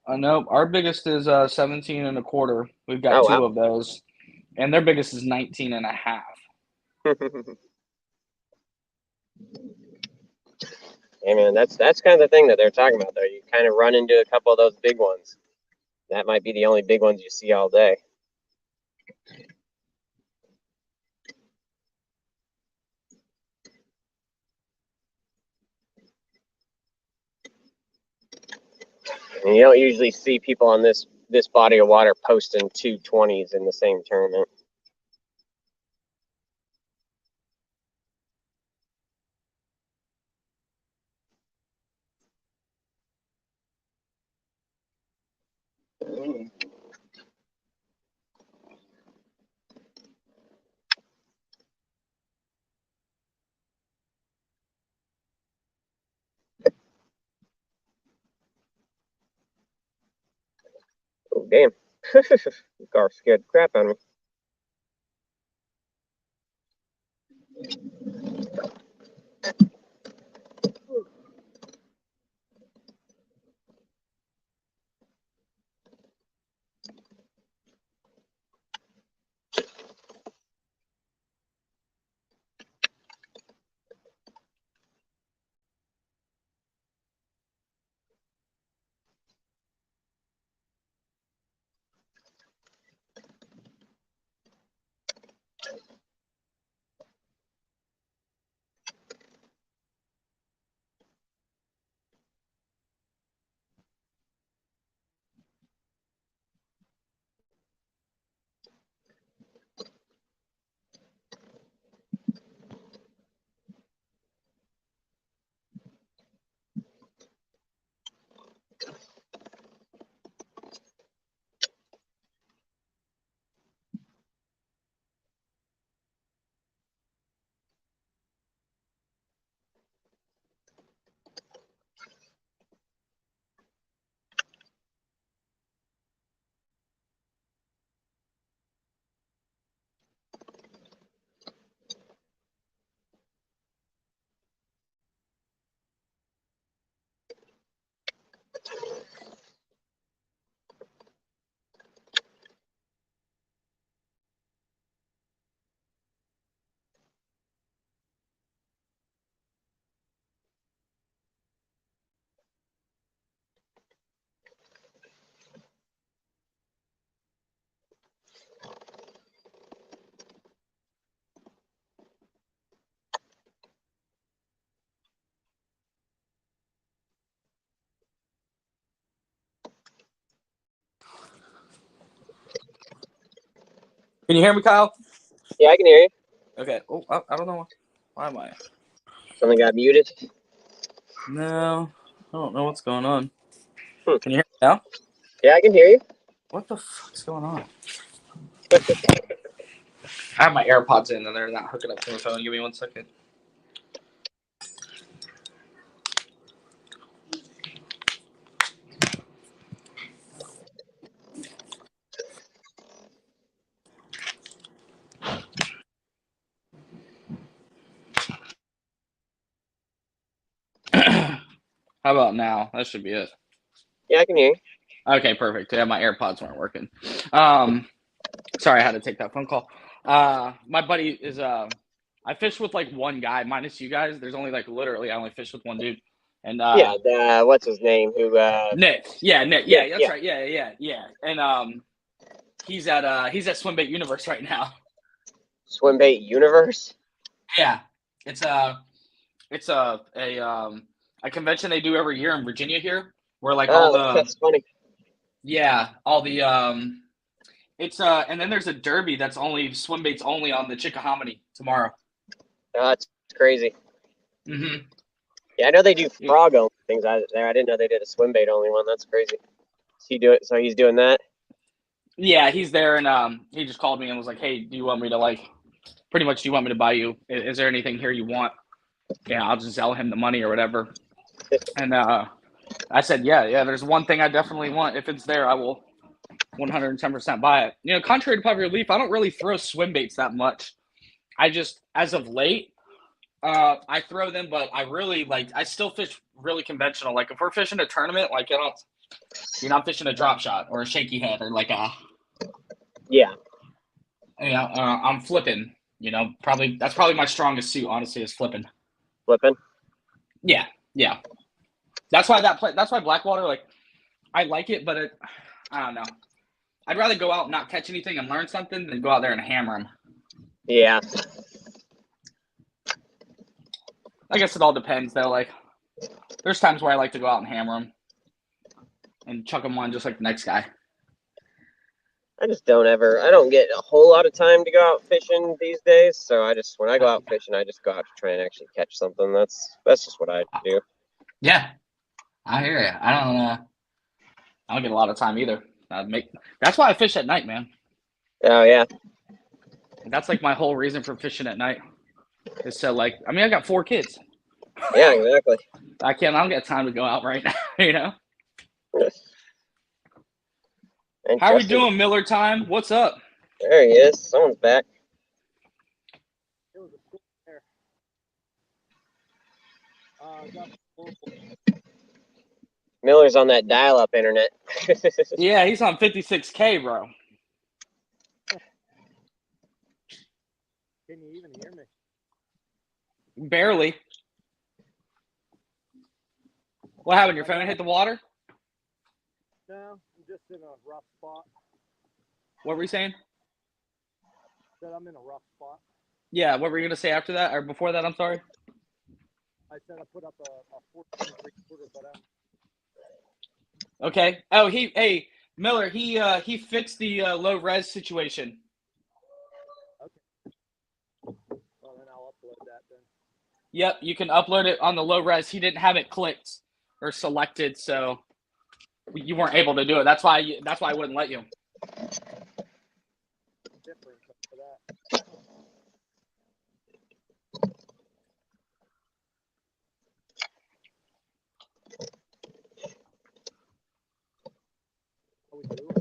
I know our biggest is 17 and a quarter. We've got Oh two wow. of those, and their biggest is 19 and a half. Hey man, that's kind of the thing that they're talking about there. You kind of run into a couple of those big ones. That might be the only big ones you see all day. And you don't usually see people on this body of water posting 220s in the same tournament. Oh damn. Gar scared the crap out of me. Can you hear me, Kyle? Yeah, I can hear you. Okay. Oh, I don't know. Why am I? Something got muted. No, I don't know what's going on. Hmm. Can you hear me now? Yeah, I can hear you. What the fuck's going on? I have my AirPods in and they're not hooking up to my phone. Give me 1 second. How about now? That should be it. Yeah, I can hear you. Okay, perfect. Yeah, my AirPods weren't working. Sorry, I had to take that phone call. My buddy is I fish with like one guy minus you guys. There's only like literally I only fish with one dude. And Yeah, what's his name? Who? Nick. Yeah, Nick. Yeah, that's yeah. right. Yeah. And he's at Swimbait Universe right now. Swimbait Universe. Yeah, it's a convention they do every year in Virginia here, where like all the that's funny. all the it's and then there's a derby that's only swim baits only on the Chickahominy tomorrow. That's crazy. Mm-hmm. Yeah, I know they do frog only things out there. I didn't know they did a swim bait only one. That's crazy. So he's doing that. Yeah, he's there, and he just called me and was like, "Hey, do you want me to pretty much? Do you want me to buy you? Is there anything here you want? Yeah, I'll just sell him the money or whatever." And I said, yeah. There's one thing I definitely want. If it's there, I will 110% buy it. You know, contrary to popular belief, I don't really throw swim baits that much. I just, as of late, I throw them, but I really I still fish really conventional. Like if we're fishing a tournament, you're not fishing a drop shot or a shaky head or I'm flipping. You know, that's probably my strongest suit. Honestly, is flipping. Flipping. Yeah. That's why that's why Blackwater, I like it, but I don't know. I'd rather go out and not catch anything and learn something than go out there and hammer them. Yeah. I guess it all depends, though. There's times where I like to go out and hammer them and chuck them on just like the next guy. I don't get a whole lot of time to go out fishing these days. So when I go out fishing, I just go out to try and actually catch something. That's just what I do. Yeah, I hear you. I don't get a lot of time either. That's why I fish at night, man. Oh yeah. That's my whole reason for fishing at night. Is so I got 4 kids. Yeah, exactly. I don't get time to go out right now, you know? And how are we doing, Miller time? What's up? There he is. Someone's back. Miller's on that dial-up internet. Yeah, he's on 56K, bro. Can you even hear me? Barely. What happened? Your phone hit the water? No, I'm just in a rough spot. What were you saying? Said I'm in a rough spot. Yeah, what were you going to say after that? Or before that, I'm sorry? I said I put up a 14 3/4 butt. Okay. Oh, hey, Miller, he fixed the low res situation. Okay. Well, then I'll upload that then. Yep, you can upload it on the low res. He didn't have it clicked or selected, so you weren't able to do it. That's why I wouldn't let you. Different for that.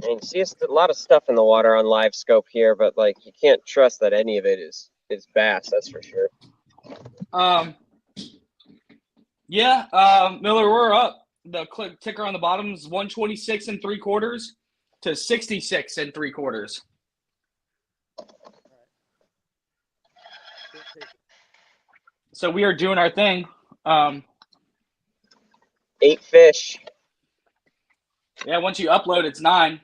I mean, see a lot of stuff in the water on live scope here, but you can't trust that any of it is bass. That's for sure. Yeah, Miller, we're up. The ticker on the bottom is 126 3/4 to 66 3/4. So we are doing our thing. 8 fish. Yeah, once you upload, it's 9.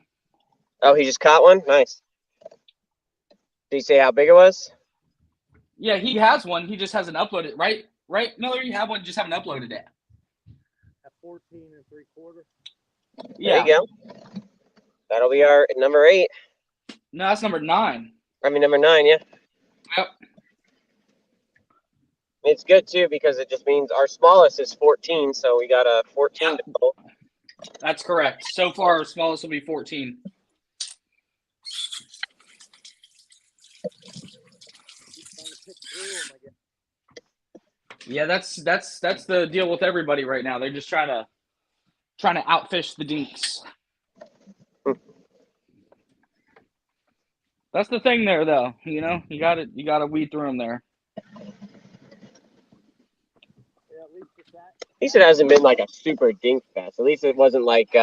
Oh, he just caught one? Nice. Did he say how big it was? Yeah, he has one. He just hasn't uploaded, right? Right, Miller? You have one, just haven't uploaded it. At 14 3/4. Yeah. There you go. That'll be our number 8. No, that's number 9. Number 9, yeah. Yep. It's good, too, because it just means our smallest is 14, so we got a 14 to go. That's correct. So far, our smallest will be 14. Yeah, that's the deal with everybody right now. They're just trying to outfish the dinks. That's the thing there, though. You know, you got to weed through them there. At least it hasn't been like a super dink fest. At least it wasn't like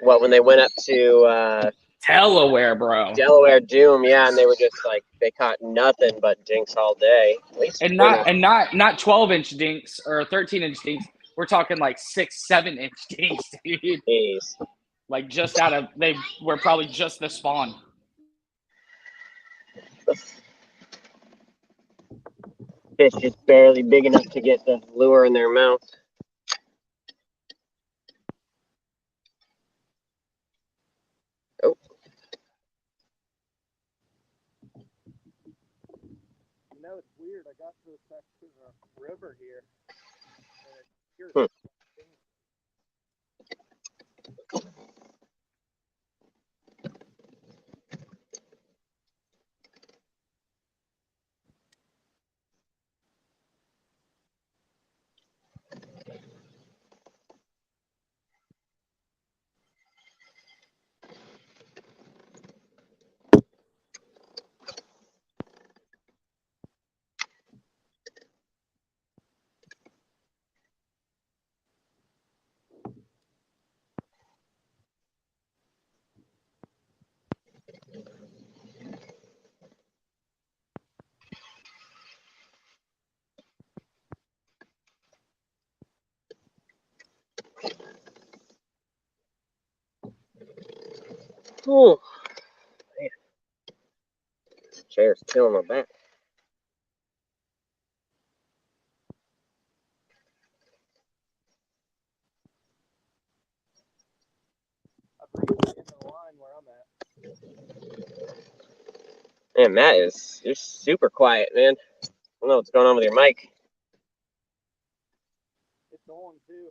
when they went up to Delaware, bro. Delaware Doom, yeah, and they were just like they caught nothing but dinks all day. At least And not 12-inch dinks or 13-inch dinks. We're talking like 6, 7-inch dinks, dude. Jeez. Like they were probably just the spawn. Fish just barely big enough to get the lure in their mouth. Oh. You know, it's weird. I got to the river here. Oh, man. Chair's killing my back. Man, Matt you're super quiet, man. I don't know what's going on with your mic. It's on too.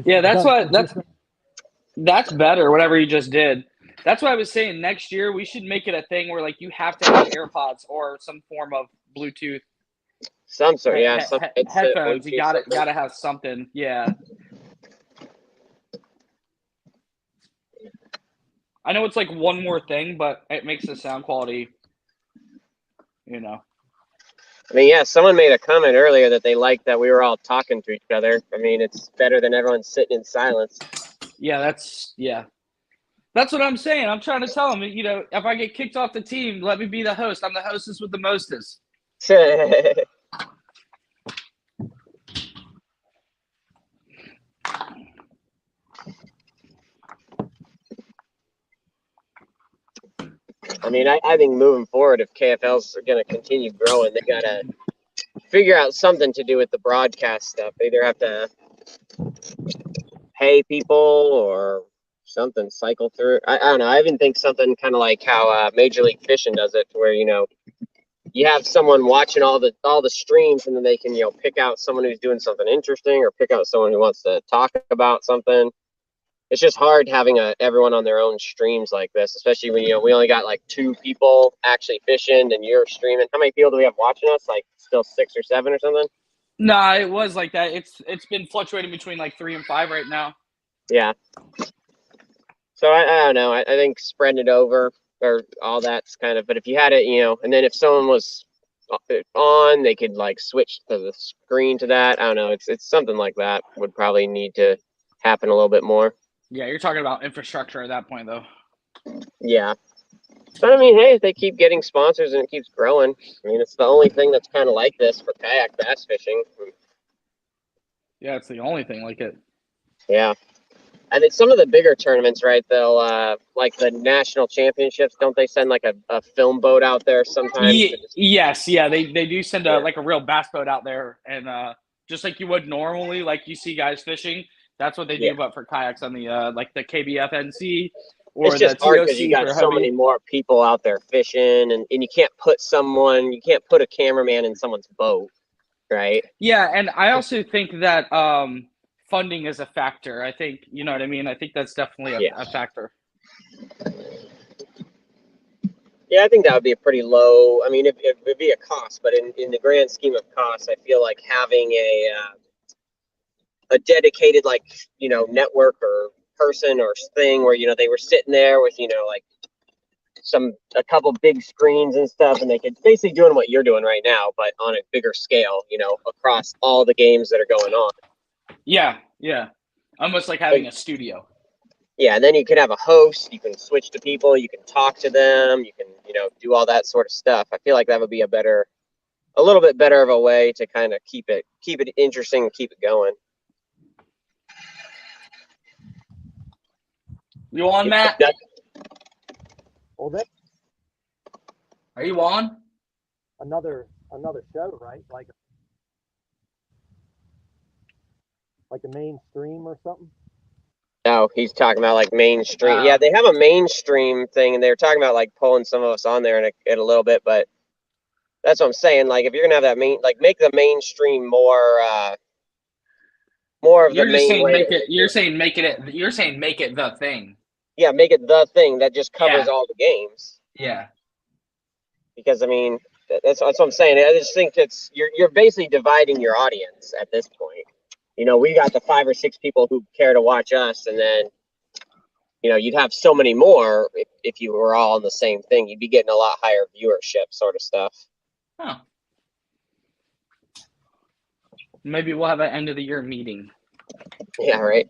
Yeah, that's better. Whatever you just did. That's what I was saying. Next year we should make it a thing where like you have to have AirPods or some form of Bluetooth. Some sort, yeah. Some headphones. Bluetooth, You gotta have something. Yeah. I know it's like one more thing, but it makes the sound quality, you know. I mean, yeah, someone made a comment earlier that they liked that we were all talking to each other. I mean, it's better than everyone sitting in silence. Yeah, that's what I'm saying. I'm trying to tell them, you know, if I get kicked off the team, let me be the host. I'm the hostess with the mostest. I mean, I think moving forward, if KFL's going to continue growing, they got to figure out something to do with the broadcast stuff. They either have to pay people or something, cycle through. I don't know. I even think something kind of like how Major League Fishing does it, where, you know, you have someone watching all the streams, and then they can, you know, pick out someone who's doing something interesting or pick out someone who wants to talk about something. It's just hard having everyone on their own streams like this, especially when, you know, we only got like 2 people actually fishing and you're streaming. How many people do we have watching us? Like still 6 or 7 or something? Nah, it was like that. It's been fluctuating between like 3 and 5 right now. Yeah. So I don't know. I think spreading it over or all that's kind of, but if you had it, you know, and then if someone was on, they could like switch to the screen to that. I don't know. It's something like that would probably need to happen a little bit more. Yeah, you're talking about infrastructure at that point, though. Yeah. But I mean, hey, if they keep getting sponsors and it keeps growing, I mean, it's the only thing that's kind of like this for kayak bass fishing. Yeah, it's the only thing like it. Yeah. I think some of the bigger tournaments, right, they'll, like the national championships, don't they send like a film boat out there sometimes? Yes, yeah, they do send like a real bass boat out there, and just like you would normally, like you see guys fishing, that's what they do, but for kayaks on the like the KBFNC or it's just the hard because TOC you got so many more people out there fishing, and you can't put a cameraman in someone's boat. right? Yeah, and I also think that funding is a factor. I think, you know what I mean? I think that's definitely a factor. Yeah, I think that would be a pretty low. I mean, it would be a cost, but in the grand scheme of costs, I feel like having a dedicated network or person or thing where they were sitting there with like a couple big screens and stuff, and they could basically doing what you're doing right now, but on a bigger scale, across all the games that are going on. Yeah, almost like having a studio. Yeah, and then you can have a host. You can switch to people. You can talk to them. You can do all that sort of stuff. I feel like that would be a little bit better of a way to kind of keep it interesting and keep it going. You on, Matt? Well, that's Are you on? another show, right? Like a mainstream or something. No, he's talking about like mainstream. Oh. Yeah, they have a mainstream thing, and they're talking about like pulling some of us on there in a little bit. But that's what I'm saying. Like, if you're gonna have that make the mainstream more of You're the just main saying way. you're saying make it the thing. Yeah, make it the thing that just covers Yeah. all the games. Yeah. Because I mean, that's what I'm saying. I just think you're basically dividing your audience at this point. We got the 5 or 6 people who care to watch us, and then you'd have so many more if you were all on the same thing. You'd be getting a lot higher viewership, sort of stuff. Oh. Maybe we'll have an end of the year meeting. Yeah, right.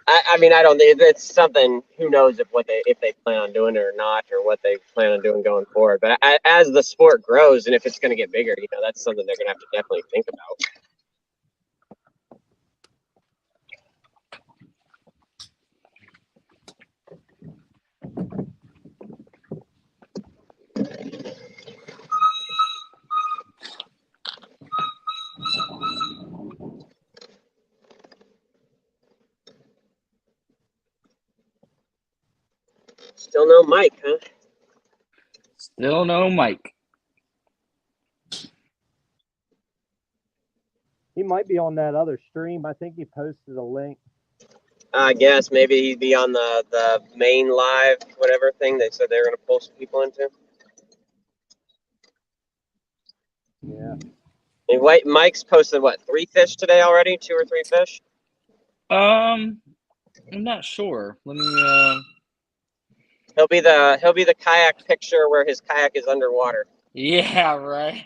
I mean, I don't. It's something. Who knows if they plan on doing it or not, or what they plan on doing going forward. But as the sport grows, and if it's going to get bigger, that's something they're going to have to definitely think about. Still no Mike, huh? Still no Mike. He might be on that other stream. I think he posted a link. I guess maybe he'd be on the main live, whatever thing they said they were going to pull some people into. Yeah. And Mike's posted what, 3 fish today already? 2 or 3 fish? I'm not sure. Let me. He'll be the kayak picture where his kayak is underwater. Yeah, right.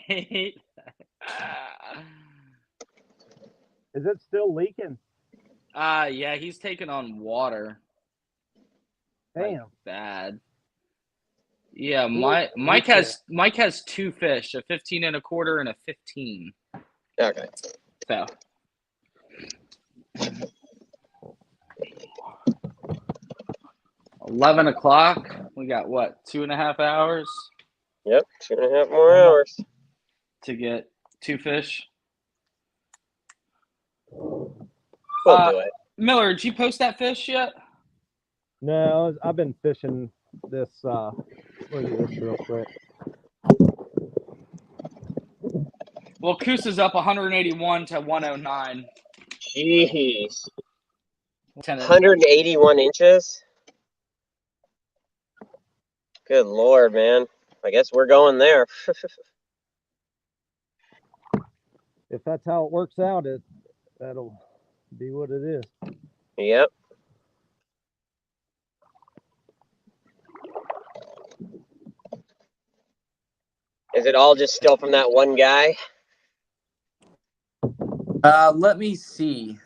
Is it still leaking? Yeah, he's taking on water. Damn. Like, bad. Yeah, Mike has 2 fish, a 15 and a quarter and a 15. Okay. So 11 o'clock. We got what, 2.5 hours? Yep, 2.5 more hours to get 2 fish. We'll do it. Miller, did you post that fish yet? No, I've been fishing this. Look at this real quick. Well, Coos is up 181 to 109. Jeez. 181 inches? Good Lord, man. I guess we're going there. If that's how it works out, that'll be what it is. Yep. Is it all just still from that one guy? Let me see.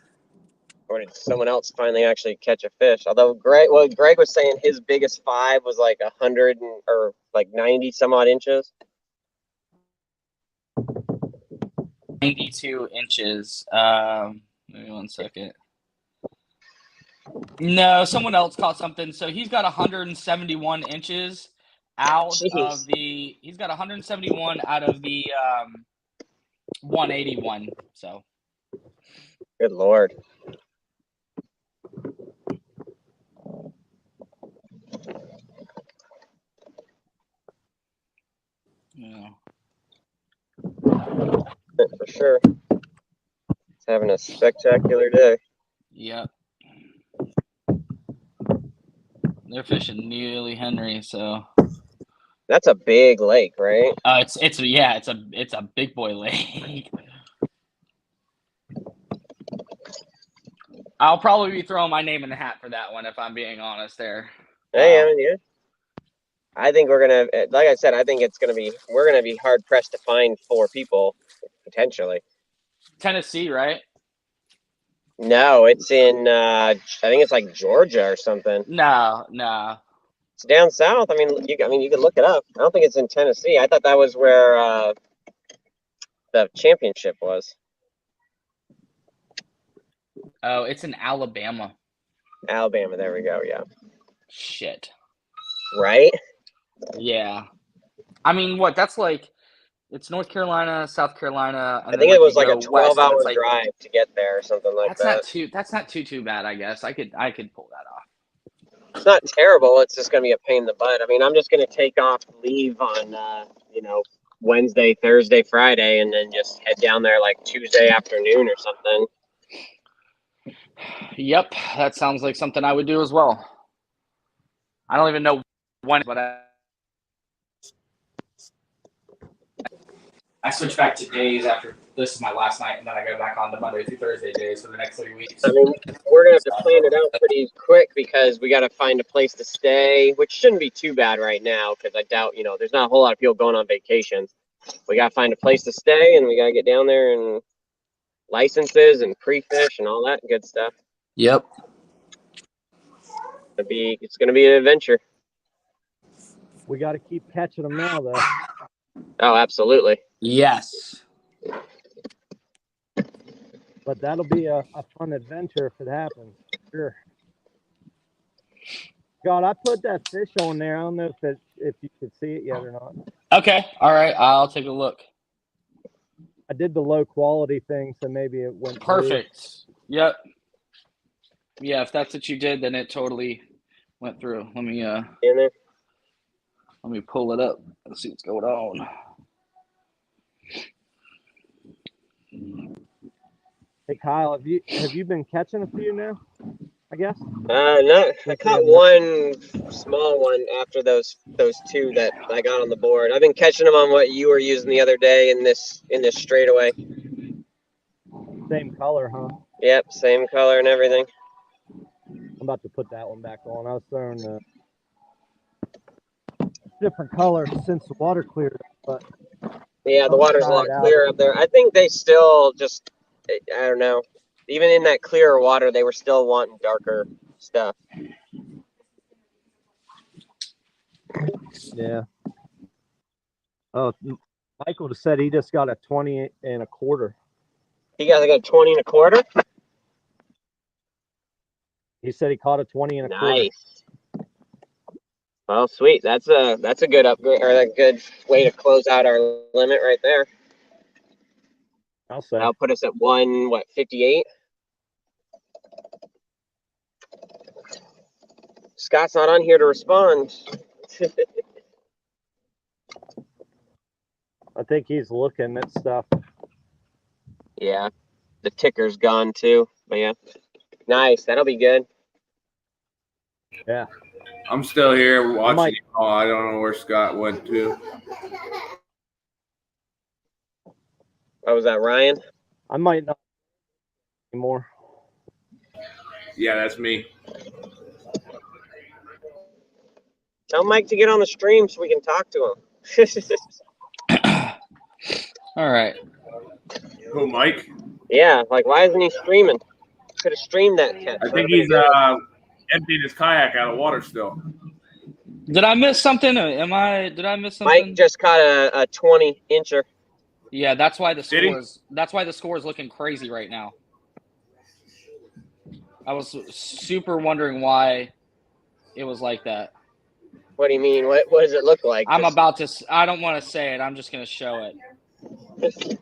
Or did someone else finally actually catch a fish? Although Greg was saying his biggest 5 was like 100 or like 90 some odd inches. 92 inches. Give me 1 second. No, someone else caught something. So he's got 171 inches out of the. He's got 171 out of the 181. So. Good Lord. Yeah. For sure. It's having a spectacular day. Yep. They're fishing Nearly Henry, so That's a big lake, right? it's a big boy lake. I'll probably be throwing my name in the hat for that one if I'm being honest there. Hey, I mean, yeah. I think we're gonna, like I said, I think we're gonna be hard pressed to find 4 people potentially. Tennessee, right? No, it's in. I think it's like Georgia or something. No. It's down south. I mean, you could look it up. I don't think it's in Tennessee. I thought that was where the championship was. Oh, it's in Alabama. Alabama. There we go. Yeah. Shit. Right. Yeah. I mean, what? That's like, it's North Carolina, South Carolina. And I think then, it was like you a go west, and 12-hour it's like, drive to get there or something like that. That's not too bad, I guess. I could pull that off. It's not terrible. It's just gonna be a pain in the butt. I mean, I'm just gonna take off leave on Wednesday, Thursday, Friday, and then just head down there like Tuesday afternoon or something. Yep, that sounds like something I would do as well. I don't even know when, but I switch back to days after this is my last night, and then I go back on to Monday through Thursday days for the next 3 weeks. I mean, we're gonna have to plan it out pretty quick because we got to find a place to stay, which shouldn't be too bad right now because I doubt there's not a whole lot of people going on vacations. We got to find a place to stay, and we got to get down there and licenses and pre-fish and all that good stuff. Yep. It's gonna be an adventure. We got to keep catching them now, though. Oh, absolutely. Yes. But that'll be a fun adventure if it happens. Sure. God, I put that fish on there. I don't know if you could see it yet or not. Okay. All right. I'll take a look. I did the low quality thing, so maybe it went Perfect. Through. Yep. Yeah, if that's what you did, then it totally went through. Let me in there. Let me pull it up and see what's going on. Hey Kyle, have you been catching a few now? I guess. No, I caught one small one after those 2 that I got on the board. I've been catching them on what you were using the other day in this straightaway. Same color, huh? Yep, same color and everything. I'm about to put that one back on. I was throwing different color since the water cleared up, but yeah, the water's a lot clearer up there. I think they still just, I don't know, even in that clearer water, they were still wanting darker stuff. Yeah. Oh, Michael just said he just got a 20 1/4. He got like a 20 1/4? He said he caught a 20 1/4. Nice. Well, sweet. That's a good upgrade, or a good way to close out our limit right there. I'll say. That'll put us at 58? Scott's not on here to respond. I think he's looking at stuff. Yeah, the ticker's gone too. But yeah, nice. That'll be good. Yeah. I'm still here watching. Oh, I don't know where Scott went to. What was that, Ryan? I might not anymore. Yeah, that's me. Tell Mike to get on the stream so we can talk to him. All right. Who, Mike? Yeah, like why isn't he streaming? Could have streamed that catch. I think he's emptying his kayak out of water still. Did I miss something? Did I miss something? Mike just caught a 20 incher. Yeah, that's why the score is looking crazy right now. I was super wondering why it was like that. What do you mean? What does it look like? I don't want to say it. I'm just going to show it.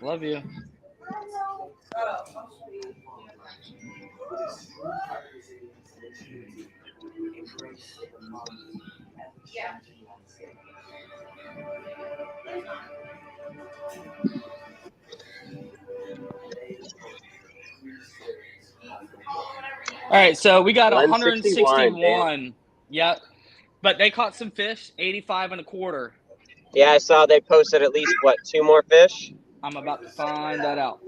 Love you. Yeah. right, so we got 161, 161. Yep. But they caught some fish, 85 and a quarter. Yeah, I saw they posted at least, what, 2 more fish? I'm about to find that out.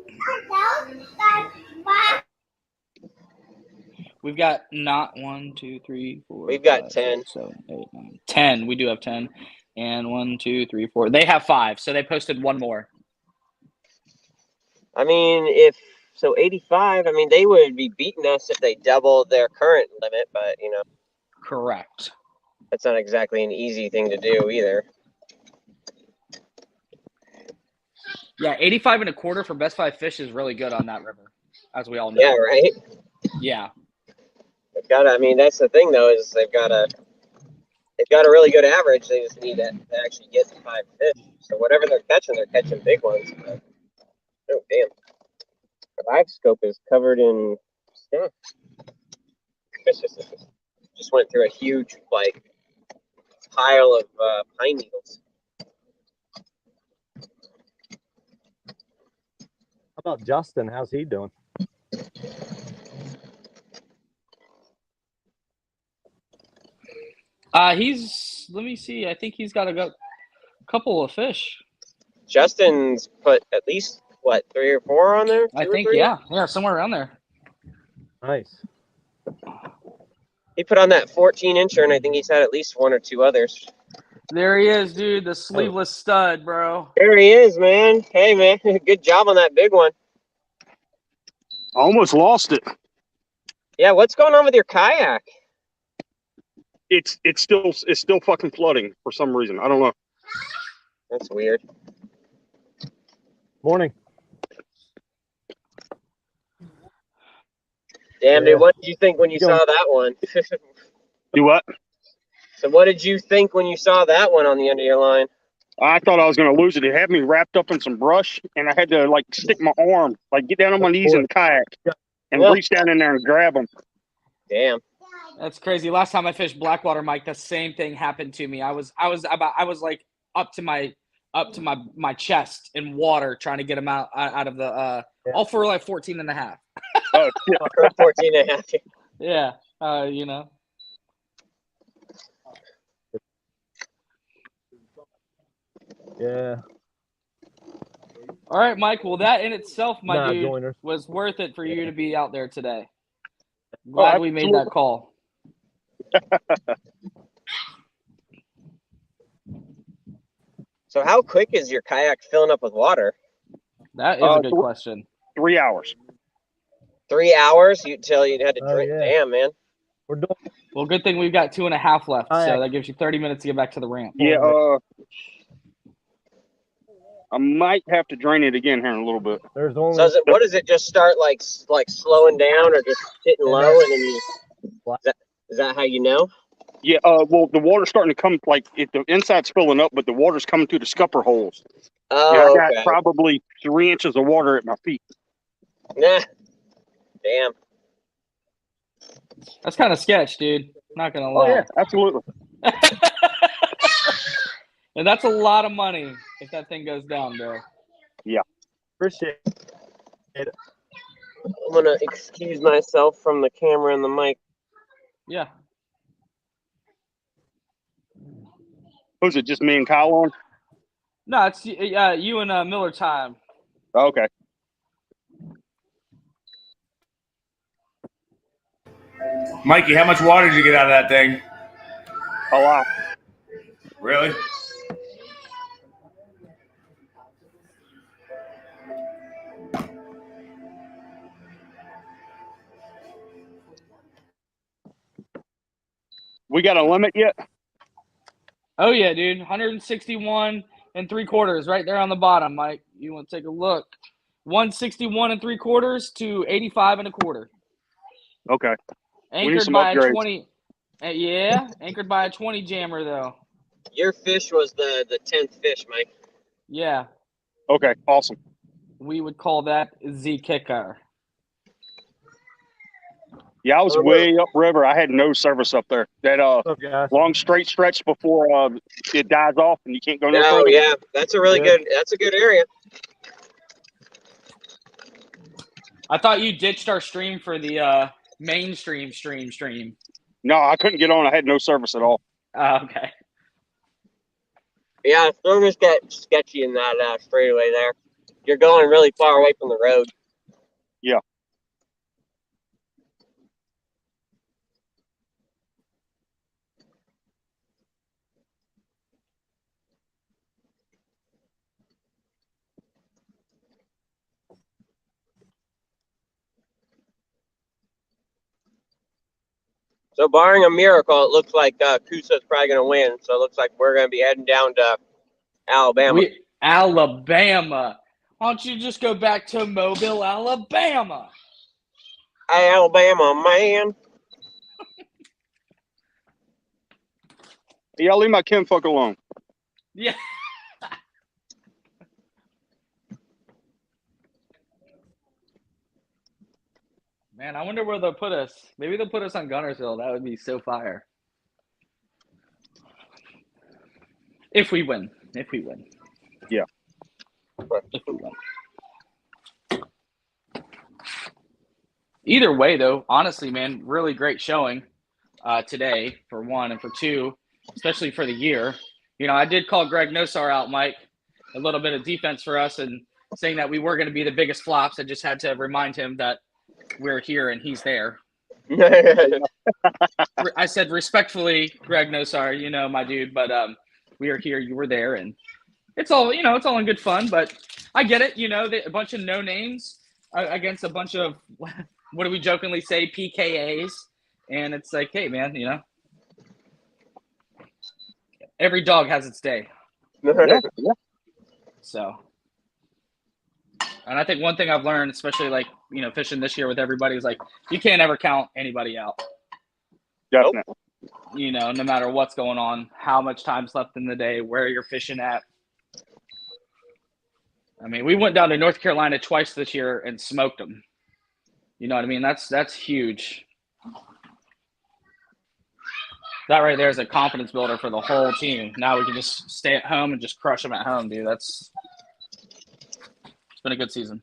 We've got not 1, 2, 3, 4. We've got 5, 10. 6, 7, 8, 9, 10. We do have 10. And 1, 2, 3, 4. They have 5, so they posted 1 more. I mean, 85, I mean, they would be beating us if they doubled their current limit, but, you know. Correct. That's not exactly an easy thing to do either. Yeah, 85 and a quarter for best 5 fish is really good on that river, as we all know. Yeah, right? Yeah. They've got, I mean, that's the thing, though, is they've got a really good average. They just need to actually get to 5 fish. So whatever they're catching big ones. But, oh, damn. The live scope is covered in stuff. Just went through a huge, like, pile of pine needles. How about Justin? How's he doing? Let me see. I think he's got a couple of fish. Justin's put at least, what, 3 or 4 on there? I think, 3? yeah, somewhere around there. Nice. He put on that 14-incher, and I think he's had at least 1 or 2 others. There he is, dude. The sleeveless stud, bro. There he is, man. Hey, man. Good job on that big one. I almost lost it. Yeah, what's going on with your kayak? It's still fucking flooding for some reason. I don't know. That's weird. Morning. Damn, dude, what did you think when you saw that one? Do what? So what did you think when you saw that one on the end of your line? I thought I was going to lose it. It had me wrapped up in some brush, and I had to, like, stick my arm, like, get down on my knees in the kayak and reach down in there and grab them. Damn. That's crazy. Last time I fished Blackwater, Mike, the same thing happened to me. I was like up to my chest in water trying to get them out of the all for like 14 and a half. Oh, yeah. 14 and a half. Yeah. You know. Yeah. All right, Mike. Well, that in itself, my dude, joiners. was worth it for you to be out there today. Glad we made that call. So how quick is your kayak filling up with water? That is a good question. 3 hours. 3 hours? Till you had to drink? Yeah. Damn, man. We're doing. Well, good thing we've got 2.5 left, so that gives you 30 minutes to get back to the ramp. Yeah, I might have to drain it again here in a little bit. There's only. So what does it just start like slowing down or just hitting low and then you? Is that how you know? Yeah. Well, the water's starting to come, like, the inside's filling up, but the water's coming through the scupper holes. Oh, I got probably 3 inches of water at my feet. Nah. Damn. That's kind of sketch, dude. Not gonna lie. Oh yeah, absolutely. And that's a lot of money if that thing goes down, bro. Yeah. Appreciate it. I'm gonna excuse myself from the camera and the mic. Yeah. Who's it? Just me and Kyle on? No, it's you and Miller time. Okay. Mikey, how much water did you get out of that thing? A lot. Really? We got a limit yet? Oh yeah, dude. 161 3/4 right there on the bottom, Mike. You want to take a look. 161 3/4 to 85 1/4. Okay. Anchored by a 20. Yeah, anchored by a 20 jammer though. Your fish was the 10th fish, Mike. Yeah. Okay, awesome. We would call that the kicker. Yeah, I was way upriver. I had no service up there. That long straight stretch before it dies off and you can't go no further. Oh yeah, that's a really good. That's a good area. I thought you ditched our stream for the mainstream stream? No, I couldn't get on. I had no service at all. Okay. Yeah, service got sketchy in that straightaway there. You're going really far away from the road. Yeah. So, barring a miracle, it looks like Coosa's probably going to win. So, it looks like we're going to be heading down to Alabama. Alabama. Why don't you just go back to Mobile, Alabama? Alabama, man. Y'all leave my kinfolk alone. Yeah. Man, I wonder where they'll put us. Maybe they'll put us on Gunnersville. That would be so fire. If we win. Yeah. If we win. Either way, though, honestly, man, really great showing today, for one, and for two, especially for the year. You know, I did call Greg Nosar out, Mike, a little bit of defense for us and saying that we were going to be the biggest flops. I just had to remind him that we're here and he's there. I said respectfully, Greg Nosar, you know, my dude, but we are here, you were there, and it's all, you know, it's all in good fun, but I get it, you know, a bunch of no names against a bunch of, what do we jokingly say, PKAs, and it's like, hey, man, you know, every dog has its day. Yeah. So, and I think one thing I've learned, especially like, you know, fishing this year with everybody, is like, you can't ever count anybody out. Definitely. You know, no matter what's going on, how much time's left in the day, where you're fishing at. I mean, we went down to North Carolina twice this year and smoked them. You know what I mean? That's huge. That right there is a confidence builder for the whole team. Now we can just stay at home and just crush them at home, dude. It's been a good season.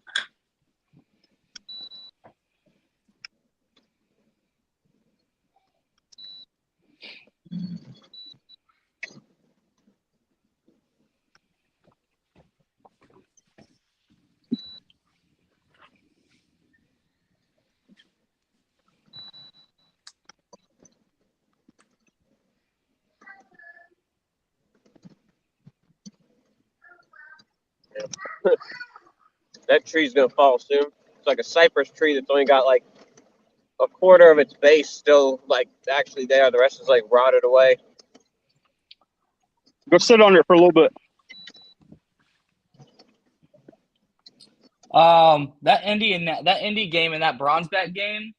That tree's going to fall soon. It's like a cypress tree that's only got like a quarter of its base still like actually there. The rest is like rotted away. Go sit on it for a little bit. That Indy game and that Bronzeback game,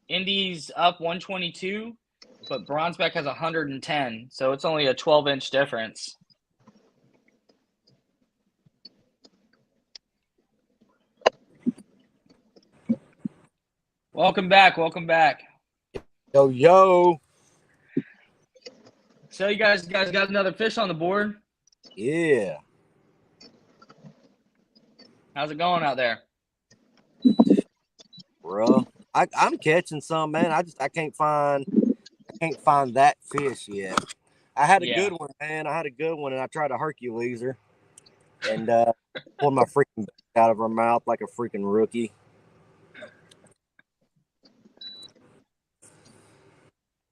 Indy's up 122, but Bronzeback has 110, so it's only a 12-inch difference. Welcome back. Yo. So you guys got another fish on the board? Yeah. How's it going out there? Bro, I'm catching some, man. I can't find that fish yet. I had a good one, man. And I tried to Hercules her and pulled my freaking out of her mouth like a freaking rookie.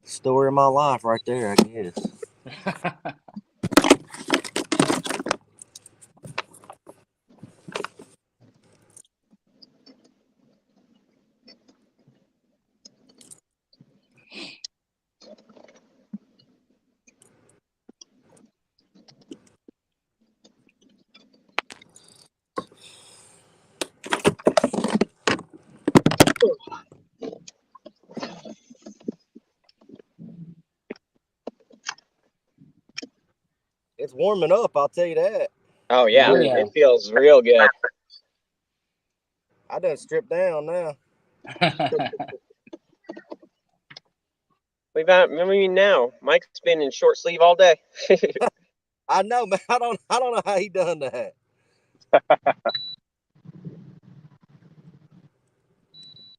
Story of my life right there, I guess. It's warming up, I'll tell you that. Oh, yeah. It feels real good. I done stripped down now. I mean, now Mike's been in short sleeve all day. I know, man. I don't know how he done that.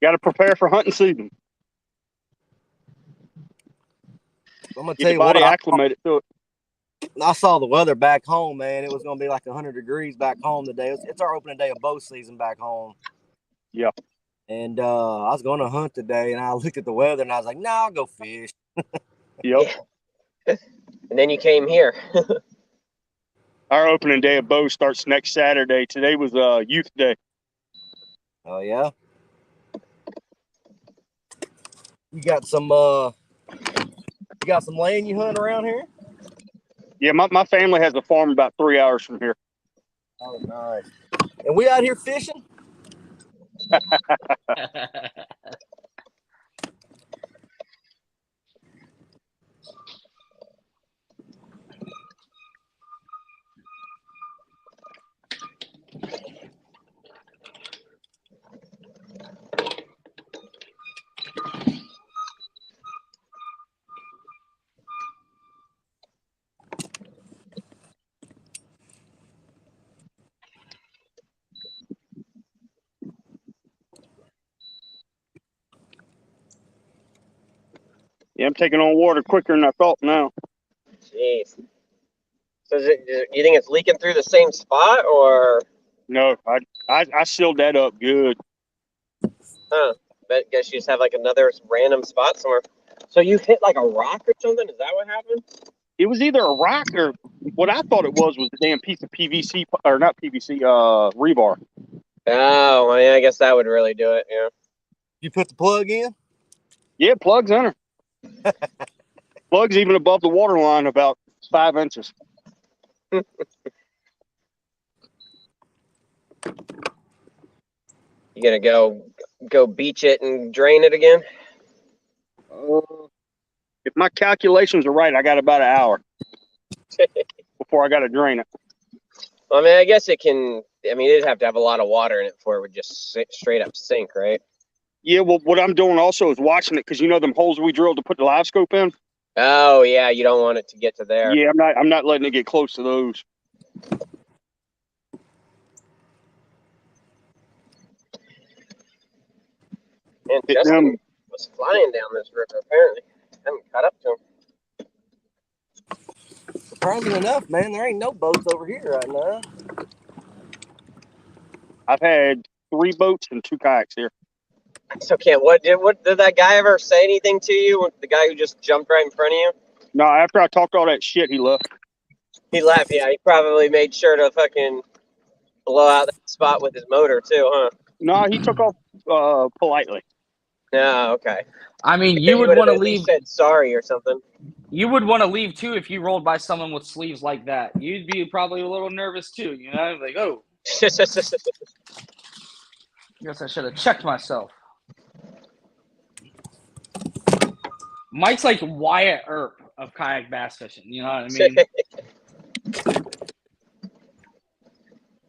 Got to prepare for hunting season. I'm gonna Get tell the you what. body acclimated to it. I saw the weather back home, man. It was gonna be like 100 degrees back home today. It's our opening day of bow season back home. Yeah. And I was going to hunt today, and I looked at the weather, and I was like, "Nah, I'll go fish." Yep. Yeah. And then you came here. Our opening day of bow starts next Saturday. Today was youth day. Oh yeah. You got some land you hunt around here? Yeah, my family has a farm about 3 hours from here. Oh, nice. And we out here fishing? Yeah, I'm taking on water quicker than I thought now. Jeez. So do you think it's leaking through the same spot, or? No, I sealed that up good. Huh. Guess you just have like another random spot somewhere. So you hit like a rock or something? Is that what happened? It was either a rock or what I thought it was a damn piece of PVC, or not PVC, rebar. Oh, well, yeah, I guess that would really do it. Yeah. You put the plug in? Yeah, plug's in her. Plug's even above the water line about 5 inches. You gonna go beach it and drain it again? If my calculations are right, I got about an hour before I got to drain it. Well, I mean, I guess it can. I mean, it'd have to have a lot of water in it before it would just straight up sink, right? Yeah, well, what I'm doing also is watching it because you know them holes we drilled to put the live scope in. Oh yeah, you don't want it to get to there. Yeah, I'm not letting it get close to those. And Justin was flying down this river. Apparently, I haven't caught up to him. Surprising enough, man, there ain't no boats over here right now. I've had 3 boats and 2 kayaks here. So, Kent, what did that guy ever say anything to you? The guy who just jumped right in front of you? No, after I talked all that shit, he left. He left. Yeah, he probably made sure to fucking blow out that spot with his motor too, huh? No, he took off politely. Yeah, okay. I mean, Maybe you he would would have want to at least leave. said sorry or something. You would want to leave too if you rolled by someone with sleeves like that. You'd be probably a little nervous too, you know? Like, oh, guess I should have checked myself. Mike's like Wyatt Earp of kayak bass fishing. You know what I mean?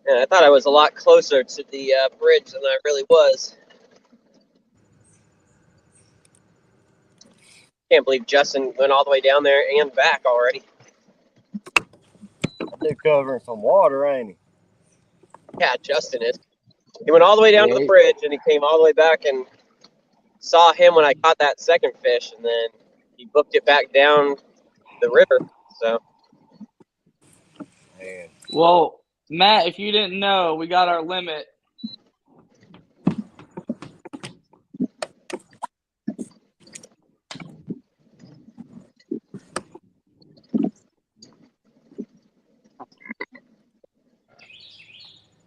Yeah, I thought I was a lot closer to the bridge than I really was. Can't believe Justin went all the way down there and back already. They're covering some water, ain't he? Yeah, Justin is. He went all the way down to the bridge and he came all the way back and saw him when I caught that second fish, and then he booked it back down the river. So, Man. Well, Matt, if you didn't know, we got our limit.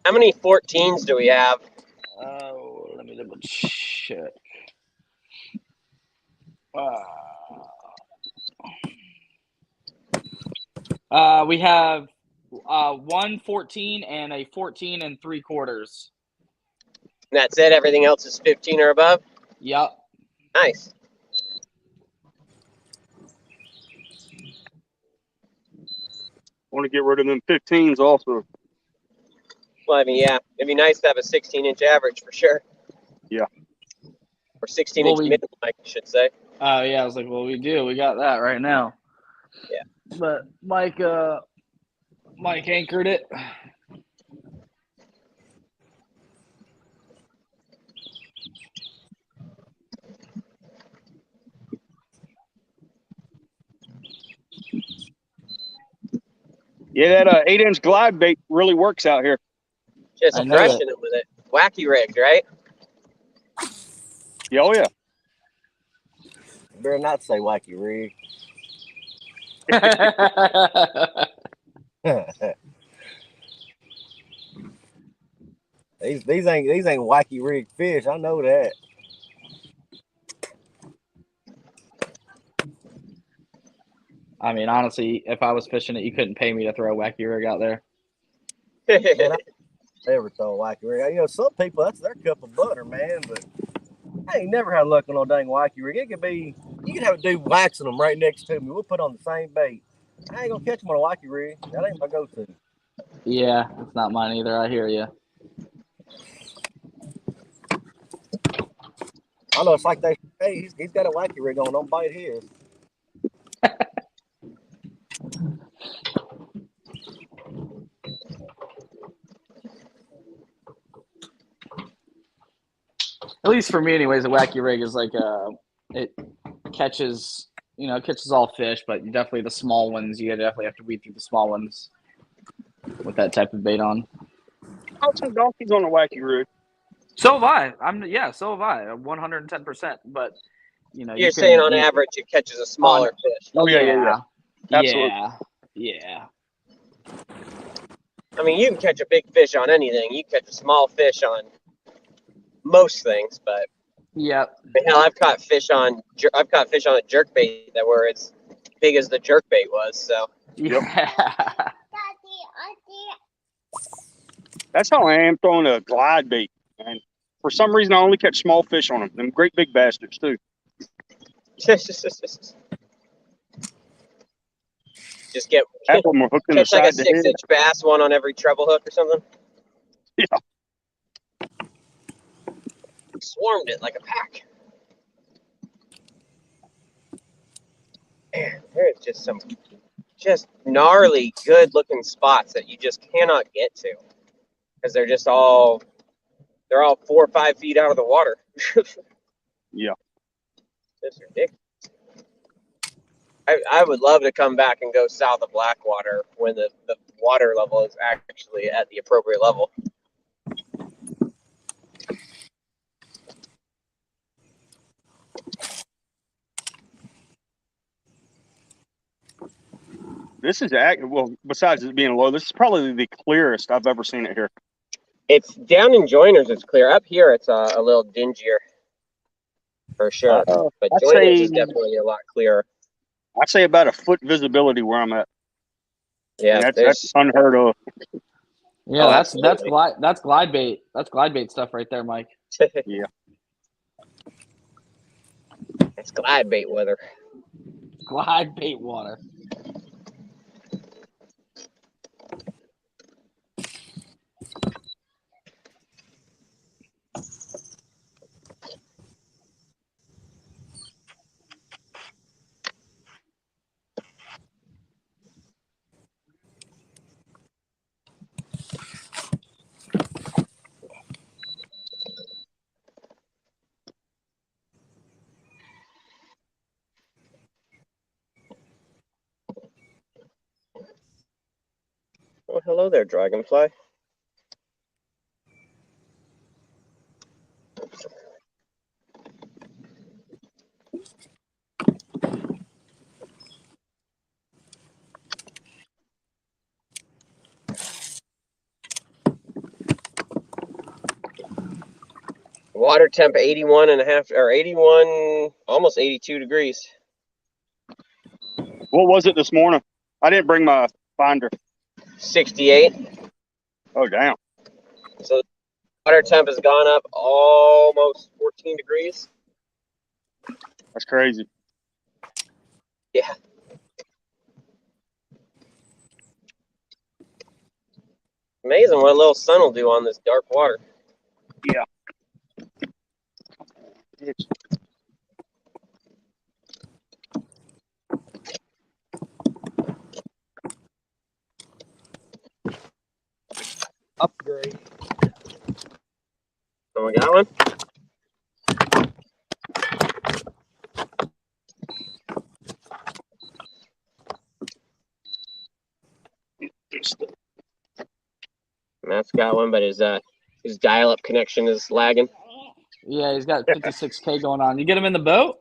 how many 14s do we have? Oh, let me double check. We have 1 14 and a 14 3/4. And that's it. Everything else is 15 or above. Yep. Nice. Want to get rid of them 15s also. Well, I mean, yeah, it'd be nice to have a 16-inch average for sure. Yeah. Or 16-inch minimum, I should say. Oh yeah, I was like, well, we do. We got that right now. Yeah. But Mike anchored it. Yeah, that 8-inch glide bait really works out here. Just I know crushing it with it. Wacky rigged, right? Yeah, oh yeah. Better not say wacky rig. these ain't wacky rig fish. I know that. I mean, honestly, if I was fishing it, you couldn't pay me to throw a wacky rig out there. Man, I never throw a wacky rig. You know, some people that's their cup of butter, man. But I ain't never had luck on no dang wacky rig. It could be you could have a dude waxing them right next to me. We'll put on the same bait. I ain't gonna catch them on a wacky rig. That ain't my go-to. Yeah, it's not mine either. I hear you. I know it's like they hey, he's got a wacky rig on. Don't bite his. At least for me, anyways, a wacky rig is like it catches all fish, but definitely the small ones. You definitely have to weed through the small ones with that type of bait on. Caught some donkeys on the wacky rig. So have I. So have I. 110%. But You're saying on average it catches a smaller fish. Oh yeah. Absolutely. Yeah. I mean, you can catch a big fish on anything. You can catch a small fish on most things, but Yep. hell, I've caught fish on a jerkbait that were as big as the jerkbait was. So Yeah. That's how I am throwing a glide bait. And for some reason, I only catch small fish on them. Them great big bastards too. just get Half of them are hooked in the catch like a side of the head. 6-inch bass, one on every treble hook or something. Yeah. Swarmed it like a pack. Man, there's just some gnarly, good-looking spots that you just cannot get to because they're all 4 or 5 feet out of the water. Yeah. It's ridiculous. I would love to come back and go south of Blackwater when the water level is actually at the appropriate level. This is besides it being low, this is probably the clearest I've ever seen it here. It's down in Joiners, it's clear. Up here, it's a little dingier, for sure. But Joiners is definitely a lot clearer. I'd say about a foot visibility where I'm at. Yeah, and that's unheard of. Yeah, that's glide bait. That's glide bait stuff right there, Mike. Yeah. It's glide bait weather. Glide bait water. Oh, hello there, dragonfly. Water temp 81 and a half, or 81, almost 82 degrees. What was it this morning? I didn't bring my finder. 68. Oh, damn. So water temp has gone up almost 14 degrees. That's crazy. Yeah. Amazing what a little sun will do on this dark water. Yeah. Upgrade. So we got one. Matt's got one, but his dial-up connection is lagging. Yeah, he's got 56K going on. You get him in the boat?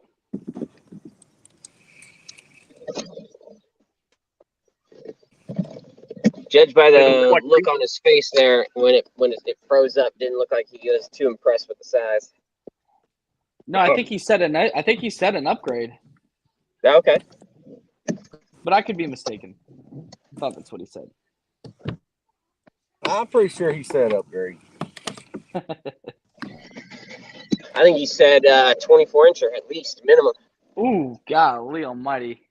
Judged by the look on his face there when it froze up, didn't look like he was too impressed with the size. No, I think he said an upgrade. Okay. But I could be mistaken. I thought that's what he said. I'm pretty sure he said upgrade. I think he said 24-incher at least minimum. Ooh, golly almighty.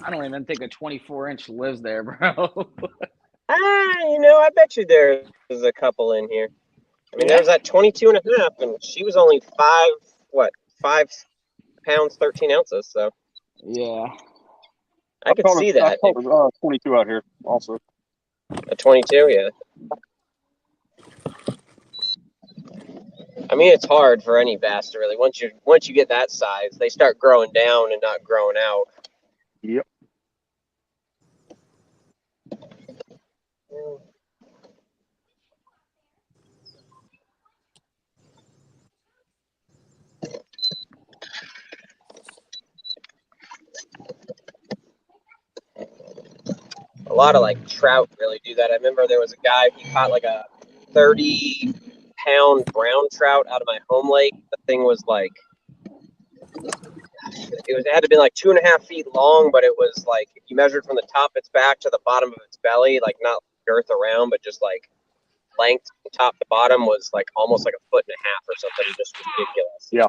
I don't even think a 24-inch lives there, bro. I bet you there's a couple in here. I mean, there was that 22 and a half, and she was only 5 pounds, 13 ounces, so. Yeah. I could see that. I caught 22 out here also. A 22, yeah. I mean, it's hard for any bass to really. Once you get that size, they start growing down and not growing out. Yep. A lot of like trout really do that. I remember there was a guy, he caught like a 30-pound brown trout out of my home lake. The thing was like, it had to be like 2.5 feet long, but it was like, if you measured from the top of its back to the bottom of its belly, like not girth around, but just like length from top to bottom was like almost like 1.5 feet or something, just ridiculous. Yeah.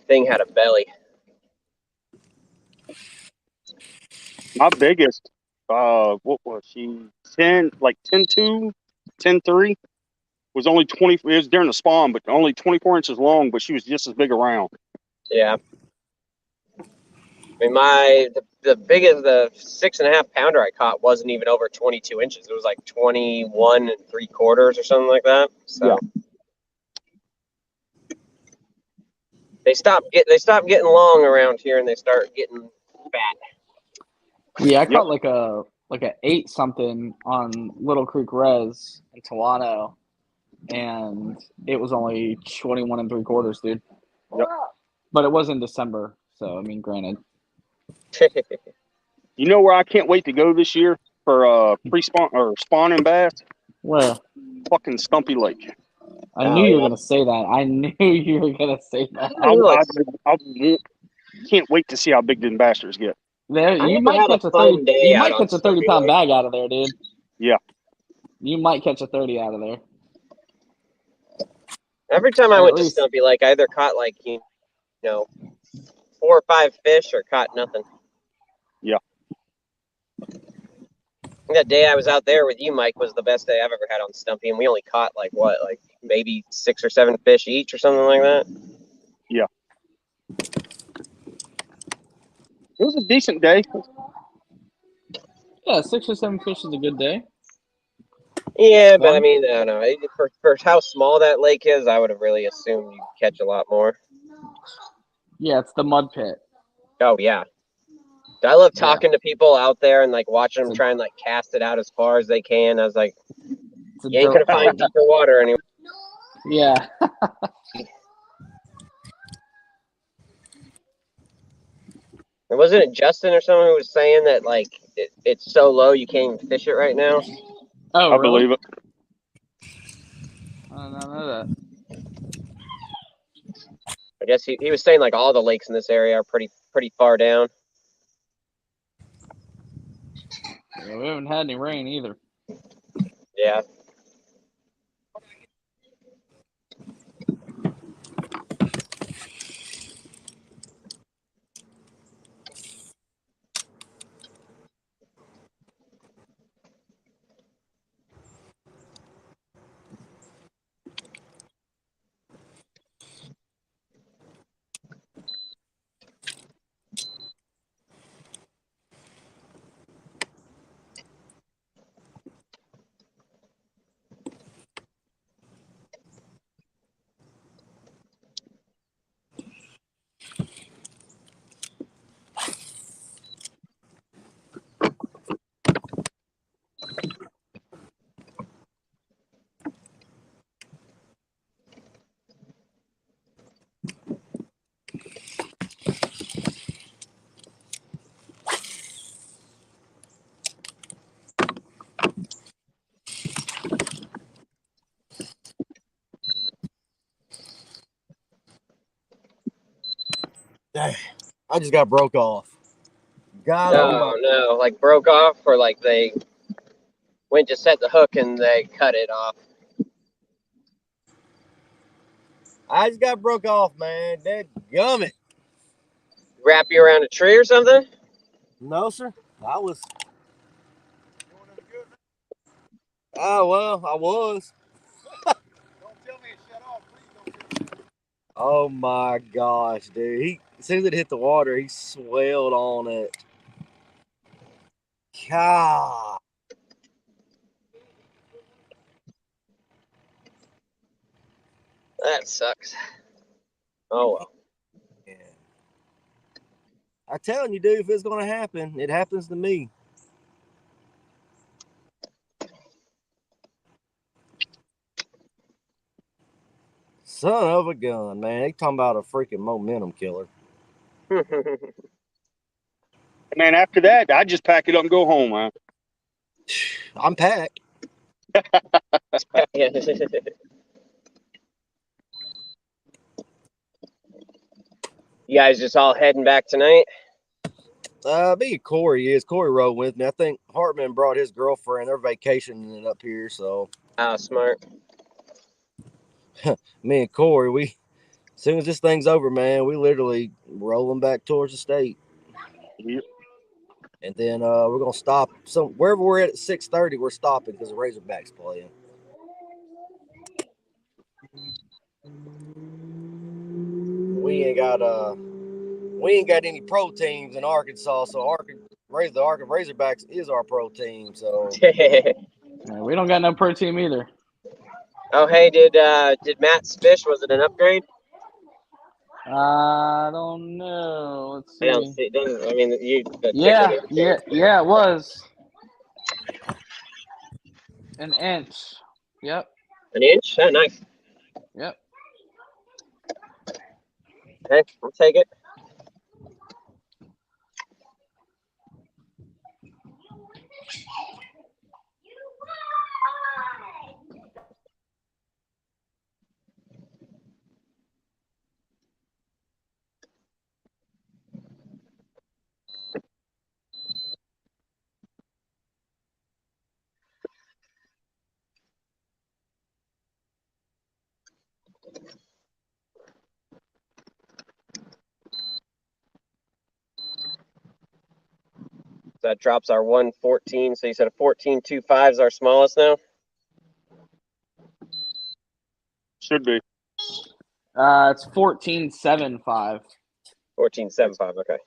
Thing had a belly. My biggest, what was she? 10.2, 10.3 was only 20. It was during the spawn, but only 24 inches long, but she was just as big around. Yeah. I mean, the biggest, the 6.5 pounder I caught wasn't even over 22 inches. It was like 21 3/4 or something like that. So yeah. they stop getting long around here, and they start getting fat. Yeah, I caught like a 8 something on Little Creek Res in Toronto, and it was only 21 3/4, dude. Yep. But it was in December, so I mean, granted. You know where I can't wait to go this year for pre-spawn or spawning bass? Where? Fucking Stumpy Lake. I knew you were gonna say that. I knew you were gonna say that. I can't wait to see how big them bastards get. There, I you never might had a catch a fun 30. day You out might on catch a Stumpy 30-pound Lake. bag out of there, dude. Yeah. You might catch a 30 out of there. Every time I At went to least. Stumpy Lake, I either caught like 4 or 5 fish or caught nothing. Yeah. That day I was out there with you, Mike, was the best day I've ever had on Stumpy, and we only caught like maybe 6 or 7 fish each or something like that. Yeah. It was a decent day. Yeah, 6 or 7 fish is a good day. Yeah, but I mean, I don't know. For how small that lake is, I would have really assumed you'd catch a lot more. Yeah, it's the mud pit. Oh, yeah. I love talking to people out there and like watching them try and like cast it out as far as they can. I was like, you ain't gonna find deeper water anywhere. Yeah. Wasn't it Justin or someone who was saying that like it's so low you can't even fish it right now? Oh, I really? believe it. I don't know that. I guess he was saying like all the lakes in this area are pretty far down. Yeah, we haven't had any rain either. Yeah. Dang, I just got broke off. God Oh no, like broke off, or like they went to set the hook and they cut it off. I just got broke off, man. That gummit. Wrap you around a tree or something? No, sir. I was. Oh well, I was. Oh my gosh, dude! He as soon as it hit the water, he swelled on it. God. That sucks. Oh well. Yeah. I'm telling you, dude, if it's gonna happen, it happens to me. Son of a gun, man. They talking about a freaking momentum killer. Man, after that, I just pack it up and go home, man. I'm packed. You guys just all heading back tonight? Me and Corey is. Corey rode with me. I think Hartman brought his girlfriend. They're vacationing up here, so Oh, smart. me and Corey, we as soon as this thing's over, man, we literally rolling back towards the state. Yep. And then we're gonna stop. So wherever we're at 6:30, we're stopping because the Razorbacks playing. We ain't got any pro teams in Arkansas, so the Razorbacks is our pro team. So Yeah, we don't got no pro team either. Oh, hey, did Matt's fish? Was it an upgrade? I don't know. Let's I don't see. see. Doesn't. I mean, the Yeah, ticker yeah, yeah. It was an inch. Yep, An inch. Oh, nice. yep. Okay, I'll take it. So that drops our 114. So you said a 14.25 is our smallest now? Should be. It's 14.75. 14.75. Okay.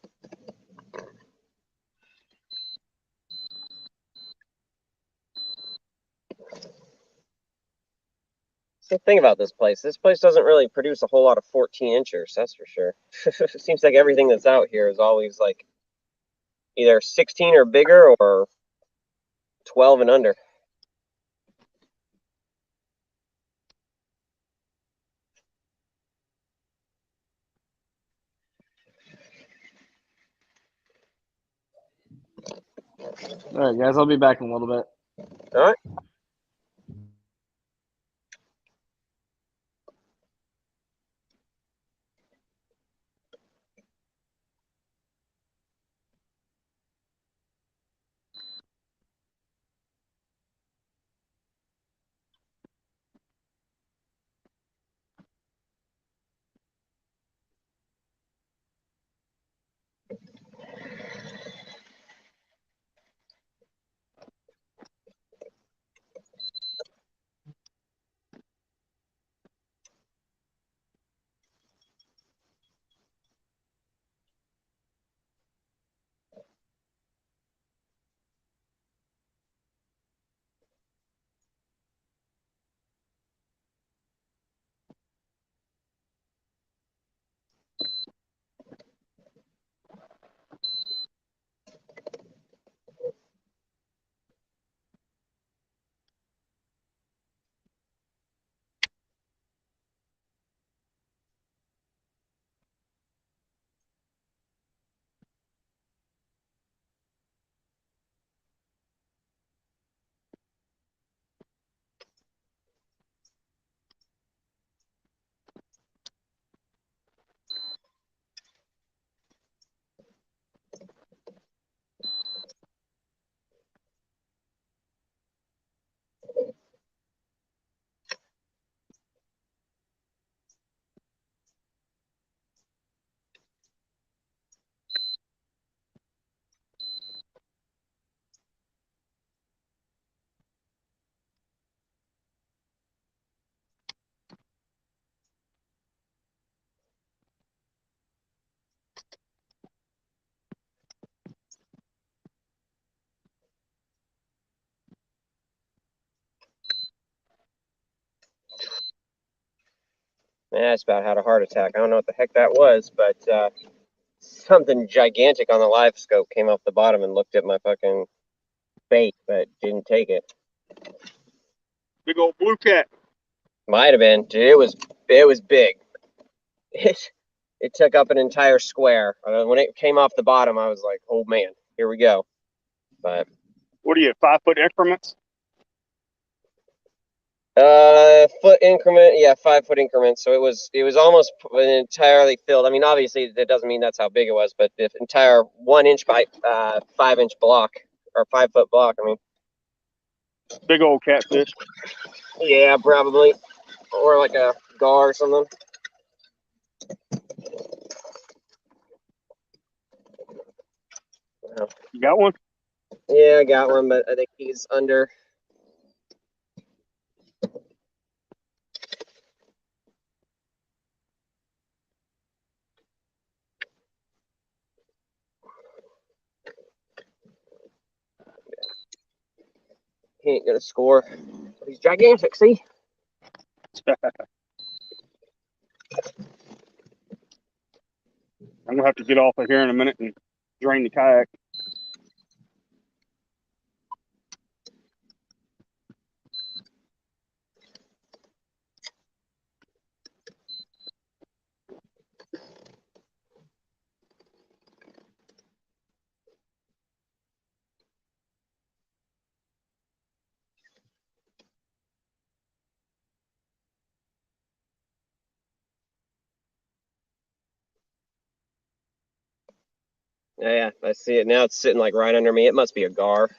So think about this place. This place doesn't really produce a whole lot of 14 inchers. That's for sure. It seems like everything that's out here is always like either 16 or bigger or 12 and under. All right, guys. I'll be back in a little bit. All right. Man, I just about had a heart attack. I don't know what the heck that was, but something gigantic on the live scope came off the bottom and looked at my fucking bait, but didn't take it. Big old blue cat. Might have been. Dude, it was big. It took up an entire square. When it came off the bottom, I was like, oh man, here we go. But What are you, 5 foot increments? foot increment, yeah, 5 foot increments. So it was almost entirely filled. I mean, obviously that doesn't mean that's how big it was, but the entire 1 inch by 5 inch block or 5 foot block. I mean, Big old catfish. yeah, probably, or like a gar or something. You got one? Yeah, I got one, but I think he's under. He ain't gonna score. But he's gigantic, see? I'm gonna have to get off of here in a minute and drain the kayak. Yeah, I see it now. It's sitting like right under me. It must be a gar.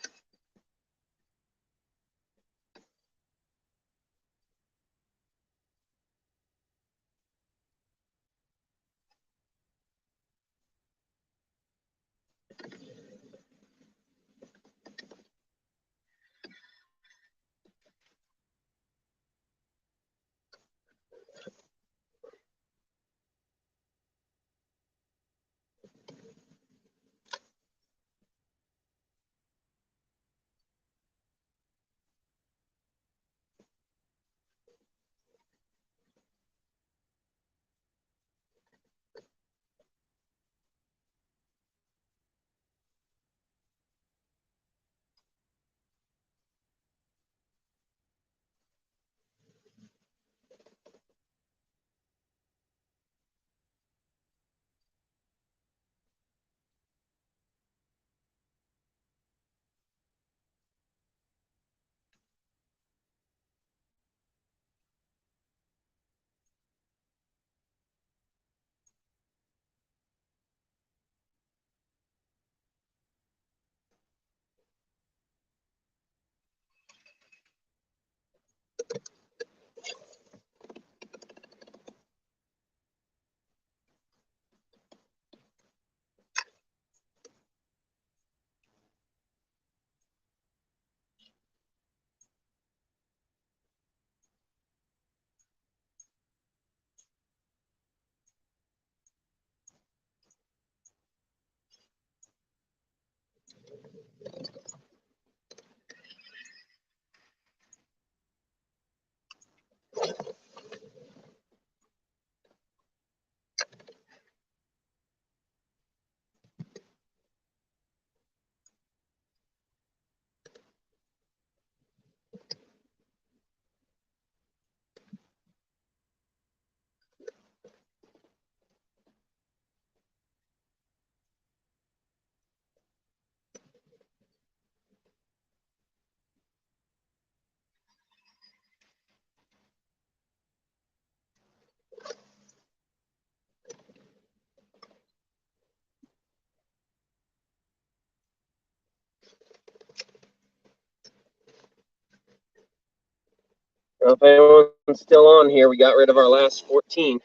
Well, if anyone's still on here, we got rid of our last 14.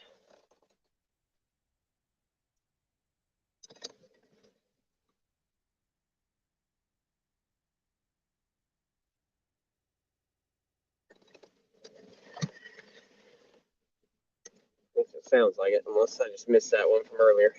It sounds like it, unless I just missed that one from earlier.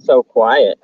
So quiet.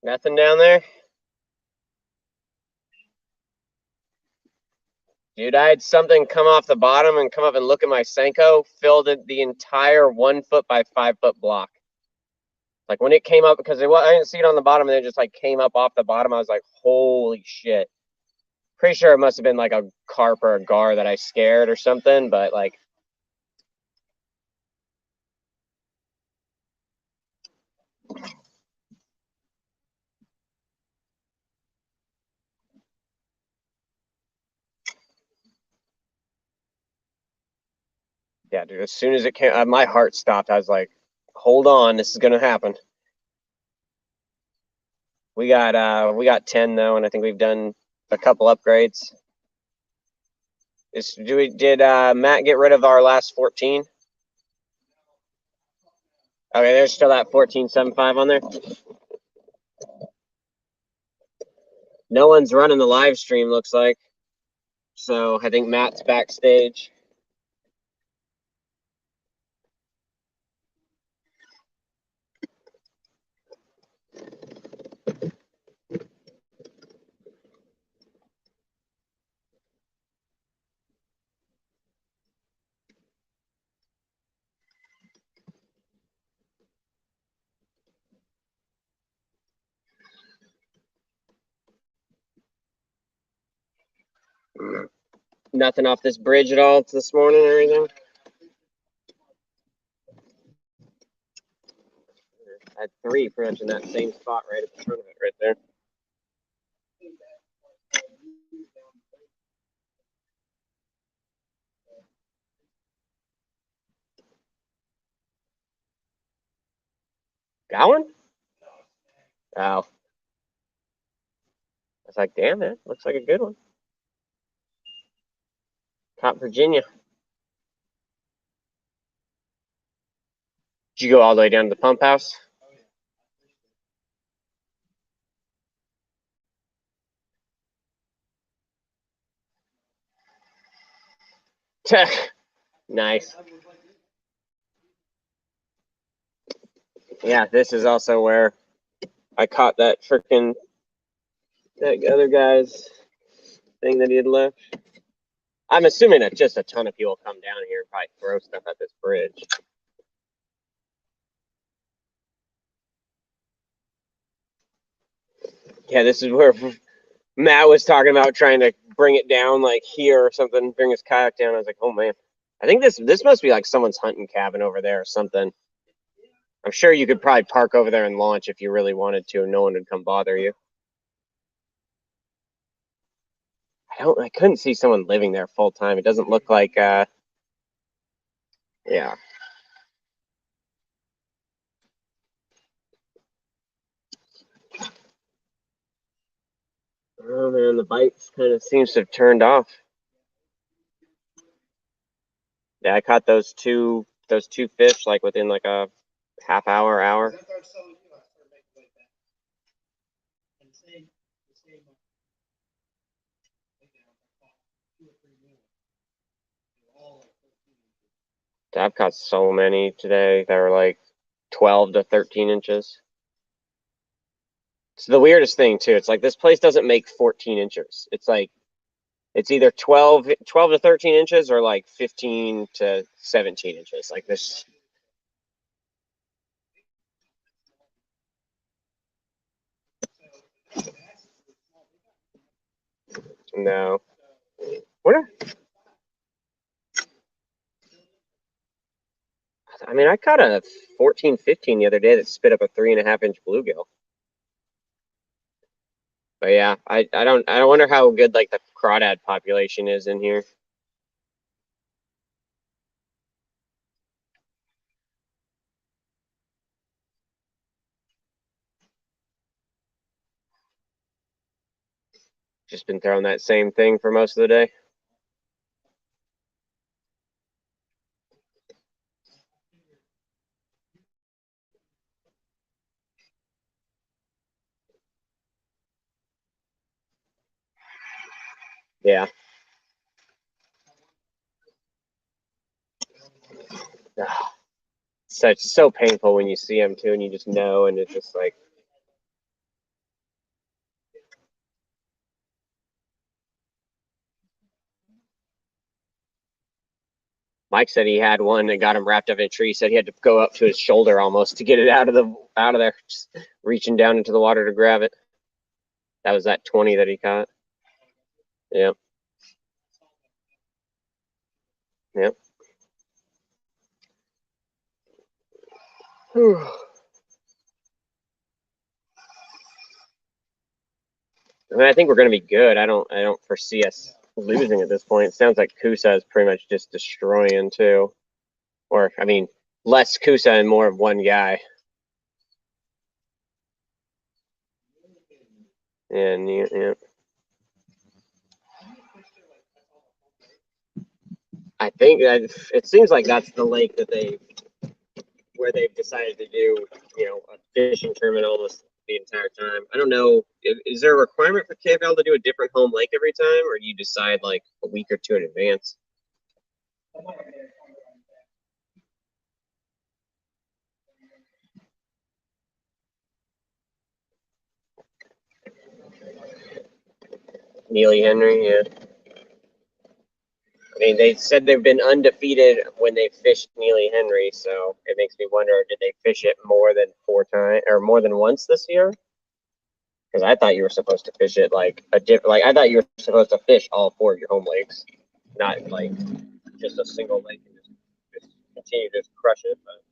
Nothing down there? Dude, I had something come off the bottom and come up and look at my Senko, filled it the entire 1 foot by 5 foot block. Like when it came up, because I didn't see it on the bottom and it just like came up off the bottom, I was like, holy shit. Pretty sure it must have been like a carp or a gar that I scared or something, but like. Yeah, dude, as soon as it came, my heart stopped. I was like, hold on, this is gonna happen. We got 10 though, and I think we've done a couple upgrades. Did Matt get rid of our last 14? Okay, there's still that 14.75 on there. No one's running the live stream, looks like. So I think Matt's backstage. Nothing off this bridge at all this morning or anything? I had 3 pretty much in that same spot right at the front of it right there. Got one? Oh. I was like, damn, man, looks like a good one. Top Virginia. Did you go all the way down to the pump house? Nice. Yeah, this is also where I caught that that other guy's thing that he had left. I'm assuming that just a ton of people come down here and probably throw stuff at this bridge. Yeah, this is where Matt was talking about trying to bring it down like here or something, bring his kayak down. I was like, oh man. I think this must be like someone's hunting cabin over there or something. I'm sure you could probably park over there and launch if you really wanted to, and no one would come bother you. I couldn't see someone living there full time. It doesn't look like yeah. Oh man, the bites kind of seems to have turned off. Yeah, I caught those two fish like within like a half hour. I've caught so many today that were like 12 to 13 inches. It's the weirdest thing too. It's like this place doesn't make 14 inches. It's like it's either 12 to 13 inches or like 15 to 17 inches. Like this. No. What? I mean, I caught a 14, 15 the other day that spit up a 3.5 inch bluegill. But yeah, I wonder how good like the crawdad population is in here. Just been throwing that same thing for most of the day. Yeah. so painful when you see them too, and you just know, and it's just like. Mike said he had one that got him wrapped up in a tree. He said he had to go up to his shoulder almost to get it out of there, just reaching down into the water to grab it. That was that 20 that he caught. Yep. Yep. Whew. I mean, I think we're going to be good. I don't foresee us losing at this point. It sounds like Kusa is pretty much just destroying too, or I mean, less Kusa and more of one guy. And yeah. I think that it seems like that's the lake that where they've decided to do, a fishing tournament almost the entire time. I don't know. Is there a requirement for KFL to do a different home lake every time, or do you decide like a week or two in advance? Neely Henry, yeah. I mean, they said they've been undefeated when they fished Neely Henry, so it makes me wonder, did they fish it more than 4 times or more than once this year? Because I thought you were supposed to fish it like I thought you were supposed to fish all 4 of your home lakes, not like just a single lake and just continue to crush it. But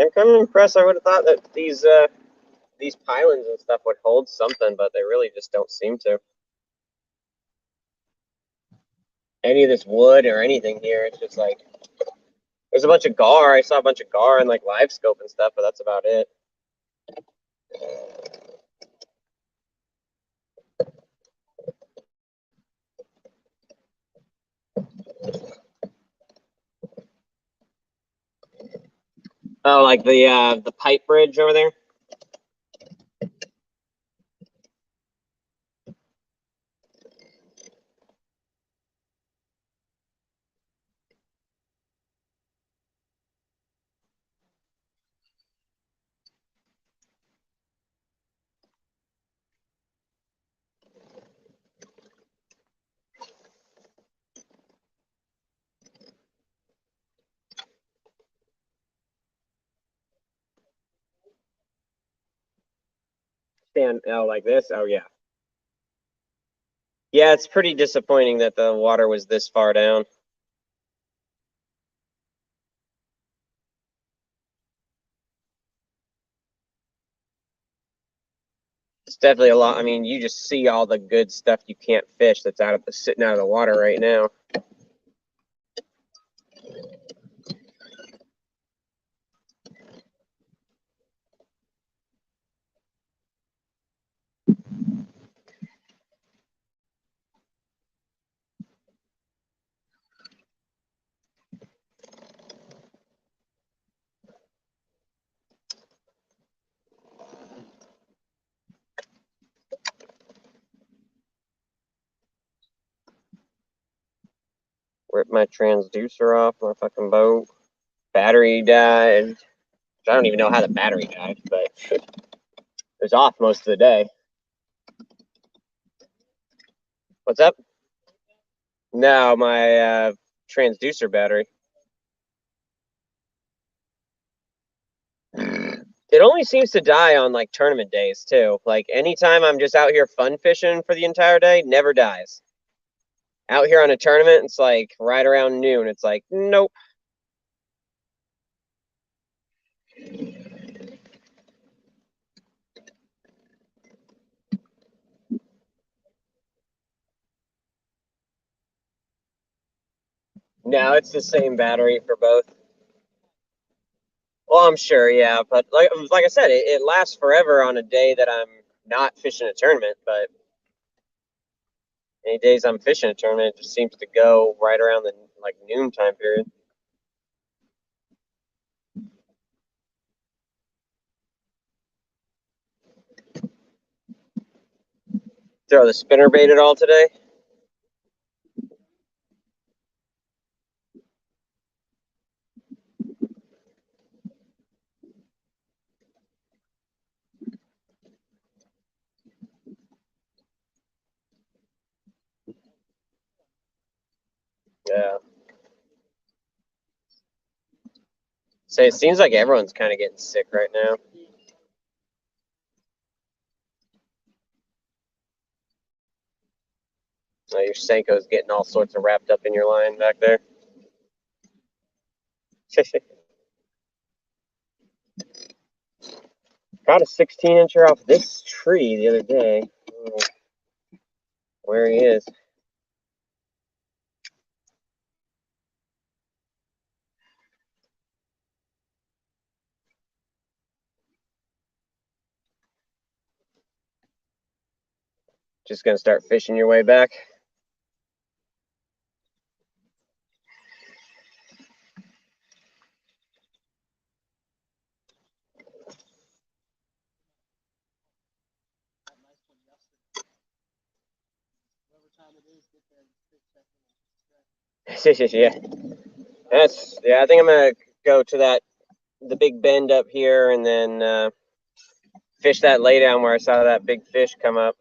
I'm kind of impressed. I would have thought that these pylons and stuff would hold something, but they really just don't seem to. Any of this wood or anything here, it's just like there's a bunch of gar. I saw a bunch of gar and like live scope and stuff, but that's about it. Oh, like the pipe bridge over there. Stand like this. Oh yeah. Yeah, it's pretty disappointing that the water was this far down. It's definitely a lot. I mean, you just see all the good stuff you can't fish that's sitting out of the water right now. Ripped my transducer off my fucking boat. Battery died. I don't even know how the battery died, but it was off most of the day. What's up? No, my transducer battery. It only seems to die on like tournament days too. Like anytime I'm just out here fun fishing for the entire day, never dies. Out here on a tournament, it's like right around noon. It's like, nope. No, it's the same battery for both. Well, I'm sure, yeah, but like I said, it lasts forever on a day that I'm not fishing a tournament. But any days I'm fishing a tournament, it just seems to go right around the like noon time period. Throw the spinner bait at all today? Yeah. So it seems like everyone's kind of getting sick right now. Your Senko's getting all sorts of wrapped up in your line back there. Got a 16-incher off this tree the other day. Where he is. Just gonna start fishing your way back. Yeah. I think I'm gonna go to the big bend up here and then fish that laydown where I saw that big fish come up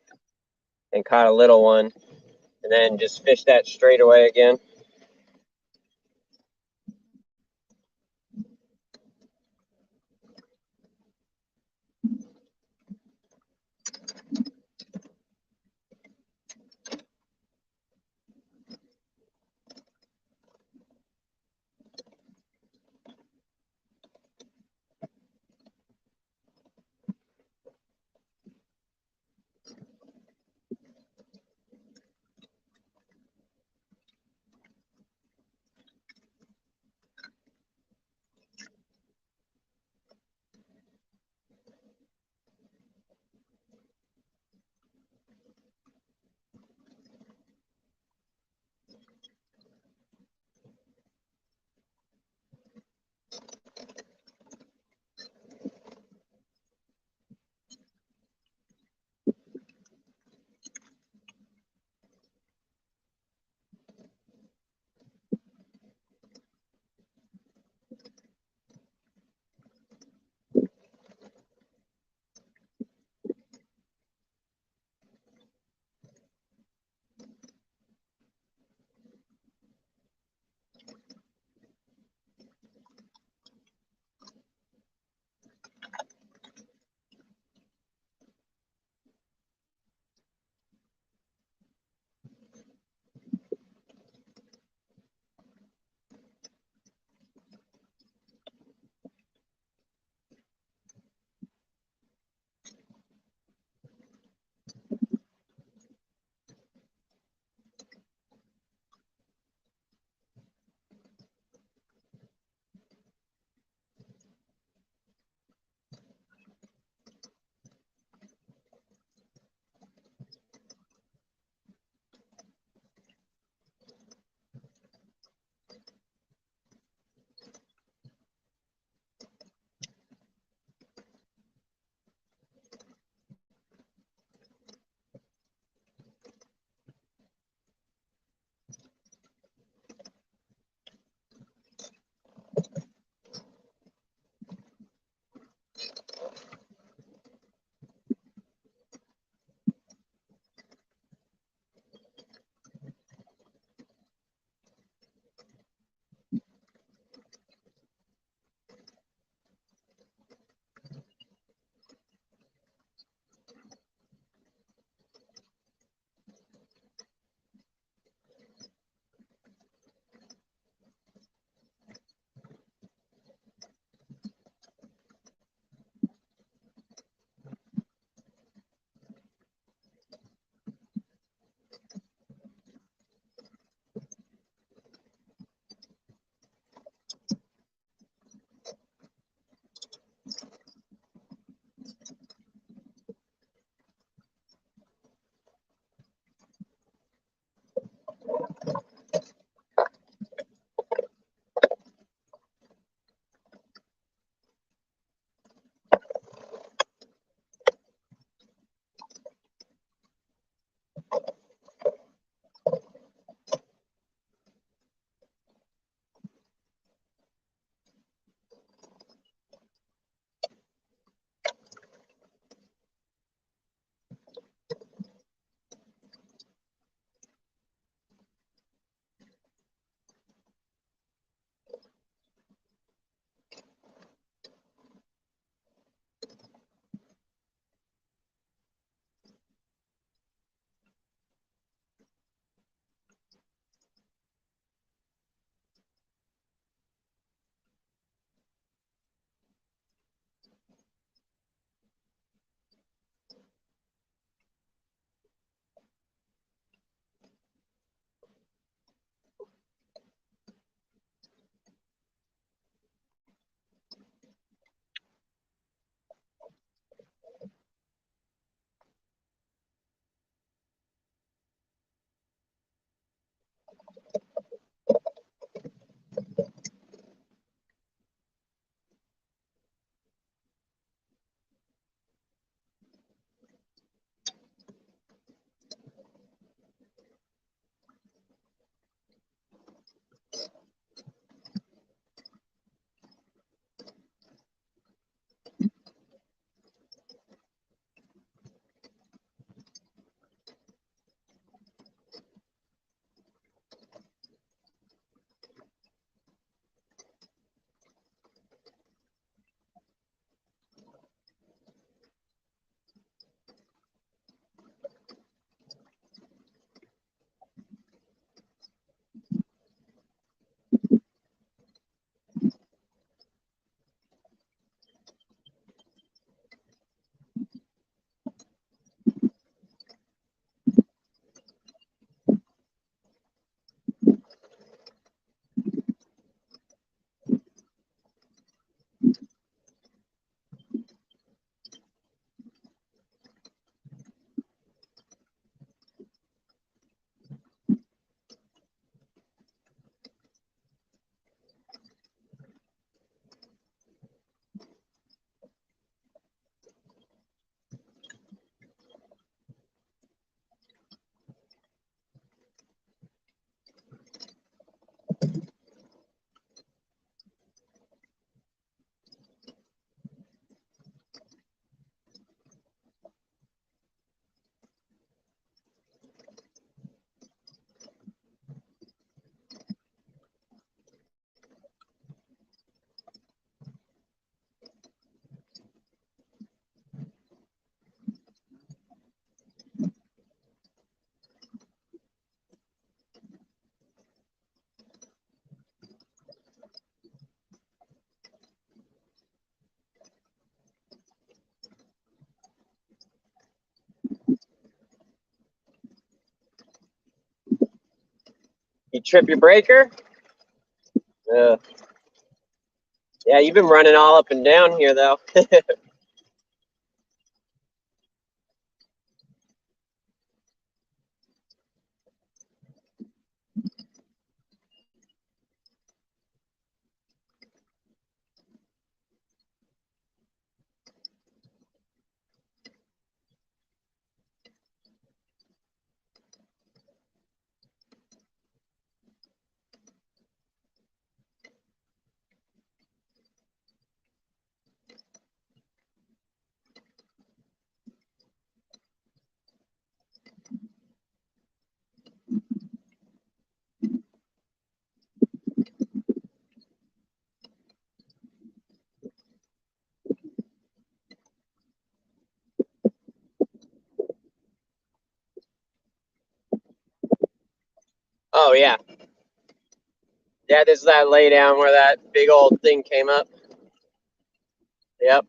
and caught a little one, and then just fish that straight away again. You trip your breaker? Yeah, you've been running all up and down here, though. Oh, yeah. Yeah, this is that lay down where that big old thing came up. Yep.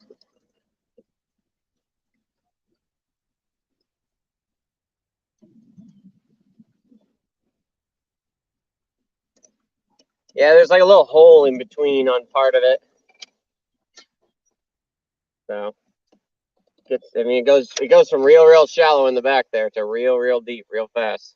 Yeah, there's like a little hole in between on part of it. So I mean, it goes from real shallow in the back there to real deep, real fast.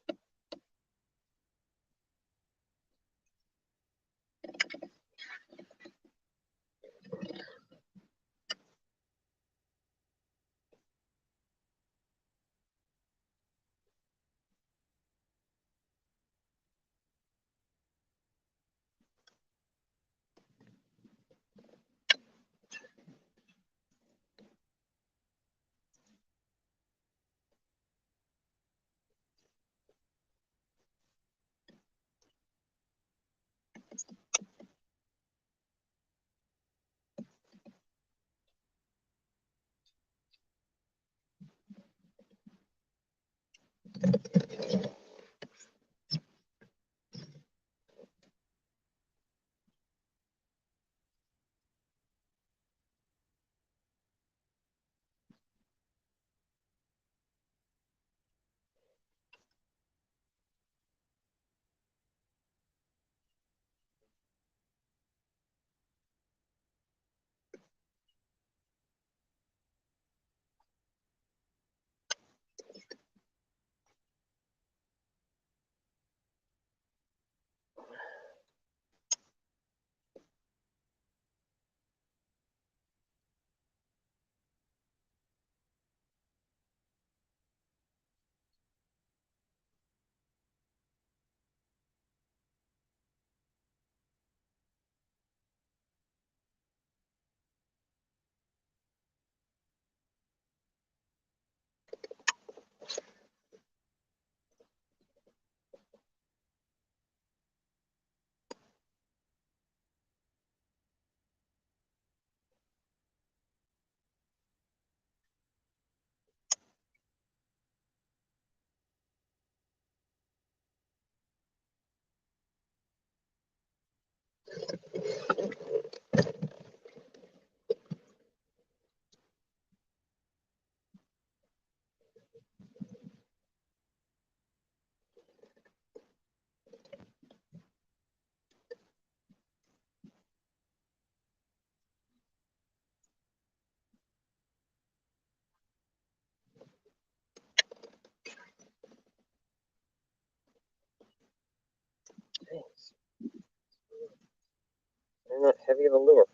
They're not heavy of a lure.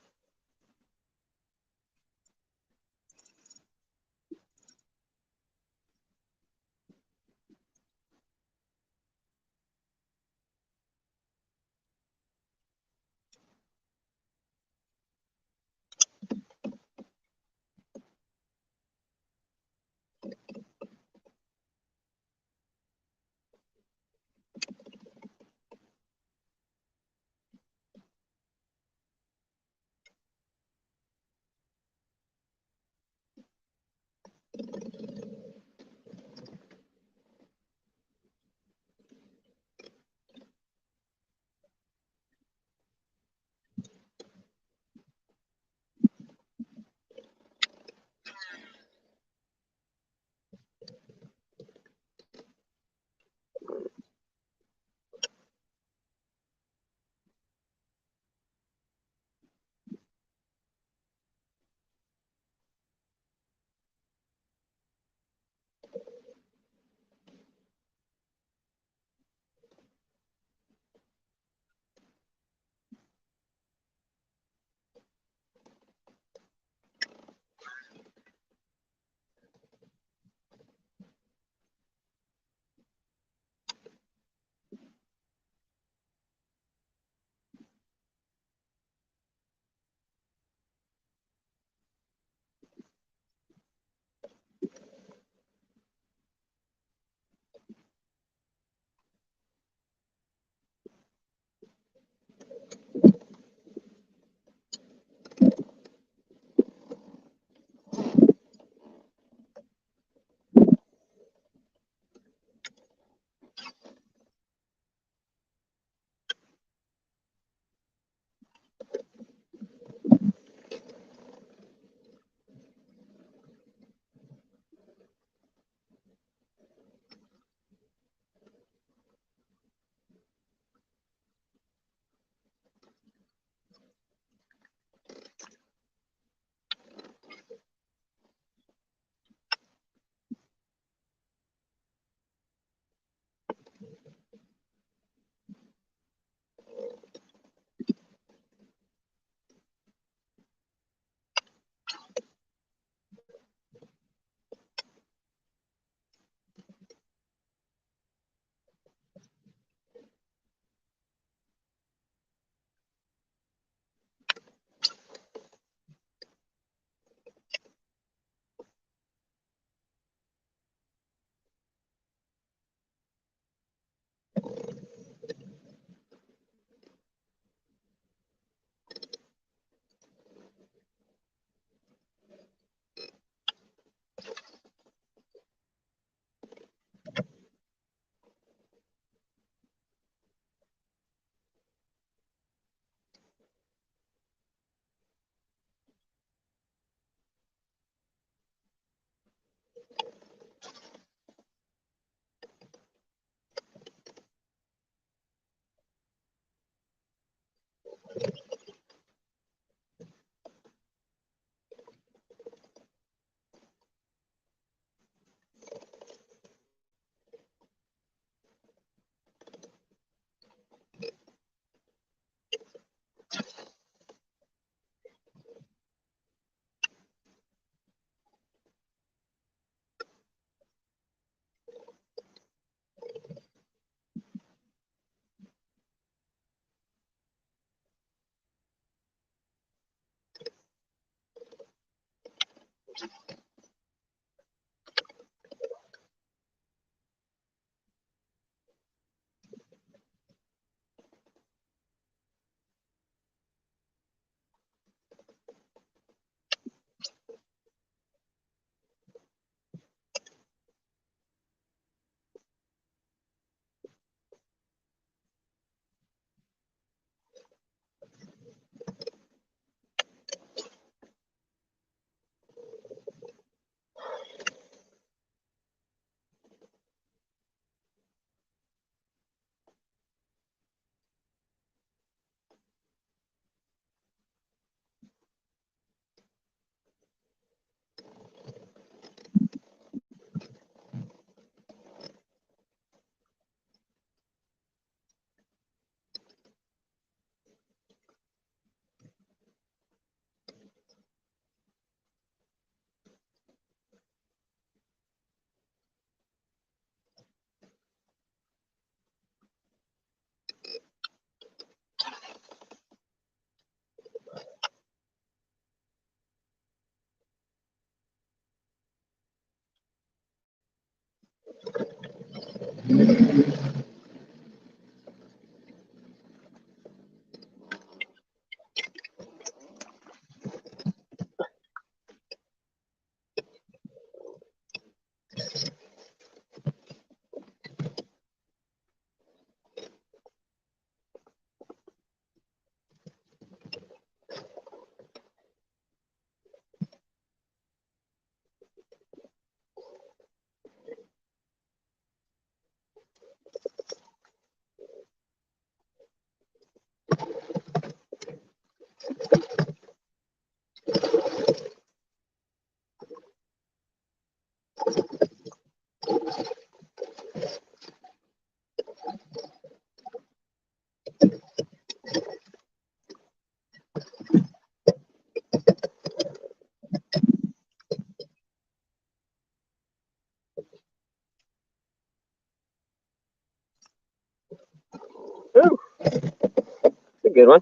Ooh, it's a good one.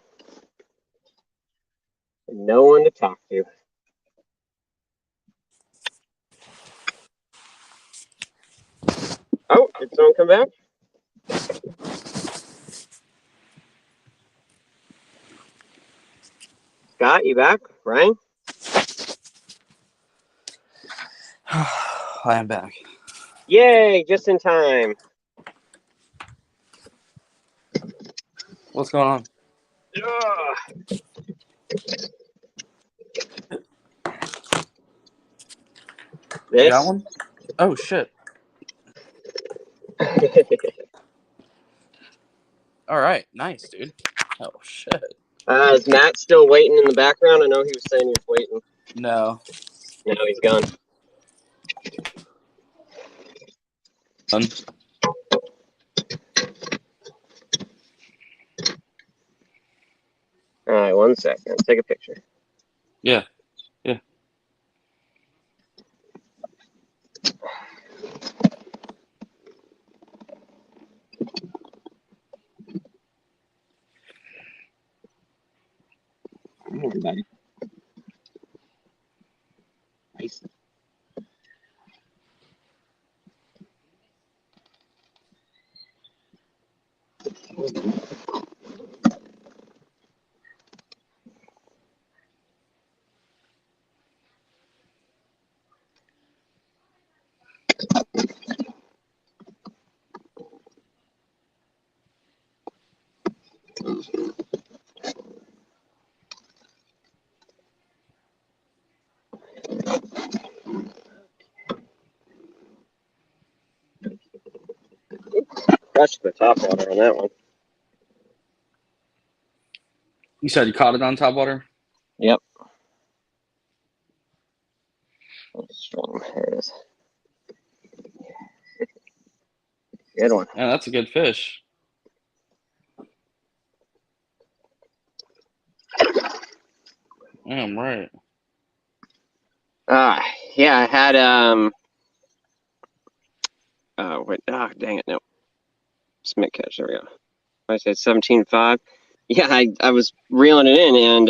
No one to talk to. Oh, did someone come back? Scott, you back? Ryan? I am back. Yay, just in time. What's going on? Ugh. You got This? one? Oh, shit. All right. Nice, dude. Oh, shit. Is Matt still waiting in the background? I know he was saying he was waiting. No. No, he's gone. All right, 1 second. Let's take a picture. Yeah. Yeah. Hi, everybody. Nice. Crushed the top water on that one. You said you caught it on top water? Yep. Strong. There it is. Good one. Yeah, that's a good fish. Damn right. Yeah, I had oh wait, dang it, no. Smith catch, there we go. I said 17.5. Yeah, I was reeling it in and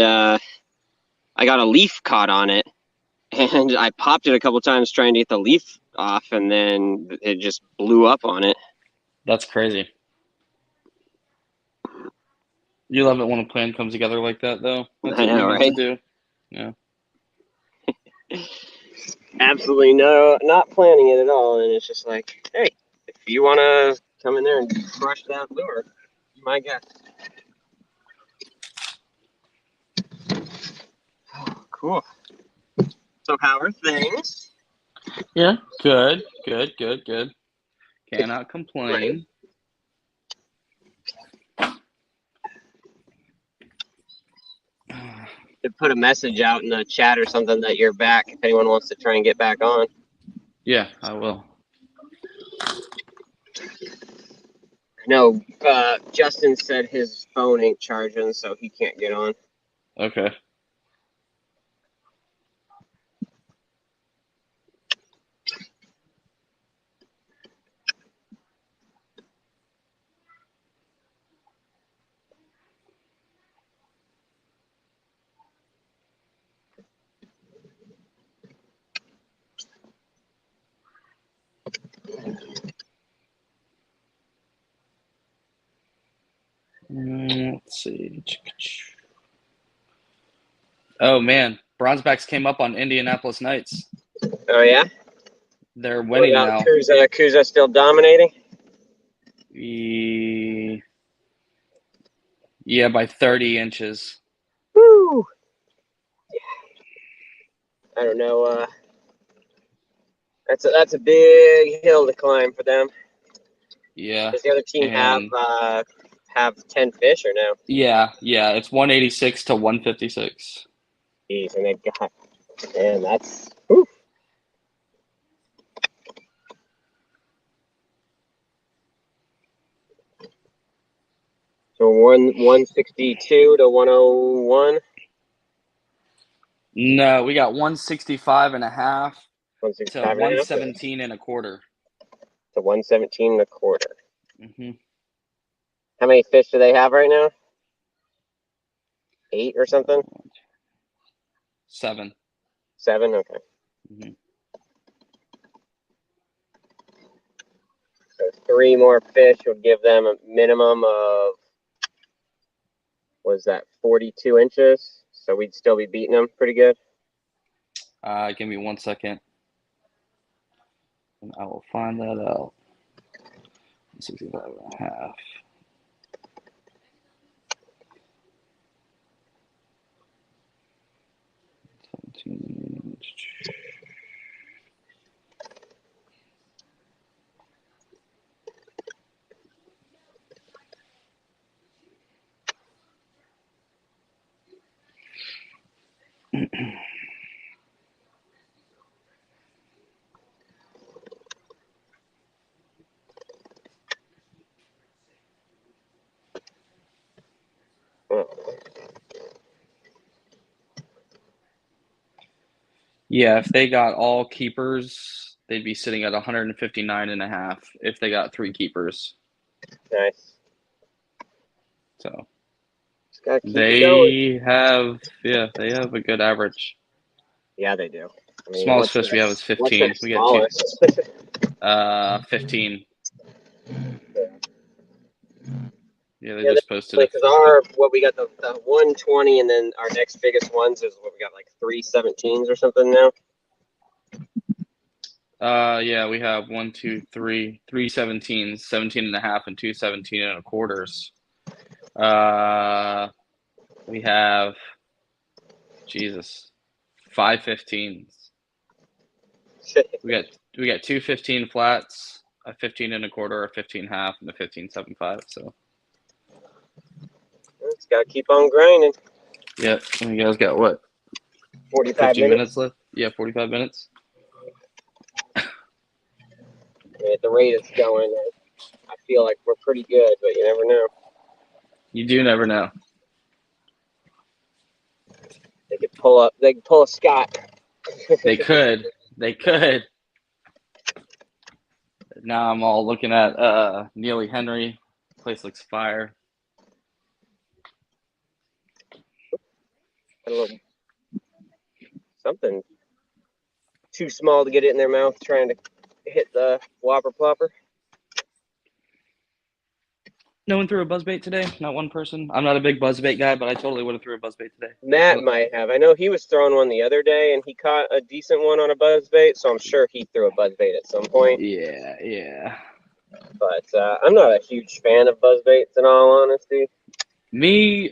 I got a leaf caught on it and I popped it a couple times trying to get the leaf off and then it just blew up on it. That's crazy. You love it when a plan comes together like that, though. That's I what know, you're meant right? to do. Yeah. Absolutely not planning it at all, and it's just like, hey, if you want to come in there and crush that lure, be my guest. Oh, cool. So how are things? Yeah. Good. Good. Good. Good. Cannot complain. To put a message out in the chat or something that you're back if anyone wants to try and get back on. Yeah, I will. No, Justin said his phone ain't charging, so he can't get on. Okay. Let's see. Oh man, bronzebacks came up on Indianapolis Knights. Oh yeah, They're winning now. Kuza still dominating. Yeah, by 30 inches. Woo! I don't know. That's a big hill to climb for them. Yeah. Does the other team have 10 fish or no? Yeah. It's 186 to 156. Jeez, and they've got, man, that's. Whew. So 162 to 101. No, we got 165 and a half to 165 and a half. 117 and a quarter. To 117 and a quarter. Mm-hmm. How many fish do they have right now? 8 or something? 7. 7? Okay. Mm-hmm. So 3 more fish would give them a minimum of, was that 42 inches? So we'd still be beating them pretty good. Give me 1 second. And I will find that out. 65 and a half. Yeah, if they got all keepers, they'd be sitting at 159 and a half if they got 3 keepers. Nice. So just gotta keep they have a good average. Yeah, they do. I mean, Smallest fish we have is 15. We got 2. 15. Yeah, they just posted it. Because we got the 120, and then our next biggest ones is what we got, like 3 17s or something now. Yeah, we have 3 17s, 17 and a half, and 2 17 and a quarters. We have 5 15s. We got 2 15 flats, a 15 and a quarter, a 15 half, and a 15.75. So just gotta keep on grinding. yeah, and you guys got what? 45 minutes left. Yeah, 45 minutes. I mean, at the rate it's going, I feel like we're pretty good, but you never know. You do never know. They could pull a Scott. They could. Now I'm all looking at Neely Henry. Place looks fire. A little something too small to get it in their mouth, trying to hit the whopper plopper. No one threw a buzzbait today? Not one person? I'm not a big buzzbait guy, but I totally would have threw a buzzbait today. Matt might have. I know he was throwing one the other day, and he caught a decent one on a buzzbait, so I'm sure he threw a buzzbait at some point. Yeah. But I'm not a huge fan of buzzbaits, in all honesty. Me,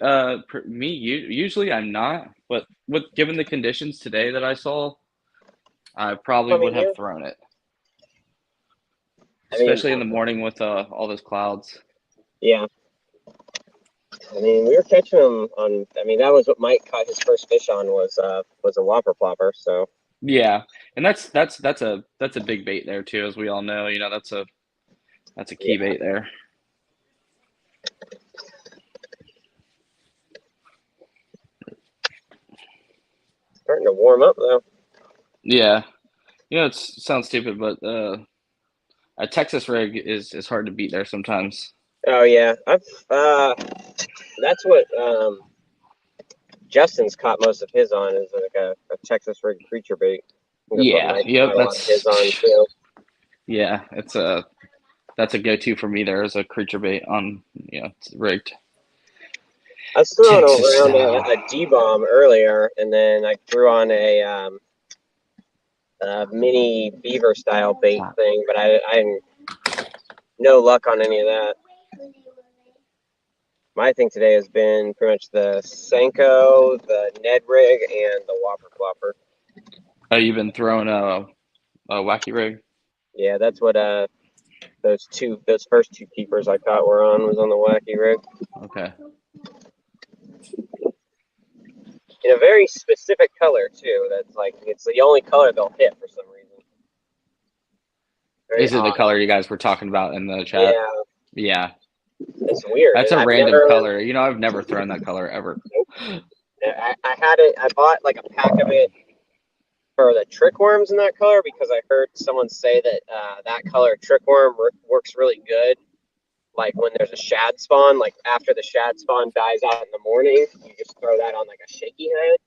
usually I'm not, but given the conditions today that I saw, I probably would have thrown it. Especially in the morning with all those clouds. Yeah. I mean, we were catching them on. I mean, that was what Mike caught his first fish on was a whopper plopper. So yeah, and that's a big bait there too, as we all know. You know, that's a key bait there. Starting to warm up though. Yeah, you know, it sounds stupid, but a Texas rig is hard to beat there sometimes. Oh yeah, that's what Justin's caught most of his on is like a Texas rig creature bait. Yeah, that's his on too. Yeah, that's a go-to for me. There is a creature bait on, it's rigged. I was throwing Texas around style. a D-bomb earlier, and then I threw on a mini beaver style bait thing, but I no luck on any of that. My thing today has been pretty much the Senko, the Ned rig, and the Whopper Flopper. Oh, you've been throwing a wacky rig? Yeah, that's what those first two keepers I caught were on, was on the wacky rig. Okay. In a very specific color too. That's like it's the only color they'll hit for some reason. Very Is it the odd. color you guys were talking about in the chat? Yeah, Yeah. it's weird. That's a I've random never, color. You know, I've never thrown that color ever. I had it. I bought like a pack of it for the trick worms in that color because I heard someone say that that color trick worm works really good. Like when there's a shad spawn, like after the shad spawn dies out in the morning, you just throw that on like a shaky head.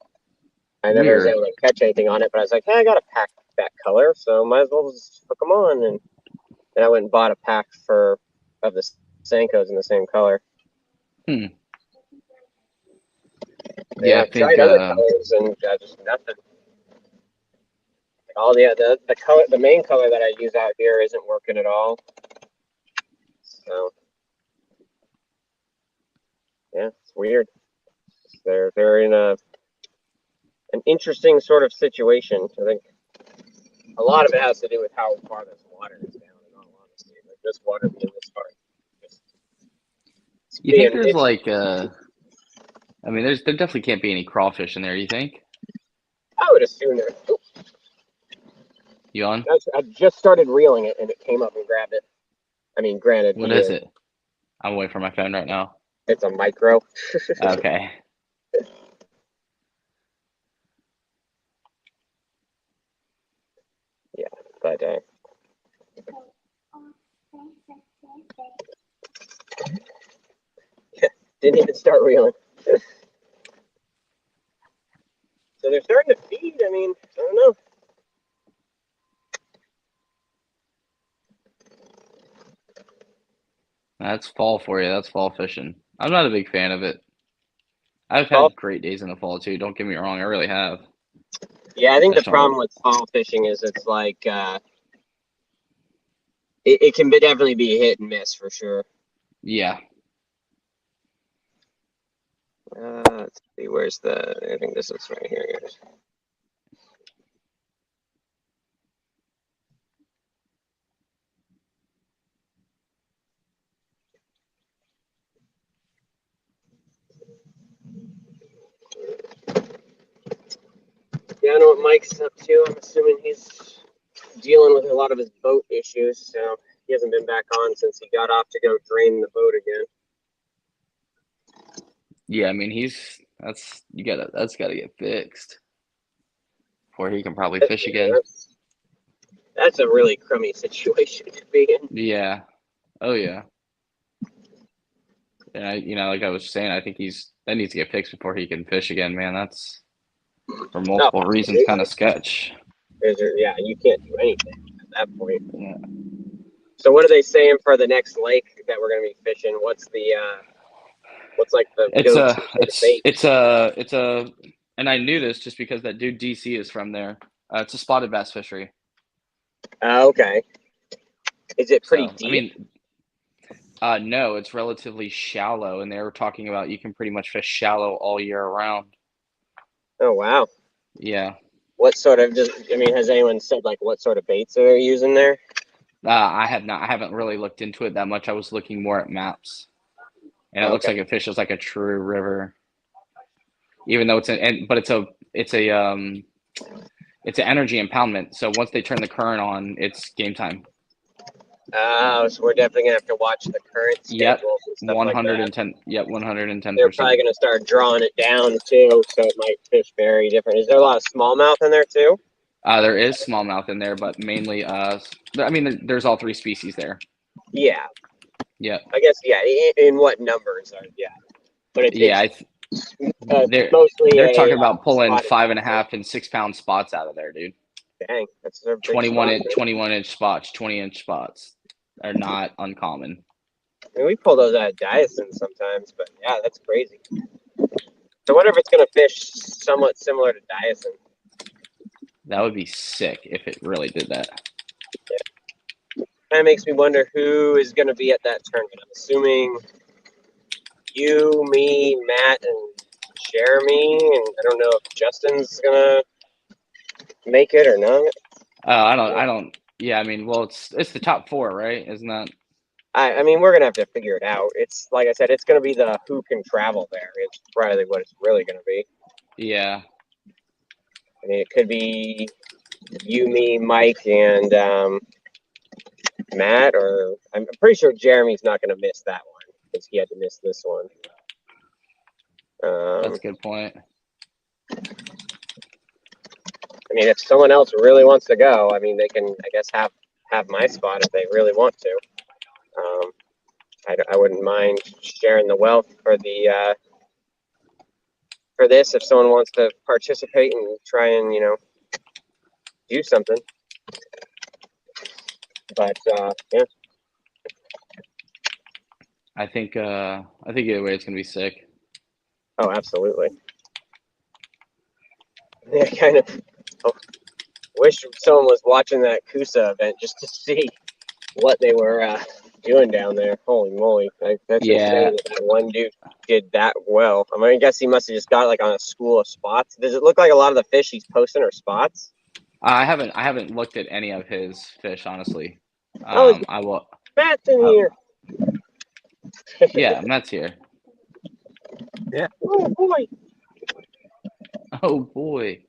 I never was Weird. able to catch anything on it, but I was like, hey, I got a pack that color, so might as well just hook them on. And then I went and bought a pack of the Senkos in the same color. Yeah, Yeah, I I've think tried other colors and just nothing. All the color, the main color that I use out here isn't working at all. So yeah, it's weird. They're in an interesting sort of situation. I think a lot of it has to do with how far this water is down. In all honesty, like this water being this far. You think there's like I mean, there definitely can't be any crawfish in there. You think? I would assume there. You on? I just started reeling it, and it came up and grabbed it. I mean, granted, What is it? I'm away from my phone right now. It's a micro. Okay. Yeah, but didn't even start reeling. So they're starting to feed. I mean, I don't know. That's fall for you. That's fall fishing. I'm not a big fan of it. I've had great days in the fall too. Don't get me wrong. I really have. Yeah, I think the problem with fall fishing is it's like it can definitely be hit and miss for sure. Yeah. Let's see. Where's I think this is right here. Yeah, I know what Mike's up to. I'm assuming he's dealing with a lot of his boat issues, so he hasn't been back on since he got off to go drain the boat again. Yeah, I mean that's gotta get fixed before he can probably fish again. That's a really crummy situation to be in. Yeah. Oh yeah. And like I was saying, I think that needs to get fixed before he can fish again, man. That's for multiple reasons kind of sketch. Yeah, you can't do anything at that point. Yeah. So what are they saying for the next lake that we're gonna be fishing? What's like the it's a and I knew this just because that dude DC is from there. It's a spotted bass fishery. Okay. Is it pretty deep? I mean, no, it's relatively shallow, and they were talking about you can pretty much fish shallow all year round. Oh wow. Yeah. What sort of? Has anyone said like what sort of baits they're using there? I have not. I haven't really looked into it that much. I was looking more at maps, and it looks like it fishes like a true river. Even though it's an energy impoundment. So once they turn the current on, it's game time. Oh, so we're definitely gonna have to watch the current schedules and stuff 110. like that. Yep, 110%. They're probably gonna start drawing it down too, so it might fish very different. Is there a lot of smallmouth in there too? There is smallmouth in there, but mainly there's all three species there. Yeah. Yeah. I guess in what numbers are but it's mostly they're talking about pulling 5.5 and 6 pound spots out of there, dude. Dang, that's a 21-inch spots, 20-inch spots are not uncommon. I mean, we pull those out of Dyson sometimes, but yeah, that's crazy. I wonder if it's going to fish somewhat similar to Dyson. That would be sick if it really did that. Kind of makes me wonder who is going to be at that tournament. I'm assuming you, me, Matt, and Jeremy, and I don't know if Justin's going to make it or not. I don't. Yeah, I mean, well, it's the top 4, right? Isn't that? I mean, we're going to have to figure it out. It's like I said, it's going to be the who can travel there. It's probably what it's really going to be. Yeah. I mean, it could be you, me, Mike, and Matt, or I'm pretty sure Jeremy's not going to miss that one because he had to miss this one. That's a good point. I mean, if someone else really wants to go, I mean, they can, I guess, have my spot if they really want to. I wouldn't mind sharing the wealth for the for this if someone wants to participate and try and do something. But yeah. I think either way it's gonna be sick. Oh, absolutely. Yeah, kind of. Wish someone was watching that Kusa event just to see what they were doing down there. Holy moly! That's insane that one dude did that well. I mean, I guess he must have just got like on a school of spots. Does it look like a lot of the fish he's posting are spots? I haven't looked at any of his fish, honestly. Oh, I will. Matt's in here. Yeah, Matt's here. Yeah. Oh boy. Oh boy.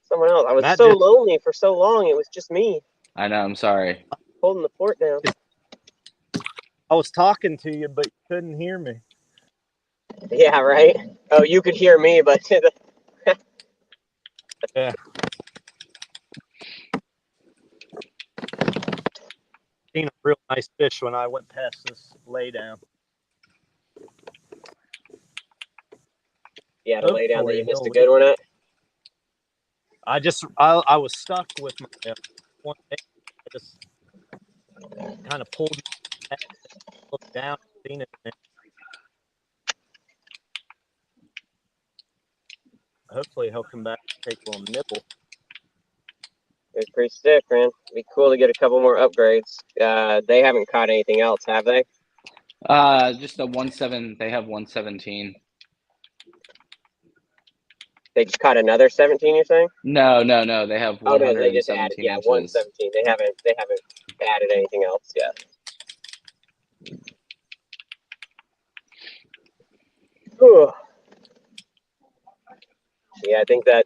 Someone else. I was Matt so just- lonely for so long. It was just me I know. I'm sorry. holding the fort down. I was talking to you, but you couldn't hear me. Yeah, right. Oh, you could hear me, but Yeah. Seen a real nice fish when I went past this lay down. yeah, to lay down that you Hopefully missed a he'll good one at. I was stuck with my one day. I just kind of pulled my head, looked down, seen it. And hopefully he'll come back and take a little nibble. It's pretty sick, man. It'd be cool to get a couple more upgrades. They haven't caught anything else, have they? Just a 1.7. They have 1.17. They just caught another 17. You're saying? No. They have 117 Oh no, they just added. Yeah, inches. 117. They haven't added anything else yet. Whew. Yeah, I think that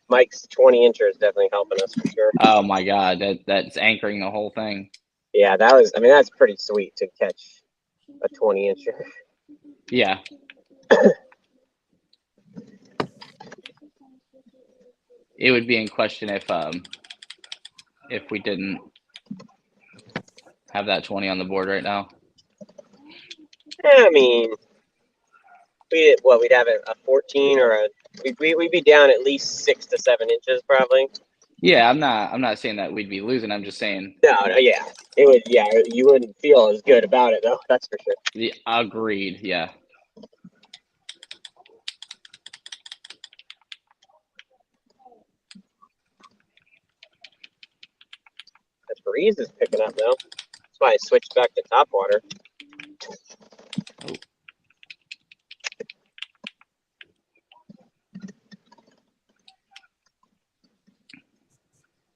Mike's 20-incher is definitely helping us for sure. Oh my God, that's anchoring the whole thing. Yeah, that was. I mean, that's pretty sweet to catch a 20-incher. Yeah. It would be in question if we didn't have that 20 on the board right now. I mean, we'd have a 14 or we'd be down at least 6 to 7 inches probably. Yeah, I'm not saying that we'd be losing. I'm just saying. No, yeah, it would. Yeah, you wouldn't feel as good about it though. That's for sure. Agreed. Yeah. The breeze is picking up though. That's why I switched back to top water. Oh.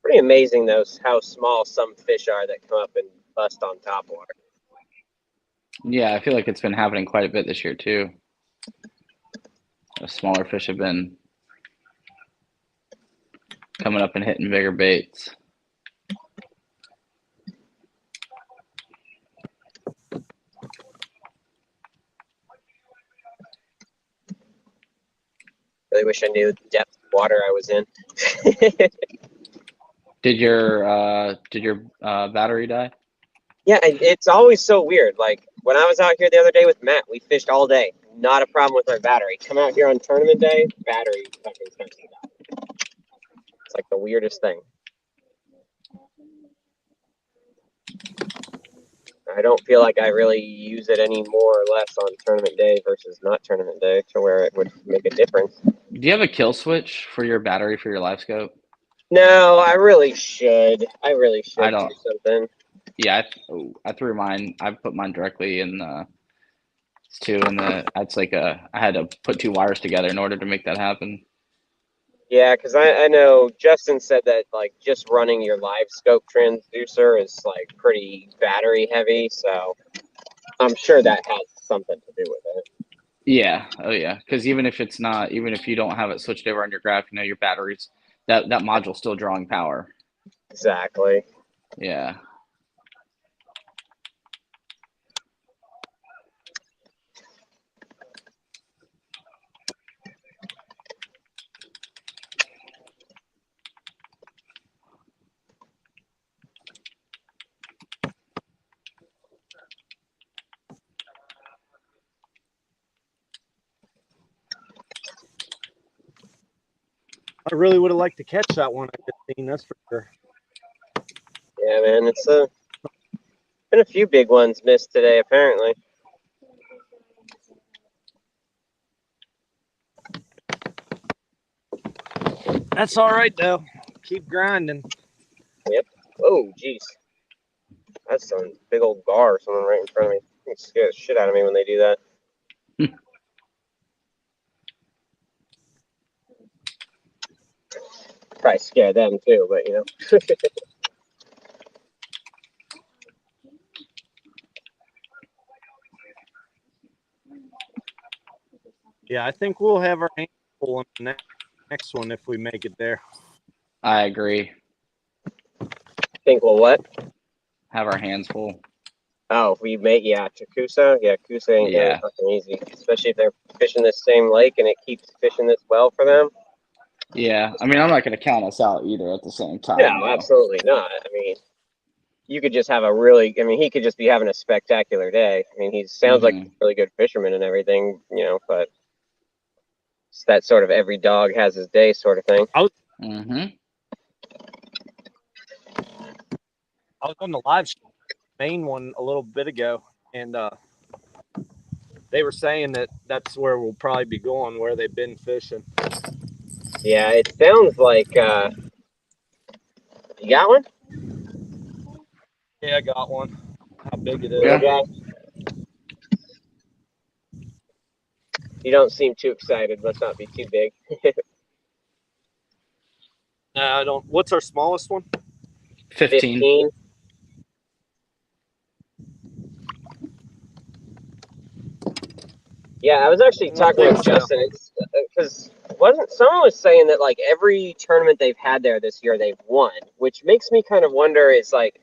Pretty amazing though how small some fish are that come up and bust on top water. Yeah, I feel like it's been happening quite a bit this year too. The smaller fish have been coming up and hitting bigger baits. Really wish I knew the depth of water I was in. Did your battery die? Yeah, it's always so weird. Like when I was out here the other day with Matt, we fished all day. Not a problem with our battery. Come out here on tournament day, battery fucking starts to die. It's like the weirdest thing. I don't feel like I really use it any more or less on tournament day versus not tournament day to where it would make a difference. Do you have a kill switch for your battery for your live scope? No, I really should. I really should I don't. do something. Yeah, I threw mine. I put mine directly in the two, and that's like I had to put 2 wires together in order to make that happen. Yeah, because I know Justin said that like just running your live scope transducer is like pretty battery heavy, so I'm sure that has something to do with it. Yeah. Oh yeah. Because even if you don't have it switched over on your graph, your batteries that module's still drawing power. Exactly. Yeah. I really would have liked to catch that one I just seen, that's for sure. Yeah, man, it's been a few big ones missed today, apparently. That's all right though. Keep grinding. Yep. Oh, jeez. That's some big old gar or something right in front of me. It scares the shit out of me when they do that. Probably scare them too, but you know. Yeah, I think we'll have our hands full on the next one if we make it there. I agree. Think we'll what? Have our hands full. Oh, we make Chakusa. Yeah, Kusa ain't very Yeah. fucking easy, especially if they're fishing this same lake and it keeps fishing this well for them. Yeah. I mean, I'm not going to count us out either at the same time. No, though. absolutely not. I mean, you could just have a really. I mean, he could just be having a spectacular day. I mean, he sounds like a really good fisherman and everything, but it's that sort of every dog has his day sort of thing. I was on the live main one a little bit ago, and they were saying that that's where we'll probably be going, where they've been fishing. Yeah, it sounds like you got one? Yeah, I got one. How big it is? Yeah. Okay. You don't seem too excited. Must not be too big. No, I don't. What's our smallest one? 15. Yeah, I was actually talking with Justin. It's because someone was saying that like every tournament they've had there this year they've won, which makes me kind of wonder is like,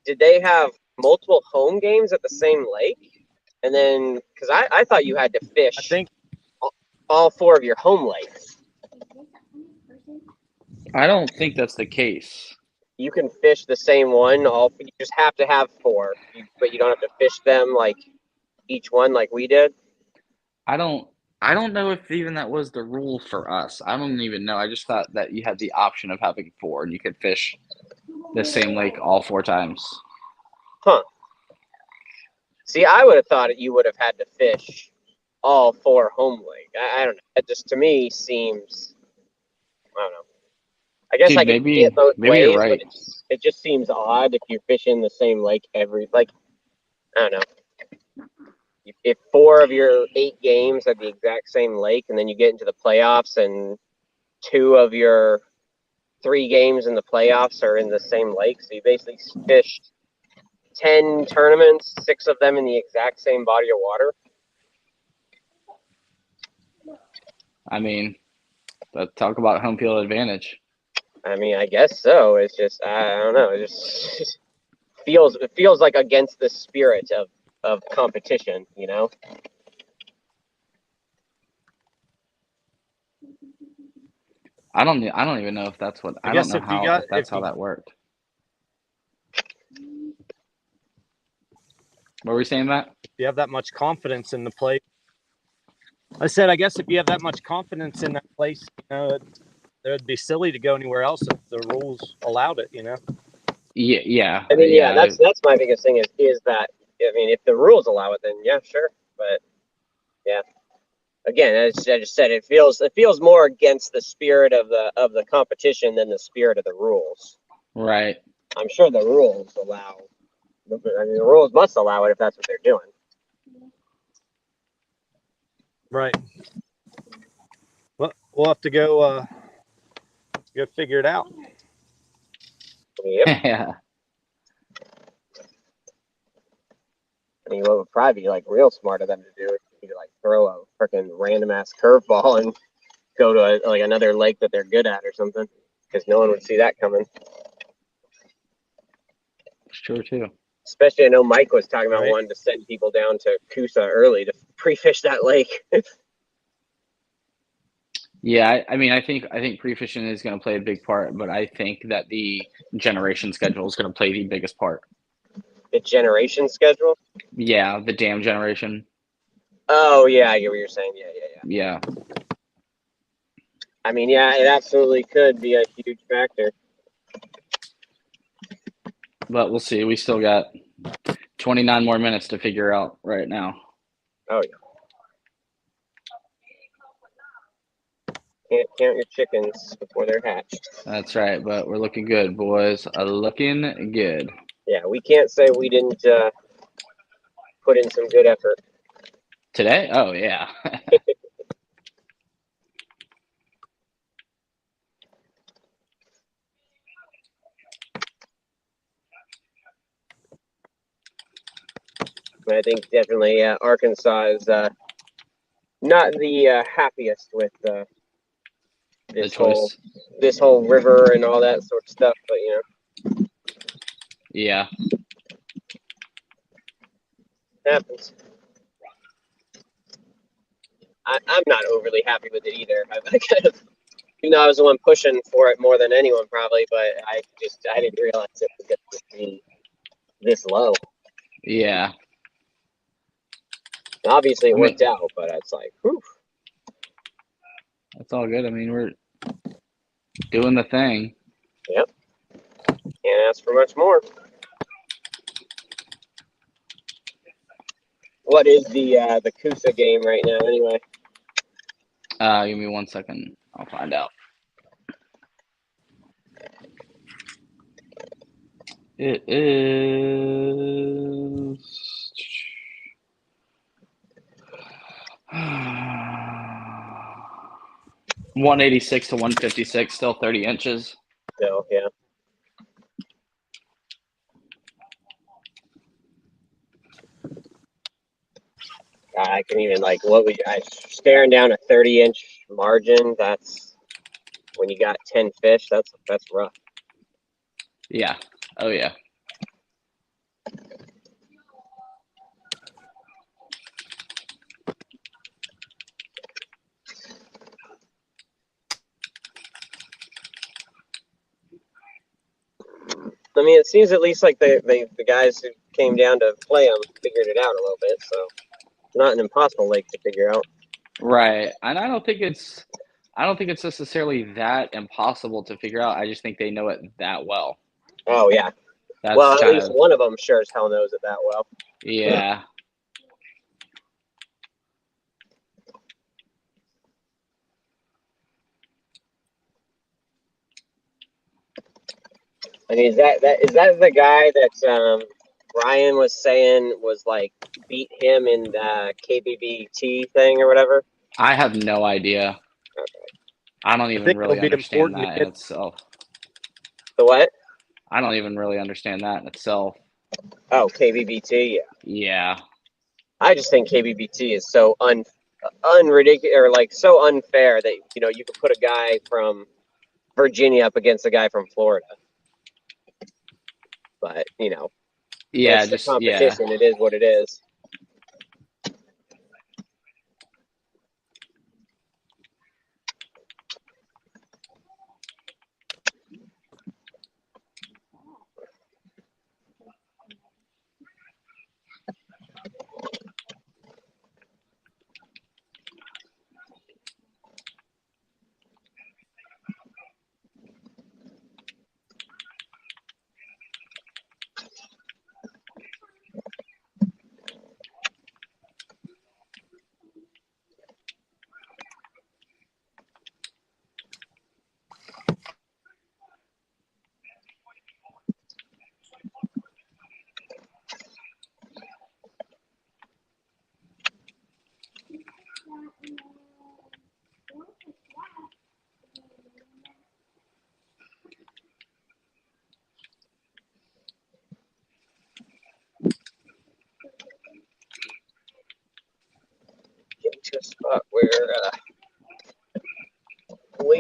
did they have multiple home games at the same lake? And then because I thought you had to fish I think all 4 of your home lakes. I don't think that's the case. You can fish the same one. You just have to have 4, but you don't have to fish them like each one like we did. I don't know if even that was the rule for us. I don't even know. I just thought that you had the option of having 4 and you could fish the same lake all 4 times. Huh. See, I would have thought you would have had to fish all 4 home lake. I don't know. It just to me seems, I don't know. I guess Dude, I can see it both ways, you're right. but it just seems odd if you're fishing the same lake I don't know. If 4 of your 8 games are the exact same lake, and then you get into the playoffs, and 2 of your 3 games in the playoffs are in the same lake, so you basically fished 10 tournaments, 6 of them in the exact same body of water. I mean, talk about home field advantage. I mean, I guess so. It's just I don't know. It just feels like against the spirit of competition, you know. I don't even know if that's what I don't know how that's how that worked. What were we saying, Matt? If you have that much confidence in the place, I said, I guess if you have that much confidence in that place, it would be silly to go anywhere else if the rules allowed it, Yeah. I mean, yeah, that's my biggest thing is that, I mean, if the rules allow it, then yeah, sure. But yeah, again, as I just said, it feels more against the spirit of the competition than the spirit of the rules. Right. I'm sure the rules allow. I mean, the rules must allow it if that's what they're doing. Right. Well, we'll have to go figure it out. Yep. Yeah. I mean, what would probably be like real smart of them to do is to like throw a freaking random ass curveball and go to like another lake that they're good at or something, because no one would see that coming. It's true too. Especially, I know Mike was talking about Right. wanting to send people down to Coosa early to pre-fish that lake. Yeah, I mean, I think pre-fishing is going to play a big part, but I think that the generation schedule is going to play the biggest part. The generation schedule? Yeah, the dam generation. Oh yeah, I get what you're saying. Yeah. I mean, yeah, it absolutely could be a huge factor. But we'll see. We still got 29 more minutes to figure out right now. Oh yeah. Can't count your chickens before they're hatched. That's right, but we're looking good, boys. Looking good. Yeah, we can't say we didn't put in some good effort. Today? Oh, yeah. But I think definitely Arkansas is not the happiest with this whole river and all that sort of stuff. But you know, Yeah, it happens. I'm not overly happy with it either. I kind of, you know, I was the one pushing for it more than anyone probably, but I didn't realize it was going to be this low. Yeah. Obviously, it worked out, but it's like, whew. That's all good. I mean, we're doing the thing. Yep. Can't ask for much more. What is the Coosa game right now, anyway? Give me 1 second. I'll find out. It is 186 to 156, still 30 inches. No, yeah. I can even like staring down a 30-inch margin. That's when you got 10 fish. That's rough. Yeah. Oh yeah. I mean, it seems at least like the guys who came down to play them figured it out a little bit. So it's not an impossible lake to figure out. Right. And I don't think it's necessarily that impossible to figure out. I just think they know it that well. Oh yeah. That's well, at least one of them sure as hell knows it that well. Yeah. I mean, is that the guy that Brian was saying was like beat him in the KBBT thing or whatever? I have no idea. Okay. I don't even really understand that in itself. The what? I don't even really understand that in itself. Oh, KBBT, yeah. Yeah. I just think KBBT is so unridiculous or like so unfair that you know you could put a guy from Virginia up against a guy from Florida. But you know, yeah, it's the competition. Yeah. It is what it is.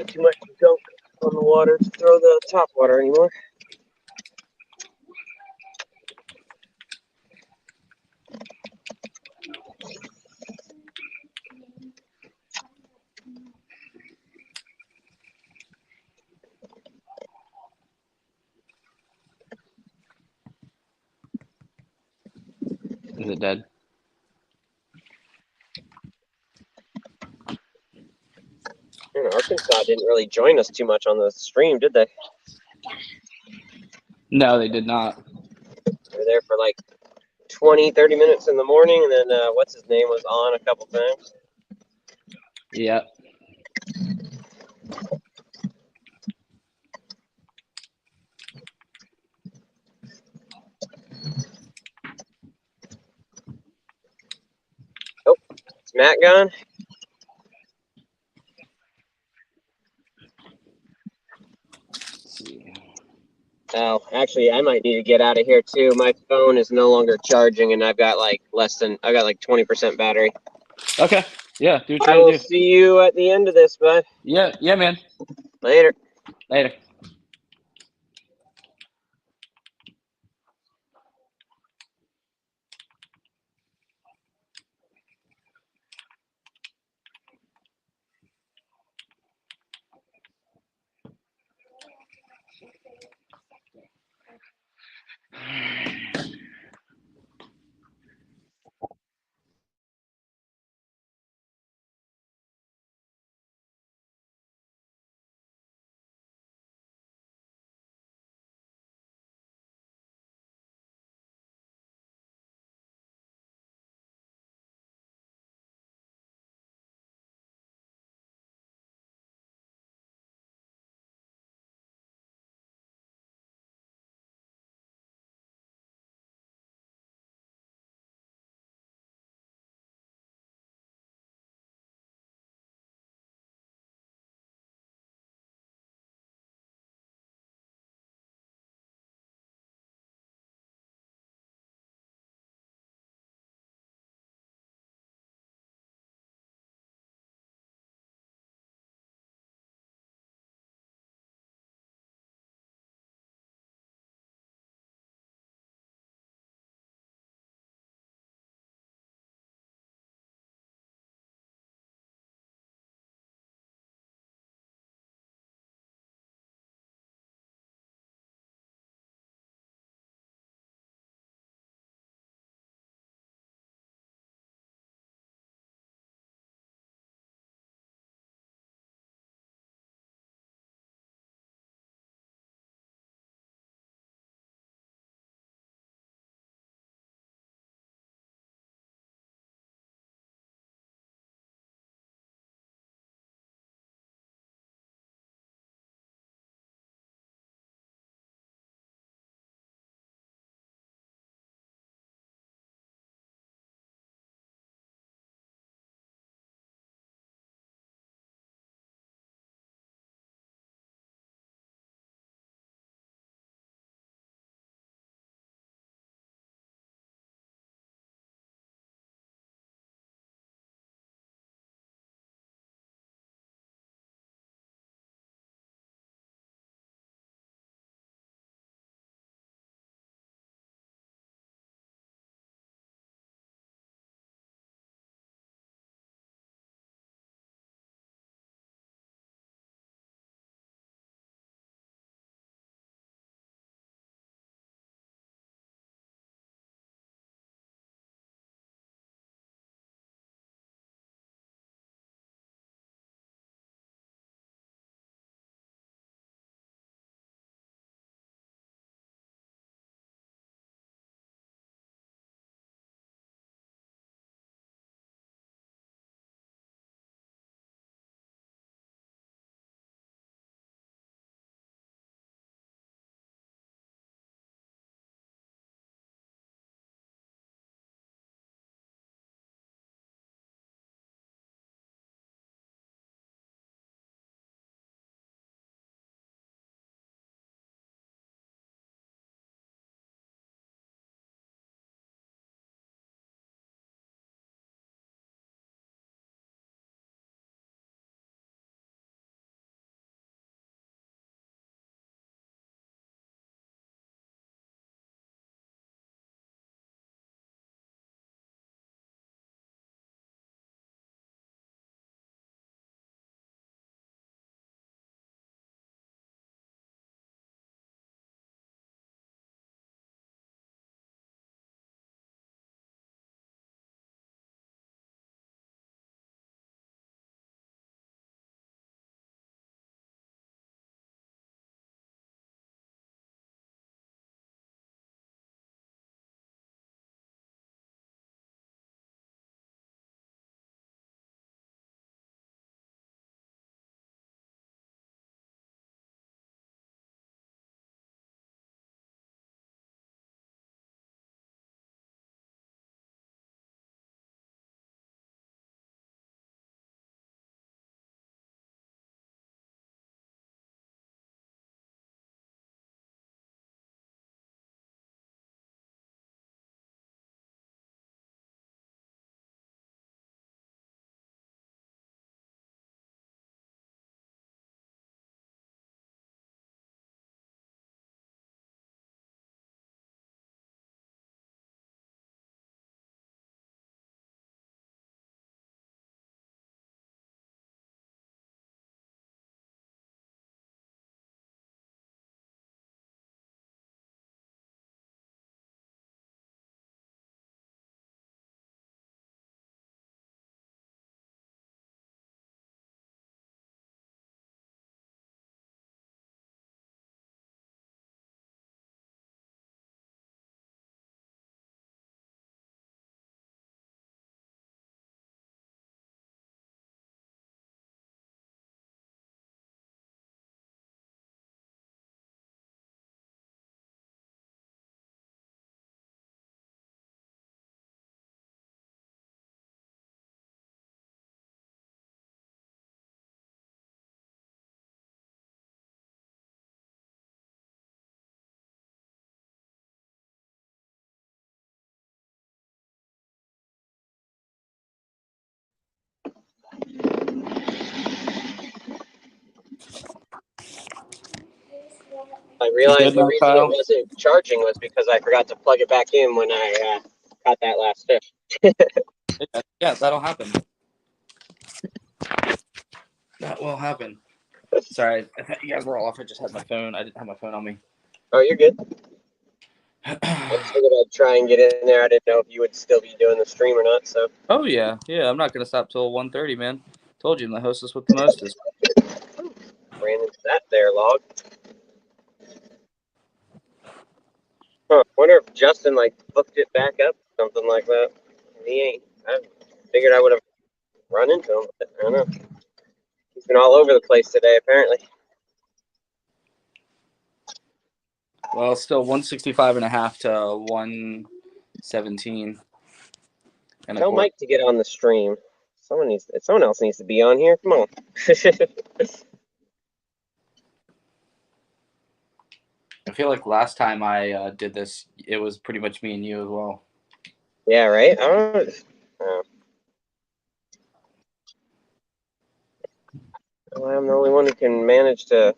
too much gunk on the water to throw the top water anymore. Is it dead? Arkansas didn't really join us too much on the stream, did they? No, they did not. They were there for like 20, 30 minutes in the morning, and then what's his name was on a couple times. Yep. Oh, is Matt gone? Let's see. Oh, actually, I might need to get out of here too. My phone is no longer charging, and I've got like 20% battery. Okay. Yeah, do what I you will gotta do. see you at the end of this, bud. Yeah, man. Later. Later. I realized the now, reason Kyle? it wasn't charging was because I forgot to plug it back in when I caught that last fish. Yeah, that'll happen. That will happen. Sorry, I thought you guys were all off. I just had my phone. I didn't have my phone on me. Oh, you're good. I just figured I'd try and get in there. I didn't know if you would still be doing the stream or not. So. Oh yeah. I'm not gonna stop till 1:30, man. Told you I'm the hostess with the mostest. Ran into that there log. Huh. Wonder if Justin hooked it back up, something like that. He ain't. I figured I would have run into him, but I don't know. He's been all over the place today, apparently. Well, still 165.5 to 117. Tell Mike to get on the stream. Someone else needs to be on here. Come on. I feel like last time I did this, it was pretty much me and you as well. Yeah, right? I don't know. Well, I'm the only one who can manage to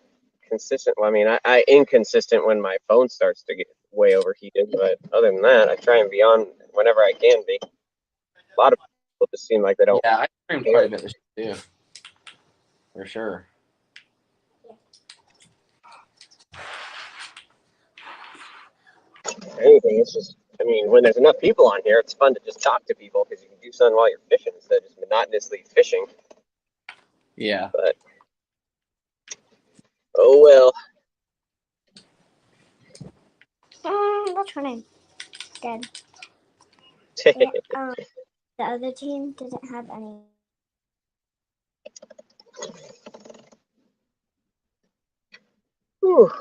consistent. Well, I mean, I inconsistent when my phone starts to get way overheated, but other than that, I try and be on whenever I can be. A lot of people just seem like they don't. Yeah, I streamed quite a bit this year too. For sure. Anything, it's just, I mean, when there's enough people on here, it's fun to just talk to people because you can do something while you're fishing instead of just monotonously fishing. Yeah. But, oh well. What's her name? Dead. The other team doesn't have any. Whew.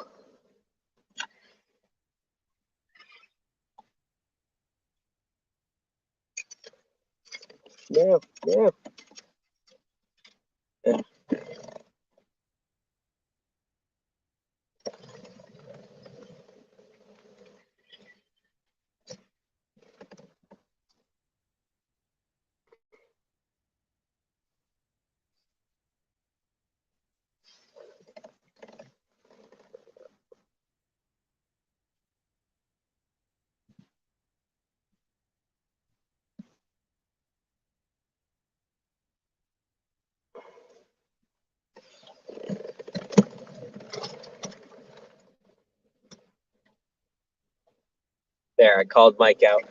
Yeah. There, I called Mike out.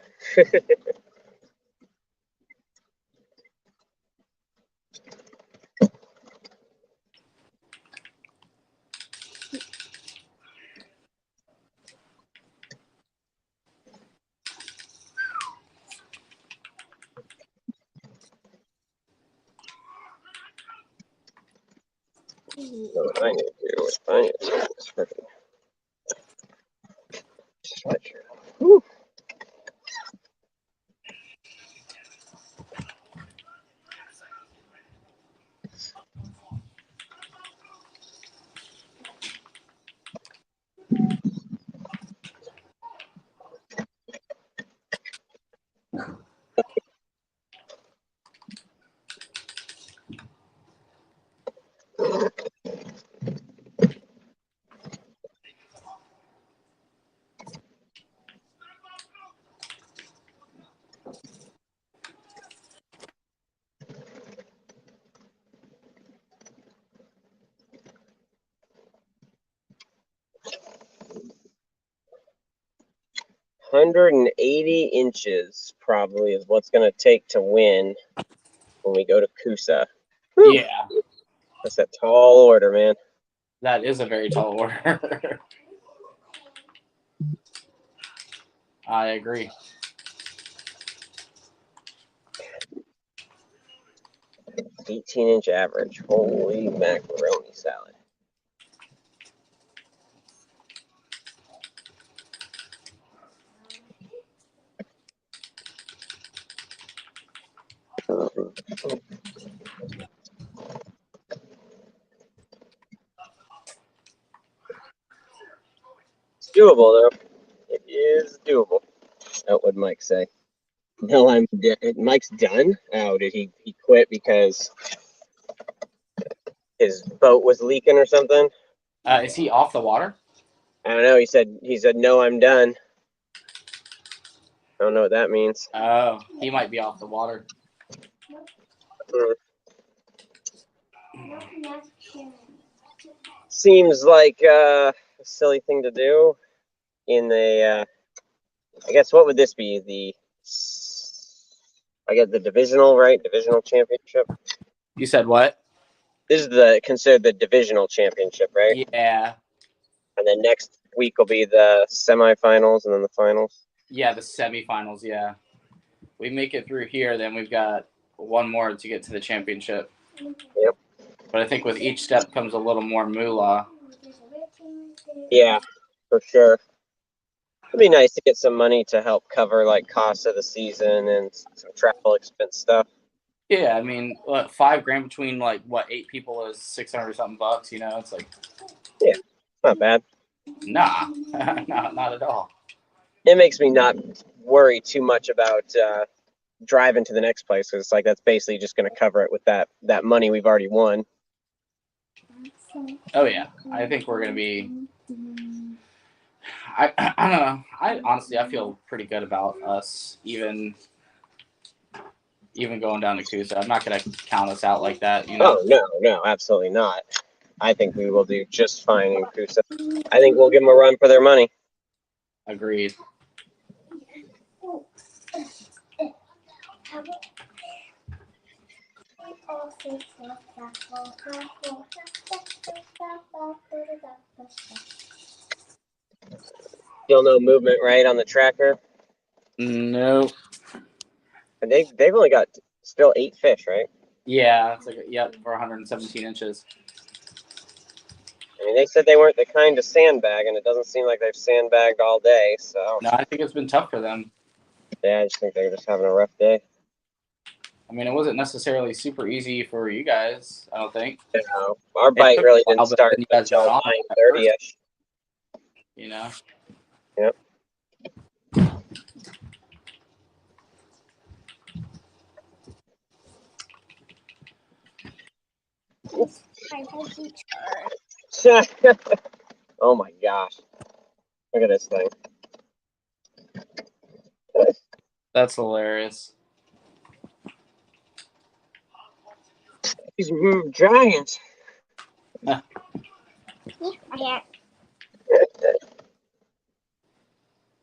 What I need to do is I need to take this freaking sweatshirt off. Whew. $180 probably is what's going to take to win when we go to Coosa. Whew. Yeah. That's a tall order, man. That is a very tall order. I agree. $18 average. Holy macaroni salad. It's doable, though. It is doable. What would Mike say? No, I'm Mike's done. Oh, did he quit because his boat was leaking or something? Is he off the water? I don't know. He said no, I'm done. I don't know what that means. Oh, he might be off the water. Seems like a silly thing to do in the I guess what would this be? I guess the divisional, right? Divisional championship. You said what? This is considered the divisional championship, right? Yeah. And then next week will be the semifinals and then the finals. Yeah, the semifinals, yeah. We make it through here, then we've got one more to get to the championship. Yep. But I think with each step comes a little more moolah. Yeah, for sure. It'd be nice to get some money to help cover like costs of the season and some travel expense stuff. Yeah, I mean, what, $5,000 between like what 8 people is $600 something bucks. You know, it's like, yeah, not bad. Nah, not at all. It makes me not worry too much about driving to the next place because it's like that's basically just going to cover it with that money we've already won. Oh yeah, I think we're gonna be. I don't know. I honestly feel pretty good about us even going down to Coosa. I'm not gonna count us out like that, you know. Oh no, absolutely not. I think we will do just fine in Coosa. I think we'll give them a run for their money. Agreed. Still no movement, right, on the tracker? Nope. And they've only got still 8 fish, right? Yeah, it's like for 117 inches. I mean, they said they weren't the kind to sandbag, and it doesn't seem like they've sandbagged all day. So no, I think it's been tough for them. Yeah, I just think they're just having a rough day. I mean, it wasn't necessarily super easy for you guys. I don't think. No, our bite really didn't start until 9:30ish. You know. Yep. Oh my gosh. Look at this thing. That's hilarious. These giants.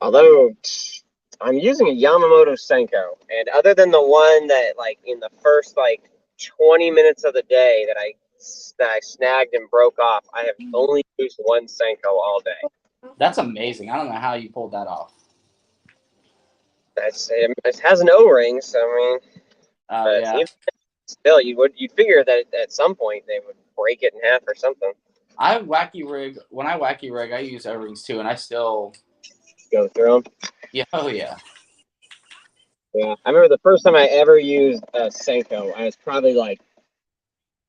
Although I'm using a Yamamoto Senko, and other than the one that like in the first like 20 minutes of the day that I snagged and broke off, I have only used one Senko all day. That's amazing. I don't know how you pulled that off. It has an O-ring, so I mean, yeah. Still, you'd figure that at some point they would break it in half or something. When I wacky rig, I use O-rings too, and I still go through them. Yeah, oh yeah. Yeah, I remember the first time I ever used a Senko, I was probably like,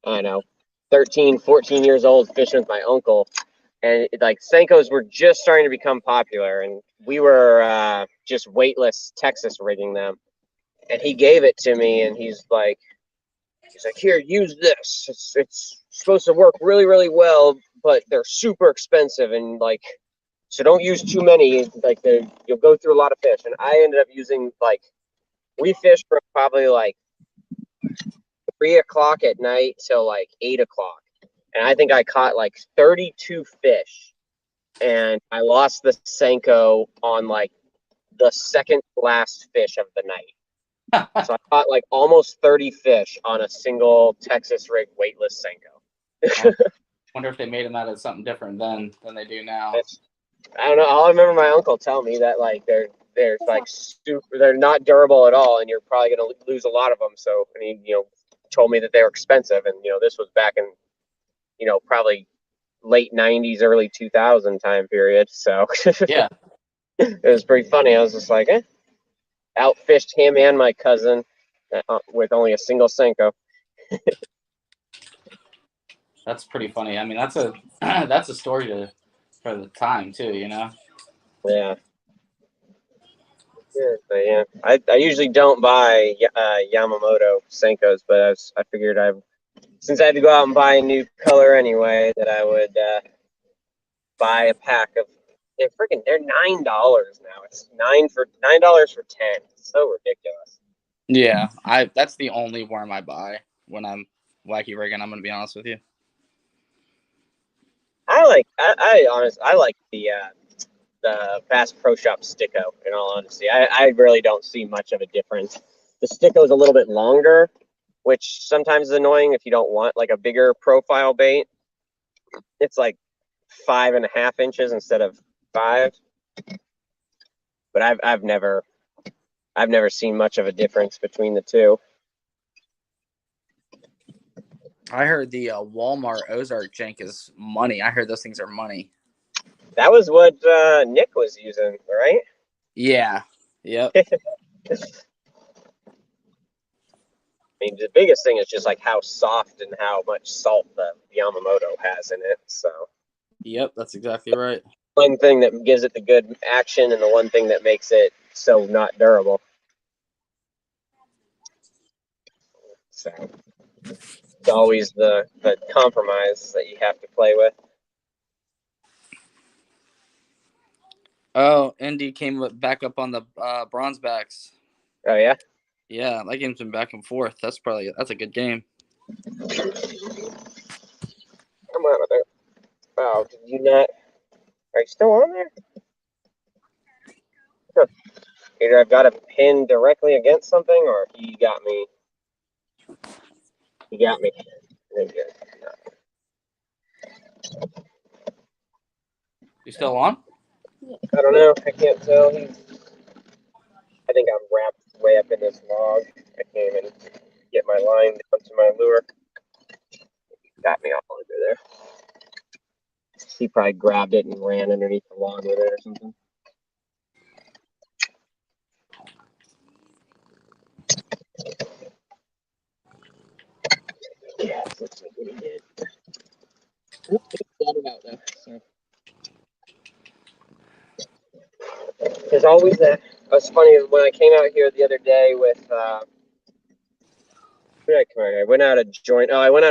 I don't know, 13, 14 years old fishing with my uncle. And like Senkos were just starting to become popular, and we were just weightless Texas rigging them. And he gave it to me, and he's like, here, use this. It's supposed to work really, really well, but they're super expensive, and like, so don't use too many. Like, you'll go through a lot of fish. And I ended up using like, we fished from probably like 3 o'clock at night till like 8 o'clock. And I think I caught like 32 fish, and I lost the Senko on like the second last fish of the night. So I caught like almost 30 fish on a single Texas rig weightless Senko. Wonder if they made them out of something different then than they do now. I don't know. All I remember my uncle tell me that like they're like super, they're not durable at all, and you're probably gonna lose a lot of them. So, and he told me that they were expensive, and this was back in probably late 90s, early 2000 time period. So yeah, it was pretty funny. I was just like, outfished him and my cousin with only a single Senko. That's pretty funny. I mean, that's a story for the time too, Yeah. Yeah, but yeah, I usually don't buy Yamamoto Senkos, but I figured since I had to go out and buy a new color anyway, that I would buy a pack of they're $9 now. It's $9 for 10. It's so ridiculous. Yeah, that's the only worm I buy when I'm wacky rigging. I'm gonna be honest with you. I like the Bass Pro Shop Sticko. In all honesty, I really don't see much of a difference. The Sticko is a little bit longer, which sometimes is annoying if you don't want like a bigger profile bait. It's like 5.5 inches instead of 5. But I've never seen much of a difference between the two. I heard the Walmart Ozark Jank is money. I heard those things are money. That was what Nick was using, right? Yeah. Yep. I mean, the biggest thing is just like how soft and how much salt the Yamamoto has in it. So. Yep, that's exactly right. One thing that gives it the good action, and the one thing that makes it so not durable. So it's always the compromise that you have to play with. Oh, Indy came back up on the bronze backs. Oh yeah. Yeah, that game's been back and forth. That's a good game. Come on with it. Oh, did you not? Are you still on there? Huh. Either I've got a pin directly against something, or he got me. He got me. You still on? I don't know. I can't tell. I think I'm wrapped way up in this log. I can't even get my line down to my lure. Got me all under there. He probably grabbed it and ran underneath the log with it or something. Yeah, it looks like what he did. Oop, he got it out though. So. There's always that. It's funny when I came out here the other day with. Who did I come out here? I went out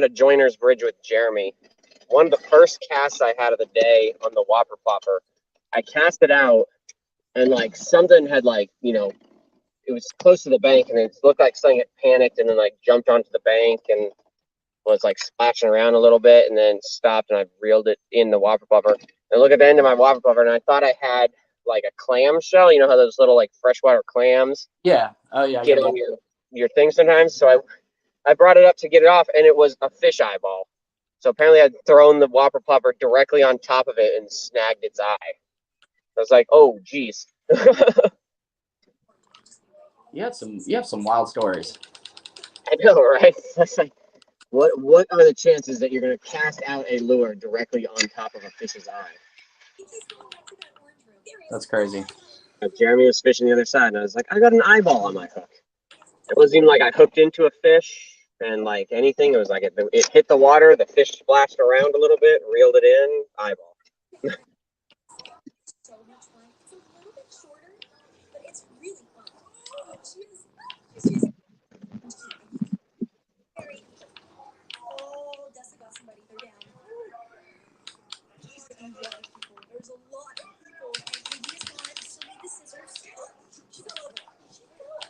of Joiner's Bridge with Jeremy. One of the first casts I had of the day on the Whopper Plopper. I cast it out, and like something had it was close to the bank, and it looked like something had panicked and then like jumped onto the bank and was like splashing around a little bit, and then stopped, and I reeled it in the Whopper Plopper. And I look at the end of my Whopper Plopper, and I thought I had like a clam shell. You know how those little like freshwater clams? Yeah. Oh yeah. Get on your thing sometimes. So I brought it up to get it off, and it was a fish eyeball. So apparently I'd thrown the Whopper Plopper directly on top of it and snagged its eye. I was like, oh, geez. You have some wild stories. I know, right? That's like, what are the chances that you're going to cast out a lure directly on top of a fish's eye? That's crazy. Jeremy was fishing the other side, and I was like, I got an eyeball on my hook. It wasn't even like I hooked into a fish and like anything. It was like it hit the water, the fish splashed around a little bit, reeled it in, eyeball. So much fun. It's a little bit shorter, but it's really fun. She's very. Oh, Dessa got somebody. They're down. She's getting yelling people. There's a lot of people, and Indy's gone. She'll need the scissors. She fell over. She fell over.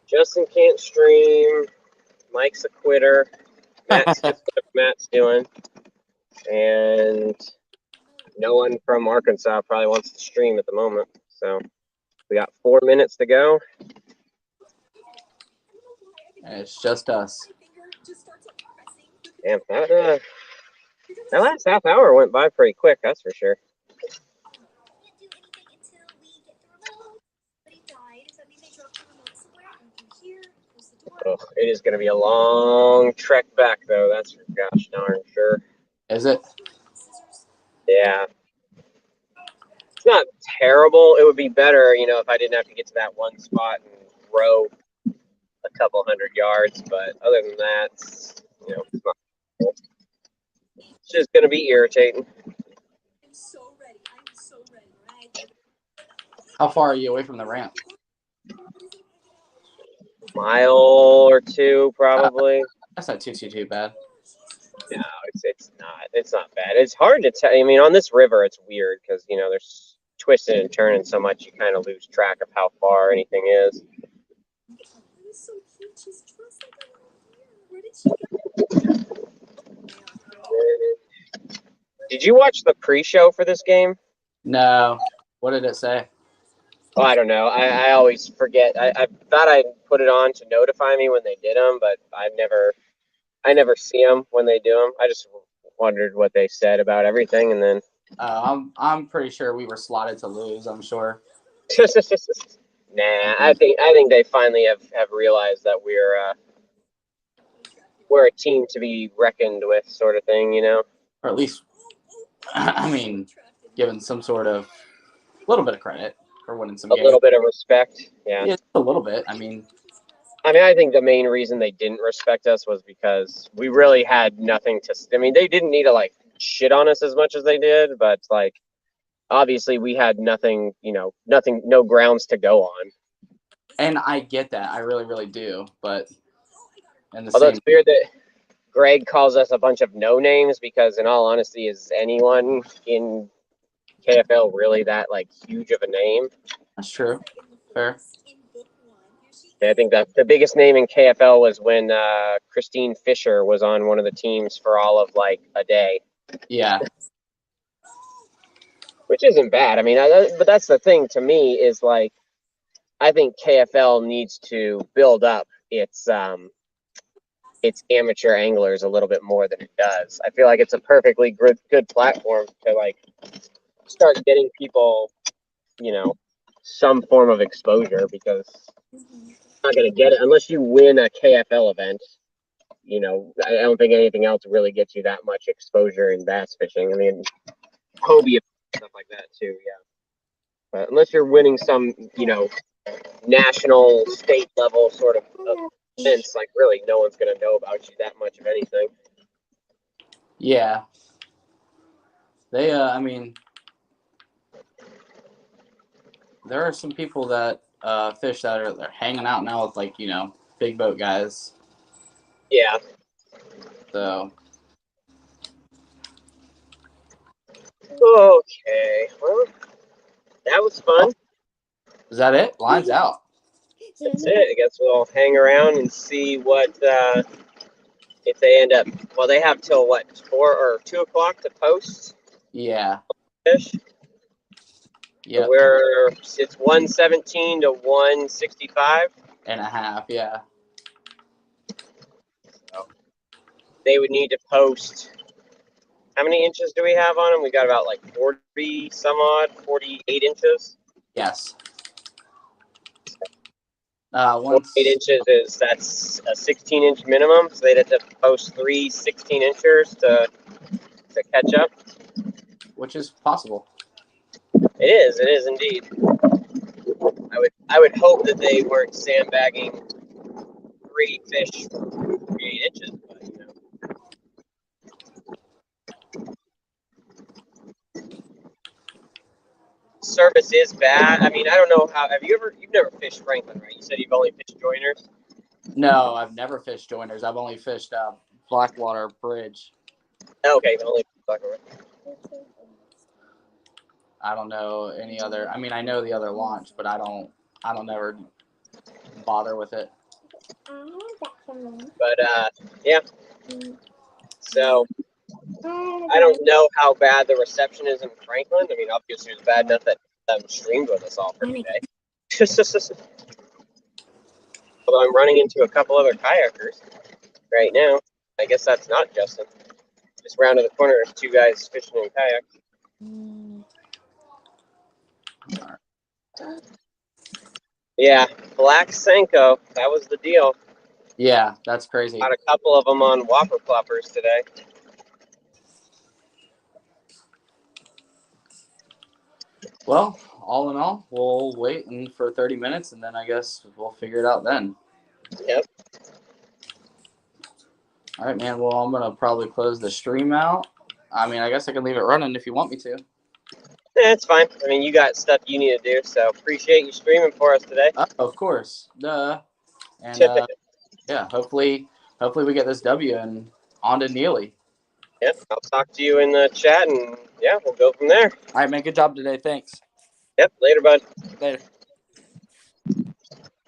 Justin can't stream. Mike's a quitter. Matt's just what Matt's doing. And no one from Arkansas probably wants to stream at the moment. So we got 4 minutes to go. And it's just us. Damn, that last half hour went by pretty quick, that's for sure. Oh, it is going to be a long trek back, though. That's for gosh darn sure. Is it? Yeah. It's not terrible. It would be better, if I didn't have to get to that one spot and row a couple 100 yards. But other than that, it's not cool. It's just going to be irritating. I'm so ready. I'm so ready, right? How far are you away from the ramp? Mile or two, probably. That's not too bad. No, it's not bad. It's hard to tell. I mean, on this river, it's weird because there's twisting and turning so much you kind of lose track of how far anything is. It was so cute. She's dressed like a little deer. Where did she go? Did you watch the pre-show for this game? No. What did it say? Oh, I don't know. I always forget. I thought I'd put it on to notify me when they did them, but I never see them when they do them. I just wondered what they said about everything, and then. I'm pretty sure we were slotted to lose. I'm sure. Nah, I think they finally have realized that we're a team to be reckoned with, sort of thing, Or at least, I mean, given some sort of little bit of credit for winning some games. A little bit of respect, yeah. Yeah, a little bit. I mean, I think the main reason they didn't respect us was because we really had nothing to. I mean, they didn't need to shit on us as much as they did, but obviously we had nothing, no grounds to go on. And I get that, I really, really do. But although it's weird that Greg calls us a bunch of no names because, in all honesty, is anyone in KFL really that huge of a name? That's true. Fair. I think that the biggest name in KFL was when Christine Fisher was on one of the teams for all of a day. Yeah. Which isn't bad. I mean, but that's the thing to me is I think KFL needs to build up its amateur anglers a little bit more than it does. I feel like it's a perfectly good platform to start getting people, some form of exposure because not going to get it unless you win a KFL event. I don't think anything else really gets you that much exposure in bass fishing. I mean, Hobie stuff like that too, yeah. But unless you're winning some, national, state level sort of events, really no one's going to know about you that much of anything. Yeah. They, I mean, there are some people that fish that they're hanging out now with big boat guys. Yeah. So. Okay. Well, that was fun. Is that it? Line's out. That's it. I guess we'll hang around and see what if they end up. Well, they have till 4 or 2 o'clock to post. Yeah. Fish. Yeah. It's 117 to 165 and a half. Yeah. So they would need to post. How many inches do we have on them? We got about 40 some odd, 48 inches. Yes. 48 inches that's a 16-inch minimum, so they'd have to post 3 16-inchers to catch up. Which is possible. It is indeed. I would hope that they weren't sandbagging 3 fish 48 inches, but Service is bad. I mean, I don't know how. You've never fished Franklin, right? You said you've only fished joiners. No, I've never fished joiners. I've only fished Blackwater Bridge. Okay, only Blackwater. I don't know any other. I mean, I know the other launch, but I don't ever bother with it. But yeah. So I don't know how bad the reception is in Franklin. I mean, obviously it was bad enough that streamed with us all for the day. Although I'm running into a couple other kayakers right now. I guess that's not Justin. Just round of the corner, there's 2 guys fishing in kayaks. Yeah, Black Senko. That was the deal. Yeah, that's crazy. Got a couple of them on Whopper Ploppers today. Well, all in all, we'll wait for 30 minutes, and then I guess we'll figure it out then. Yep. All right, man. Well, I'm going to probably close the stream out. I mean, I guess I can leave it running if you want me to. Yeah, it's fine. I mean, you got stuff you need to do, so appreciate you streaming for us today. Of course. Duh. And, yeah, hopefully we get this W and on to Neely. Yep, I'll talk to you in the chat, and yeah, we'll go from there. All right, man. Good job today. Thanks. Yep, later, bud. Later.